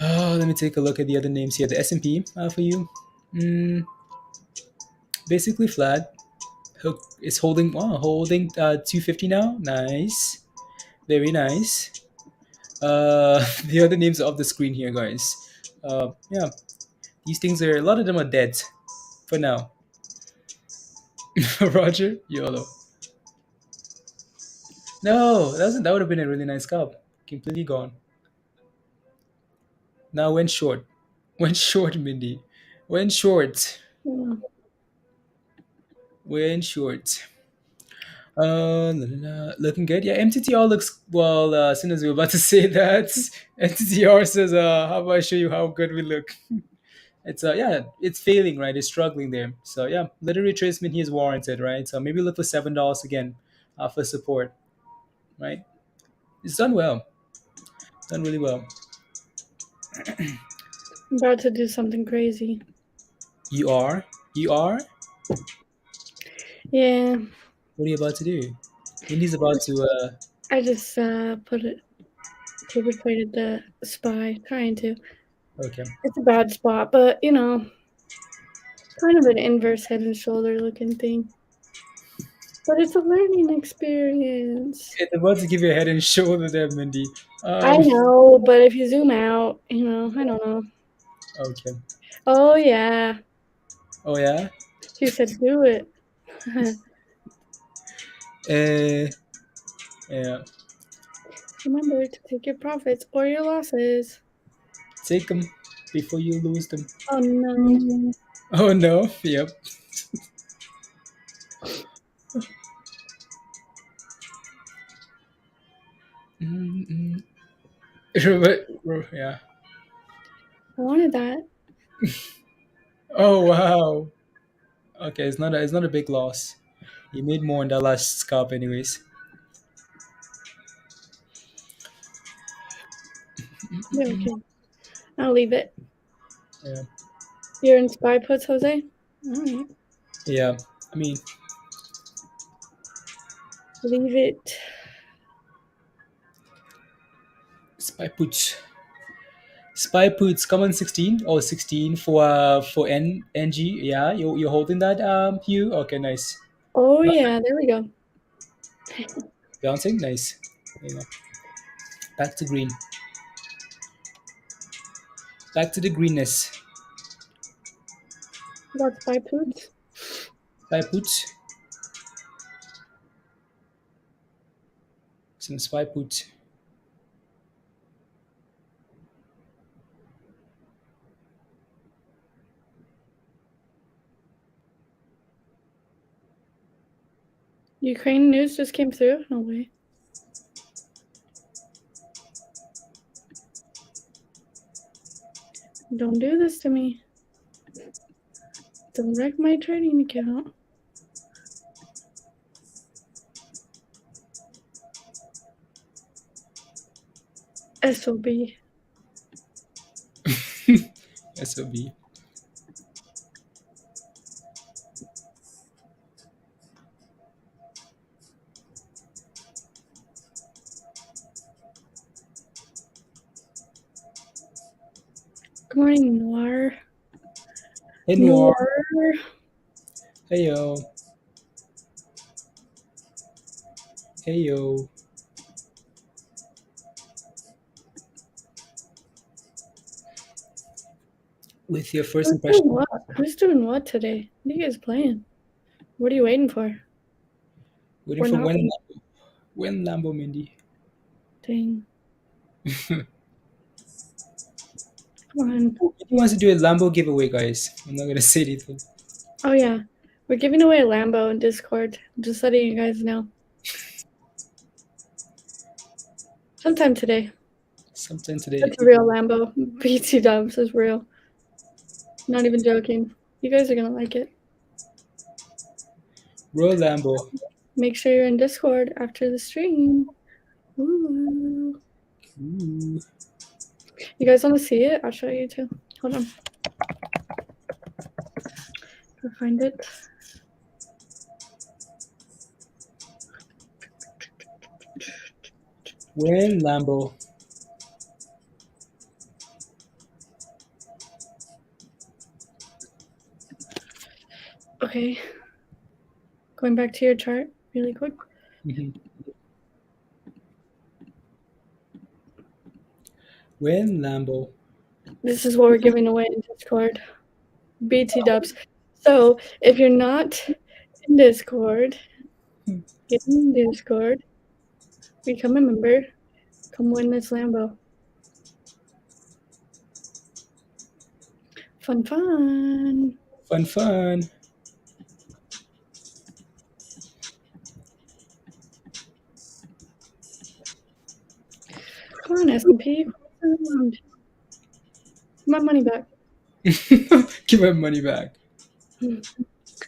Oh, let me take a look at the other names here. The S&P for you. Mm, basically flat. It's holding. Wow, holding 250 now. Nice, very nice. The other names are off the screen here, guys. Yeah, these things are, a lot of them are dead for now. Roger, YOLO. No, that would have been a really nice cup. Completely gone. Now went short. Went short, Mindy. Went short. Yeah. Went short. La, la, la. Looking good. Yeah, MTTR looks well. As soon as we were about to say that, MTTR says, "How about I show you how good we look?" It's yeah, it's failing, right? It's struggling there. So yeah, little retracement here is warranted, right? So maybe look for $7 again for support, right? It's done well, done really well. I'm about to do something crazy. You are, you are. Yeah. What are you about to do? Indy's about to. I just put it paper plated the spy, trying to. Okay. It's a bad spot, but you know, kind of an inverse head and shoulder looking thing. But it's a learning experience. It's about to give you a head and shoulder there, Mindy. I Um. know, but if you zoom out, you know, I don't know. Okay. Oh yeah. Oh yeah. She said do it. Uh. Yeah. Remember to take your profits or your losses. Take them before you lose them. Oh no. Oh no. Yep. Mm-mm. Yeah. I wanted that. Oh wow. Okay, it's not a big loss. You made more in that last scalp, anyways. Yeah, okay. I'll leave it. Yeah. You're in spy puts, Jose? Alright. Yeah. I mean, Leave it. spy puts. Spy puts common 16 or 16 for NG. Yeah, you're holding that Hugh. Okay, nice. Oh yeah, there we go. Bouncing, nice. There you go. Back to green. Back to the greenness. Got spy puts. Spy puts. Some spy puts. Ukraine news just came through? No way. Don't do this to me. Don't wreck my trading account. SOB. SOB. Good morning, Noir. Hey Noir. Noir. Hey yo. Hey yo. With your first Who's doing impression, what? Who's doing what today? What are you guys playing? What are you waiting for? waiting We're for not when Lambo Mindy. waiting. Come on. He wants to do a Lambo giveaway, guys. I'm not gonna say anything. Oh yeah. We're giving away a Lambo in Discord. Just letting you guys know. Sometime today. Sometime today. That's a real Lambo. BT Dubs is real. Not even joking. You guys are gonna like it. Royal Lambo. Make sure you're in Discord after the stream. Ooh. Ooh. You guys want to see it? I'll show you too. Hold on. I'll find it. When Lambo. Okay. Going back to your chart really quick. When Lambo. This is what we're giving away in Discord. BT Dubs. So if you're not in Discord, get in Discord, become a member, come win this Lambo. Fun, fun. Fun, fun. Come on, S&P. My money back. Give my money back.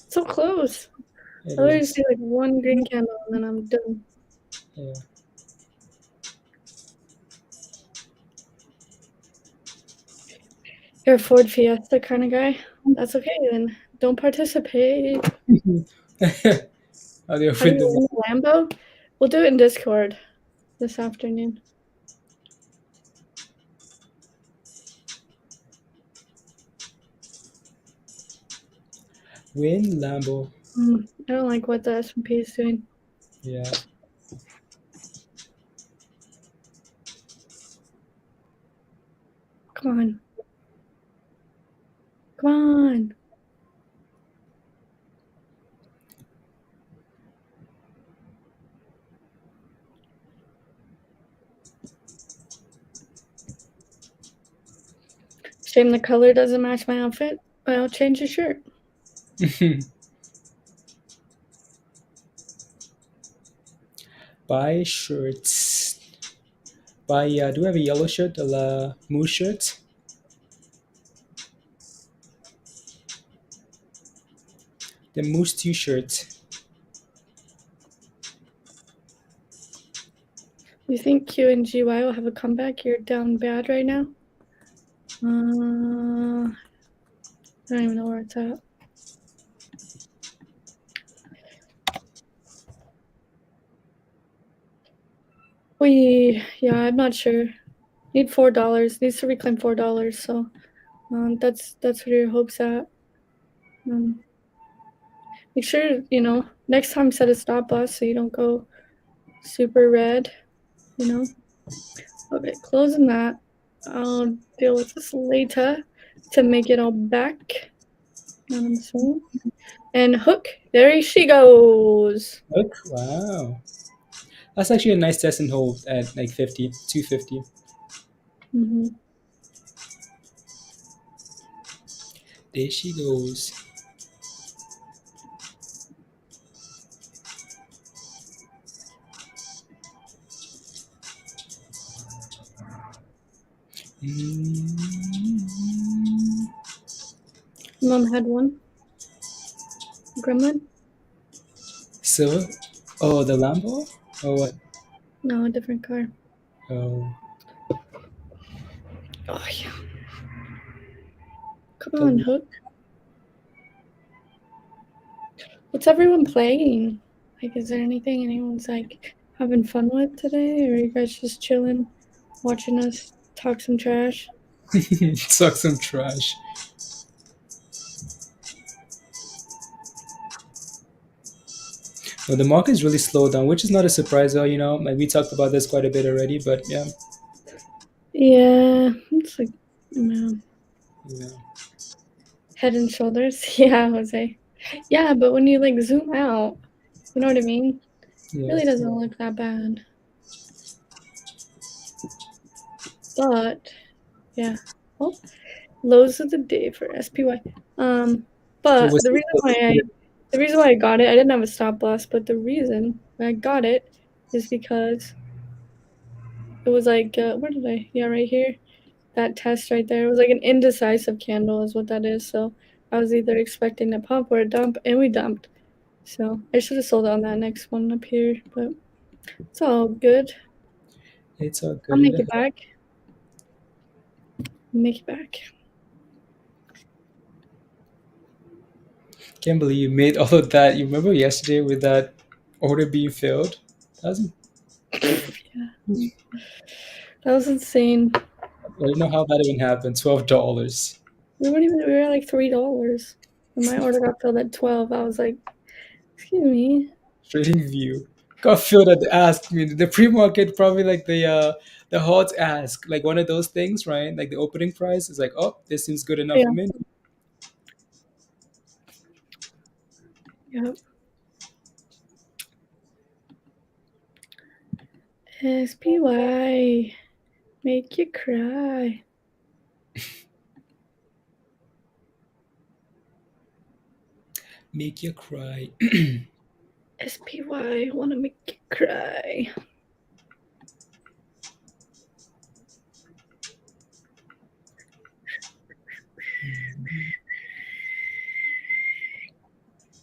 So close. It I literally is. see like one green candle and then I'm done. Yeah. You're a Ford Fiesta kind of guy? That's okay then. Don't participate. Are they How do open you win the Lambo? We'll do it in Discord this afternoon. When Lambo. I don't like what the S&P is doing. Yeah. Come on. Come on. Shame the color doesn't match my outfit. Well, change your shirt. Buy shirts. Buy, do we have a yellow shirt? A moose shirt? The moose t-shirt. You think QNGY will have a comeback? You're down bad right now? I don't even know where it's at. Yeah, I'm not sure. Need $4. Needs to reclaim $4. So that's what your hopes at. Make sure, next time set a stop loss so you don't go super red, Okay, closing that. I'll deal with this later to make it all back. You know what I'm saying? And hook, there she goes. Look, wow. That's actually a nice test and hold at like 50, 250. There she goes. Mom had one. Gremlin? So, oh, the Lambo? Or what? No, a different car. Oh, Oh, yeah. Come on, hook. What's everyone playing? Like, is there anything anyone's like having fun with today? Or are you guys just chilling, watching us talk some trash? Suck some trash. Well, the market's really slowed down, which is not a surprise, though. Like we talked about this quite a bit already, but yeah, Yeah, it's like, man, yeah, head and shoulders. Yeah, Jose. Yeah, but when you like zoom out, you know what I mean? yeah. Really doesn't look that bad. But yeah. Well, lows of the day for SPY. It But was. the reason why I got it, I didn't have a stop loss, but the reason I got it is because it was like where did I? Yeah, right here. That test right there. It was like an indecisive candle is what that is. So I was either expecting a pump or a dump, and we dumped. So I should have sold on that next one up here, but it's all good. It's all I'll make good. it back. Make it back. Can't believe you made all of that. You remember yesterday with that order being filled? That was, Yeah. That was insane. I don't know how that even happened. $12. We were like $3. And my order got filled at 12. I was like, excuse me. TradingView got filled at the ask. I mean, the pre-market probably like the hot ask, like one of those things, right? Like the opening price is like, oh, this seems good enough Yeah. for me. Yep. SPY. Make you cry. Make you cry. SPY. Wanna make you cry.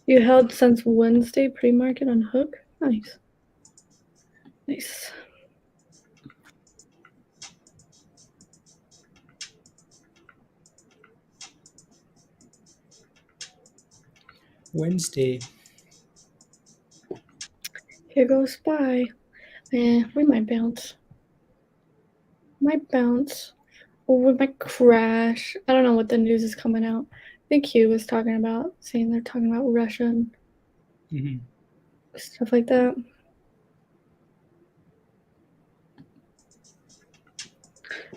You held since Wednesday pre-market on Hook? Nice. Nice. Wednesday. Here goes SPY. We might bounce. Might bounce. Or we might crash. I don't know what the news is coming out. I think Q was talking about, saying they're talking about Russia and Mm-hmm. stuff like that.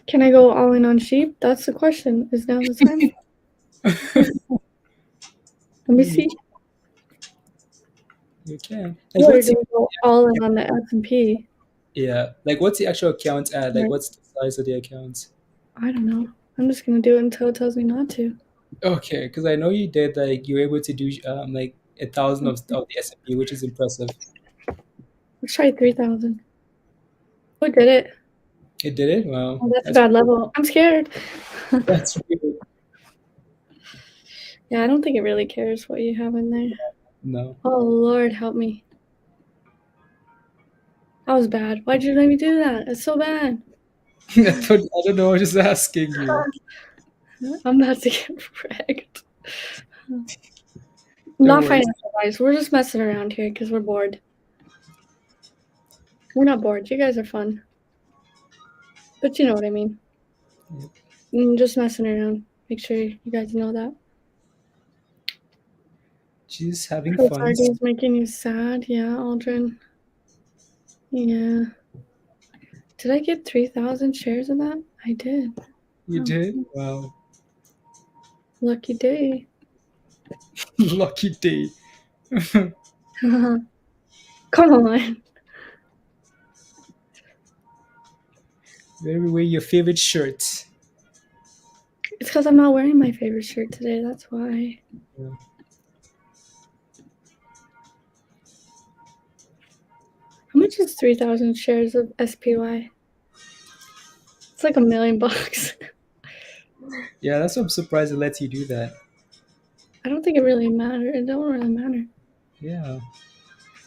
Can I go all in on sheep? That's the question. Is now the time? Let me see. You can. Like, Or what's do we go all in on the S&P? yeah? Like, what's the actual account at? Like, Right. what's the size of the account? I don't know. I'm just gonna do it until it tells me not to. Okay, because I know you did like you were able to do like 1,000 of the S&P, which is impressive. Let's try 3,000. Who did it? It did it. Wow, Oh, that's a bad level. I'm scared. that's really Yeah, I don't think it really cares what you have in there. no. Oh Lord, help me. That was bad. Why'd you let me do that? It's so bad. I don't know. I was just asking you. I'm about to get wrecked. Don't Not worry. financial advice. We're just messing around here because we're bored. We're not bored. You guys are fun. But you know what I mean. Just messing around. Make sure you guys know that. She's having fun. FSRD is making you sad. Yeah, Aldrin. Yeah. Did I get 3,000 shares of that? I did. You Oh, did? Wow. lucky day. Lucky day. Come on. Where wear your favorite shirt. It's because I'm not wearing my favorite shirt today. That's why. Yeah. How much is 3,000 shares of SPY? It's like $1 million. Yeah, that's what I'm surprised it lets you do that. I don't think it really matters. It don't really matter. Yeah.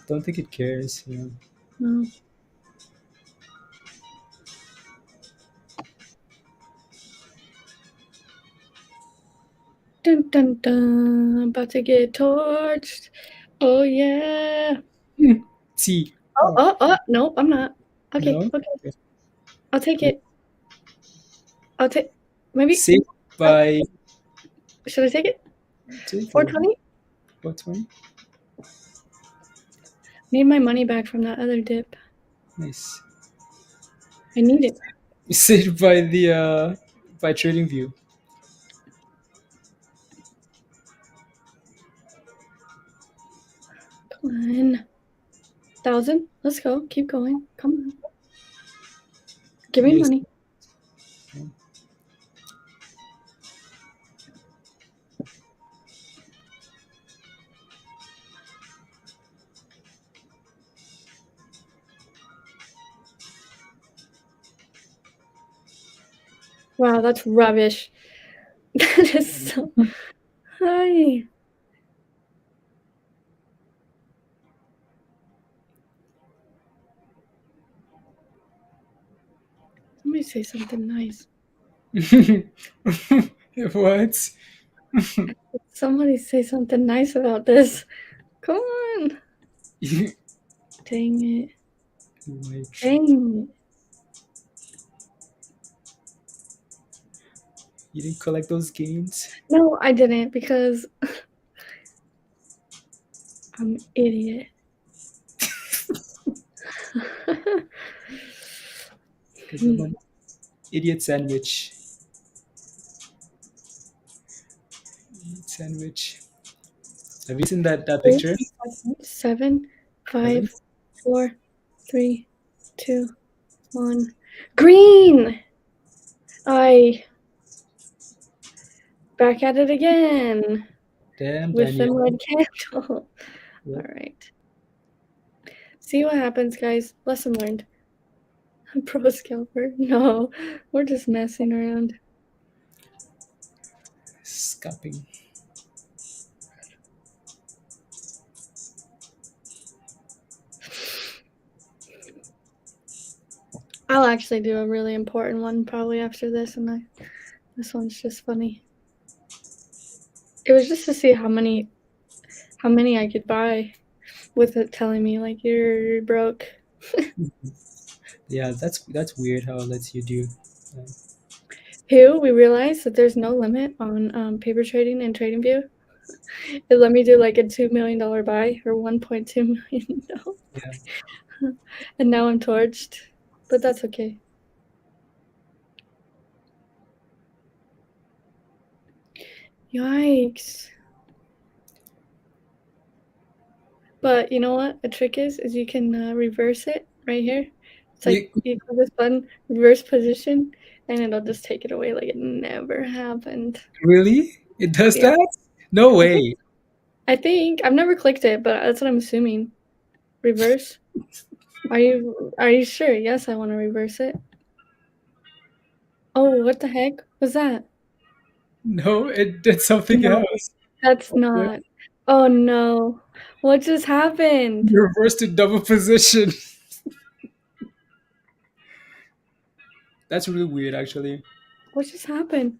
Don't think it cares. Yeah. No. Dun dun dun. About to get torched. Oh yeah. See. Oh. No, I'm not. Okay. No? Okay. Okay. I'll take it. I'll take. Maybe Saved uh, by should I take it? take it. 420? 420. Need my money back from that other dip. Nice. I need it. Saved by the by TradingView. Come on. 1,000. Let's go. Keep going. Come on. Give me Yes. money. Wow, that's rubbish. That is so high. Somebody say something nice. What? Somebody say something nice about this. Come on. Dang it. Like, Dang it. you didn't collect those gains? No, I didn't because I'm an idiot. Because I'm an idiot sandwich. Idiot sandwich. Have you seen that picture? 7, Seven? 5, 4, 3, 2, 1. Green! I back at it again Damn, with the Daniel. red candle. All Yep. right. See what happens, guys. Lesson learned. Pro scalper. No, we're just messing around. Scalping. I'll actually do a really important one probably after this, and this one's just funny. It was just to see how many I could buy with it telling me like you're broke. Yeah, that's weird how it lets you do. Two, we realized that there's no limit on paper trading and TradingView. It let me do like a $2 million buy or $1.2 million. Yeah. And now I'm torched, but that's okay. Yikes. But you know what? A trick is you can reverse it right here. It's like You, you click this button, reverse position, and it'll just take it away like it never happened. really? It does Yeah, that? No I think way. I've never clicked it, but that's what I'm assuming. Reverse. Are you sure? Yes, I want to reverse it. Oh, what the heck was that? No, it did something No, else. that's Okay. not. Oh no. What just happened? You reversed to double position. That's really weird, actually. What just happened?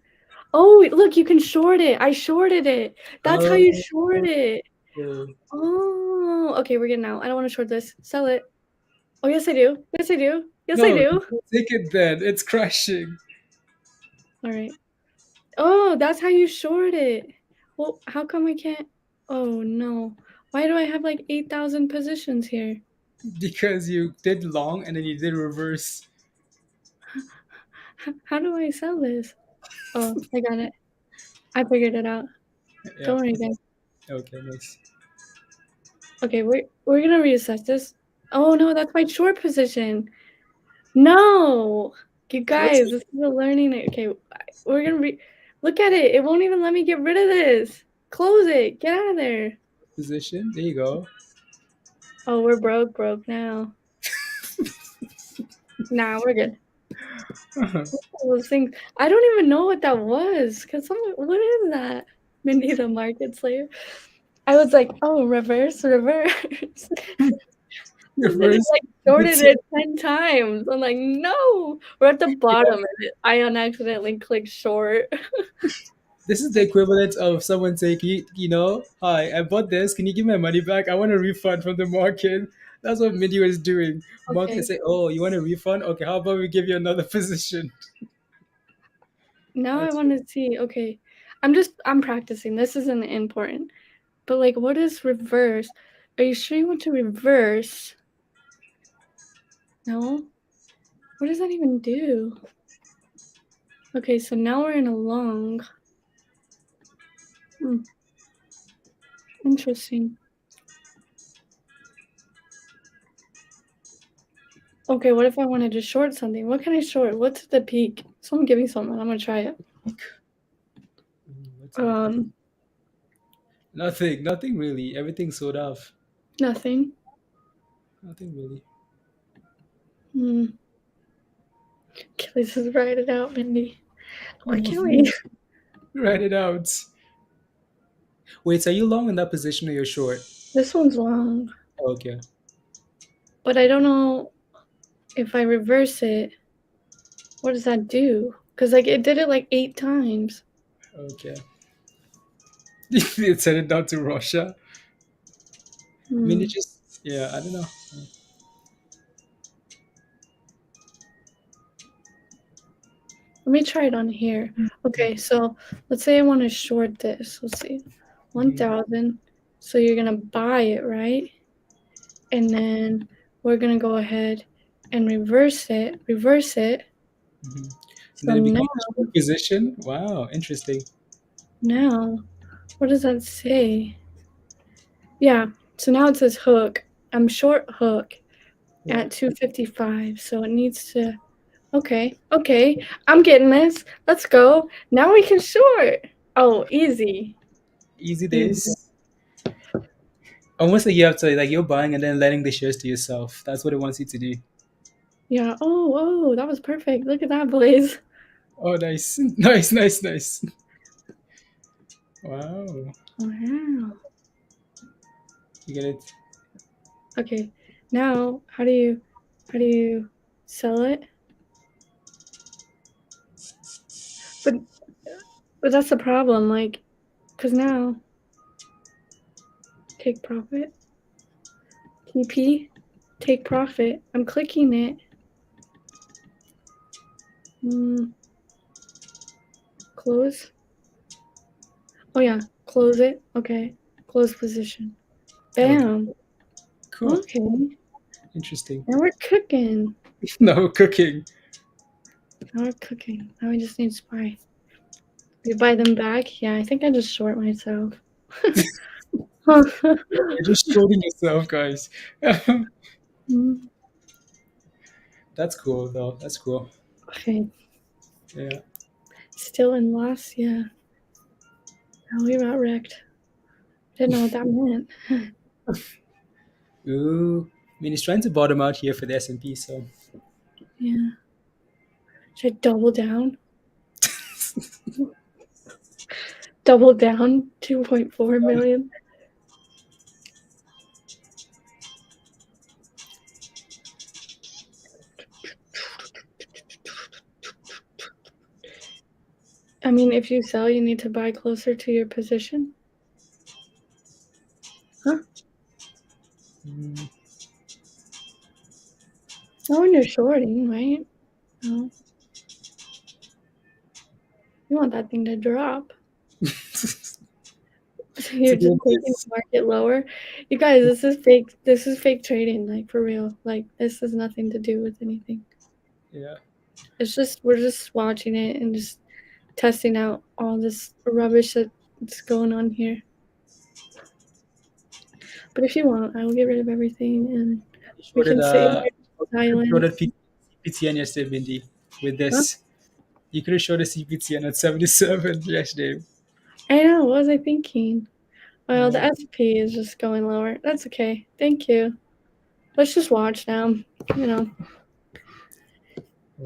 Oh, look, you can short it. I shorted it. That's how you Oh, short it. oh. Oh, okay, we're getting out. I don't want to short this. Sell it. Oh, yes, I do. Yes, I do. Yes, I No, do. take it then. It's crashing. All right. Oh, that's how you short it. Well, how come I can't? Oh, no. Why do I have like 8,000 positions here? Because you did long and then you did reverse. How do I sell this? Oh, I got it. I figured it out. Yeah. Don't worry, guys. Okay, nice. Okay, we're gonna reassess this. Oh no, that's my short position. No, you What's guys, this is a learning. Okay, we're gonna look at it. It won't even let me get rid of this. Close it. Get out of there. position? There you go. Oh, we're broke now. Nah, we're good. Those things. I don't even know what that was. What is that? Mindy the market slayer. I was like, oh, reverse. And then it Reverse. like shorted it 10 times. I'm like, no, we're at the bottom of it. I unaccidentally clicked short. This is the equivalent of someone saying, hi, I bought this. Can you give my money back? I want a refund from the market. That's what Mindy was doing. Okay. 'Kay. Market say, oh, you want a refund? Okay, how about we give you another position? Okay. Okay, how about we give you another position? Okay. Okay, we're getting out. I don't want to short this. Oh no, that's my short position. No. What just happened? Now I That's want to see. Okay, I'm practicing. This isn't important. But like, what is reverse? Are you sure you want to reverse? No. What does that even do? Okay, so now we're in a long. Interesting. Okay, what if I wanted to short something? What can I short? What's the peak? Someone give me something. I'm gonna try it. what's in the peak? Um, Nothing really. Everything's sold off. Nothing. Nothing really. Hmm. Let's just write it out, Mindy. Why can't we? Write it out. Wait, so are you long in that position or you're short? This one's long, Okay. but I don't know if I reverse it. What does that do? Because like it did it like 8 times. Okay. It sent it down to Russia. I mean, Hmm. it just, yeah, I don't know. Let me try it on here. Okay, so let's say I want to short this. Let's see, Mhm. 1,000. So you're gonna buy it, right? And then we're gonna go ahead and reverse it. Mhm. And So then it becomes a short position. Wow, interesting. now, what does that say? Yeah. So now it says hook. I'm short hook Yeah. at 255. So it needs to. Okay. I'm getting this. Let's go. Now we can short. Oh, easy. Easy Easy. days. Almost like you have to, like, you're buying and then letting the shares to yourself. That's what it wants you to do. Yeah. Oh, that was perfect. Look at that, Blaze. Oh, nice. Nice. Wow. Wow. You get it? Okay. Now, how do you sell it? But but that's the problem, like, because now take profit, TP, take profit. I'm clicking it. Close. Oh yeah, close it. Okay, close position. Okay. Bam. Cool. Okay, Interesting. now we're cooking. No cooking. Now we just need to buy. We buy them back. Yeah, I think I just short myself. You're just shorting yourself, guys. That's cool, though. That's cool. Okay, Yeah. still in loss. Yeah. Now we got wrecked. Didn't know what that meant. Ooh. I mean, it's trying to bottom out here for the S&P, so. Yeah. Should I double down? Double down. 2.4 million. I mean, if you sell, you need to buy closer to your position. Huh? Mm, Not when you're shorting, right? No. You want that thing to drop. You're to just do taking the this. market lower. You guys, this is fake. This is fake trading, like for real. Like this has nothing to do with anything. Yeah. It's just we're just watching it and just testing out all this rubbish that's going on here. But if you want, I will get rid of everything and we Shorted, can sit here silent. shorted CPTN yesterday, Mindy, with Huh? this. You could have showed a CPTN at 77 yesterday. I know. What was I thinking? Well, the Yeah. SP is just going lower. That's okay. Thank you. Let's just watch now. You know,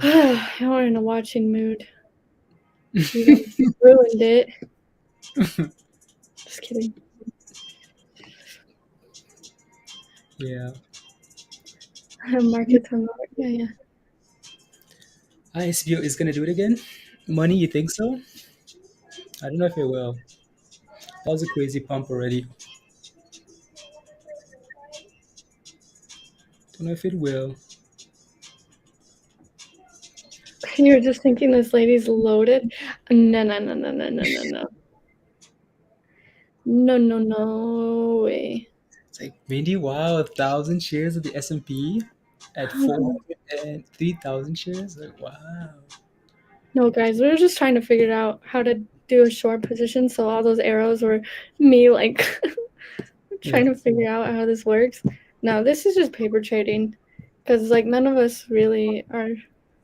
now we're in a watching mood. You guys ruined it. Just kidding. Yeah. Markets on lower. Yeah. ISPO is going to do it again? Money, you think so? I don't know if it will. That was a crazy pump already. Don't know if it will. You were just thinking this lady's loaded? No, no, no, no, no, no, no, no. No, no, no way. It's like, Mindy, wow, 1,000 shares of the S&P at 403,000 shares. Like, wow. No, guys, we were just trying to figure out how to do a short position. So all those arrows were me, like, trying to figure out how this works. No, this is just paper trading. Because, like, none of us really are.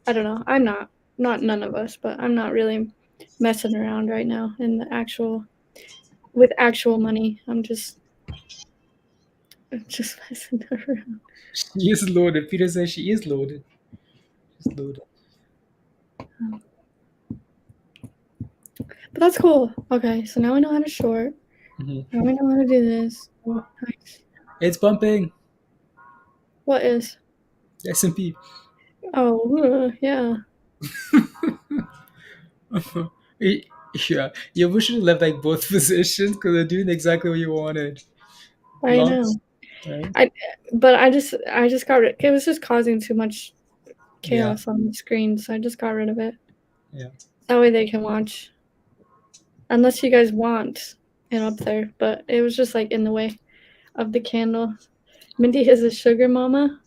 I don't know. I'm not. Not none of us, but I'm not really messing around right now in the actual. With actual money. I'm just messing around. She is loaded. Peter says she is loaded. She's loaded. But that's cool. Okay, so now we know how to short. Mhm. Now we know how to do this. Nice. It's pumping. What is? The S&P. Oh, yeah. Yeah, yeah. We should have left like both positions because they're doing exactly what you wanted. I Long, know. right? But I just got rid. It was just causing too much Yeah, chaos on the screen, so I just got rid of it. yeah. That way they can watch. Unless you guys want it up there, but it was just like in the way of the candle. Mindy is a sugar mama.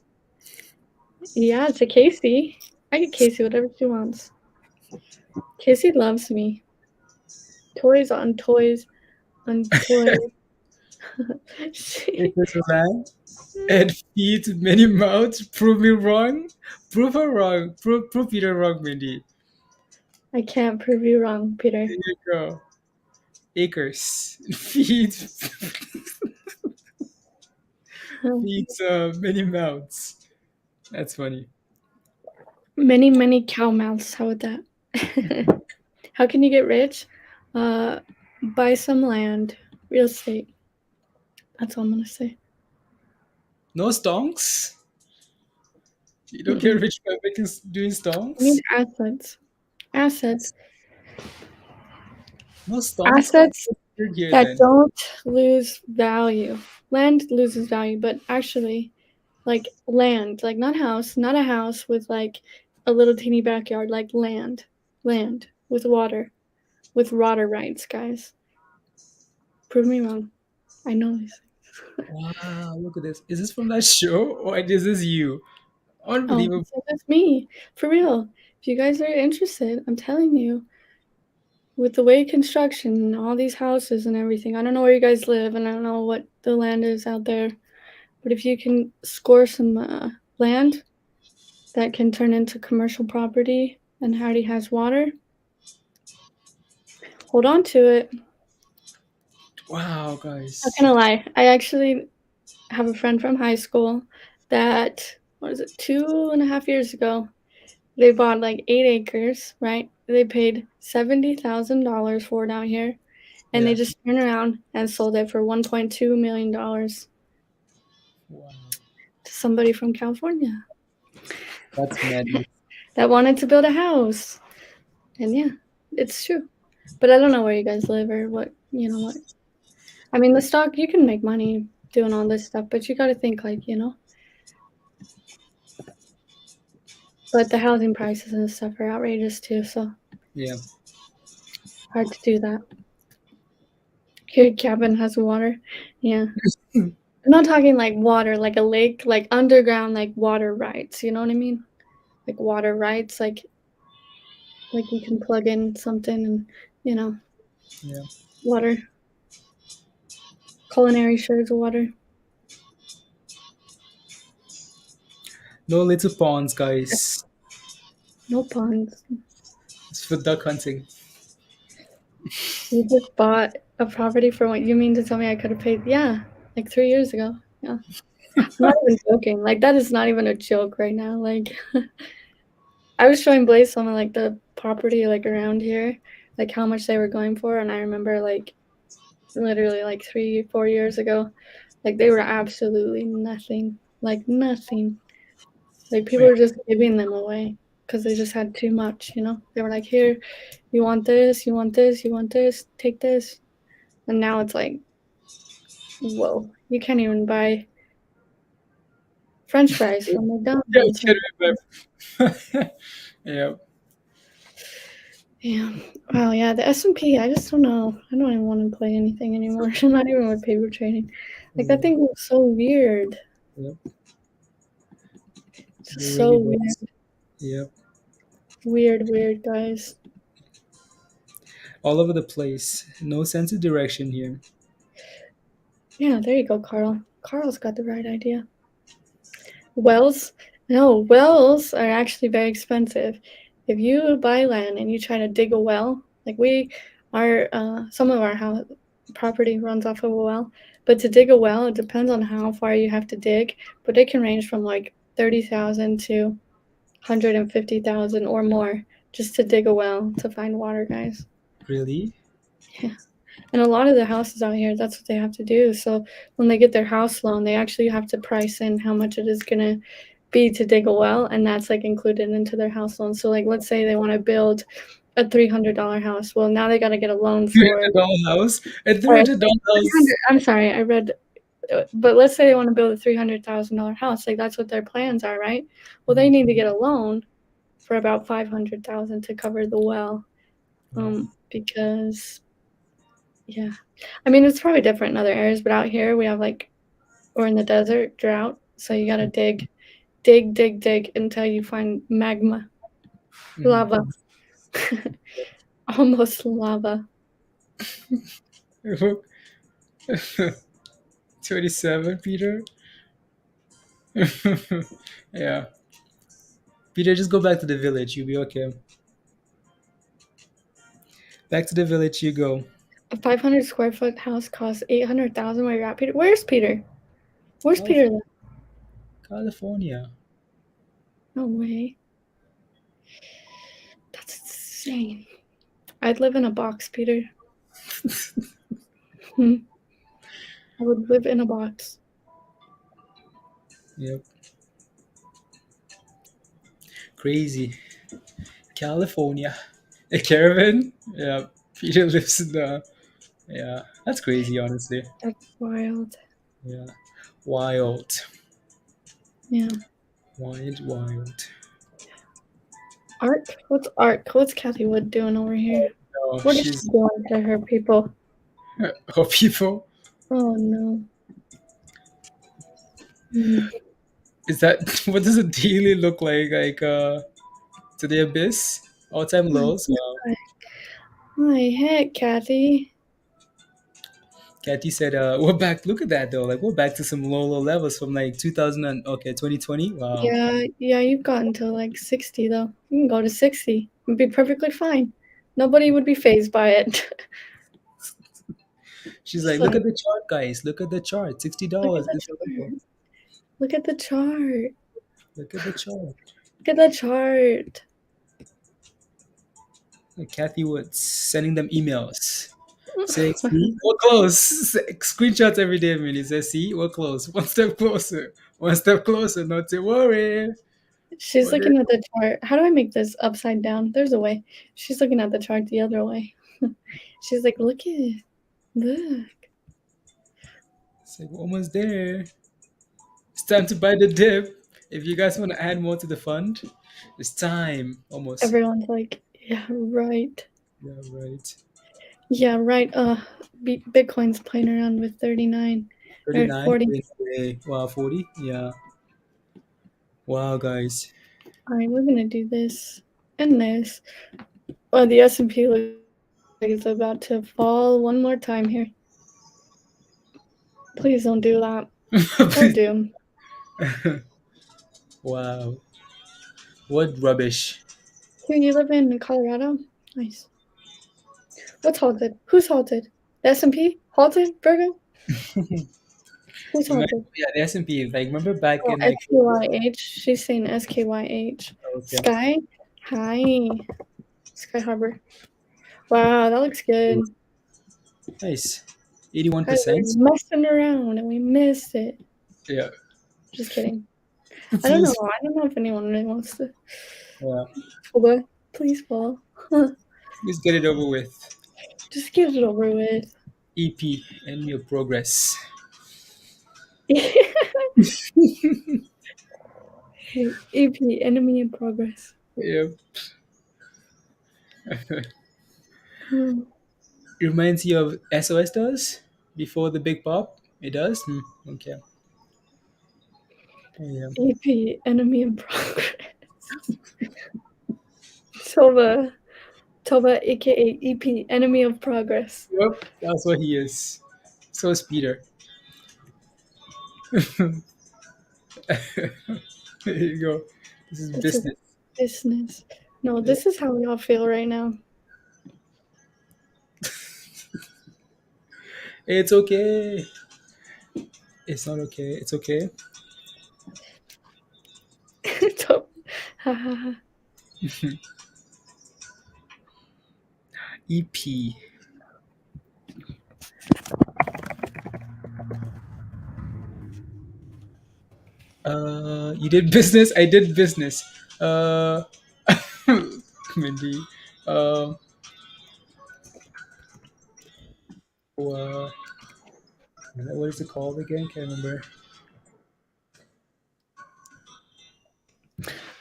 Yeah, it's a Casey. I get Casey whatever she wants. Casey loves me. Toys on toys on toys. It is a man and feeds many mouths. Prove me wrong. Prove her wrong. Prove Peter wrong, Mindy. I can't prove you wrong, Peter. There you go. Acres feeds feeds many mouths. That's funny. Many, many cow mouths. How would that? How can you get rich? Buy some land, real estate. That's all I'm gonna say. No stonks. You don't get Mm-mm. rich by doing I mean stonks. assets. Assets. No stonks. Assets You're here that then. don't lose value. Land loses value, but actually, like land, like not house, not a house with like a little teeny backyard, like land with water rights, guys. Prove me wrong. I know these. Wow, look at this. Is this from that show or is this you? Oh, Unbelievable. so that's me. For real. If you guys are interested, I'm telling you, with the way construction and all these houses and everything, I don't know where you guys live and I don't know what the land is out there, but if you can score some land that can turn into commercial property and already has water, hold on to it. Wow, Not guys. gonna lie, I actually have a friend from high school that, what is it, 2.5 years ago, they bought like 8 acres, right? They paid $70,000 for it out here, and they Yeah. just turned around and sold it for $1.2 million Wow. to somebody from California That's madness. that wanted to build a house. And yeah, it's true. But I don't know where you guys live or what, what. I mean, the stock, you can make money doing all this stuff, but you got to think like. But the housing prices and stuff are outrageous too, so Yeah. hard to do that. Your cabin has water. Yeah. I'm not talking like water, like a lake, like underground, like water rights. You know what I mean? Like water rights, like you can plug in something and Yeah. water, culinary shares of water. No little ponds, guys. No ponds. It's for duck hunting. You just bought a property for what you mean to tell me I could have paid? Yeah, like 3 years ago. Yeah. I'm not even joking. Like that is not even a joke right now. Like I was showing Blaze some of like the property like around here, like how much they were going for, and I remember like literally like 3, 4 years ago, like they were absolutely nothing, like nothing. Like people Wait, were just giving them away because they just had too much. They were like, here, you want this, you want this, you want this, take this, and now it's like, whoa, you can't even buy French fries from yeah, McDonald's. get it back. Yeah. Yeah. Wow. Yeah. The S&P. I just don't know. I don't even want to play anything anymore. Not even with paper trading. Like that Yeah, thing was so weird. yeah, It's it just so really weird. was. Yeah, Weird, guys. all over the place. No sense of direction here. Yeah. There you go, Carl. Carl's got the right idea. Wells, no, wells are actually very expensive. If you buy land and you try to dig a well, like some of our house property runs off of a well, but to dig a well, it depends on how far you have to dig, but it can range from like 30,000 to 150,000 or more just to dig a well to find water, guys. Really? Yeah. And a lot of the houses out here, that's what they have to do. So when they get their house loan, they actually have to price in how much it is going to be to dig a well, and that's like included into their house loan. So like let's say they want to build a $300 house. Well, now they got to get a loan for $300 house? A or $300 house? 300, I'm sorry, I read but let's say they want to build a $300,000 house. Like that's what their plans are, right? Well, they need to get a loan for about 500,000 to cover the well. Wow. Because yeah. I mean, it's probably different in other areas, but out here we have like we're in the desert, drought, so you got to dig until you find magma, Mhm. lava, almost lava. 27, Peter? Yeah. Peter, just go back to the village. You'll be okay. Back to the village you go. A 500 square foot house costs 800,000. Where you're at, Peter? Where's Peter? Where's Peter? Calif- California. No way. That's insane. I'd live in a box, Peter. I would live in a box. Yep. Crazy. California. A caravan? Yeah. Peter lives in the. Yeah. That's crazy, honestly. That's wild. Yeah. Wild. Yeah. Wild. Ark? What's Ark? What's Kathy Wood doing over here? No, What is she she's. doing to her people? Oh, people. Oh no. Mm. Is that. What does a daily look like? Like, to the abyss? All time lows? Wow. My heck, Kathy. Kathy said, we're back. Look at that, though. Like, we're back to some low levels from like 2000 and, okay, 2020. Wow. Yeah, you've gotten to like 60 though. You can go to 60 and be perfectly fine. Nobody would be phased by it. She's Just like, look like, at the chart, guys. Look at the chart. look at $60 the is the level. chart. Look at the chart. Look at the chart. Look at the chart. Like Kathy Woods sending them emails. Saying, see, we're close. Screenshots every day, man. He says, see, we're close. One step closer. One step closer. Not to worry. She's Okay. looking at the chart. How do I make this upside down? There's a way. She's looking at the chart the other way. She's like, look at it. Look. It's like, we're almost there. It's time to buy the dip. If you guys want to add more to the fund, it's time. Almost. Everyone's like, yeah, right. Yeah, right. Yeah, right. Bitcoin's playing around with 39 or 39. 40. Wow, 40. Yeah. Wow, guys. All right, we're gonna do this and this. Oh, the S&P looks like it's about to fall one more time here. Please don't do that. Or do. Wow. What rubbish. Here, you live in Colorado? Nice. What's halted? Who's halted? The S&P? Halted? Virgo? Who's halted? Yeah, the S&P. Like, remember back Oh, in like. SKYH. She's saying SKYH. Okay. Sky? Hi. Sky Harbor. Wow, that looks good. Nice. Guys, we 81%. were messing around and we missed it. Yeah. Just kidding. I don't know. Please. I don't know if anyone really wants to Yeah. fall. Please fall. Please get it over with. Just get it over with. EP. Enemy of progress. EP, enemy in progress. Yep. Hmm. Reminds you of SOS does before the big pop. It does. Okay. Yeah. EP, enemy in progress. Tova, Tova, aka EP, enemy of progress. Yep. That's what he is. So is Peter. There you go. This is It's a business. business. No, Yeah. this is how we all feel right now. It's okay. It's not okay. It's okay. Tova. Ha ha ha. EP. You did business. I did business. Uh, Mindy. Um, uh, what is it called again? Can't remember.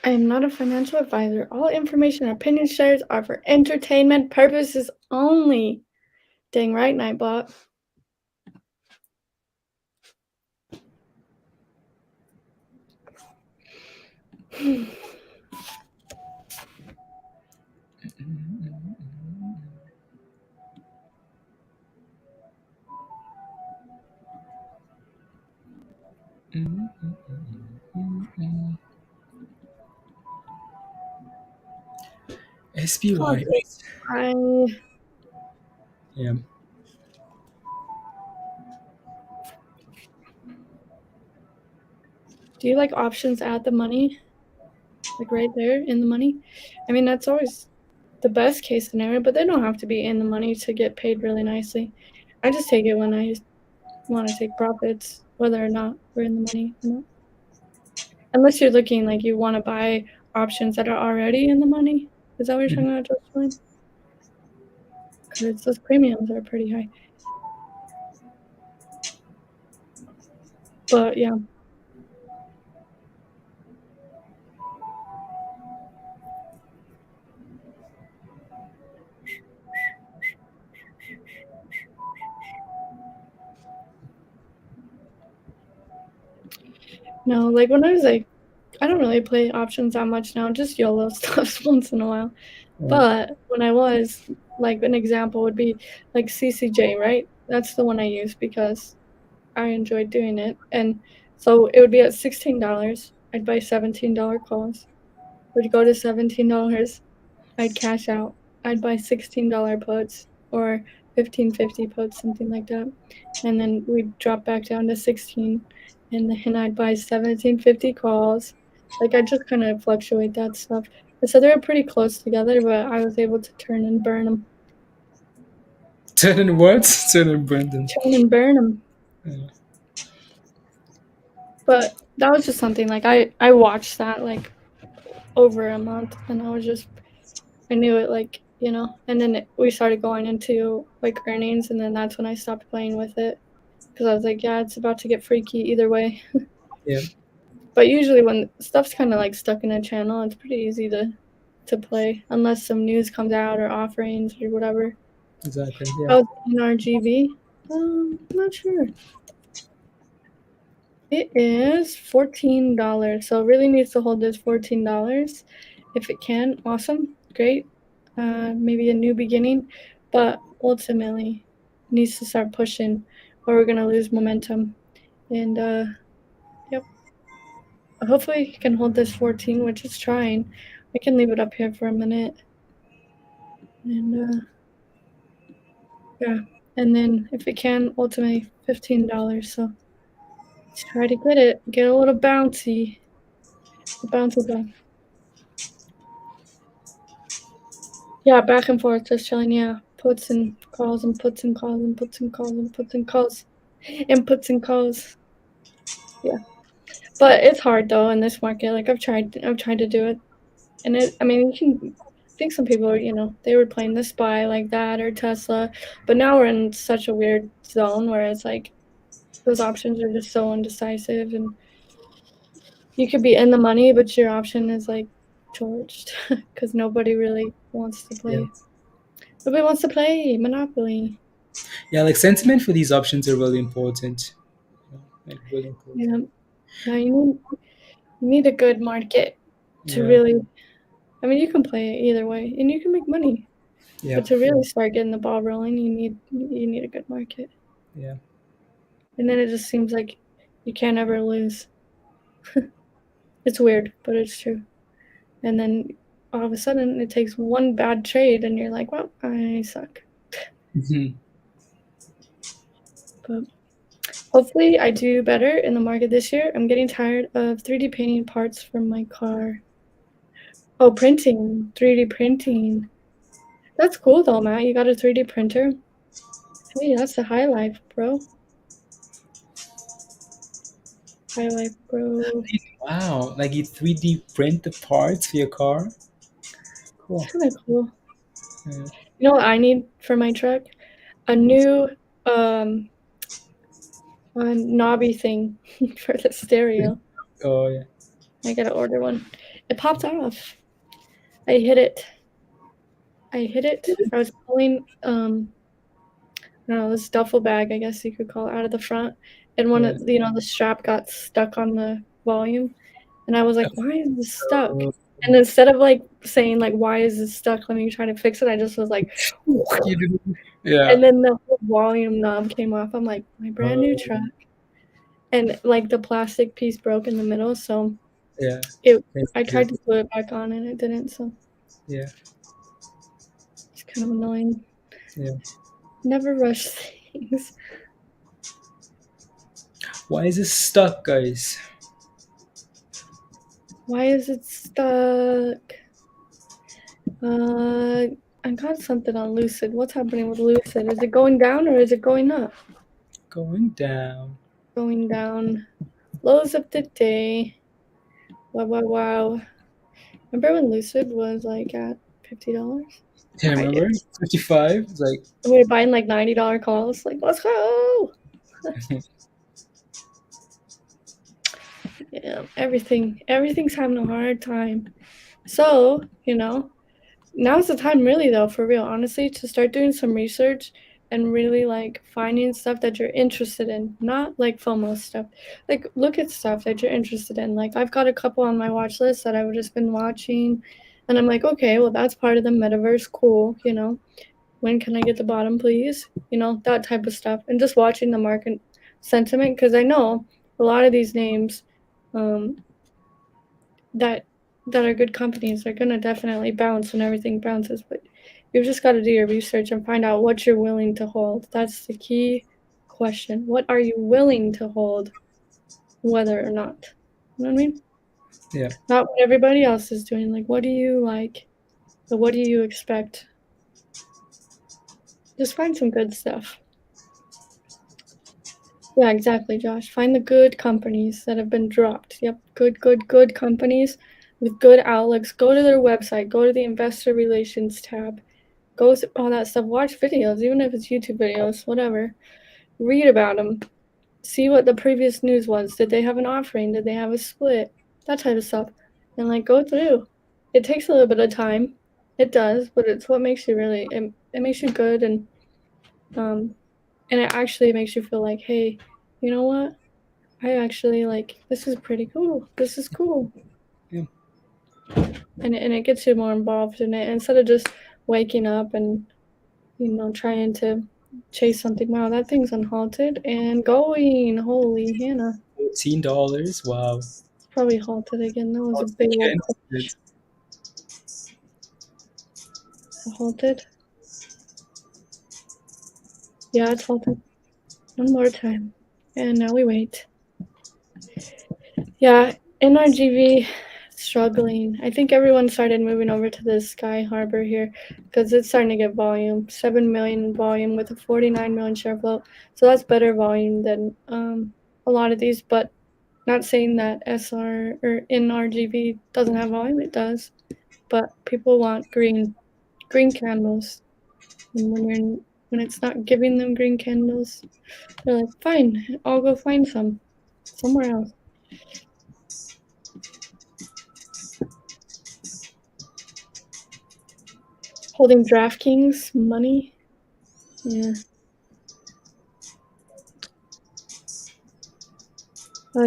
I am not a financial advisor. All information and opinion shares are for entertainment purposes only. Dang right, Nightbot. SPY. Okay. I Yeah. do you like options at the money? Like right there in the money? I mean, that's always the best case scenario, but they don't have to be in the money to get paid really nicely. I just take it when I want to take profits, whether or not we're in the money or not. Unless you're looking like you want to buy options that are already in the money. Is that what you're talking about, Jocelyn? Because those premiums are pretty high. But yeah. No, like when I was like, I don't really play options that much now, just YOLO stuff once in a while. Yeah. But when I was, like an example would be like CCJ, right? That's the one I use because I enjoyed doing it. And so it would be at $16. I'd buy $17 calls. Would go to $17. I'd cash out. I'd buy $16 puts or 15.50 puts, something like that. And then we'd drop back down to 16. And then I'd buy 17.50 calls. Like I just kind of fluctuate that stuff. So they were pretty close together, but I was able to turn and burn them. Turn in what? Turn in Brendan. Turn and burn them. Yeah. But that was just something like I watched that like over a month, and I knew it like and then we started going into like earnings, and then that's when I stopped playing with it because I was like, yeah, it's about to get freaky either way. Yeah. But usually when stuff's kind of like stuck in a channel, it's pretty easy to play unless some news comes out or offerings or whatever. Exactly. Yeah. Oh, NRGV. Not sure. It is $14, so it really needs to hold this $14. If it can, awesome, great. Maybe a new beginning, but ultimately needs to start pushing, or we're gonna lose momentum. And yep, hopefully it can hold this 14, which is trying. I can leave it up here for a minute, and yeah, and then if it can, ultimately $15. So let's try to get a little bouncy, bouncy ball. Yeah, back and forth, just chilling. Yeah, puts and calls and puts and calls and puts and calls and puts and calls, inputs and calls. Yeah, but it's hard though in this market. Like I've tried to do it, and I mean, you can. I think some people, they were playing the SPY like that or Tesla, but now we're in such a weird zone where it's like those options are just so indecisive, and you could be in the money, but your option is like torched because nobody really wants to play. Nobody wants to play Monopoly. Yeah, like sentiment for these options are really important. Like really important. Yeah, you need a good market to Yeah. really. I mean, you can play it either way, and you can make money. Yeah. But to really start getting the ball rolling, you need a good market. Yeah. And then it just seems like you can't ever lose. It's weird, but it's true. And then all of a sudden, it takes one bad trade, and you're like, "Well, I suck." Mhm. But hopefully, I do better in the market this year. I'm getting tired of 3D painting parts from my car. Oh, printing, 3D printing. That's cool though, Matt. You got a 3D printer. Hey, that's the high life, bro. High life, bro. Wow, like you 3D print the parts for your car? It's Cool. kind of cool. Yeah. You know what I need for my truck? A new um knobby thing for the stereo. Oh yeah. I gotta order one. It popped off. I hit it. I was pulling I don't know, this duffel bag, I guess you could call it, out of the front, and one Yeah. of the strap got stuck on the volume, and I was like, "Why is this stuck?" Oh, And instead of like saying like, "Why is this stuck? Let me try to fix it," I just was like, you do. Yeah. and then the whole volume knob came off. I'm like, my brand new truck, and like the plastic piece broke in the middle, so Yeah. it. That's I good. tried to put it back on and it didn't, so Yeah. it's kind of annoying. Yeah. Never rush things. Why is it stuck, guys? Why is it stuck? I got something on Lucid. What's happening with Lucid? Is it going down or is it going up? Going down. Going down. Lows of the day. Wow, wow, wow. Remember when Lucid was like at $50? Yeah, I did. remember? 55? It's like We were buying like $90 calls. Like, let's go. Yeah, everything's having a hard time. So, now's the time really though, for real, honestly, to start doing some research and really like finding stuff that you're interested in, not like FOMO stuff. Like look at stuff that you're interested in. Like I've got a couple on my watch list that I've just been watching and I'm like, okay, well that's part of the metaverse, cool. When can I get the bottom, please? That type of stuff. And just watching the market sentiment because I know a lot of these names um, that are good companies are going to definitely bounce when everything bounces, but you've just got to do your research and find out what you're willing to hold. That's the key question. What are you willing to hold, whether or not? You know what I mean? yeah. Not what everybody else is doing. Like, what do you like? But what do you expect? Just find some good stuff. Yeah, exactly, Josh. Find the good companies that have been dropped. Yep, good companies with good outlooks. Go to their website. Go to the investor relations tab. Go through all that stuff. Watch videos, even if it's YouTube videos, whatever. Read about them. See what the previous news was. Did they have an offering? Did they have a split? That type of stuff. And like go through. It takes a little bit of time. It does, but it's what makes you really. It makes you good um and it actually makes you feel like, hey, you know what? I actually like this is pretty cool. This is cool. Yeah. And it gets you more involved in it instead of just waking up and trying to chase something. Wow, that thing's unhalted and going. Holy Hannah. $14. Wow. It's probably halted again. That was a What's big old again? push. Halted. Yeah, it's halted. One more time. And now we wait. Yeah, NRGV struggling. I think everyone started moving over to the Sky Harbor here because it's starting to get volume. 7 million volume with a 49 million share float. So that's better volume than a lot of these, but not saying that SR or NRGV doesn't have volume. It does, but people want green candles, and when it's not giving them green candles, they're like, fine, I'll go find some somewhere else. Holding DraftKings money. Yeah.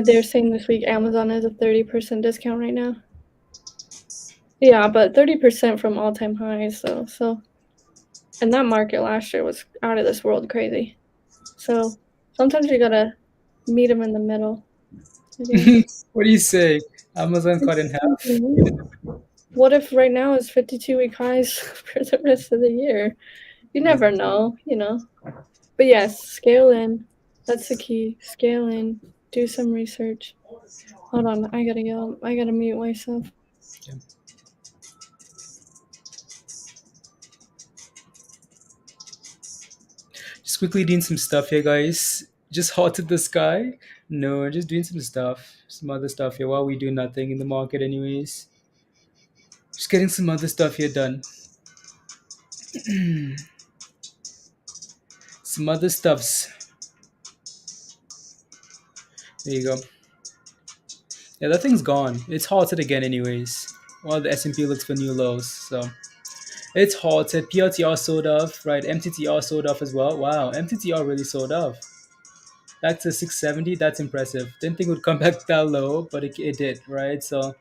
They're saying this week Amazon has a 30% discount right now. Yeah, but 30% from all-time highs, though. So, and that market last year was out of this world crazy. So sometimes you gotta meet them in the middle, I guess. What do you say? Amazon cut in half. What if right now is 52-week highs for the rest of the year? You never know, you know. But yes, scale in. That's the key. Scale in. Do some research. Hold on, I gotta go. I gotta mute myself. Yeah. Just quickly doing some stuff here, guys. Just hot at the sky. No, just doing some other stuff here while we do nothing in the market, anyways. Just getting some other stuff here done. Some other stuffs. There you go. Yeah, that thing's gone. It's halted again, anyways. While the S&P looks for new lows, so it's halted. PLTR sold off, right? MTTR sold off as well. Wow, MTTR really sold off. Back to 670. That's impressive. Didn't think it would come back that low, but it did, right? So,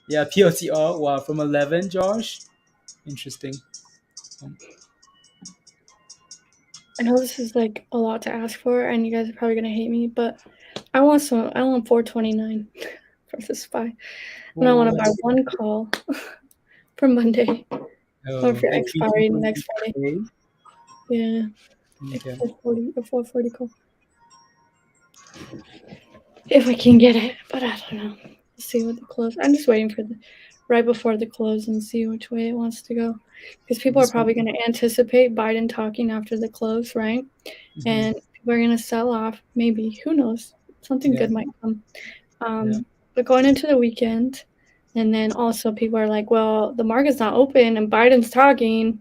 yeah, PLTR. Wow, from 11, Josh. Interesting. I know this is like a lot to ask for, and you guys are probably gonna hate me, but I want 429 for the SPY. And I want to buy one call for Monday or for expiry next Friday. Yeah. Okay. A 440 call. If I can get it, but I don't know. Let's see what the close. I'm just waiting for the right before the close and see which way it wants to go. Because people are probably going to anticipate Biden talking after the close, right? Mm-hmm. And people are going to sell off. Maybe. Who knows? Something good might come. But going into the weekend, and then also people are like, well, the market's not open and Biden's talking.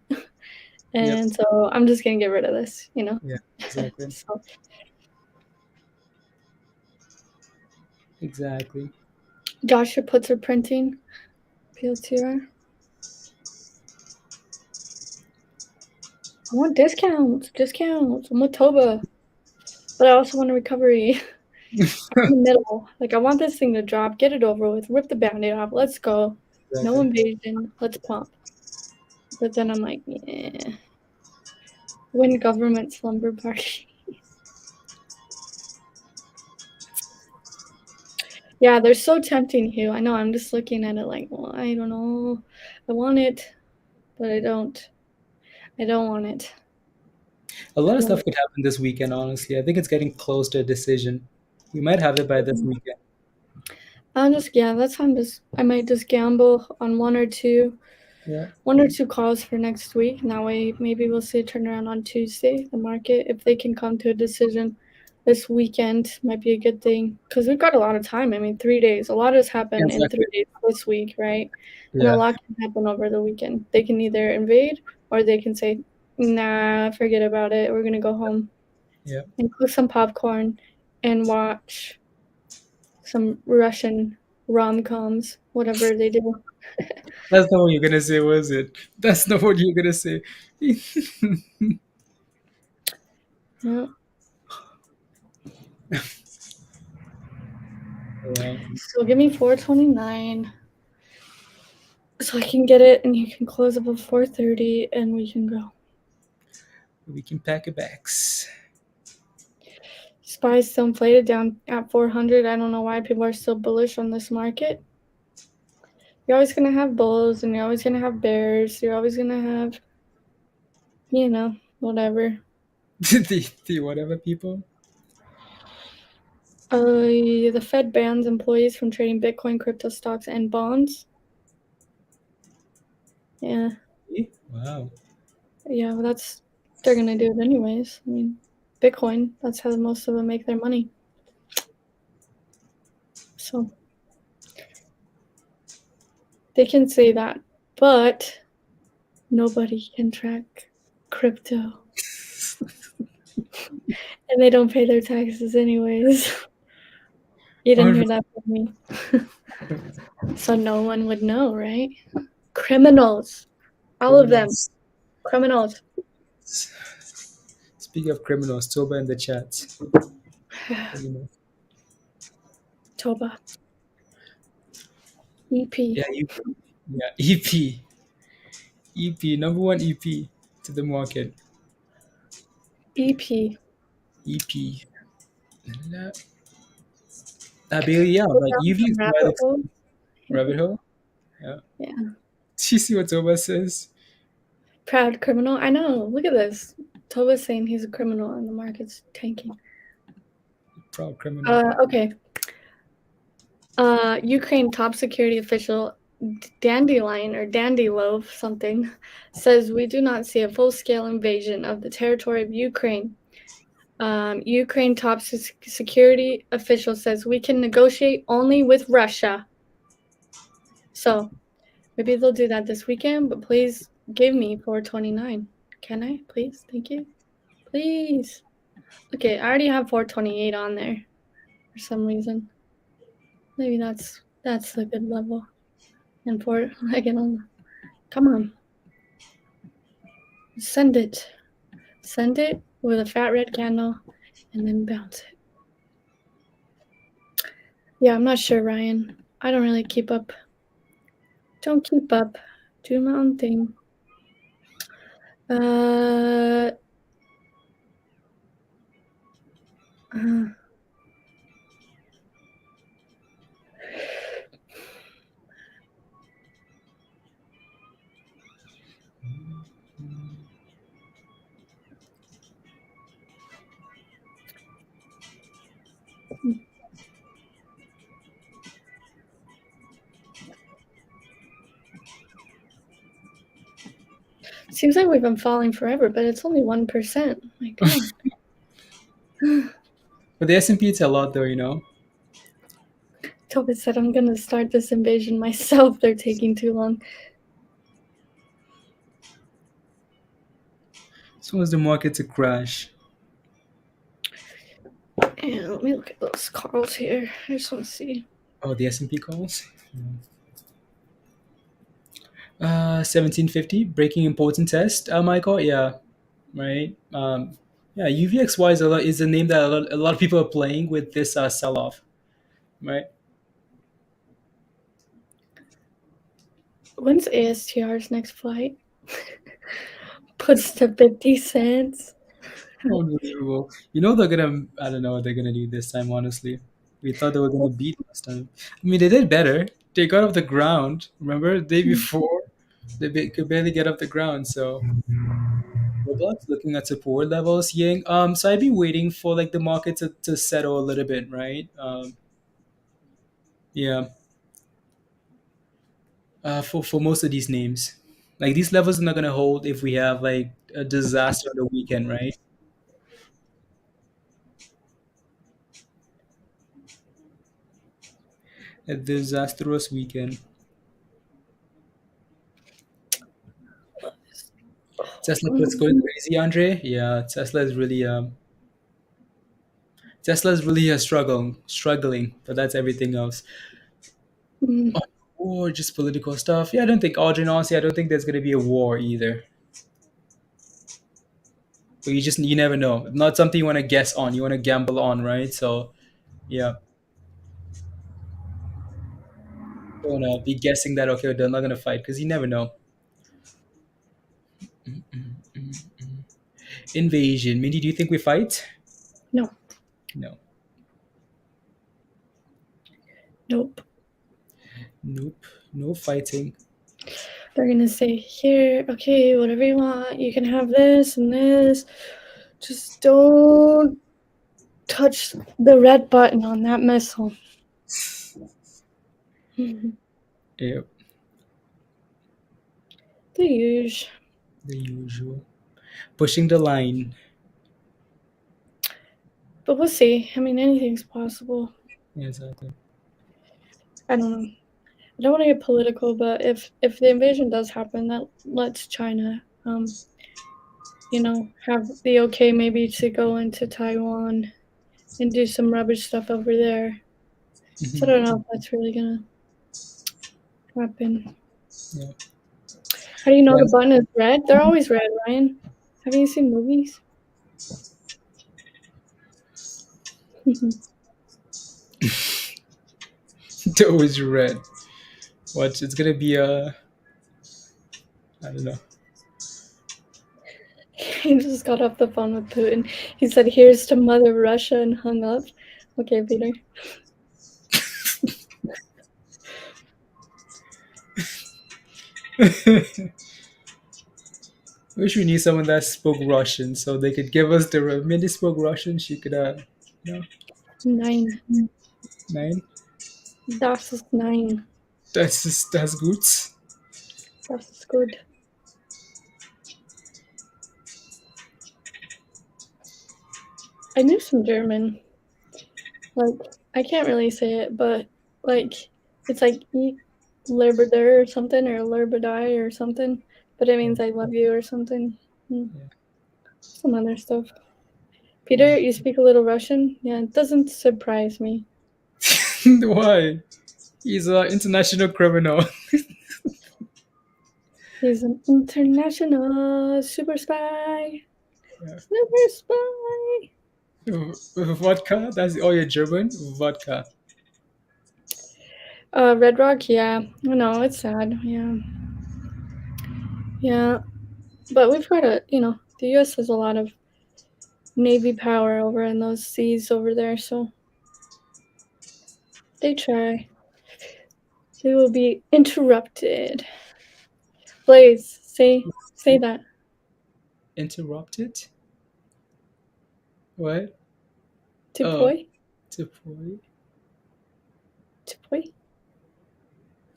And so I'm just going to get rid of this, you know? Yeah, exactly. So, exactly. Joshua puts her printing. PLTR. I want discounts. I want Toba. But I also want a recovery. In the middle. Like, I want this thing to drop, get it over with, rip the band-aid off, let's go. Exactly. No invasion, let's pump. But then I'm like, yeah. When government slumber party. Yeah, they're so tempting, Hugh. I know, I'm just looking at it like, well, I don't know. I want it, but I don't. I don't want it. A lot of stuff could happen this weekend, honestly. I think it's getting close to a decision. We might have it by this weekend. I might just gamble on one or two calls for next week. And that way, maybe we'll see a turnaround on Tuesday. The market, if they can come to a decision this weekend, might be a good thing because we've got a lot of time. I mean, 3 days. A lot has happened in 3 days this week, right? And a lot can happen over the weekend. They can either invade or they can say, "Nah, forget about it. We're gonna go home." And cook some popcorn and watch some Russian rom-coms, whatever they do. That's not what you're gonna say, was it? That's not what you're gonna say. Yeah. Yeah. So give me 429 so I can get it and you can close above 430 and we can go. We can pack a bags. SPY's still inflated down at 400. I don't know why people are still bullish on this market. You're always going to have bulls and you're always going to have bears. You're always going to have, you know, whatever. the whatever people. The Fed bans employees from trading Bitcoin, crypto stocks, and bonds. Yeah. Wow. Yeah, well, they're going to do it anyways. I mean, Bitcoin, that's how most of them make their money. So they can say that, but nobody can track crypto. And they don't pay their taxes anyways. You didn't hear that from me. So no one would know, right? Criminals. All of them. Criminals. Speaking of criminals, Toba in the chat. You know. Toba. EP. Yeah, yeah, EP, number one EP to the market. EP. EP. Abel, yeah, Go like down UV some is quite rabbit hole. rabbit hole. Yeah. Yeah. Do you see what Toba says? Proud criminal. I know. Look at this. Toba's saying he's a criminal and the market's tanking. Proud criminal. Okay. Ukraine top security official Dandelion or Dandylove something says we do not see a full-scale invasion of the territory of Ukraine. Ukraine top security official says we can negotiate only with Russia. So maybe they'll do that this weekend, but please give me 429. Can I? Please? Thank you. Please. Okay, I already have 428 on there for some reason. Maybe that's a good level. And for again, come on. Send it. Send it with a fat red candle and then bounce it. Yeah, I'm not sure, Ryan. I don't really keep up. Don't keep up. Do my own thing. Seems like we've been falling forever, but it's only 1%. My God. But the S&P, it's a lot though, you know. Tobit said, I'm going to start this invasion myself. They're taking too long. So was the market to crash? And let me look at those calls here. I just want to see. Oh, the S&P calls. 1750 breaking important test. Michael, yeah, right. Yeah, UVXY is a name that a lot of people are playing with this sell-off, right? When's ASTR's next flight? Puts to 50 cents. Unbelievable. You know they're gonna. I don't know what they're gonna do this time. Honestly, we thought they were gonna beat last time. I mean, they did better. They got off the ground. Remember the day before, could barely get off the ground. So Roblox looking at support levels. Ying. So I'd be waiting for like the market to settle a little bit, right? Yeah. For most of these names, like these levels are not gonna hold if we have like a disaster on the weekend, right? A disastrous weekend. Tesla puts going crazy, Andre. Yeah, Tesla's really struggling, but that's everything else. Mm. Or just political stuff. Yeah, I don't think, Audrey, honestly, I don't think there's gonna be a war either. But you never know. Not something you want to guess on. You want to gamble on, right? So yeah, don't wanna be guessing that okay, they're not gonna fight because you never know. Invasion. Mindy, do you think we fight? No. No. Nope. Nope. No fighting. They're going to say, here, okay, whatever you want. You can have this and this. Just don't touch the red button on that missile. The Yep. usual. The usual. Pushing the line. But we'll see. I mean, anything's possible. Yeah, exactly. I don't know. I don't want to get political, but if the invasion does happen, that lets China, have the okay maybe to go into Taiwan and do some rubbish stuff over there. So I don't know if that's really gonna happen. Yeah. How do you know the Yes. button is red? They're always red, Ryan. Haven't you seen movies? They're always red. What? It's gonna be I don't know. He just got off the phone with Putin. He said, "Here's to Mother Russia," and hung up. Okay, Peter. Wish we knew someone that spoke Russian so they could give us the. When they spoke Russian, she could you know, 9. 9. Das ist 9. That's good. Das ist good. I knew some German. Like, I can't really say it, but like, it's like Lerberder or something, or Lerberdai or something. But it means I love you or something. Yeah. Some other stuff. Peter, you speak a little Russian? Yeah, it doesn't surprise me. Why? He's an international criminal. He's an international super spy. Yeah. Super spy. Vodka? That's all your German? Vodka. Red Rock, yeah. I know, it's sad, yeah. Yeah. But we've got the US has a lot of Navy power over in those seas over there, so they try. They will be interrupted. Blaze, say that. Interrupted? What? Oh, Tipoy? deploy? Tipoy?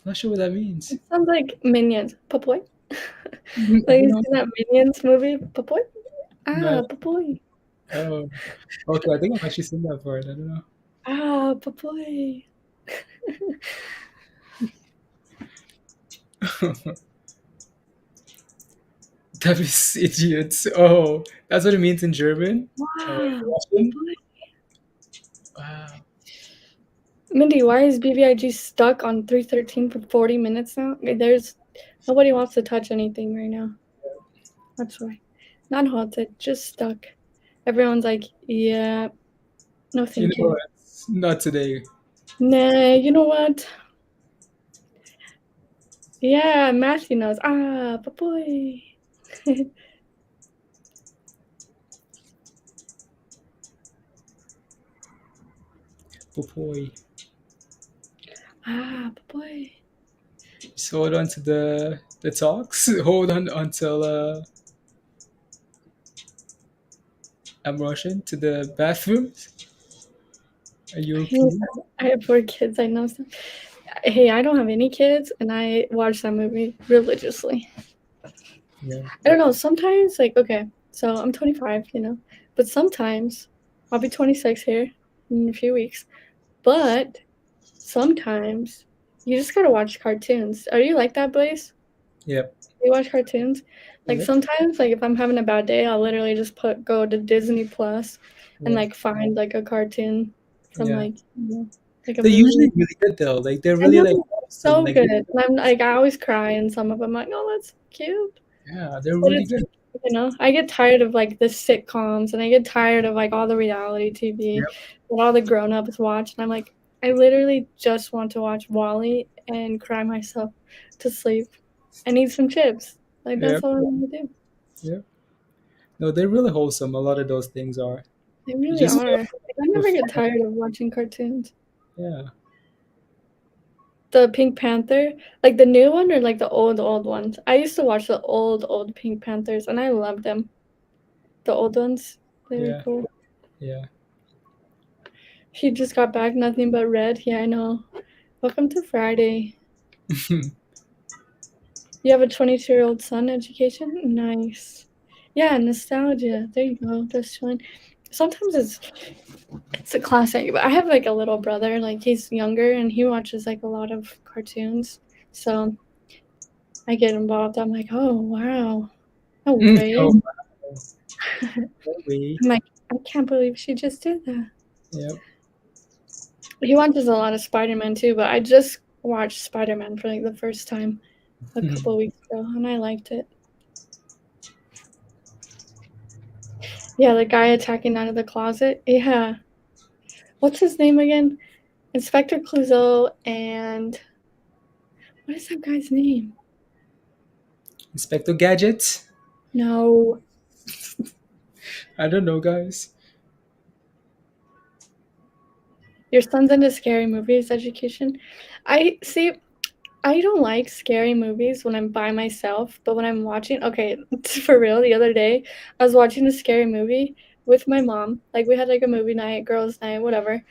Not sure what that means. It sounds like Minions. Papoy? I Like you don't know. seen that Minions movie? Papoy? No. Papoy. Oh, okay. I think I've actually seen that part. I don't know. Papoy. That is idiots. Oh, that's what it means in German? Wow. Russian? Wow. Mindy, why is BBIG stuck on 313 for 40 minutes now? There's nobody wants to touch anything right now. That's why. Not halted, just stuck. Everyone's like, yeah, no You thank know you. what? Not today. Nah, you know what? Yeah, Matthew knows. Papoy. Boy. Papoy. Just hold on to the talks. Hold on until I'm rushing to the bathrooms. Are you okay? I have 4 kids, I know some. Hey, I don't have any kids, and I watch that movie religiously. Yeah. I don't know, sometimes, like, okay, so I'm 25, but sometimes I'll be 26 here in a few weeks, but sometimes you just gotta watch cartoons. Are you like that, Blaze? Yep. You watch cartoons? Like, Yep. sometimes, like, if I'm having a bad day, I'll literally just go to Disney Plus and, Yeah. like, find, like, a cartoon from, Yeah. like, like a They're movie. usually really good though. Like they're I really know, like awesome. so Like good. And I'm like, I always cry in some of them. I'm like, oh, that's cute. yeah, they're But really it's, good. I get tired of like the sitcoms and I get tired of like all the reality TV Yep. that all the grown ups watch. And I'm like, I literally just want to watch Wally and cry myself to sleep and eat some chips. Like, that's Yep. all I want to do. Yep. No, they're really wholesome. A lot of those things are. They You really just are. Like, I for never get fun. tired of watching cartoons. Yeah. The Pink Panther, like the new one or like the old ones? I used to watch the old Pink Panthers and I loved them. The old ones, they were Yeah. cool. Yeah. She just got back, nothing but red. Yeah, I know. Welcome to Friday. You have a 22-year-old son, education? Nice. Yeah, nostalgia. There you go. Just chilling. Sometimes it's a classic. But I have like a little brother, like he's younger and he watches like a lot of cartoons. So I get involved. I'm like, oh wow. No way. Oh, I'm way. like, I can't believe she just did that. Yep. He watches a lot of Spider-Man too, but I just watched Spider-Man for like the first time a couple of weeks ago, and I liked it. Yeah, the guy attacking out of the closet. Yeah. What's his name again? Inspector Clouseau and what is that guy's name? Inspector Gadget. No. I don't know, guys. Your son's into scary movies education. I see. I don't like scary movies when I'm by myself, but when I'm watching, okay, for real, the other day, I was watching a scary movie with my mom. Like we had like a movie night, girls' night, whatever.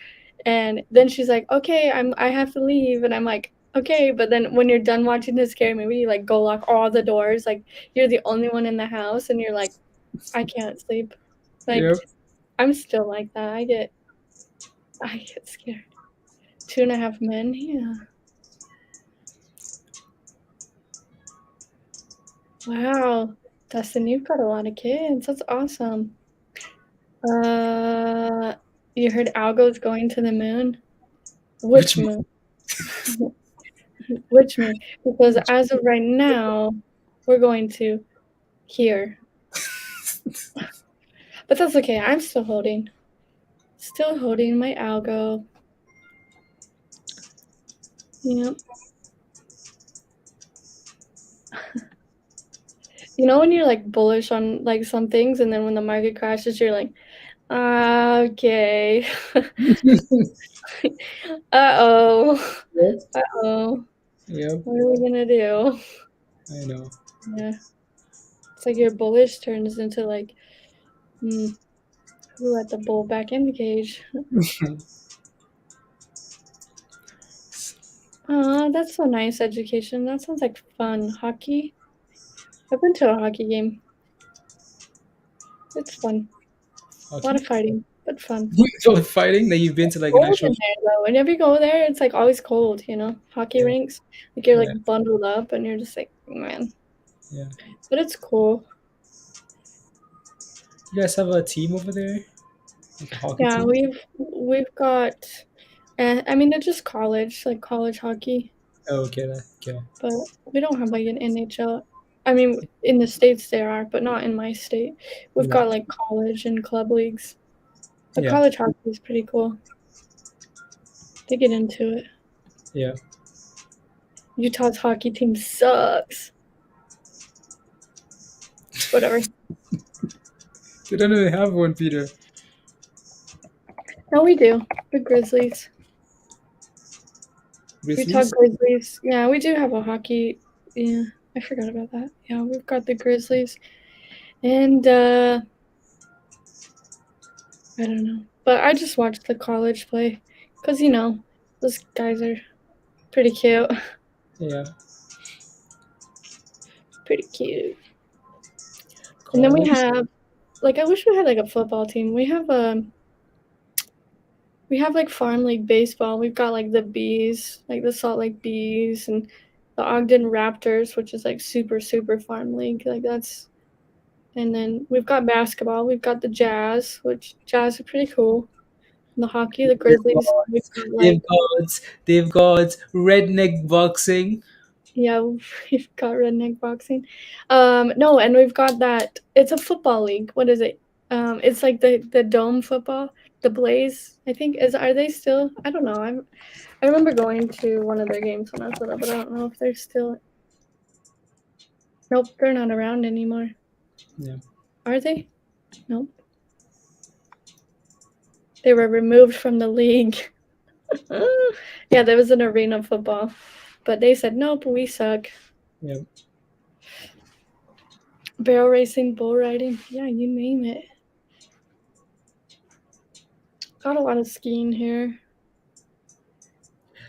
And then she's like, "Okay, I have to leave." And I'm like, "Okay," but then when you're done watching the scary movie, you like go lock all the doors. Like you're the only one in the house and you're like, "I can't sleep." Like Yep. I'm still like that. I get scared. 2.5 Men, yeah. Wow, Dustin, you've got a lot of kids. That's awesome. Uh, you heard Algo's going to the moon? Which Which moon? Which moon? Because as of right now, we're going to here. But that's okay. I'm still holding. Still holding my Algo. Yep. You know when you're like bullish on like some things and then when the market crashes, you're like, okay. Uh-oh. Yep. Uh-oh. Yep. What are we gonna do? I know. Yeah. It's like your bullish turns into like, who let the bull back in the cage? Aw, that's so nice, education. That sounds like fun. Hockey? I've been to a hockey game. It's fun. A lot Okay. of fighting, but fun. So fighting that you've been to like an Cold actual. in there though. Whenever you go there, it's like always cold, you know? Hockey Yeah. rinks. Like you're Yeah. like bundled up and you're just like, man. Yeah. But it's cool. You guys have a team over there, like a hockey Yeah, team. we've got I mean it's just college, like college hockey. Oh, okay. Okay. But we don't have like an NHL. I mean, in the States there are, but not in my state. We've Yeah. got like college and club leagues. But Yeah. college hockey is pretty cool. They get into it. Yeah. Utah's hockey team sucks. Whatever. They don't even have one, Peter. No, we do. The Grizzlies. Utah Grizzlies. Grizzlies. Yeah, we do have a hockey. Yeah, I forgot about that. Yeah, we've got the Grizzlies. And I don't know. But I just watched the college play. Because, you know, those guys are pretty cute. Yeah. Pretty cute. And then we College. have, like, I wish we had like a football team. We have like farm league baseball. We've got like the Bees, like the Salt Lake Bees, and the Ogden Raptors, which is like super super farm league. Like that's, and then we've got basketball. We've got the Jazz, which Jazz are pretty cool. And the hockey, the They've Grizzlies. We've got. got They've like got. They've got redneck boxing. yeah, we've got redneck boxing. No, and we've got that. It's a football league. What is it? It's like the dome football, the Blaze. I think is are they still? I don't know. I remember going to one of their games when I was little, but I don't know if they're still. Nope, they're not around anymore. Yeah. Are they? Nope. They were removed from the league. Yeah, there was an arena football, but they said nope, we suck. Yeah. Barrel racing, bull riding, yeah, you name it. Got a lot of skiing here.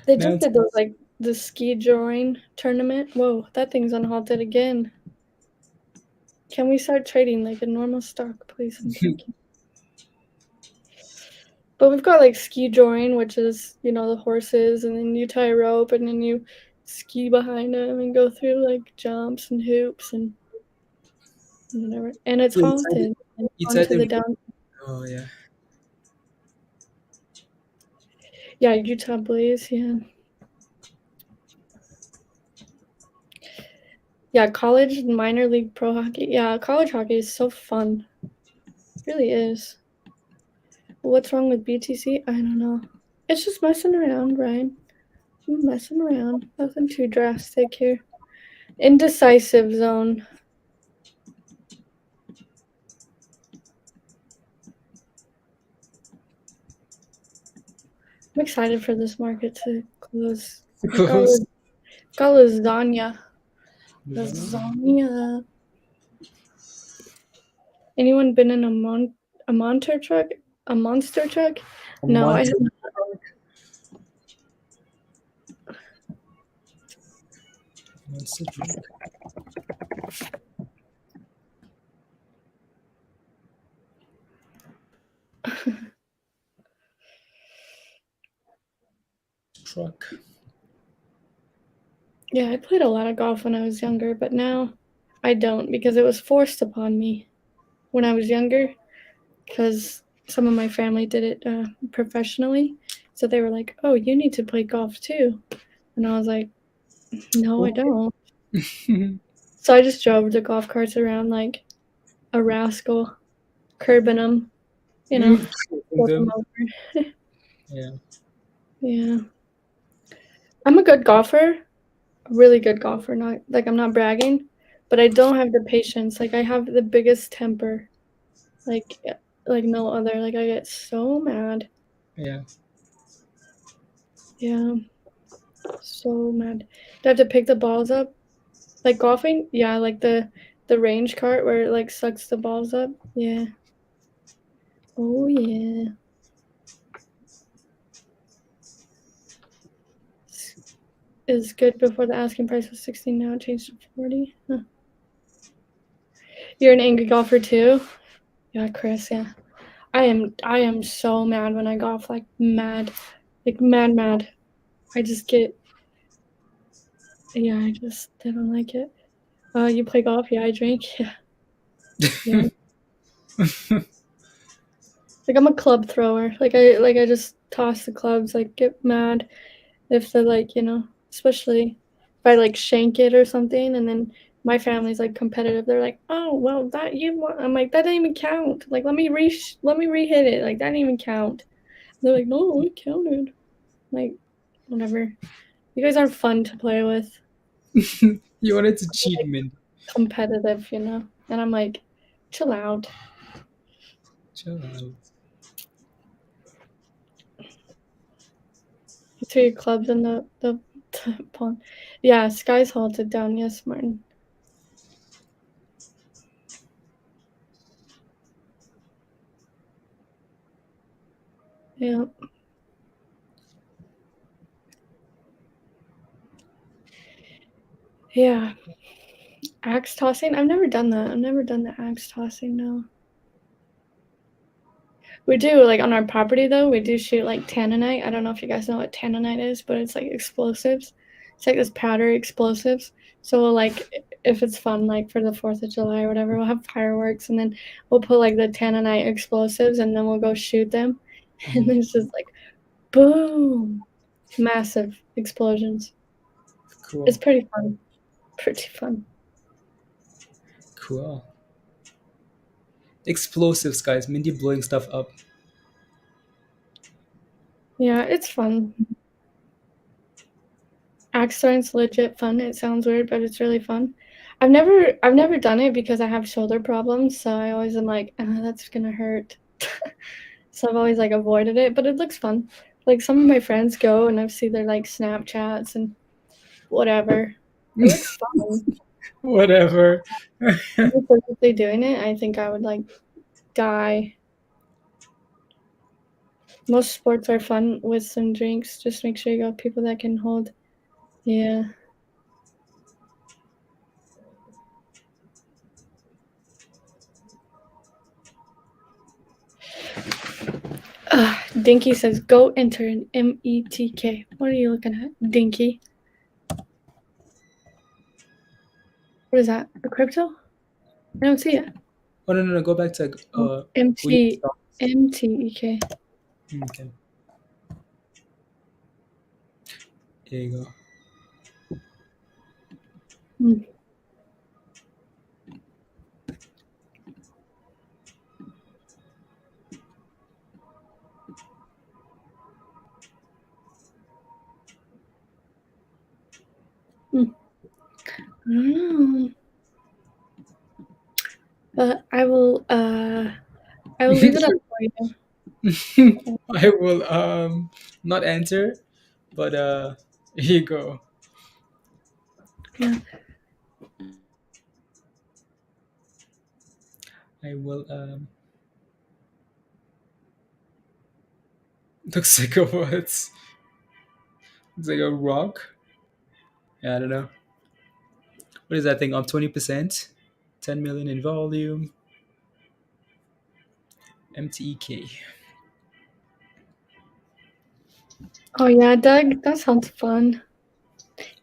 They just Mountain. did those like the ski drawing tournament. Whoa, that thing's unhalted again. Can we start trading like a normal stock, please? Thank you. But we've got like ski drawing, which is, you know, the horses, and then you tie a rope and then you ski behind them and go through like jumps and hoops and whatever. And it's So halted and you tried onto them. the down. Oh yeah. Yeah, Utah Blaze, yeah. Yeah, college, minor league, pro hockey. Yeah, college hockey is so fun. It really is. What's wrong with BTC? I don't know. It's just messing around, Ryan. I'm messing around. Nothing too drastic here. Indecisive zone. I'm excited for this market to close. I got lasagna. Lasagna. Anyone been in a monster truck? A monster truck? A No, I monster haven't. truck. Truck. Yeah, I played a lot of golf when I was younger, but now I don't because it was forced upon me when I was younger because some of my family did it professionally. So they were like, "Oh, you need to play golf too." And I was like, "No, I don't." So I just drove the golf carts around like a rascal, curbing them, you know, flip them over. Yeah. Yeah. I'm a good golfer, a really good golfer. Not like I'm not bragging, but I don't have the patience. Like I have the biggest temper. Like like no other. Like I get so mad. Yeah. Yeah. So mad. Do I have to pick the balls up? Like golfing? Yeah, like the range cart where it like sucks the balls up. Yeah. Oh yeah. Is good before the asking price was 16, now it changed to 40. Huh. You're an angry golfer too? Yeah, Chris, yeah. I am so mad when I golf, like mad. Like mad. I just get yeah, I don't like it. You play golf? Yeah, I drink. Yeah. Yeah. Like I'm a club thrower. Like I just toss the clubs, like get mad if they're like, especially if I like shank it or something and then my family's like competitive. They're like, "Oh, well, that you want." I'm like, "That didn't even count. Like let me re-hit it. Like that didn't even count." They're like, "No, it counted." Like whatever. You guys are fun to play with. You wanted to cheat, Like Mindy. competitive, And I'm like, chill out. Chill out. You threw your clubs in the pond. Yeah, Sky's halted down. Yes, Martin. Yeah. Yeah. Axe tossing? I've never done that. I've never done the axe tossing, no. We do, like, on our property, though, we do shoot, like, tanninite. I don't know if you guys know what tanninite is, but it's, like, explosives. It's, like, this powder explosives. So, we'll, like, if it's fun, like, for the 4th of July or whatever, we'll have fireworks, and then we'll put, like, the tanninite explosives, and then we'll go shoot them. And then it's just, like, boom! Massive explosions. It's Cool. pretty fun. Pretty fun. Cool. Explosives, guys. Mindy blowing stuff up. Yeah, it's fun. Axe throwing's legit fun. It sounds weird, but it's really fun. I've never done it because I have shoulder problems, so I always am like, that's gonna hurt. So I've always like avoided it, but it looks fun. Like some of my friends go and I've seen their like Snapchats and whatever. It looks fun. Whatever. If they doing it, I think I would like die. Most sports are fun with some drinks. Just make sure you got people that can hold. Yeah. Dinky says, go enter an METK. What are you looking at, Dinky? What is that? A crypto? I don't see it. Oh, no. Go back to Oh, William MT, Stock. MTEK. Okay. There you go. Hmm. I don't know. But I will leave it up for you. I will not answer, but here you go. Yeah. I will looks like a what? Looks like a rock. Yeah, I don't know. What is that thing? Up 20%? 10 million in volume. MTEK. Oh yeah, Doug, that sounds fun.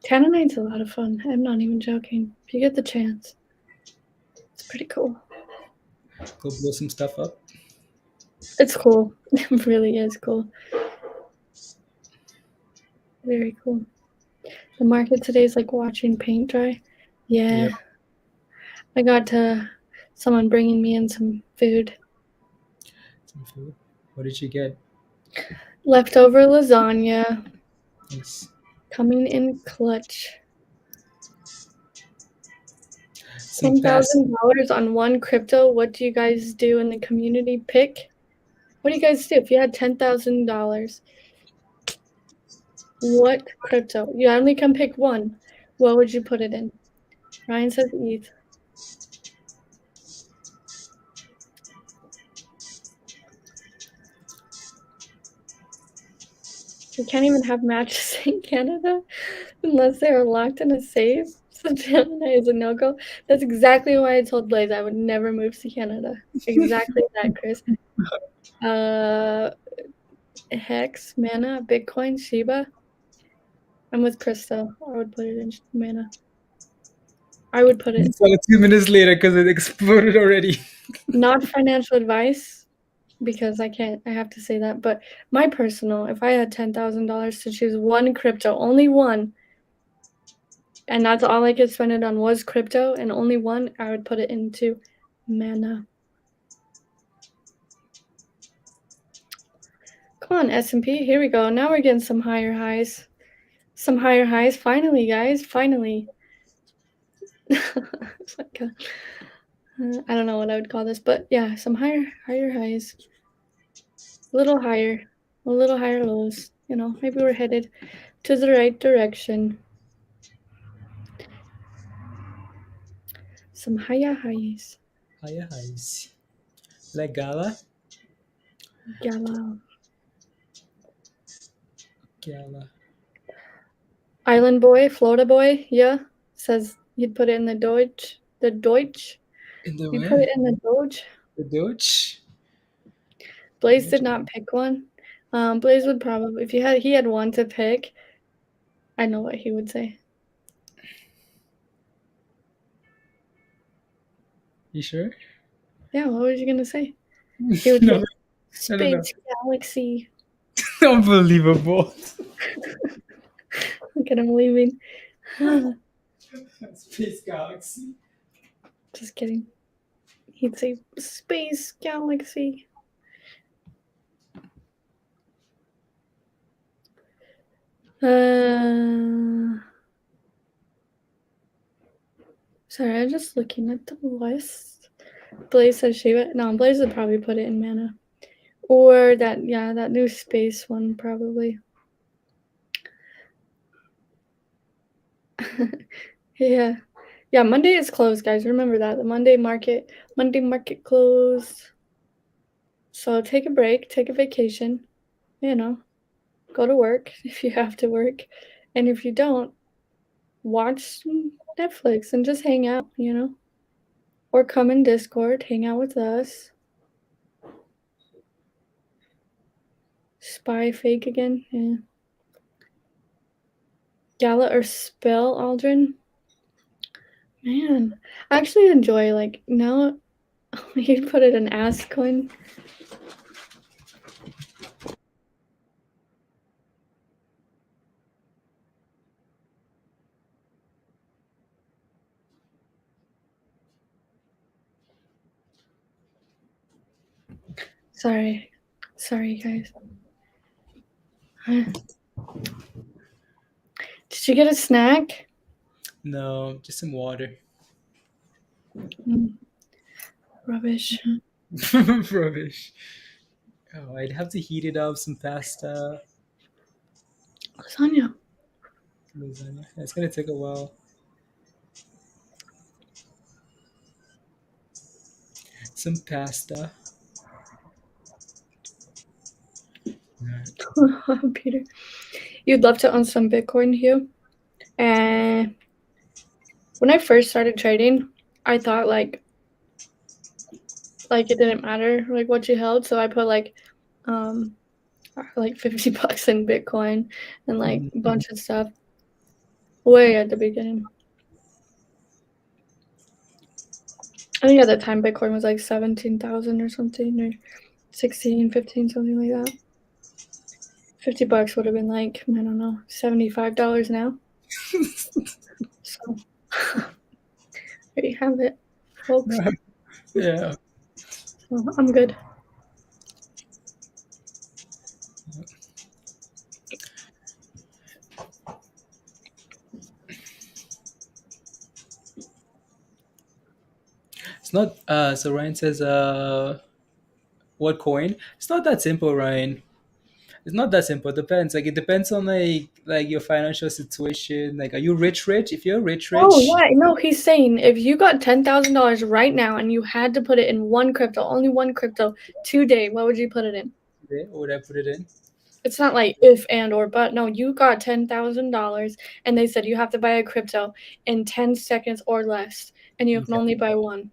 Canaanites a lot of fun. I'm not even joking. If you get the chance, it's pretty cool. Go blow some stuff up. It's cool. It really is cool. Very cool. The market today is like watching paint dry. Yeah. Yep. I got someone bringing me in some food. Some food. What did you get? Leftover lasagna Nice. coming in clutch. Some pass. $10,000 on one crypto. What do you guys do in the community pick? What do you guys do if you had $10,000? What crypto? You only can pick one. What would you put it in? Ryan says ETH. We can't even have matches in Canada unless they are locked in a safe. So Gemini is a no-go. That's exactly why I told Blaze I would never move to Canada. Exactly that, Chris. Hex, Mana, Bitcoin, Shiba. I'm with Crystal. I would put it in Mana. I would put You it. saw it 2 minutes later because it exploded already. Not financial advice, because I have to say that, but my personal, if I had $10,000 to choose one crypto, only one, and that's all I could spend it on was crypto and only one, I would put it into Mana. Come on, S&P, here we go. Now we're getting some higher highs. Some higher highs. Finally, guys, finally. Like I don't know what I would call this, but yeah, some higher highs. A little higher lows. You know, maybe we're headed to the right direction. Some higher highs. Higher highs. Like Gala? Gala. Gala. Island boy, Florida boy, yeah, says you'd put it in the Deutsch. The Deutsch. In the You'd put it where? in the Doge. The Doge? Blaze did not pick one. Blaze would probably, if he had one to pick, I know what he would say. You sure? Yeah, what was you gonna say? He would No, say I don't know. Space Galaxy. Unbelievable. Look at him leaving. Space Galaxy. Just kidding. He'd say Space Galaxy. Sorry, I'm just looking at the list. Blaze says Shiba. No, Blaze would probably put it in Mana. Or that new space one, probably. Yeah. Yeah, Monday is closed, guys. Remember that. The Monday market closed. So take a break, take a vacation, you know, go to work if you have to work. And if you don't, watch Netflix and just hang out, you know. Or come in Discord, hang out with us. Spy fake again, yeah. Gala or Spell, Aldrin? Man, I actually enjoy, like, now you put it in Ask Coin. Sorry, guys. Did you get a snack? No, just some water. Mm, rubbish. Rubbish. Oh, I'd have to heat it up. Some pasta, Lasagna. lasagna. It's gonna take a while. Some pasta. Yeah. Peter. You'd love to own some Bitcoin, Hugh? And when I first started trading, I thought like it didn't matter like what you held, so I put like $50 in Bitcoin and like a bunch of stuff way at the beginning. I think at the time Bitcoin was like 17,000 or something, or 16, 15, something like that. $50 would have been like, I don't know, $75 now. So there you have it, folks. Yeah. So I'm good. It's not. So Ryan says, what coin? It's not that simple, Ryan. It's not that simple. It depends. Like it depends on like your financial situation. Like, are you rich? Rich? If you're rich, Oh rich, yeah, no, he's saying if you got $10,000 right now and you had to put it in one crypto, only one crypto today, what would you put it in? what would I put it in? It's not like if and or but. No, you got $10,000 and they said you have to buy a crypto in 10 seconds or less, and you can Okay. only buy one.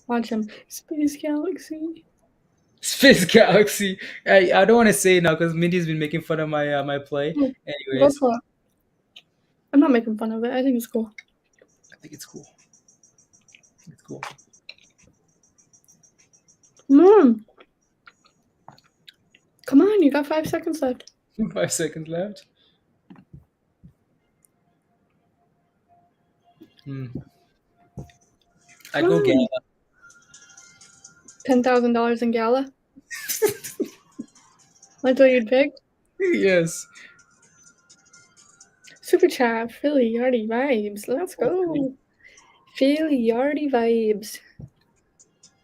Watch him. Space Galaxy. Space Galaxy. I don't want to say it now because Mindy's been making fun of my play. Oh, go Anyways, for it. I'm not making fun of it. I think it's cool. I think it's cool. It's cool. Mom, come on, you got 5 seconds left. 5 seconds left. Hmm. I'd Come go on. Gala. $10,000 in Gala. That's what you'd pick. Yes. Super chat, Philly Yardy vibes. Let's go. Philly Yardy vibes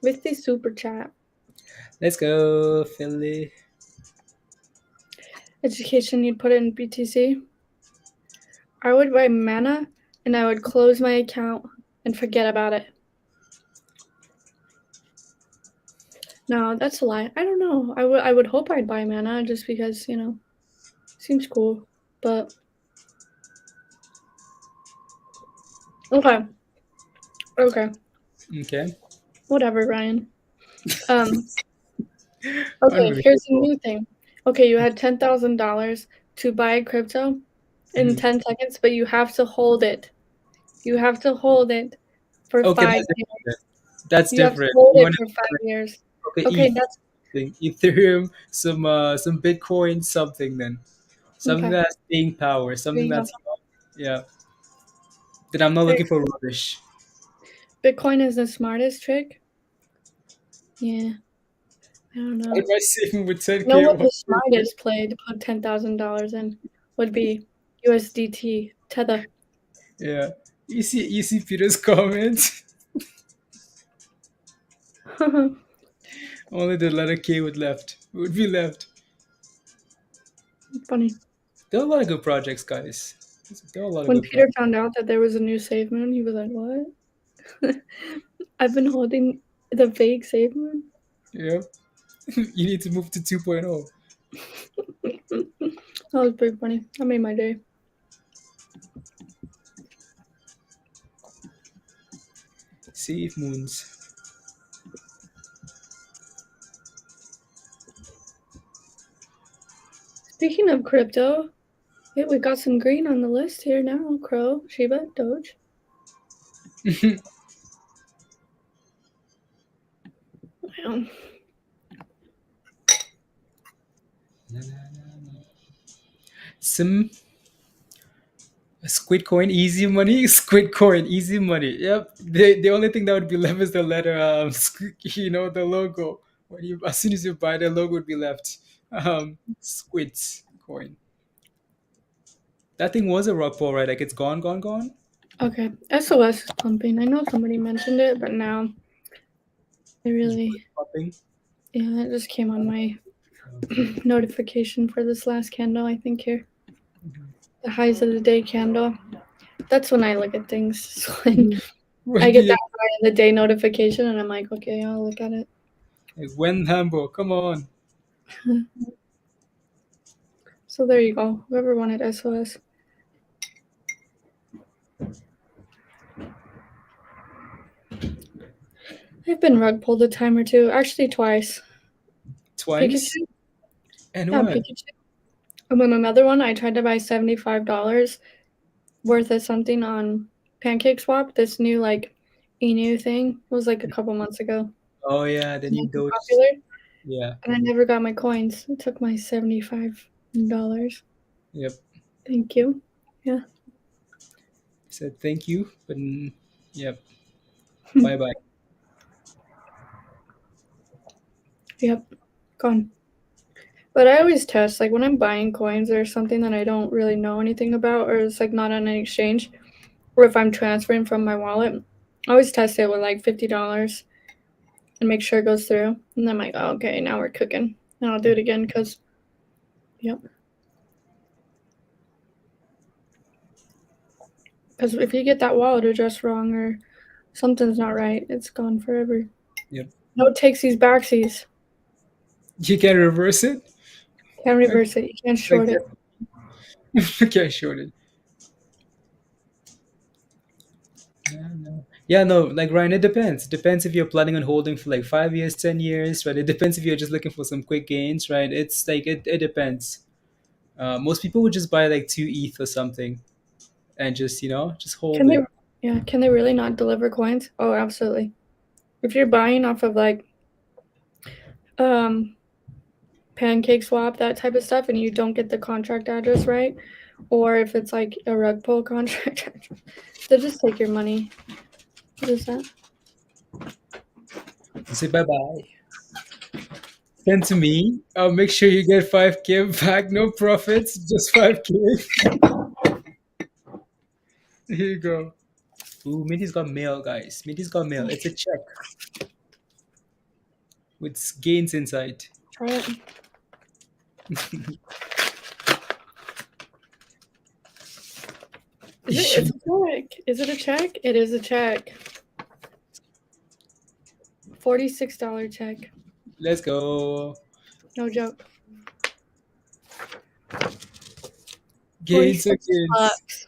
with the super chat. Let's go, Philly. Education, you'd put it in BTC. I would buy mana and I would close my account and forget about it. No, that's a lie. I don't know. I would hope I'd buy mana just because, seems cool. But okay. Okay. Okay. Whatever, Ryan. Okay, Unbelievable. here's a new thing. Okay, you had $10,000 to buy crypto in Mhm. 10 seconds, but you have to hold it. You have to hold it for Okay, 5 years. that's You have to different. hold You it want for 5 years. okay, Okay, ETH that's thing, Ethereum, some Bitcoin, something then, something okay. that's staying power, There something you go. that's yeah. Then I'm not There looking you for rubbish. go. Bitcoin is the smartest trick. Yeah, I don't I'd know. buy saving with You know 10K. what the smartest play to put $10,000 in would be USDT Tether. Yeah. You see Peter's comment. Only the letter K would be left. Funny. There are a lot of good projects, guys. There are a lot of When good Peter projects. found out that there was a new Save Moon, he was like, "What? I've been holding the fake Save Moon." Yeah. You need to move to 2.0. That was pretty funny. That made my day. Save moons. Speaking of crypto, hey, we got some green on the list here now. Crow, Shiba, Doge. Wow. Some Squid coin, easy money. Squid coin, easy money. Yep. The only thing that would be left is the letter, the logo. As soon as you buy, the logo would be left. Squid coin. That thing was a rug pull, right? Like it's gone. Okay, SOS is pumping. I know somebody mentioned it, but now it really, Pumping. yeah, it just came on my notification for this last candle, I think here. The highs of the day candle. That's when I look at things. When I get that high in the day notification, and I'm like, okay, I'll look at it. Like, when Hambo, come on. So there you go. Whoever wanted SOS. I've been rug pulled a time or two. Actually, twice. Twice? Pikachu? And Yeah, what? Pikachu. And then another one, I tried to buy $75 worth of something on Pancake Swap. This new, like, e-new thing. It was like a couple months ago. Oh yeah, then you do. Popular. Yeah. And I never got my coins. It took my $75. Yep. Thank you. Yeah. Said thank you, but yep. Bye bye. Yep. Gone. But I always test, like when I'm buying coins or something that I don't really know anything about, or it's like not on an exchange, or if I'm transferring from my wallet, I always test it with like $50 and make sure it goes through. And then I'm like, oh, okay, now we're cooking. And I'll do it again because, yep. Because if you get that wallet address wrong or something's not right, it's gone forever. Yep. No takesies, backsies. You can reverse it. Can't reverse it. You can't short it. You can't short it. Yeah, no, like Ryan, it depends. Depends if you're planning on holding for like 5 years, 10 years, right? It depends if you're just looking for some quick gains, right? It's like it depends. Most people would just buy like 2 ETH or something and just just hold Can they? it. Yeah. Can they really not deliver coins? Oh, absolutely. If you're buying off of like Pancake Swap, that type of stuff, and you don't get the contract address right, or if it's like a rug pull contract address, they'll just take your money. What is that? Say bye bye. Send to me. I'll make sure you get 5K back. No profits, just 5K. Here you go. Ooh, Minty's got mail, guys. Minty's got mail. It's a check with gains inside. Try it. It's a check. Is it a check? It is a check. $46 check. Let's go. No joke. Gains 46 again. bucks.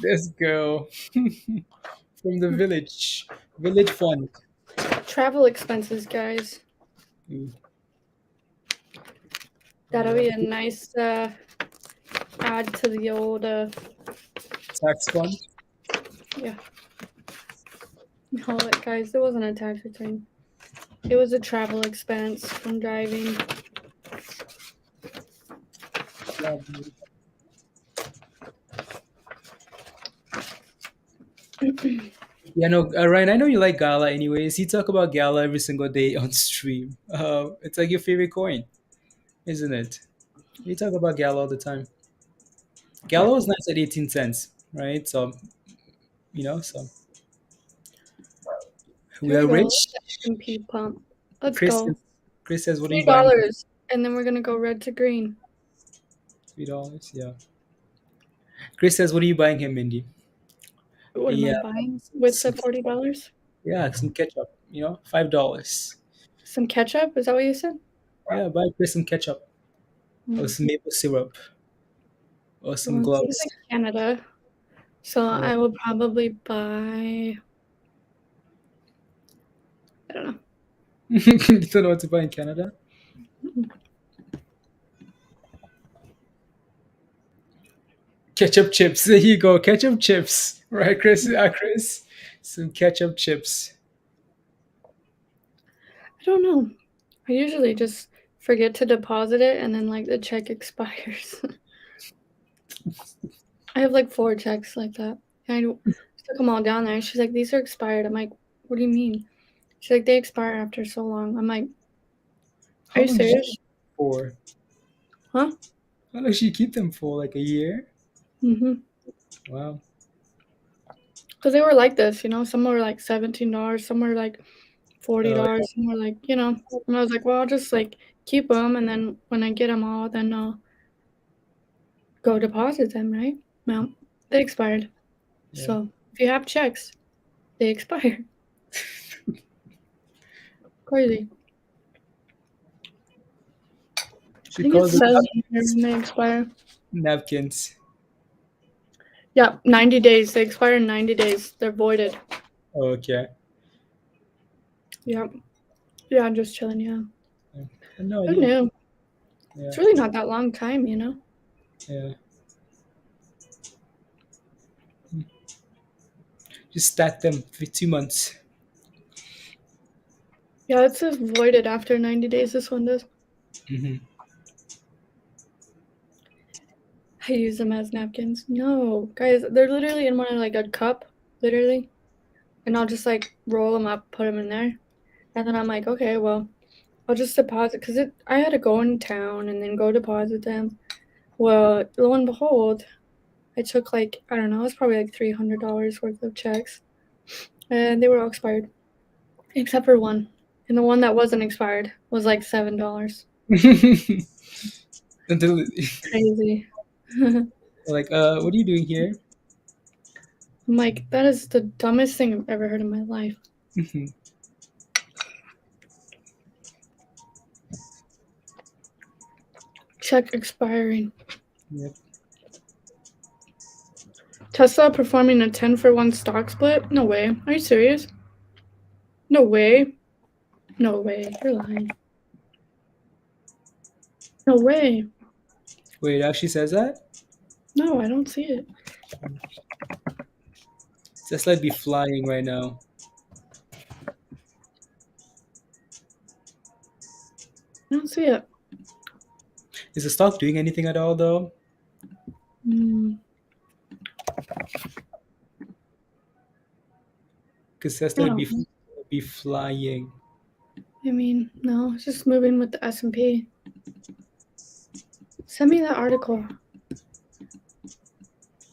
Let's go. From the village. Village fund. Travel expenses, guys. That'll be a nice add to the old Tax fund. yeah. No, guys, it wasn't a tax return. It was a travel expense from driving. Yeah, no, Ryan, I know you like Gala anyways. You talk about Gala every single day on stream. It's like your favorite coin, isn't it? You talk about Gala all the time. Gala was nice at 18 cents, right? So, so we Here we are go. rich. S&P pump. Let's Chris, go. Chris says, what are you buying? $3, and then we're gonna go red to green. $3, yeah. Chris says, what are you buying him, Mindy? What am I buying with the $40? Yeah, some ketchup, $5. Some ketchup? Is that what you said? Yeah, buy Chris some ketchup or some maple syrup or some Well, gloves. it's like Canada, so Yeah. I will probably buy. I don't know. You don't know what to buy in Canada? Ketchup chips. There you go. Ketchup chips. Right, Chris? Chris? Some ketchup chips. I don't know. I usually just forget to deposit it, and then like the check expires. I have like 4 checks like that. And I took them all down there. She's like, "These are expired." I'm like, "What do you mean?" She's like, "They expire after so long." I'm like, "Are How you long did you serious?" for? Huh? How long should you keep them for? Like a year? Mm-hmm. Wow. Because they were like this, you know. Some were like $17, some were like Oh, $40, some were like, you know. And I was like, well, I'll just like keep them, and then when I get them all, then I'll go deposit them, right? Well, they expired. yeah. So if you have checks, they expire. Crazy. I She think it calls it says here when they expire. napkins. Yeah, 90 days. They expire in 90 days. They're voided. Okay. Yeah. Yeah, I'm just chilling, yeah. I had no Who idea. knew? Yeah. It's really not that long time, you know? Yeah. Just stack them for 2 months. Yeah, it says voided after 90 days. This one does. Hmm. I use them as napkins. No, guys, they're literally in one of like a cup, literally. And I'll just like roll them up, put them in there. And then I'm like, okay, well, I'll just deposit because I had to go in town and then go deposit them. Well, lo and behold, I took like, I don't know, it was probably like $300 worth of checks. And they were all expired. Except for one. And the one that wasn't expired was like $7. Until Crazy. I'm like, what are you doing here? like, that is the dumbest thing I've ever heard in my life. Mhm. Check expiring. Yep. Tesla performing a 10-for-1 stock split? No way. Are you serious? No way. No way. You're lying. No way. Wait, it actually says that? No, I don't see it. Tesla be flying right now. I don't see it. Is the stock doing anything at all though? Mm, Because I Tesla would don't know. be flying. I mean, no, it's just moving with the S&P. Send me that article.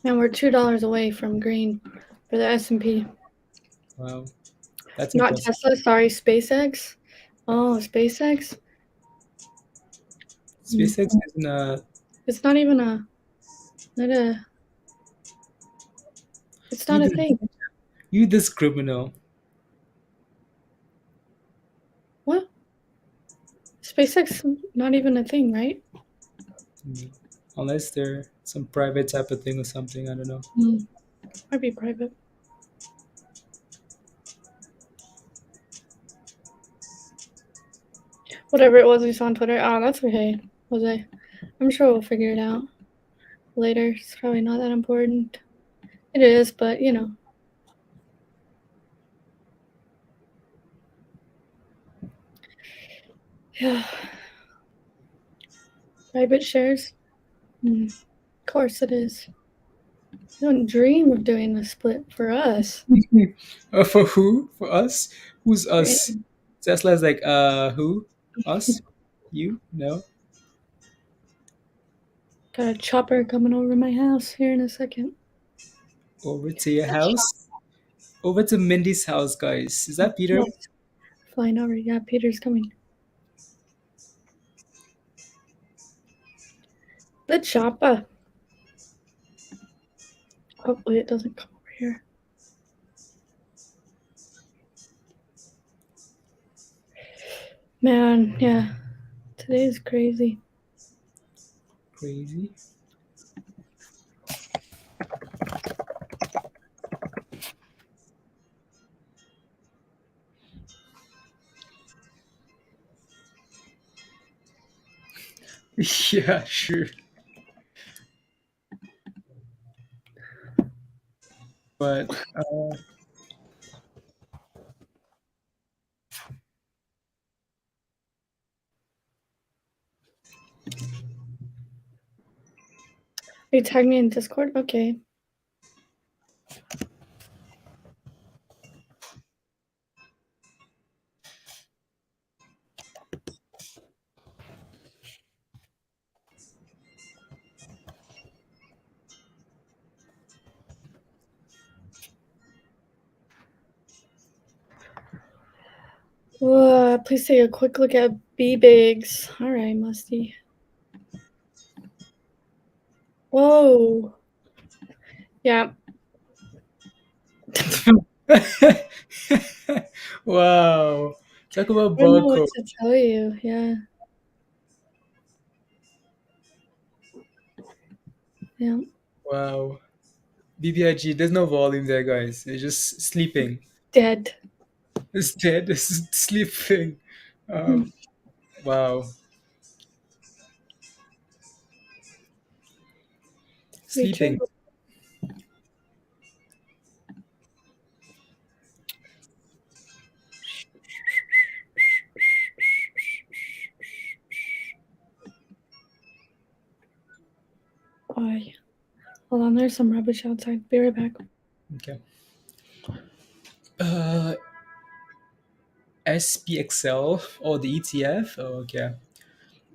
Man, we're $2 away from green for the S&P. Wow, that's Not impressive. Tesla, sorry, SpaceX. Oh, SpaceX? Mm. SpaceX isn't It's not even not a, it's you not a this, thing. you this criminal. What? SpaceX not even a thing, right? Mm. Unless they're some private type of thing or something. I don't know. Mm. Might be private. Whatever it was we saw on Twitter. Oh, that's okay, Jose. I'm sure we'll figure it out later. It's probably not that important. It is, but you know. Yeah. Private shares? Of course it is. I don't dream of doing a split for us. For who? For us? Who's For us? any- Tesla's like, who? Us? You? No? Got a chopper coming over my house here in a second. Over to your house? Over to Mindy's house, guys. Is that Peter? Yes. Flying over. Yeah, Peter's coming. The chopper. Hopefully it doesn't come over here. Man, yeah. Today is crazy. Crazy. Yeah, sure. But You tag me in Discord? Okay. Please take a quick look at B bigs. All right, Musty. Whoa. Yeah. Wow. Talk about I don't know what barcode. to tell you. Yeah. Yeah. Wow. BBIG, there's no volume there, guys. It's just sleeping. Dead. It's dead. It's sleeping. Hmm. Um, wow. Reacher. Sleeping. Why? Hold on, there's some rubbish outside. Be right back. Okay. Uh, SPXL or the ETF? Oh, okay.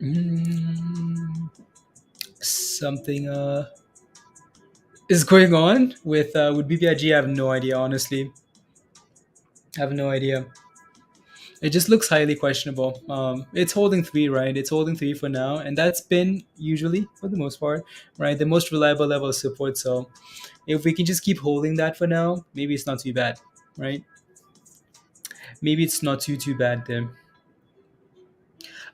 Mm, something is going on with BBIG. I have no idea, honestly. I have no idea. It just looks highly questionable. It's holding three, right? It's holding three for now, and that's been usually, for the most part, right, the most reliable level of support. So if we can just keep holding that for now, maybe it's not too bad, right? Maybe it's not too bad then.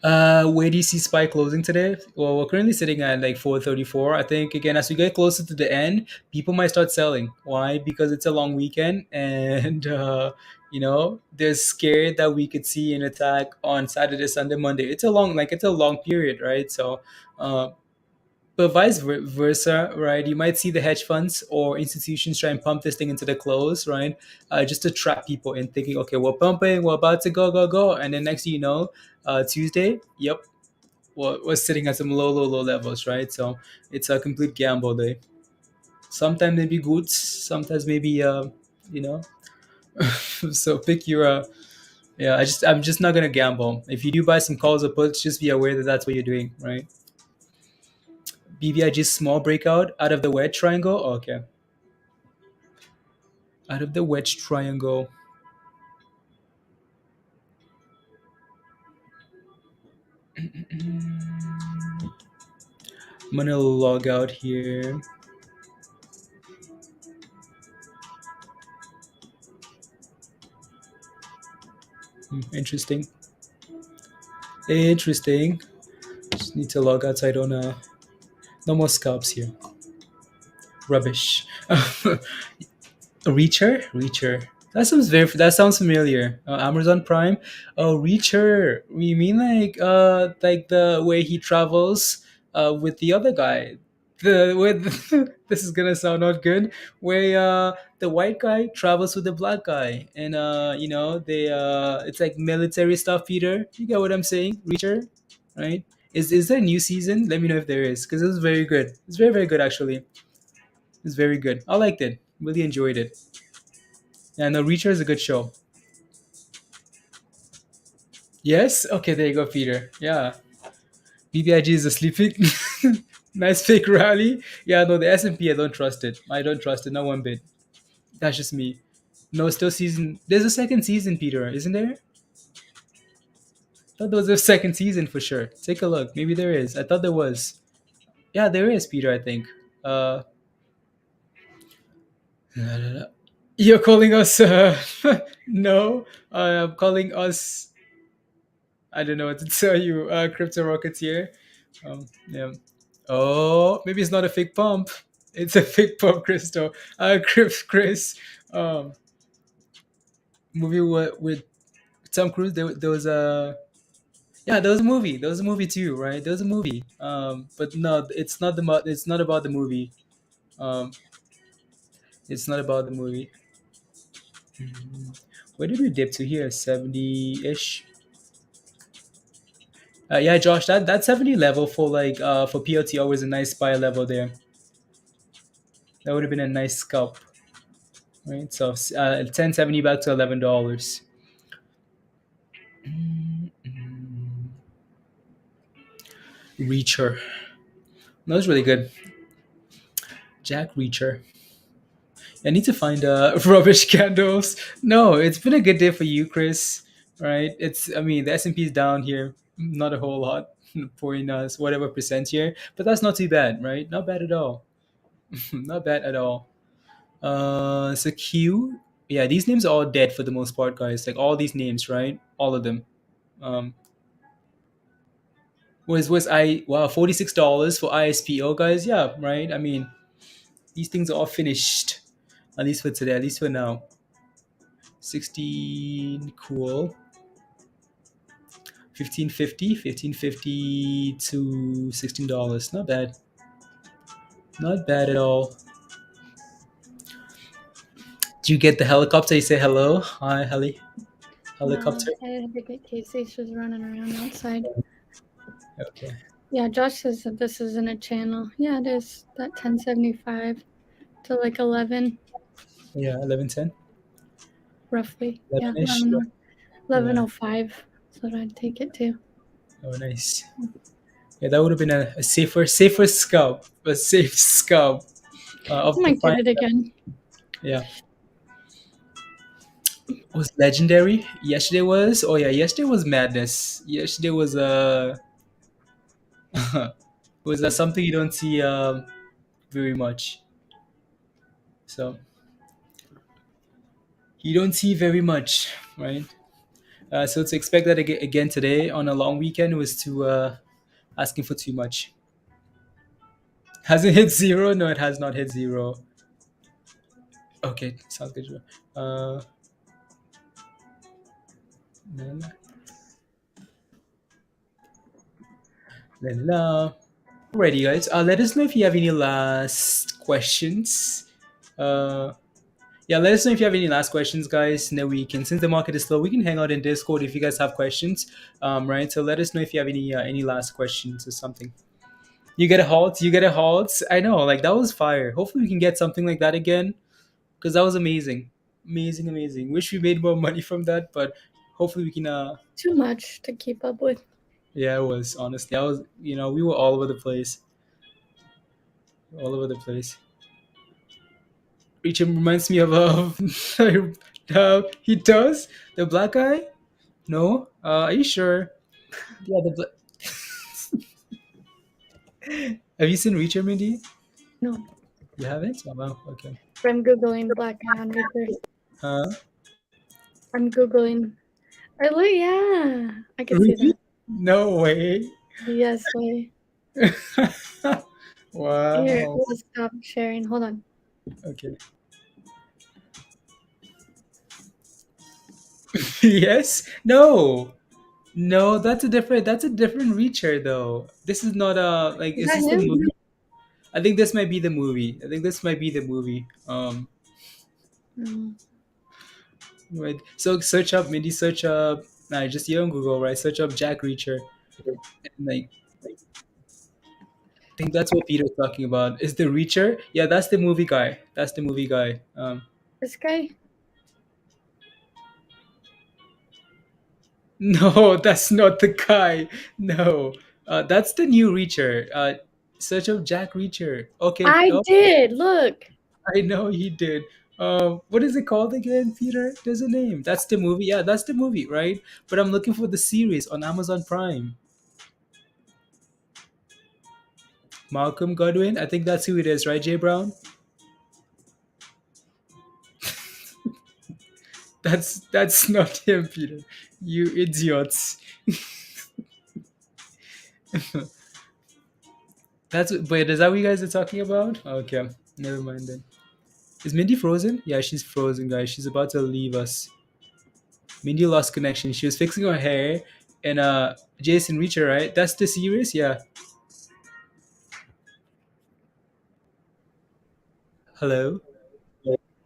Where do you see SPY closing today? Well, we're currently sitting at like 434. I think again, as we get closer to the end, people might start selling. Why? Because it's a long weekend, and they're scared that we could see an attack on Saturday, Sunday, Monday. It's a long period, right? So, uh, but versa, right? You might see the hedge funds or institutions try and pump this thing into the close, right? Just to trap people in thinking, okay, we're pumping, we're about to go, and then next thing you know, Tuesday, yep, we're sitting at some low levels, right? So it's a complete gamble day. Sometimes maybe good, sometimes maybe you know. So pick your yeah. I'm just not gonna gamble. If you do buy some calls or puts, just be aware that that's what you're doing, right? BBIG small breakout out of the wedge triangle. Okay, out of the wedge triangle. I'm gonna log out here. Interesting. Interesting. Just need to log out so I don't no more scalps here. Rubbish. Reacher. That sounds familiar. Amazon Prime. Oh, Reacher. You mean like the way he travels with the other guy? The with this is gonna sound not good. Where the white guy travels with the black guy, and they it's like military stuff. Peter, you get what I'm saying? Reacher, right? Is there a new season? Let me know if there is, because it was very good. It's very good actually. It's very good. I liked it. Really enjoyed it. Yeah, no, Reacher is a good show. Yes? Okay, there you go, Peter. Yeah. BBIG is a sleeping. Nice fake rally. Yeah, no, the S&P, I don't trust it. I don't trust it, not one bit. That's just me. No, still season. There's a second season, Peter, isn't there? I thought there was a second season for sure. Take a look. Maybe there is. I thought there was. Yeah, there is, Peter, I think. Uh, you're calling us. No, I'm calling us. I don't know what to tell you. Crypto Rocketeer. Yeah. Oh, maybe it's not a fake pump. It's a fake pump, Crystal. Chris. Um, movie with Tom Cruise. There was a yeah. There was a movie. There was a movie too, right? There was a movie. But no, it's not about the movie. Um, it's not about the movie. Where did we dip to here? 70 ish. Yeah, Josh, that 70 level for for PLT was a nice buy level there. That would have been a nice scalp, right? So 1070 back to $11. Reacher. That was really good. Jack Reacher. I need to find rubbish candles. No, it's been a good day for you, Chris. right? It's, I mean, the S&P is down here, not a whole lot, point us whatever percent here, but that's not too bad, right? Not bad at all. Not bad at all. So Q, yeah, these names are all dead for the most part, guys. Like all these names, right? All of them. Um, was I wow $46 for ISPO, guys? Yeah, right. I mean, these things are all finished, at least for today, at least for now. 16, cool. 1550 to $16. Not bad. Not bad at all. Do you get the helicopter? You say hello. Hi, heli. No, Helicopter. I had to get Casey. She's running around outside. Okay. Yeah, Josh says that this isn't a channel. Yeah, it is. That 1075 to like 11, Yeah, 11:10. roughly. Yeah, 11ish. 11, Yeah. 11:05. That's what I'd take it to. Oh, nice. Yeah, that would have been a safer scalp, a safe scalp I of the might get fine. it again. Yeah, was legendary. Yesterday was. Oh yeah, yesterday was madness. Yesterday was was something you don't see very much. So you don't see very much, right? So to expect that again today on a long weekend was to asking for too much. Has it hit zero? No, it has not hit zero. Okay, sounds good. Uh, la, la, la, la. Alrighty, guys. Let us know if you have any last questions. Uh, yeah, let us know if you have any last questions, guys. And then we can, since the market is slow, we can hang out in Discord if you guys have questions. Right. So let us know if you have any last questions or something. You get a halt. You get a halt. I know, like that was fire. Hopefully, we can get something like that again because that was amazing, amazing, amazing. Wish we made more money from that, but hopefully we can. Too much to keep up with. Yeah, it was honestly. I was, we were all over the place, all over the place. Reacham reminds me of he does the black guy. No, are you sure? Yeah, have you seen Reacher, Mindy? No, You haven't? Oh, wow. Okay. I'm Googling black guy on Reaper. Huh? I'm Googling. I look, yeah. I can see Really? that. No way. Yes, way. Here, Wow. let's stop sharing. Hold on. Okay. Yes. No. No, that's a different Reacher though. This is not like Is is that this the him? movie? I think this might be the movie. I think this might be the movie. No. Right. So search up Mindy, search up nah, just here on Google, right? Search up Jack Reacher. And like I think that's what Peter's talking about. Is the Reacher? Yeah, that's the movie guy. That's the movie guy. This guy? No, that's not the guy. No. That's the new Reacher. Search up Jack Reacher. Okay. I Oh, did. Look. I know he did. What is it called again, Peter? There's a name. That's the movie. Yeah, that's the movie, right? But I'm looking for the series on Amazon Prime. Malcolm Godwin. I think that's who it is, right, Jay Brown? That's not him, Peter. You idiots. Wait, is that what you guys are talking about? Okay, never mind then. Is Mindy frozen? Yeah, she's frozen, guys. She's about to leave us. Mindy lost connection. She was fixing her hair, and Jason Reacher, right? That's the series. Yeah. Hello.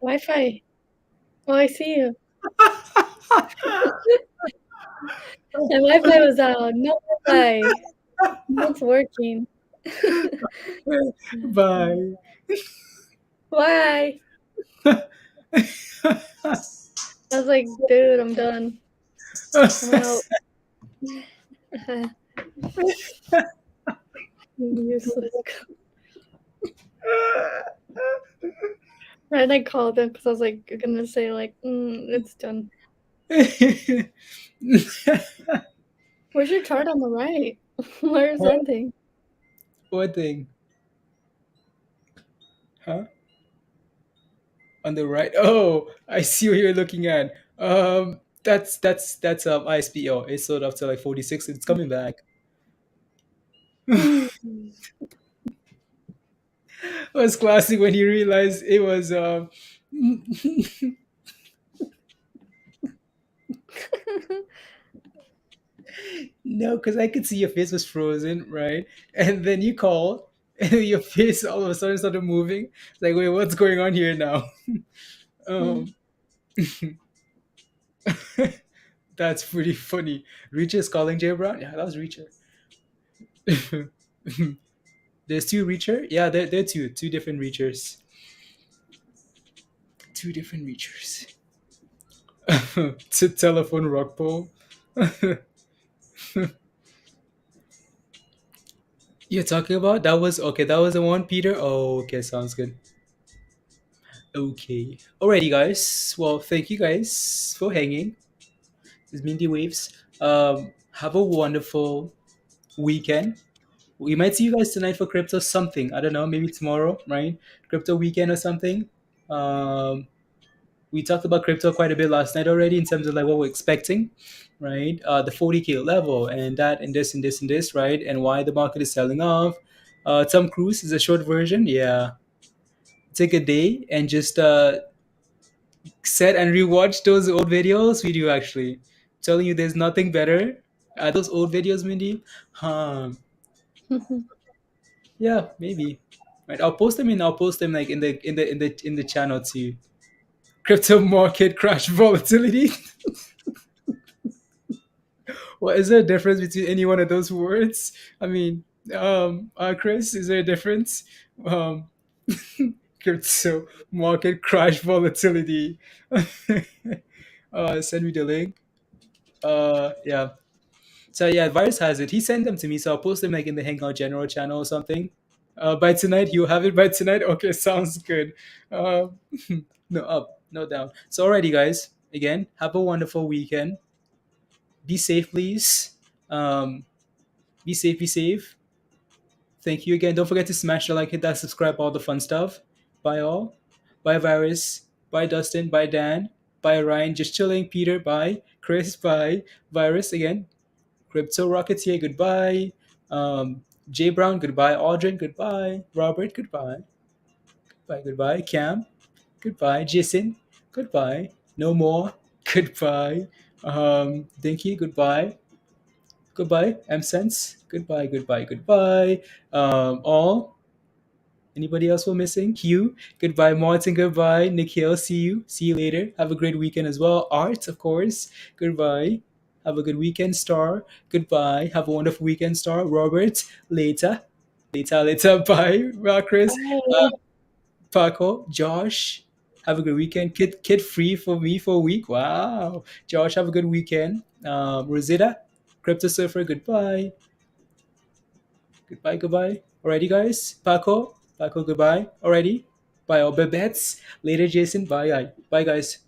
Wi-Fi. Oh, I see you. And Wi-Fi was out. No Wi-Fi. It's working. Bye. Why? I was like, dude, I'm done. I'm out. Useless. And I called him because I was like, gonna say like, it's done. Where's your chart on the right? Where's Huh? that thing? What thing? Huh? On the right. Oh, I see what you're looking at. That's ISPO. It's sold up to like 46. It's coming back. It Hmm. was classic when he realized it was no, because I could see your face was frozen, right? And then you called, and your face all of a sudden started moving. It's like, wait, what's going on here now? Um, that's pretty funny. Reacher is calling Jay Brown. Yeah, that was Reacher. There's two Reacher. Yeah, they're two different Reachers. Two different Reachers. To telephone rock poll. You're talking about that was okay. That was the one, Peter. Oh, okay, sounds good. Okay. Alrighty, guys. Well, thank you guys for hanging. This is Mindy Waves. Have a wonderful weekend. We might see you guys tonight for crypto something. I don't know, maybe tomorrow, right? Crypto weekend or something. Um, we talked about crypto quite a bit last night already in terms of like what we're expecting, right? The 40K level and that and this and this and this, right? And why the market is selling off. Tom Cruise is a short version. Yeah. Take a day and just set and rewatch those old videos. We do actually. Telling you there's nothing better. Those old videos, Mindy. Yeah, maybe. Right. I'll post them like in the channel too. Crypto market crash volatility. Well, is there a difference between any one of those words? I mean, Chris, is there a difference? Um, crypto market crash volatility. Send me the link. Yeah. So yeah, Virus has it. He sent them to me, so I'll post them like in the Hangout General channel or something. By tonight, you have it by tonight. Okay, sounds good. Uh, no up, no down. So alrighty, guys. Again, have a wonderful weekend. Be safe, please. Um, be safe. Be safe. Thank you again. Don't forget to smash the like, hit that subscribe, all the fun stuff. Bye all. Bye Virus. Bye Dustin. Bye Dan. Bye Ryan. Just chilling. Peter. Bye. Chris. Bye. Virus again. Crypto Rocketeer, goodbye. Jay Brown, goodbye. Aldrin, goodbye. Robert, goodbye. Goodbye, goodbye. Cam, goodbye. Jason, goodbye. No more, goodbye. Dinky, goodbye. Goodbye. M Sense, goodbye, goodbye, goodbye. All. Anybody else we're missing? Q, goodbye. Martin, goodbye. Nikhil, see you. See you later. Have a great weekend as well. Art, of course, goodbye. Have a good weekend, Star. Goodbye. Have a wonderful weekend, Star. Robert, later. Later, later. Bye. Chris, Bye. Paco, Josh. Have a good weekend. Kid free for me for a week. Wow. Josh, have a good weekend. Rosita, Crypto Surfer, goodbye. Goodbye, goodbye. Alrighty, guys. Paco, goodbye. Alrighty. Bye, all. Bets. Later, Jason. Bye, bye, guys.